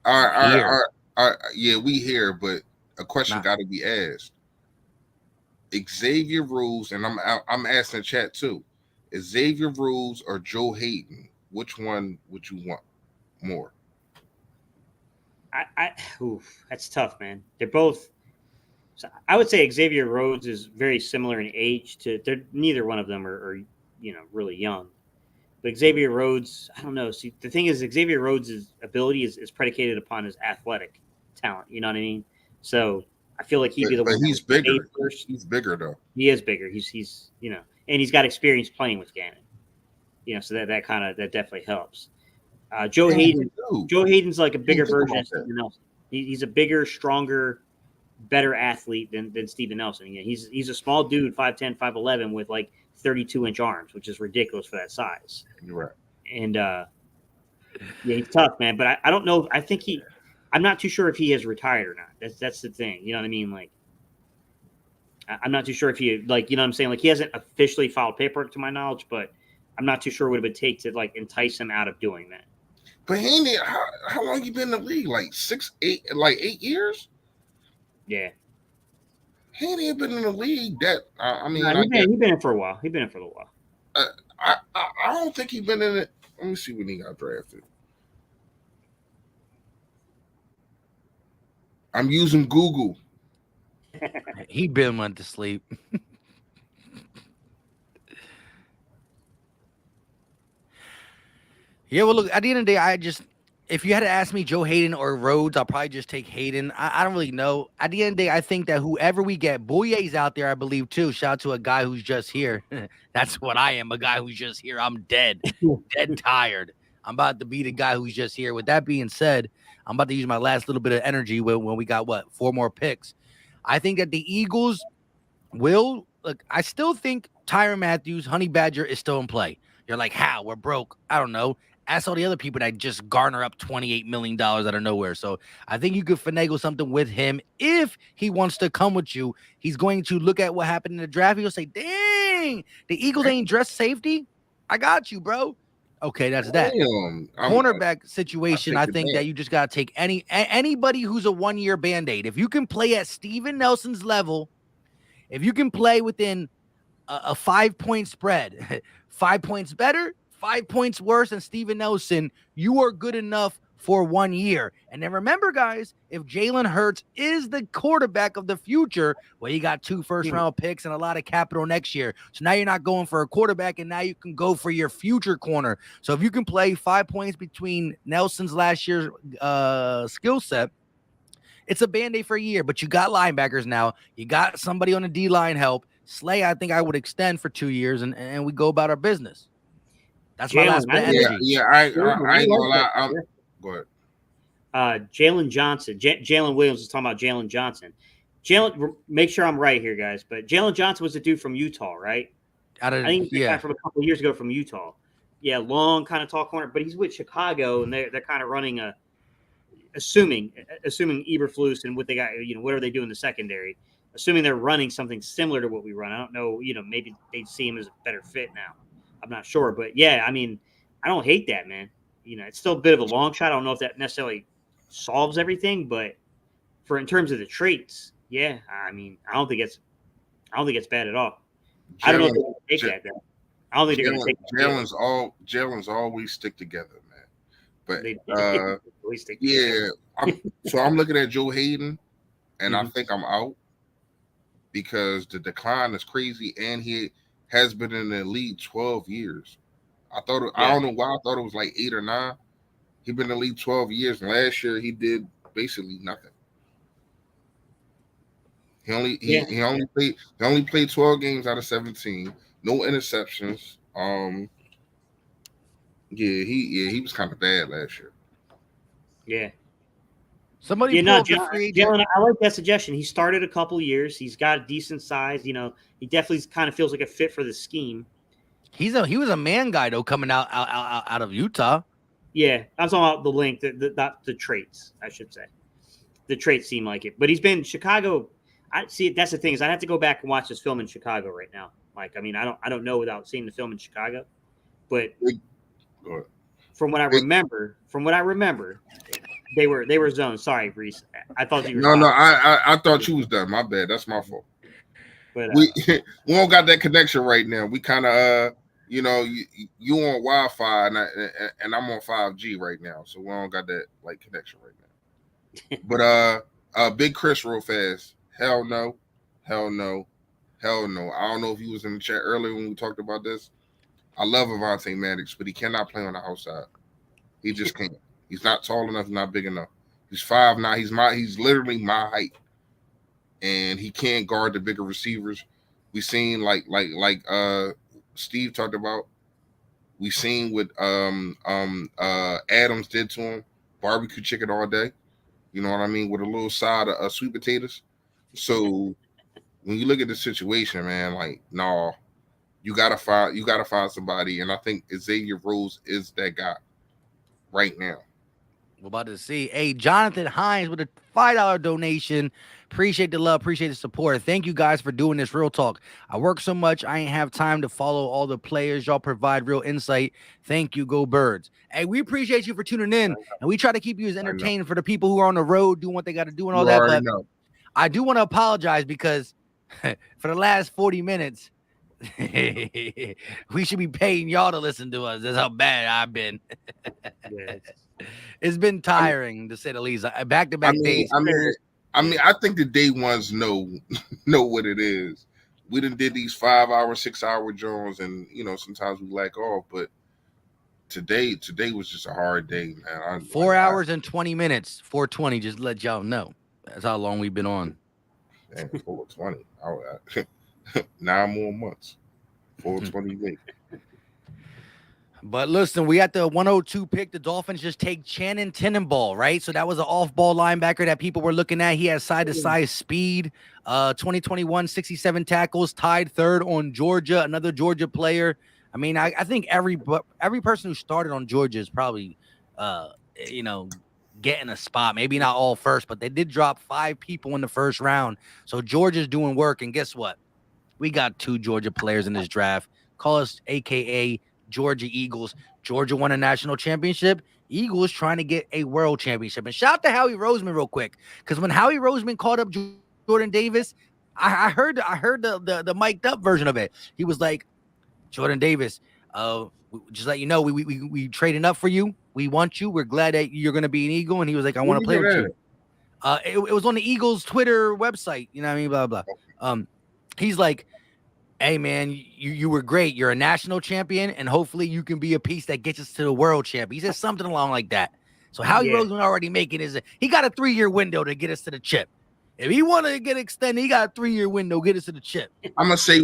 Yeah, we here, but a question got to be asked. Xavier Rhodes, and I'm asking the chat too. Xavier Rhodes or Joe Hayden? Which one would you want more? That's tough, man. They're both. I would say Xavier Rhodes is very similar in age to. Neither one of them are really young. But Xavier Rhodes, I don't know. See, the thing is, Xavier Rhodes' ability is predicated upon his athletic talent. You know what I mean? So I feel like he'd be the one. But he's bigger. He's bigger though. He is bigger. He's and he's got experience playing with Gannon. So that definitely helps. Joe Hayden's like a bigger version of something else. He's a bigger, stronger, better athlete than Steven Nelson. Yeah, he's a small dude, 5'10", 5'11", with like 32-inch arms, which is ridiculous for that size. You're right. And yeah, he's tough, man. But I don't know. I'm not too sure if he has retired or not. That's the thing. You know what I mean? Like, I'm not too sure if he, like, you know what I'm saying? Like, he hasn't officially filed paperwork to my knowledge, but I'm not too sure what it would take to like entice him out of doing that. But Haney, how long you been in the league? Like 8 years? Yeah. Haney been in the league that I mean, He's been in for a while. He's been in for a little while. I don't think he's been in it. Let me see when he got drafted. I'm using Google. He been went to sleep. Yeah, well, look, at the end of the day, if you had to ask me Joe Hayden or Rhodes, I'll probably just take Hayden. I don't really know. At the end of the day, I think that whoever we get, Boye's out there, I believe, too. Shout out to a guy who's just here. That's what I am, a guy who's just here. I'm dead tired. I'm about to be the guy who's just here. With that being said, I'm about to use my last little bit of energy when we got, 4 more picks. I think that the Eagles will – look, I still think Tyrann Mathieu, Honey Badger, is still in play. You're like, how? We're broke. I don't know. Ask all the other people that just garner up $28 million out of nowhere. So I think you could finagle something with him. If he wants to come with you, he's going to look at what happened in the draft. He'll say, dang, the Eagles ain't dressed safety. I got you, bro. Okay, that's that. Cornerback situation, I think that you just got to take anybody who's a 1-year Band-Aid. If you can play at Steven Nelson's level, if you can play within a 5-point spread, 5 points better, 5 points worse than Steven Nelson, you are good enough for 1 year. And then remember, guys, if Jalen Hurts is the quarterback of the future, well, you got 2 first-round picks and a lot of capital next year. So now you're not going for a quarterback, and now you can go for your future corner. So if you can play 5 points between Nelson's last year's skill set, it's a Band-Aid for a year. But you got linebackers now. You got somebody on the D-line help. Slay, I think I would extend for 2 years, and we go about our business. That's my last bit of energy. Yeah, I ain't gonna lie. Go ahead. Jalen Johnson. Jalen Williams is talking about Jalen Johnson. Make sure I'm right here, guys. But Jalen Johnson was a dude from Utah, right? I think from a couple of years ago from Utah. Yeah, long kind of tall corner, but he's with Chicago, and they're kind of running assuming Eberflus and what they got, whatever they do in the secondary. Assuming they're running something similar to what we run. I don't know, maybe they see him as a better fit now. I'm not sure, but yeah, I mean, I don't hate that, man. It's still a bit of a long shot. I don't know if that necessarily solves everything, but in terms of the traits, yeah, I mean, I don't think it's bad at all. I don't know if they're going to take that. Though. I don't think they're going to take that. Jalen's always stick together, man. But they always stick together. So I'm looking at Joe Hayden, and I think I'm out because the decline is crazy, and he has been in the league 12 years. I don't know why I thought it was like 8 or 9. He's been in the league 12 years, and last year he did basically nothing. He only played 12 games out of 17, no interceptions. He was kind of bad last year. Yeah. Somebody Jalen, I like that suggestion. He started a couple years. He's got a decent size. He definitely kind of feels like a fit for the scheme. He was a man guy though, coming out of Utah. Yeah, I'm talking about the length, the traits, I should say. The traits seem like it, but he's been in Chicago. I see. That's the thing is, I have to go back and watch this film in Chicago right now. Like, I mean, I don't know without seeing the film in Chicago, but from what I remember, they were zoned. Sorry, Reese. I thought you were. No, I thought you was done. My bad. That's my fault. But we don't got that connection right now. We kind of you on Wi-Fi and I'm on 5G right now, so we don't got that like connection right now. But Big Chris real fast. Hell no. I don't know if he was in the chat earlier when we talked about this. I love Avonte Maddox, but he cannot play on the outside. He just can't. He's not tall enough, not big enough. He's 5'9". He's literally my height, and he can't guard the bigger receivers. We seen like Steve talked about. We seen what Adams did to him. Barbecue chicken all day. You know what I mean? With a little side of sweet potatoes. So when you look at the situation, man, like, no, you gotta find somebody, and I think Xavier Rose is that guy right now. We're about to see. Hey, Jonathan Hines with a $5 donation. Appreciate the love. Appreciate the support. Thank you guys for doing this. Real talk. I work so much. I ain't have time to follow all the players. Y'all provide real insight. Thank you. Go Birds. Hey, we appreciate you for tuning in. And we try to keep you as entertained for the people who are on the road doing what they got to do and all You that. already But know. I do want to apologize because for the last 40 minutes, we should be paying y'all to listen to us. That's how bad I've been. Yeah. It's been tiring, to say the least. Back-to-back days. I think the day ones know what it is. We done did these 5-hour, 6-hour Jones, and sometimes we lack off. But today was just a hard day, man. 4 hours and 20 minutes. 4:20. Just to let y'all know. That's how long we've been on. 420. 9 more months. 420 weeks. But listen, we at the 102 pick. The Dolphins just take Channing Tannenbaum, right? So that was an off-ball linebacker that people were looking at. He has side-to-side speed. 2021, 67 tackles, tied third on Georgia, another Georgia player. I mean, I think every person who started on Georgia is probably, getting a spot. Maybe not all first, but they did drop 5 people in the first round. So Georgia's doing work. And guess what? We got 2 Georgia players in this draft. Call us AKA Georgia Eagles. Georgia won a national championship. Eagles trying to get a world championship. And shout out to Howie Roseman real quick, because when Howie Roseman called up Jordan Davis, I heard the mic'd up version of it. He was like, Jordan Davis, just let you know, we trading up for you. We want you. We're glad that you're going to be an Eagle. And he was like, I want to play with you. It was on the Eagles Twitter website. You know what I mean? Blah, blah. He's like, hey, man, you were great. You're a national champion, and hopefully you can be a piece that gets us to the world champion. He said something along like that. So Howie Roseman already making he got a 3-year window to get us to the chip. If he want to get extended, he got a 3-year window get us to the chip. I'm gonna say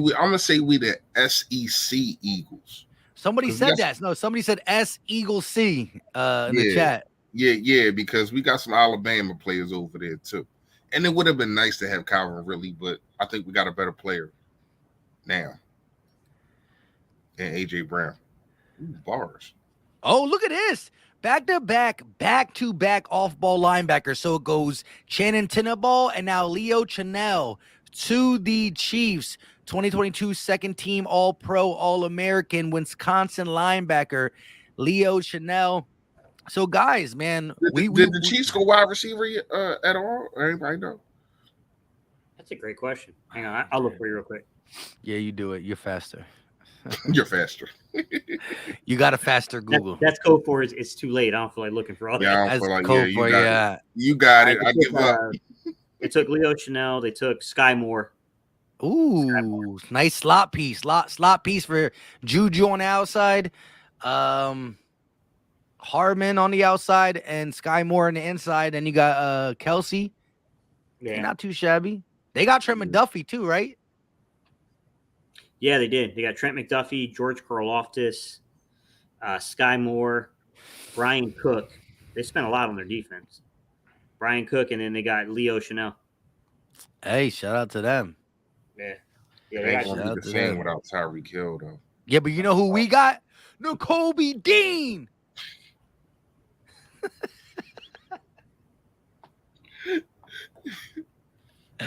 we the SEC Eagles. Somebody said that. No, somebody said S Eagle C in the chat. Yeah, because we got some Alabama players over there too. And it would have been nice to have Calvin Ridley, but I think we got a better player now. And AJ Brown. Ooh, bars. Oh, look at this. Back-to-back off-ball linebacker. So it goes Channing Tannenbaum and now Leo Chenal to the Chiefs. 2022 second team All-Pro, All-American, Wisconsin linebacker Leo Chenal. So, guys, man. Did the Chiefs go wide receiver at all? Anybody know? That's a great question. Hang on. I'll look for you real quick. Yeah, you do it. You're faster. You're faster. You got a faster Google. That's code for it's too late. I don't feel like looking for all that. Yeah, I don't feel like you got it. I give up. They took Leo Chenal. They took Sky Moore. Ooh, nice slot piece. Slot piece for Juju on the outside. Harmon on the outside and Sky Moore on the inside. And you got Kelsey. Yeah, not too shabby. They got Trent McDuffie too, right? Yeah, they did. They got Trent McDuffie, George Karlaftis, Sky Moore, Brian Cook. They spent a lot on their defense. Brian Cook, and then they got Leo Chenal. Hey, shout out to them. Yeah. They ain't gonna be the same without Tyreek Hill, though. Yeah, but you know who we got? Nakobe Dean.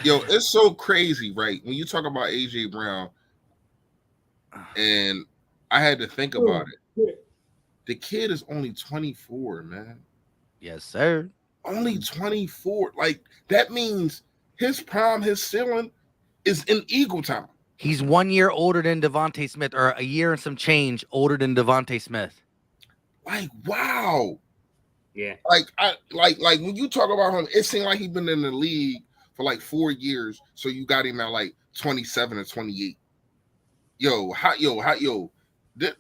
Yo, it's so crazy, right? When you talk about AJ Brown, and I had to think about it. The kid is only 24, man. Yes, sir. Only 24. Like, that means his prime, his ceiling is in Eagle time. He's 1 year older than Devontae Smith, or a year and some change older than Devontae Smith. Like, wow. Yeah. Like when you talk about him, it seemed like he's been in the league for like 4 years. So you got him at like 27 or 28.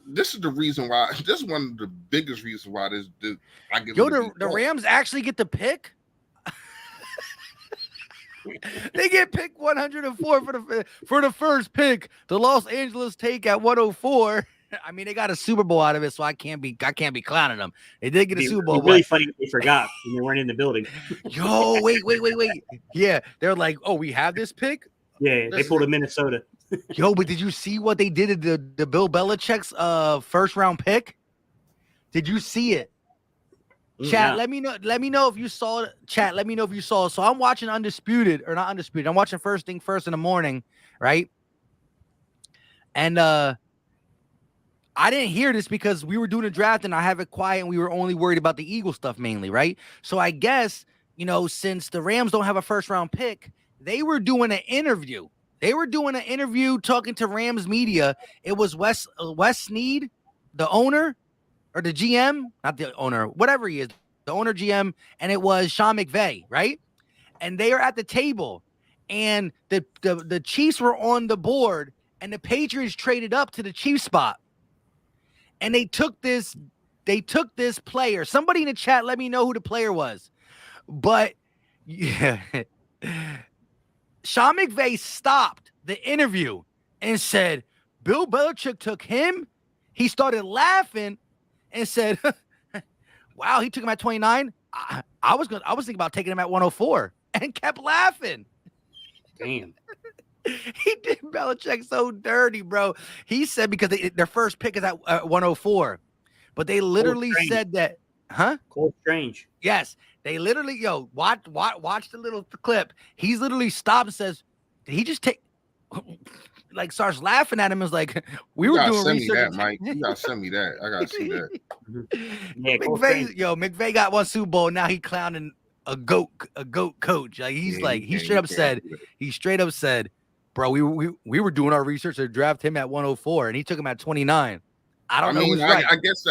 This is the reason why. This is one of the biggest reasons why this I give. The Rams actually get the pick. They get pick 104 for the first pick. The Los Angeles take at 104. I mean, they got a Super Bowl out of it, so I can't be clowning them. They did get a Super Bowl. It'd be really funny if they forgot when they weren't in the building. Yo, wait. Yeah, they're like, oh, we have this pick. Yeah, they pulled a Minnesota. Yo, but did you see what they did to the Bill Belichick's first round pick? Did you see it? Chat, No. let me know if you saw it. Chat, let me know if you saw it. So I'm watching Undisputed, or not Undisputed. I'm watching First Thing First in the morning, right? And I didn't hear this because we were doing a draft and I have it quiet and we were only worried about the Eagle stuff mainly, right? So I guess, since the Rams don't have a first round pick, they were doing an interview. Talking to Rams media. It was Wes Snead, the owner, or the GM, not the owner, whatever he is, the owner GM, and it was Sean McVay, right? And they are at the table, and the Chiefs were on the board, and the Patriots traded up to the Chiefs spot, and they took this player. Somebody in the chat, let me know who the player was, but yeah, Sean McVay stopped the interview and said, "Bill Belichick took him." He started laughing and said, "Wow, he took him at 29. I was thinking about taking him at 104," and kept laughing. Damn. He did Belichick so dirty, bro. He said because their first pick is at 104, but they literally said that, huh? Cold Strange. Yes, they literally, watch the little clip. He's literally stopped and says, "Did he just take?" Like starts laughing at him. Is like, we were doing send research. me that, Mike. You gotta send me that. I gotta see that. Yeah, McVay got one Super Bowl. Now he clowning a goat coach. Like he straight up said, "Bro, we were doing our research to draft him at 104, and he took him at 29." I don't know who's right. I guess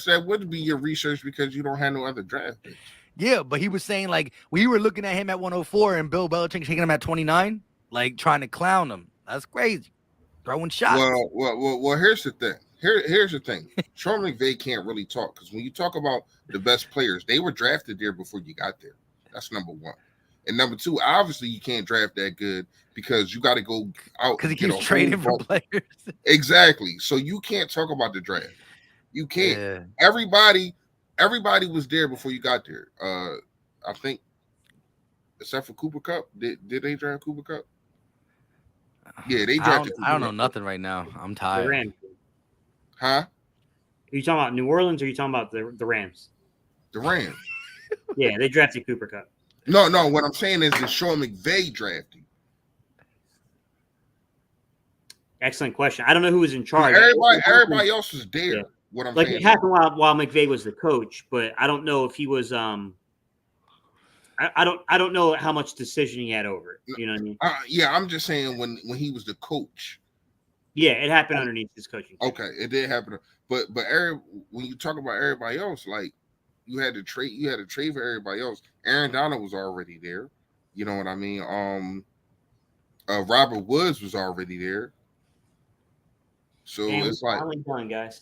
that would be your research because you don't have no other draft picks. Yeah, but he was saying like we were looking at him at 104 and Bill Belichick taking him at 29, like trying to clown him. That's crazy. Throwing shots. Well. Here's the thing. Here's the thing. Sean McVay can't really talk because when you talk about the best players, they were drafted there before you got there. That's number one. And number two, obviously you can't draft that good because you got to go out because he keeps trading for players. Exactly. So you can't talk about the draft. You can't. Yeah. Everybody was there before you got there. I think, except for Cooper Kupp. Did they draft Cooper Kupp? Yeah, they drafted. I don't know nothing right now. I'm tired. The Rams. Huh? Are you talking about New Orleans or are you talking about the Rams? The Rams. Yeah, they drafted Cooper Kupp. No. What I'm saying is that Sean McVay drafted. Excellent question. I don't know who was in charge. Everybody else was there. Yeah. What I'm like saying. It happened while McVay was the coach, but I don't know if he was. I don't know how much decision he had over it. You know what I mean? Yeah, I'm just saying when he was the coach. Yeah, it happened underneath his coaching. Okay, it did happen, but when you talk about everybody else, like you had to trade for everybody else. Aaron Donald was already there. You know what I mean? Robert Woods was already there. So it's like finally done, guys.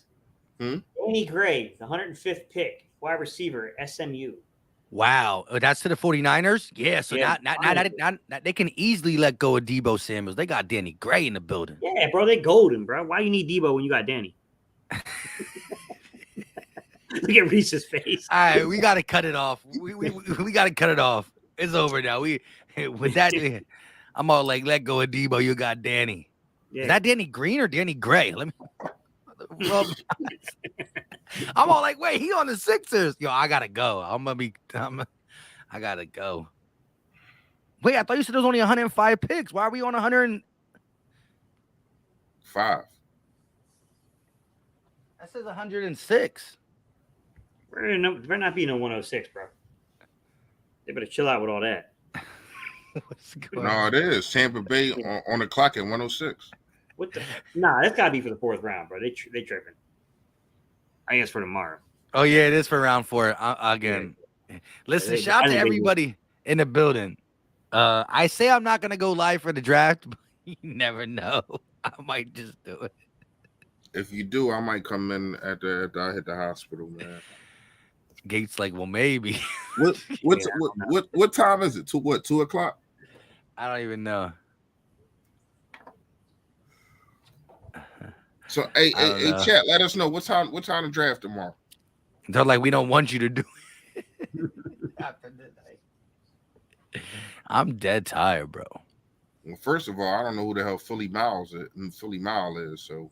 Hmm? Danny Gray, the 105th pick, wide receiver, SMU. Wow, that's to the 49ers? Yeah, so now they can easily let go of Deebo Samuels. They got Danny Gray in the building. Yeah, bro, they golden, bro. Why you need Deebo when you got Danny? Look at Reese's face. All right, we got to cut it off. We got to cut it off. It's over now. With that, I'm all like, let go of Deebo. You got Danny. Yeah. Is that Danny Green or Danny Gray? Let me. I'm all like, wait, he on the Sixers. Yo, I gotta go. I gotta go. Wait, I thought you said there was only 105 picks. Why are we on 105? That says 106. There better not be no 106, bro. They better chill out with all that. No, it is Tampa Bay on the clock at 106. What the? Nah, that's gotta be for the fourth round, bro. They tripping. I guess for tomorrow. Oh yeah, it is for round 4 again. Yeah. Listen, shout out to everybody in the building. I say I'm not gonna go live for the draft, but you never know. I might just do it. If you do, I might come in I hit the hospital, man. Gates like, well, maybe. What time is it? 2 o'clock? I don't even know. So, I don't hey, know. chat. Let us know what time to draft tomorrow. They're like, we don't want you to do it. After midnight. I'm dead tired, bro. Well, first of all, I don't know who the hell Philly Mile is. So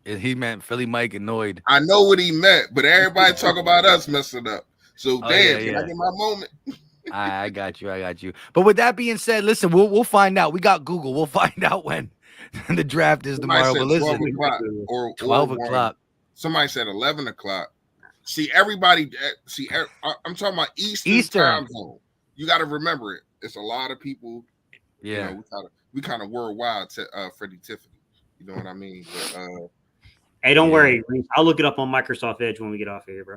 He meant Philly Mike annoyed. I know what he meant, but everybody talk about us messing up. So Oh, damn, yeah, can I yeah. get my moment? I got you. But with that being said, listen, we'll find out. We got Google. We'll find out when the draft is Somebody tomorrow. said But listen, 12 o'clock or 12 1. o'clock. Somebody said 11 o'clock. See, everybody. I'm talking about Eastern time zone. You got to remember it. It's a lot of people. Yeah. You know, we kind of worldwide. Freddie Tiffany. You know what I mean? But, hey, don't worry. I'll look it up on Microsoft Edge when we get off of here, bro.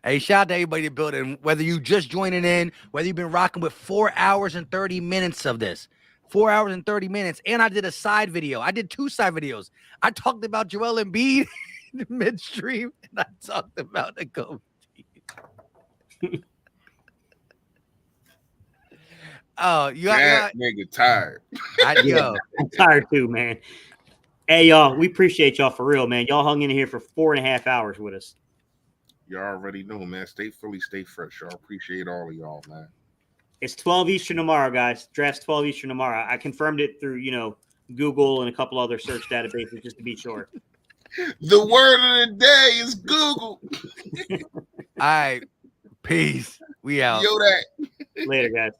Hey, shout out to everybody in the building. Whether you just joining in, whether you've been rocking with 4 hours and 30 minutes of this. 4 hours and 30 minutes. And I did a side video. I did 2 side videos. I talked about Joel Embiid midstream, and I talked about the Kobe. Oh, you got nigga tired. I'm tired too, man. Hey, y'all, we appreciate y'all for real, man. Y'all hung in here for 4.5 hours with us. Y'all already know, man. Stay Philly, stay fresh. Y'all appreciate all of y'all, man. It's 12 Eastern tomorrow, guys. Draft's 12 Eastern tomorrow. I confirmed it through, Google and a couple other search databases just to be sure. The word of the day is Google. All right. Peace. We out. Yo, that. Later, guys.